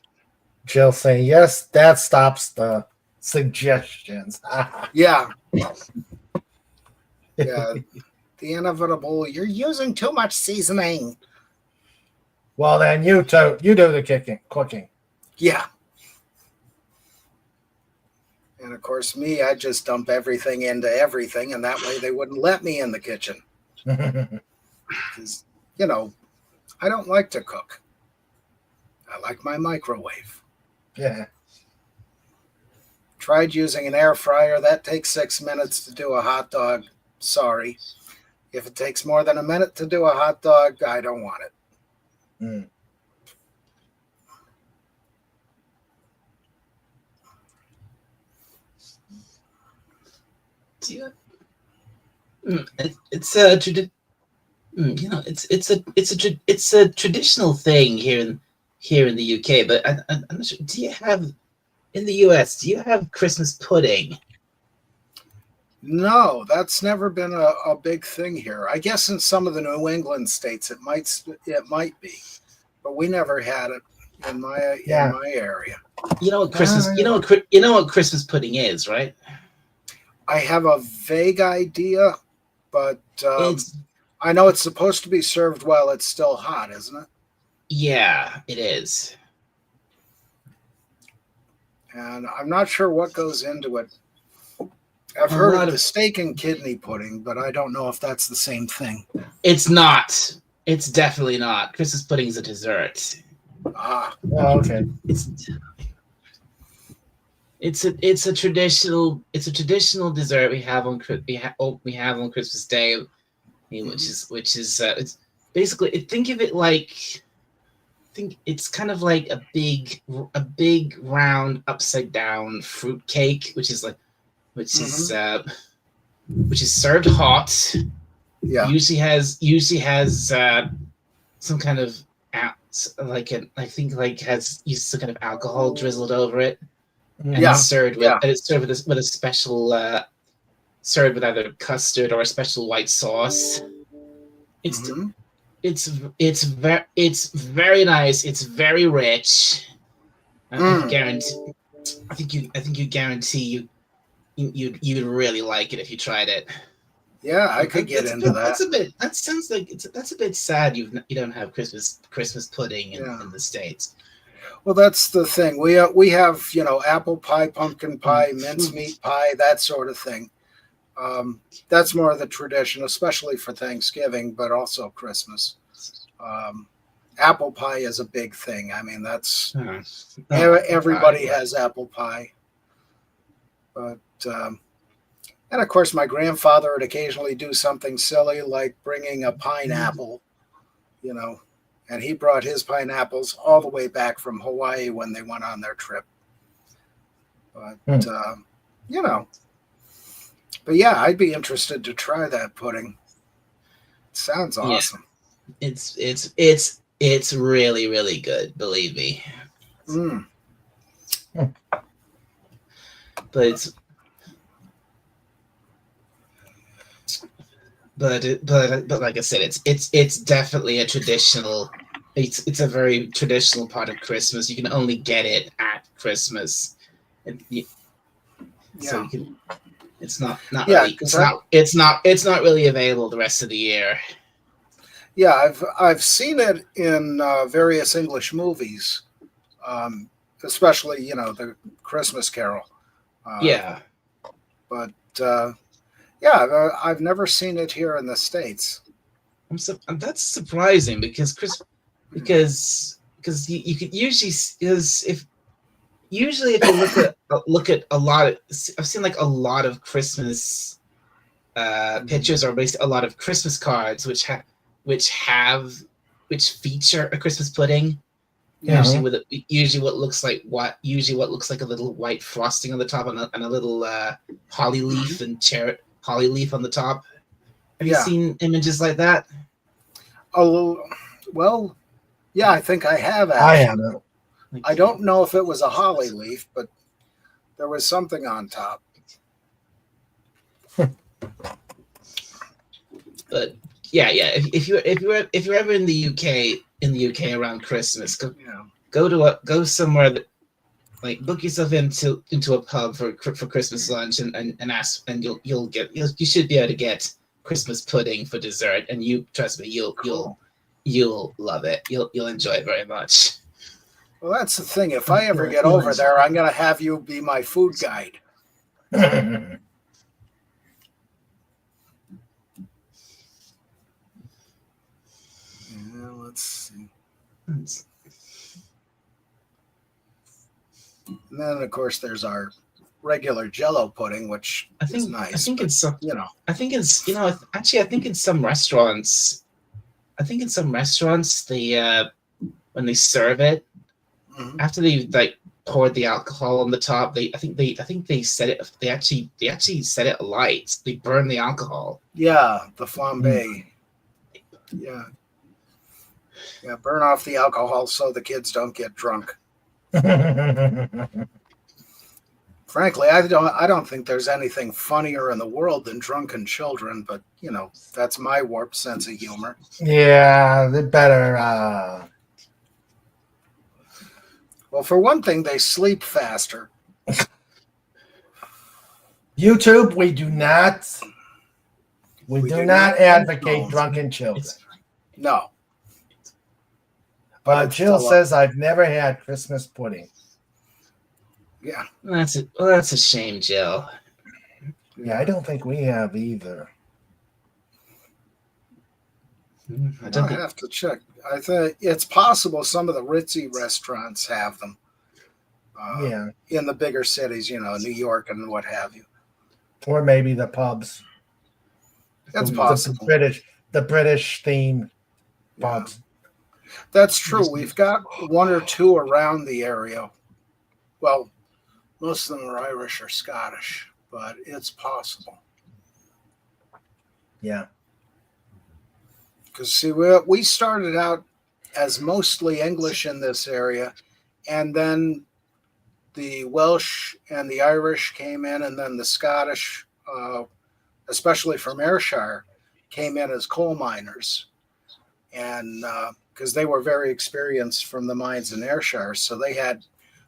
Speaker 2: Jill saying, yes, that stops the suggestions.
Speaker 8: Yeah. Yeah. The inevitable, you're using too much seasoning.
Speaker 2: Well, then you do the cooking.
Speaker 8: Yeah. And of course, me, I just dump everything into everything, and that way they wouldn't let me in the kitchen. Because, I don't like to cook. I like my microwave.
Speaker 2: Yeah.
Speaker 8: Tried using an air fryer. That takes 6 minutes to do a hot dog. Sorry. If it takes more than a minute to do a hot dog, I don't want it.
Speaker 7: It's a traditional thing here here in the UK, but I'm not sure. Do you have in the US? Do you have Christmas pudding?
Speaker 8: No, that's never been a big thing here. I guess in some of the New England states it might be, but we never had it in my area.
Speaker 7: You know what Christmas? You know what Christmas pudding is, right?
Speaker 8: I have a vague idea, but I know it's supposed to be served while it's still hot, isn't it?
Speaker 7: Yeah, it is.
Speaker 8: And I'm not sure what goes into it. I've heard of the steak and kidney pudding, but I don't know if that's the same thing.
Speaker 7: It's not. It's definitely not. Christmas pudding is a dessert.
Speaker 8: Ah,
Speaker 2: okay.
Speaker 7: It's a traditional dessert we have on Christmas Day, which is it's basically, think of it like, it's kind of like a big round upside down fruit cake, which is served hot.
Speaker 8: Yeah.
Speaker 7: Usually has some kind of has some kind of alcohol drizzled over it. And it's served with a special served with either custard or a special white sauce. It's very nice. It's very rich. I think you guarantee you'd really like it if you tried it.
Speaker 8: Yeah, I could get into that.
Speaker 7: That's a bit sad. You don't have Christmas pudding in the States.
Speaker 8: Well, that's the thing. We have apple pie, pumpkin pie, mincemeat pie, that sort of thing. That's more of the tradition, especially for Thanksgiving, but also Christmas. Apple pie is a big thing. I mean, that's everybody has apple pie. But and of course, my grandfather would occasionally do something silly like bringing a pineapple, and he brought his pineapples all the way back from Hawaii when they went on their trip. But but yeah, I'd be interested to try that pudding. It sounds awesome.
Speaker 7: Yeah. It's really, really good, believe me. But like I said, it's definitely a traditional. It's a very traditional part of Christmas. You can only get it at Christmas, so it's not really it's not really available the rest of the year.
Speaker 8: Yeah, I've seen it in various English movies, especially the Christmas Carol. But I've never seen it here in the States.
Speaker 7: That's surprising because you could usually if you look at a lot of, I've seen like a lot of Christmas pictures, or basically a lot of Christmas cards which feature a Christmas pudding. Usually what looks like a little white frosting on the top and a little holly leaf and holly leaf on the top. Have you seen images like that?
Speaker 8: Oh, well, yeah, I think I have. Actually.
Speaker 2: I haven't.
Speaker 8: I don't know if it was a holly leaf, but there was something on top.
Speaker 7: But yeah. If you're ever in the UK around Christmas, go somewhere that, like, book yourself into a pub for Christmas lunch and ask, and you should be able to get Christmas pudding for dessert, and trust me, you'll love it. You'll enjoy it very much.
Speaker 8: Well, that's the thing. If I ever get over there, I'm going to have you be my food guide. Let's see. And then, of course, there's our regular Jell-O pudding, which is nice.
Speaker 7: I think in some restaurants, they when they serve it, after they poured the alcohol on the top, I think they set it. They actually set it alight. They burn the alcohol.
Speaker 8: Yeah, the flambe. Yeah. Yeah, burn off the alcohol so the kids don't get drunk. Frankly, I don't think there's anything funnier in the world than drunken children, but that's my warped sense of humor.
Speaker 2: Yeah, they better.
Speaker 8: Well, for one thing, they sleep faster.
Speaker 2: YouTube, we do not advocate drunken children.
Speaker 8: No.
Speaker 2: But Jill says I've never had Christmas pudding.
Speaker 8: Yeah.
Speaker 7: That's a shame, Jill.
Speaker 2: Yeah, I don't think we have either.
Speaker 8: I'll have to check. I think it's possible some of the ritzy restaurants have them. In the bigger cities, New York and what have you.
Speaker 2: Or maybe the pubs.
Speaker 8: That's possible.
Speaker 2: The British themed pubs.
Speaker 8: That's true. We've got one or two around the area. Well, most of them are Irish or Scottish, but it's possible.
Speaker 2: Yeah.
Speaker 8: Because, see, we started out as mostly English in this area, and then the Welsh and the Irish came in, and then the Scottish, especially from Ayrshire, came in as coal miners. And because they were very experienced from the mines in Ayrshire, so they had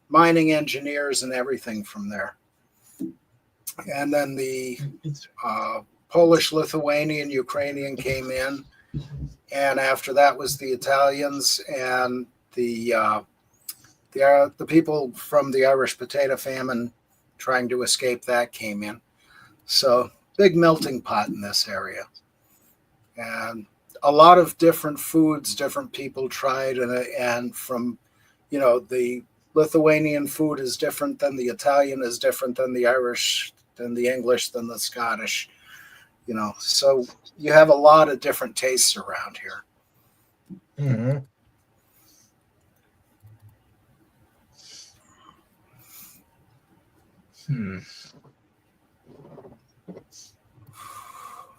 Speaker 8: mining engineers and everything from there. And then the Polish, Lithuanian, Ukrainian came in, and after that was the Italians and the people from the Irish potato famine trying to escape that came in. So big melting pot in this area, and a lot of different foods, different people tried, and from, the Lithuanian food is different than the Italian, is different than the Irish, than the English, than the Scottish, so you have a lot of different tastes around here.
Speaker 2: Mm-hmm.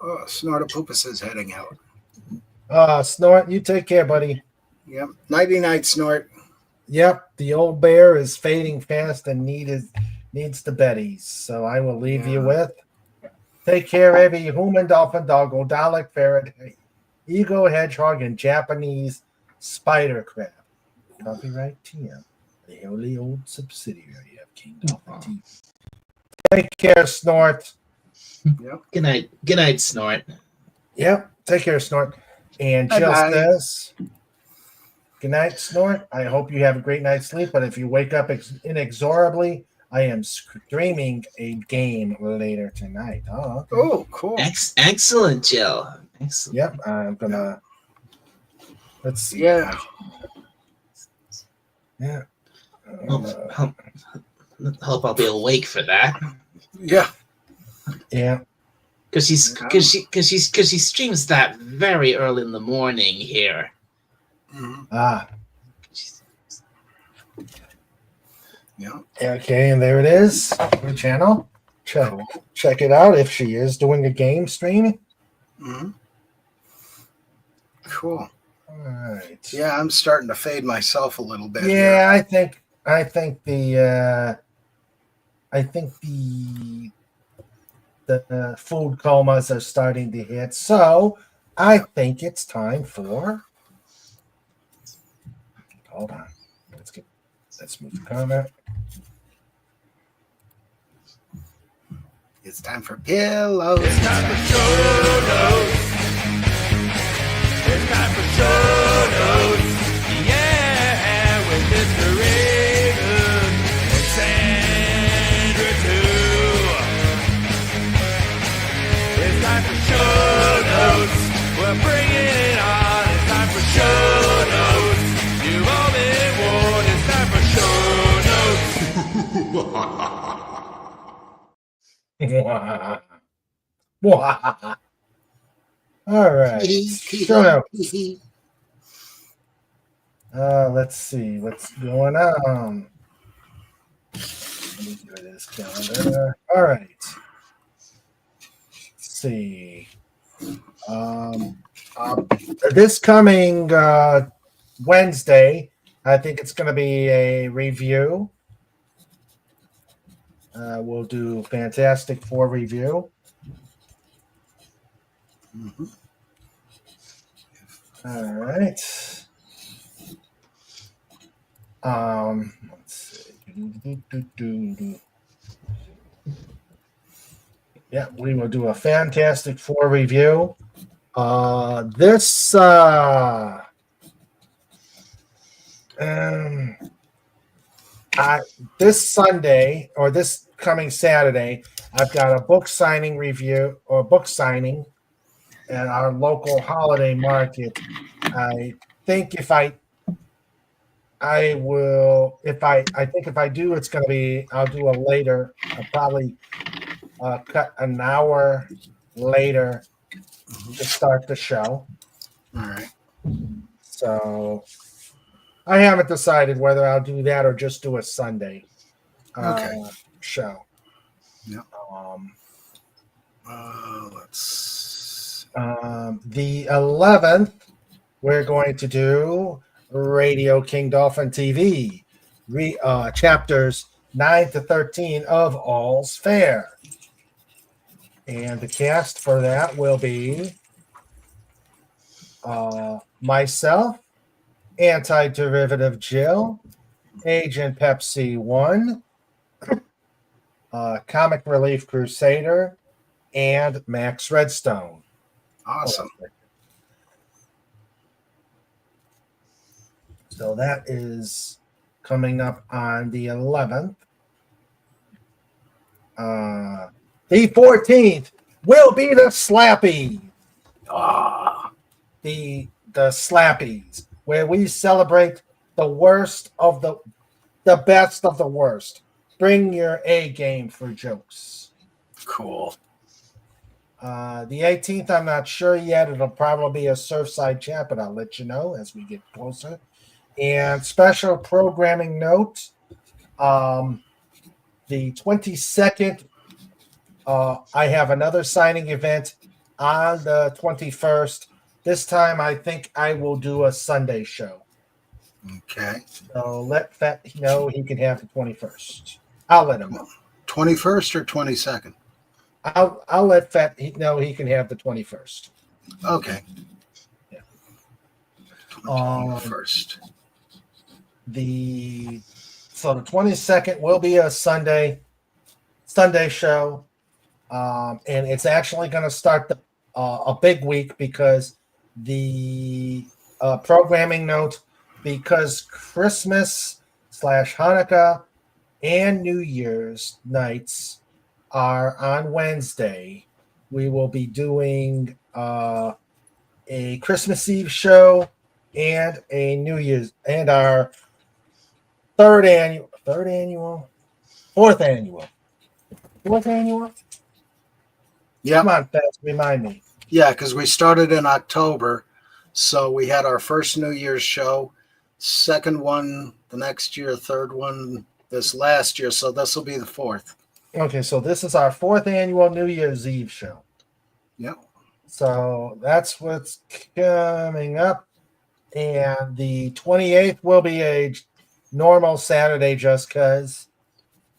Speaker 8: Oh, Snortopupus is heading out.
Speaker 2: Snort, you take care, buddy.
Speaker 8: Yep. Nighty-night, Snort.
Speaker 2: Yep, the old bear is fading fast and needs the beddies. So I will leave you with. Take care, every human, dolphin, doggo, Dalek, ferret, eagle, hedgehog, and Japanese spider crab. Copyright TM, the holy old subsidiary of King Dolphin TV. Take care, Snort.
Speaker 8: Yep.
Speaker 7: Good night, Snort.
Speaker 2: Yep. Take care, Snort. And Jill says, good night, Snort. I hope you have a great night's sleep. But if you wake up inexorably, I am streaming a game later tonight. Oh, okay.
Speaker 8: Oh, cool.
Speaker 7: Excellent, Jill. Excellent.
Speaker 2: Yep. I'm gonna. Let's see.
Speaker 8: Yeah.
Speaker 2: Yeah.
Speaker 7: Hope I'll be awake for that.
Speaker 8: Yeah.
Speaker 2: Yeah.
Speaker 7: Because she streams that very early in the morning here.
Speaker 8: Mm-hmm. Yeah.
Speaker 2: Okay, and there it is. The channel. Check it out if she is doing a game stream.
Speaker 8: Mm-hmm. Cool.
Speaker 2: All right.
Speaker 8: Yeah, I'm starting to fade myself a little bit.
Speaker 2: Yeah, I think the food comas are starting to hit. So I think it's time for. Hold on. Let's move the comment.
Speaker 8: It's time for pillows.
Speaker 10: It's time for show notes. It's time for show notes. Yeah, with Mr. Raven and Sandra too. It's time for show notes. We're bringing it on. It's time for show notes. You've all been warned. It's time for show notes.
Speaker 2: All right. Show notes. Let's see what's going on. Let me do this calendar. All right. Let's see. This coming Wednesday, I think it's going to be a review. We'll do Fantastic Four review.
Speaker 8: Mhm.
Speaker 2: All right. Let's see. Yeah, we will do a Fantastic Four review. This this Sunday or this coming Saturday, I've got a book signing review or book signing at our local holiday market. I think I think if I do, it's going to be, I'll do a later, probably cut an hour later to start the show.
Speaker 8: All right.
Speaker 2: So I haven't decided whether I'll do that or just do a Sunday
Speaker 8: Okay.
Speaker 2: show.
Speaker 8: Yep. Let's.
Speaker 2: The 11th, we're going to do Radio King Dolphin TV, chapters 9 to 13 of All's Fair. And the cast for that will be myself, Anti-Derivative Jill, Agent Pepsi 1, Comic Relief Crusader, and Max Redstone.
Speaker 8: Awesome.
Speaker 2: So that is coming up on the 11th. The 14th will be the Slappy. The Slappies, where we celebrate the worst of the best of the worst. Bring your A game for jokes.
Speaker 8: Cool.
Speaker 2: The 18th, I'm not sure yet. It'll probably be a Surfside chat, but I'll let you know as we get closer. And special programming note, the 22nd, I have another signing event on the 21st. This time, I think I will do a Sunday show.
Speaker 8: Okay.
Speaker 2: So let Fat know he can have the 21st. I'll let him know.
Speaker 8: 21st or 22nd?
Speaker 2: I'll let Fat know he can have the 21st.
Speaker 8: Okay.
Speaker 2: Yeah.
Speaker 8: 21st.
Speaker 2: So the 22nd will be a Sunday show, and it's actually going to start a big week because the programming note, because Christmas / Hanukkah and New Year's nights are on Wednesday. We will be doing a Christmas Eve show and a New Year's and our fourth annual.
Speaker 8: Yeah.
Speaker 2: Come on, Fats, remind me.
Speaker 8: Yeah, because we started in October. So we had our first New Year's show, second one the next year, third one this last year. So this will be the fourth.
Speaker 2: Okay, so this is our fourth annual New Year's Eve show.
Speaker 8: Yep.
Speaker 2: So that's what's coming up. And the 28th will be a normal Saturday just because.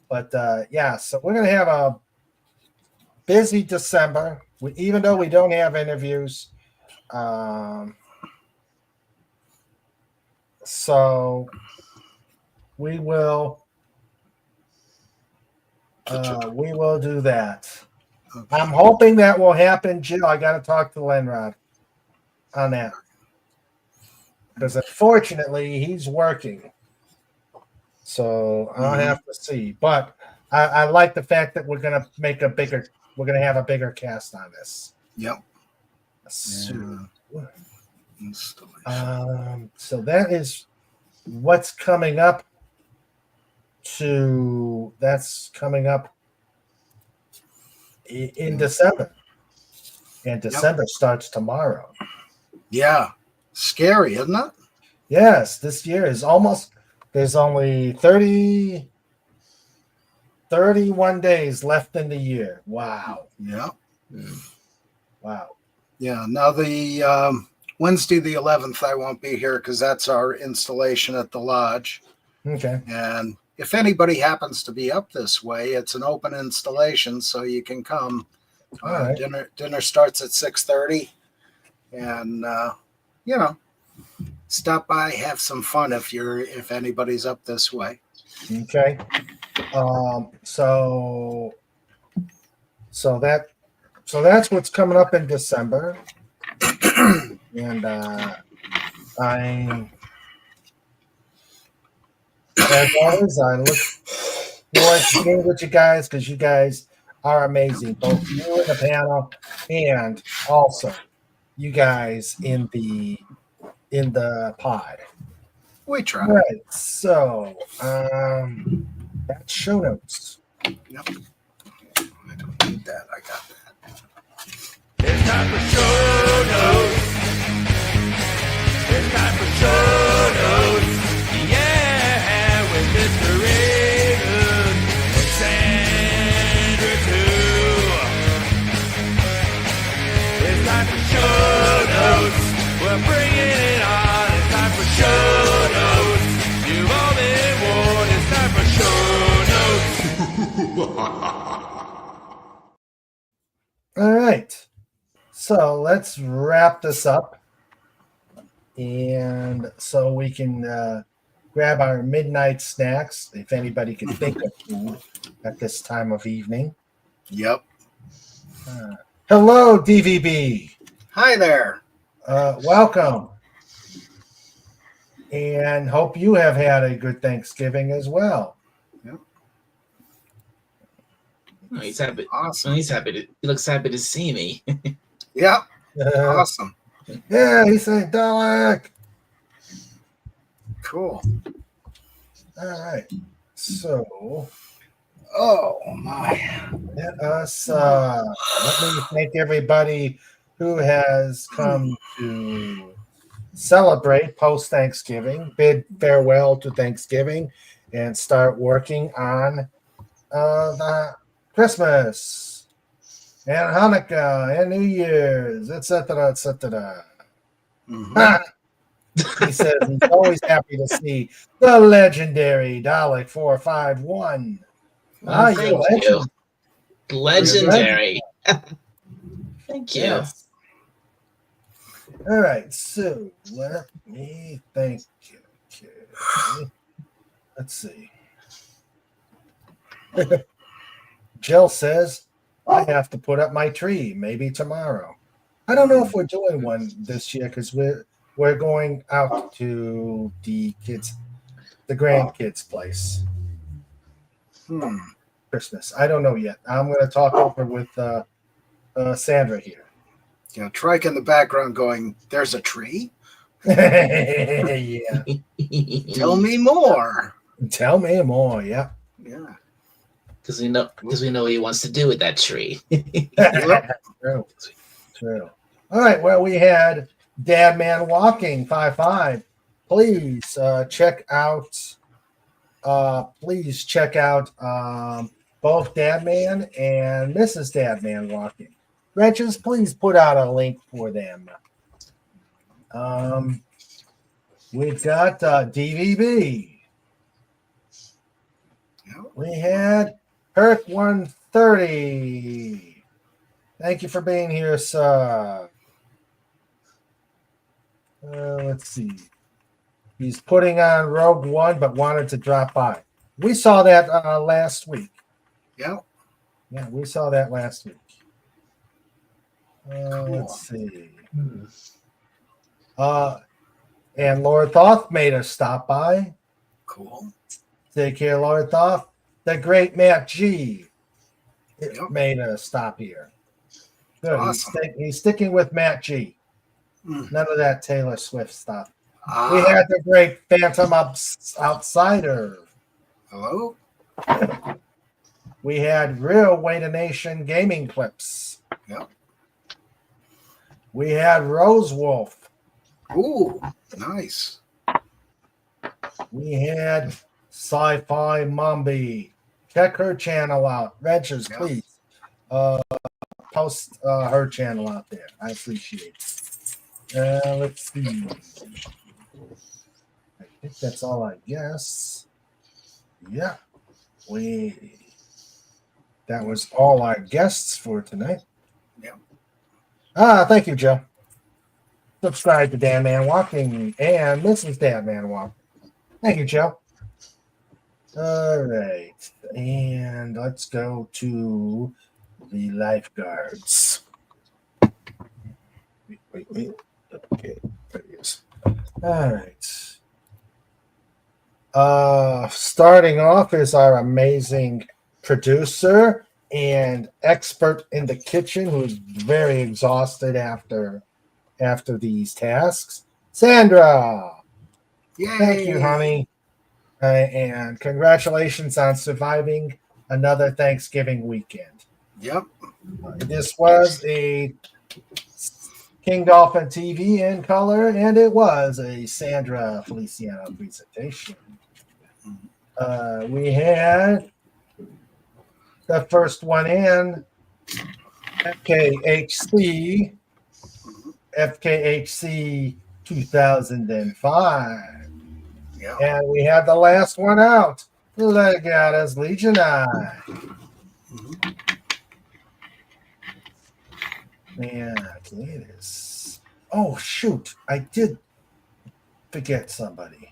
Speaker 2: But yeah, so we're going to have a busy December, even though we don't have interviews. So we will do that.
Speaker 8: Okay.
Speaker 2: I'm hoping that will happen, Jill. I got to talk to Lenrod on that because unfortunately he's working, so I'll have to see. But I like the fact that we're gonna have a bigger cast on this.
Speaker 8: Yep.
Speaker 2: So,
Speaker 8: Installation.
Speaker 2: so that is what's coming up. That's coming up in December, and December starts tomorrow.
Speaker 8: Yeah. Scary, isn't it?
Speaker 2: Yes, this year is there's only 31 days left in the year. Wow.
Speaker 8: Yeah.
Speaker 2: Wow.
Speaker 8: Yeah. Now the Wednesday the 11th, I won't be here because that's our installation at the lodge.
Speaker 2: Okay.
Speaker 8: And if anybody happens to be up this way, it's an open installation, so you can come.
Speaker 2: All right.
Speaker 8: Dinner starts at 6:30, and stop by, have some fun if anybody's up this way.
Speaker 2: Okay. So that's what's coming up in December, and as always, I look forward to being with you guys because you guys are amazing, both you in the panel and also you guys in the pod.
Speaker 8: We try.
Speaker 2: All right, so that's show notes.
Speaker 8: Yep. I don't need that. I got that.
Speaker 10: It's time for show notes. It's time for show notes. Yeah, with Mr. Raven and Sandra too. It's time for show notes. We're bringing it on. It's time for show notes. You've all been warned. It's time for show notes.
Speaker 2: All right. So let's wrap this up. And so we can grab our midnight snacks, if anybody can think of food at this time of evening.
Speaker 8: Yep.
Speaker 2: Hello, DVB.
Speaker 8: Hi there.
Speaker 2: Welcome. And hope you have had a good Thanksgiving as well.
Speaker 7: Oh, he's happy.
Speaker 8: Awesome.
Speaker 7: He looks happy to see me.
Speaker 8: Yep. Awesome.
Speaker 2: Yeah, he said Dalek.
Speaker 8: Cool.
Speaker 2: All right. So,
Speaker 8: Oh my.
Speaker 2: let us let me thank everybody who has come to celebrate post Thanksgiving, bid farewell to Thanksgiving, and start working on the Christmas and Hanukkah and New Year's, etc., etc.
Speaker 8: Mhm.
Speaker 2: He says he's always happy to see the legendary Dalek 451.
Speaker 7: Well,
Speaker 2: you're
Speaker 7: thank you.
Speaker 2: legend.
Speaker 7: Legendary. Thank you.
Speaker 2: Yes. All right, so let me think. Okay. Let's see. Jill says, I have to put up my tree, maybe tomorrow. I don't know if we're doing one this year because we're going out to the grandkids' place. Christmas. I don't know yet. I'm going to talk over with Sandra here.
Speaker 8: Trike in the background going, there's a tree?
Speaker 2: Yeah.
Speaker 8: Tell me more.
Speaker 2: Tell me more. Yeah.
Speaker 8: Yeah.
Speaker 7: Because we know what he wants to do with that tree.
Speaker 2: True. True. All right. Well, we had Dad Man Walking 5-5. Please check out. Please check out both Dad Man and Mrs. Dad Man Walking. Wrenches, please put out a link for them. We've got DVB. We had Herc 130. Thank you for being here, sir. Let's see. He's putting on Rogue One, but wanted to drop by. We saw that last week.
Speaker 8: Yeah.
Speaker 2: Yeah, we saw that last week.
Speaker 8: Cool.
Speaker 2: Let's see. And Lord Thoth made us stop by.
Speaker 8: Cool.
Speaker 2: Take care, Lord Thoth. The great Matt G
Speaker 8: Yep.
Speaker 2: made us stop here. Good.
Speaker 8: Awesome.
Speaker 2: He's sticking with Matt G.
Speaker 8: Mm.
Speaker 2: None of that Taylor Swift stuff. We
Speaker 8: Ah,
Speaker 2: had the great Phantom Outsider.
Speaker 8: hello?
Speaker 2: We had real Wait a Nation gaming clips.
Speaker 8: Yep.
Speaker 2: We had Rose Wolf.
Speaker 8: Ooh, nice.
Speaker 2: We had Sci-Fi Mombi. Check her channel out. Ventures,
Speaker 8: Yeah.
Speaker 2: please. Post her channel out there. I appreciate it. Let's see. I think that's all I guess. Yeah. That was all our guests for tonight.
Speaker 8: Yeah.
Speaker 2: Thank you, Joe. Subscribe to Dan Man Walking and Mrs. Dan Man Walk. Thank you, Joe. All right. And let's go to the lifeguards. Wait. Okay, there he is. All right. Starting off is our amazing producer and expert in the kitchen who's very exhausted after these tasks. Sandra.
Speaker 8: Yay.
Speaker 2: Thank you, honey. And congratulations on surviving another Thanksgiving weekend.
Speaker 8: Yep.
Speaker 2: This was a King Dolphin TV in color, and it was a Sandra Feliciano presentation. We had the first one in FKHC 2005.
Speaker 8: Yeah.
Speaker 2: And we had the last one out, Legatus Legionii. Yeah, okay, it is. Oh, shoot. I did forget somebody.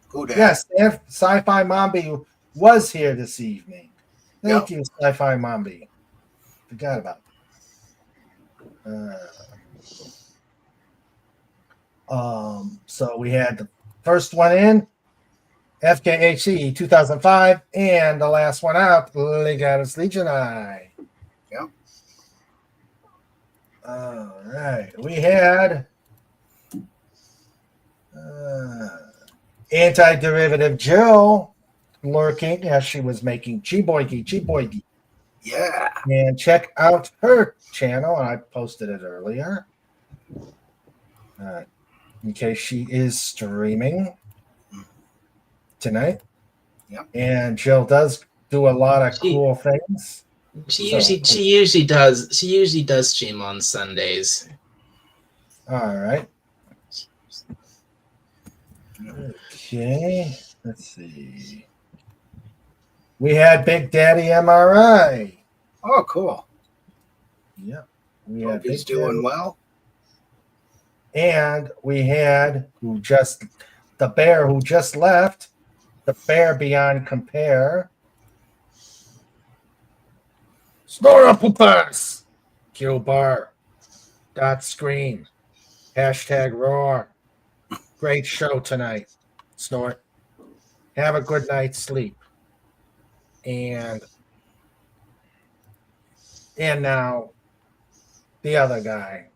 Speaker 8: Who did?
Speaker 2: Yes, Sci-Fi Mombi was here this evening. Thank you, Sci-Fi Mombi. Forgot about it. So we had the first one in, FKHC 2005, and the last one out, Legatus Legionii.
Speaker 8: Yep.
Speaker 2: All right. We had Anti-Derivative Jill lurking as she was making G-Boygy.
Speaker 8: Yeah.
Speaker 2: And check out her channel. I posted it earlier. In case she is streaming tonight.
Speaker 8: Yep.
Speaker 2: And Jill does do a lot of cool things.
Speaker 7: She usually does stream on Sundays.
Speaker 2: All right. Okay. Let's see. We had Big Daddy MRI.
Speaker 8: Oh, cool.
Speaker 2: Yep. We
Speaker 8: Hope
Speaker 2: had
Speaker 8: he's
Speaker 2: Big
Speaker 8: doing
Speaker 2: Daddy.
Speaker 8: well.
Speaker 2: And we had the bear who just left, the bear beyond compare. Snora Poopas. Kill bar. Dot screen. Hashtag roar. Great show tonight. Snort. Have a good night's sleep. And now the other guy.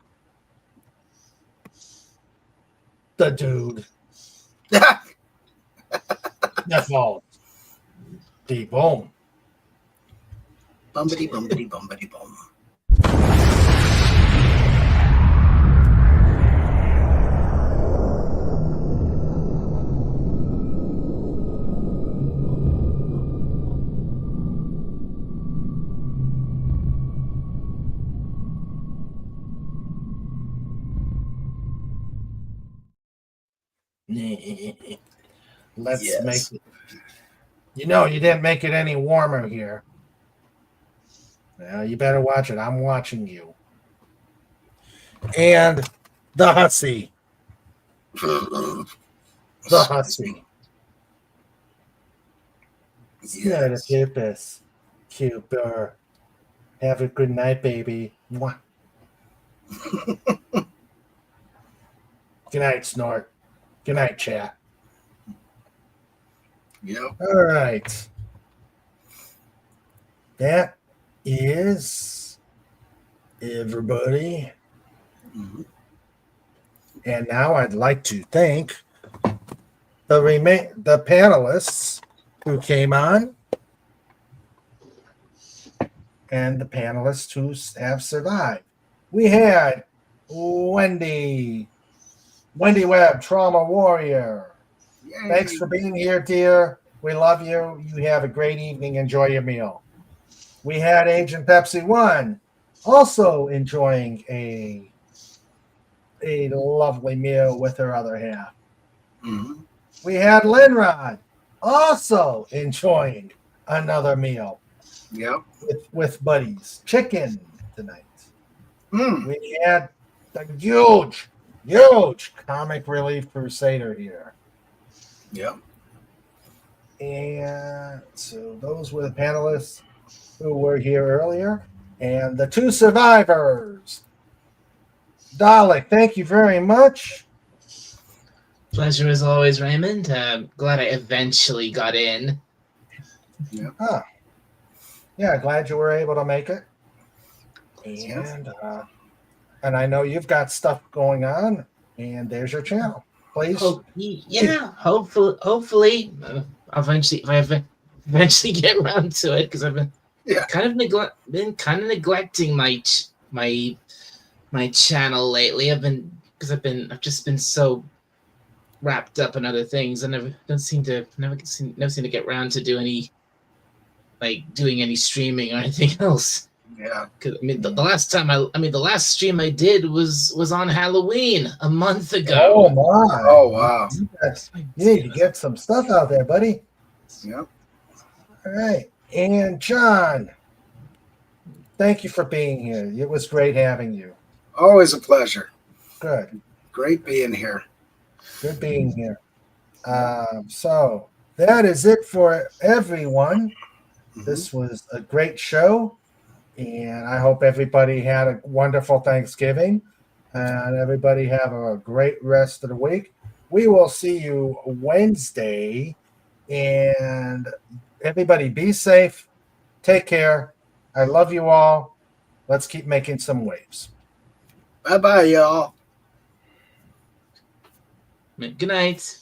Speaker 2: The dude. Default. D-boom.
Speaker 8: Bumpity, bumpity, bumpity, bum.
Speaker 2: Let's make it. You didn't make it any warmer here. Well, you better watch it. I'm watching you. And the hussy. The hussy. Yeah, the purpose. Cooper. Have a good night, baby. Mwah. Good night, Snort. Good night, chat.
Speaker 8: Yep.
Speaker 2: All right. That is everybody.
Speaker 8: Mm-hmm.
Speaker 2: And now I'd like to thank the panelists who came on and the panelists who have survived. We had Wendy Webb, Trauma Warrior.
Speaker 8: Yay.
Speaker 2: Thanks for being here, dear. We love you. You have a great evening. Enjoy your meal. We had Agent Pepsi 1 also enjoying a a lovely meal with her other half.
Speaker 8: Mhm.
Speaker 2: We had Linrod also enjoying another meal
Speaker 8: Yep.
Speaker 2: with buddies. Chicken tonight.
Speaker 8: Mm.
Speaker 2: We had the huge comic relief crusader here.
Speaker 8: Yep.
Speaker 2: And so those were the panelists who were here earlier. And the two survivors. Dalek, thank you very much.
Speaker 7: Pleasure as always, Raymond. Glad I eventually got in.
Speaker 2: Yeah, glad you were able to make it.
Speaker 8: Yes.
Speaker 2: And I know you've got stuff going on, and there's your channel. Please.
Speaker 7: Oh, yeah. Hopefully, I'll eventually get around to it because I've been kind of neglecting my channel lately. I've just been so wrapped up in other things. I never seem to get around to doing any streaming or anything else.
Speaker 8: Yeah.
Speaker 7: Because the last stream I did was on Halloween a month ago.
Speaker 2: Oh my!
Speaker 8: Oh wow.
Speaker 2: You need to get some stuff out there, buddy.
Speaker 8: Yep.
Speaker 2: All right, and John, thank you for being here. It was great having you.
Speaker 8: Always a pleasure.
Speaker 2: Good.
Speaker 8: Great being here.
Speaker 2: Good being here. So that is it for everyone. This was a great show, and I hope everybody had a wonderful Thanksgiving, and everybody have a great rest of the week. We will see you Wednesday, and everybody be safe. Take care. I love you all. Let's keep making some waves.
Speaker 8: Bye-bye, y'all.
Speaker 7: Good night.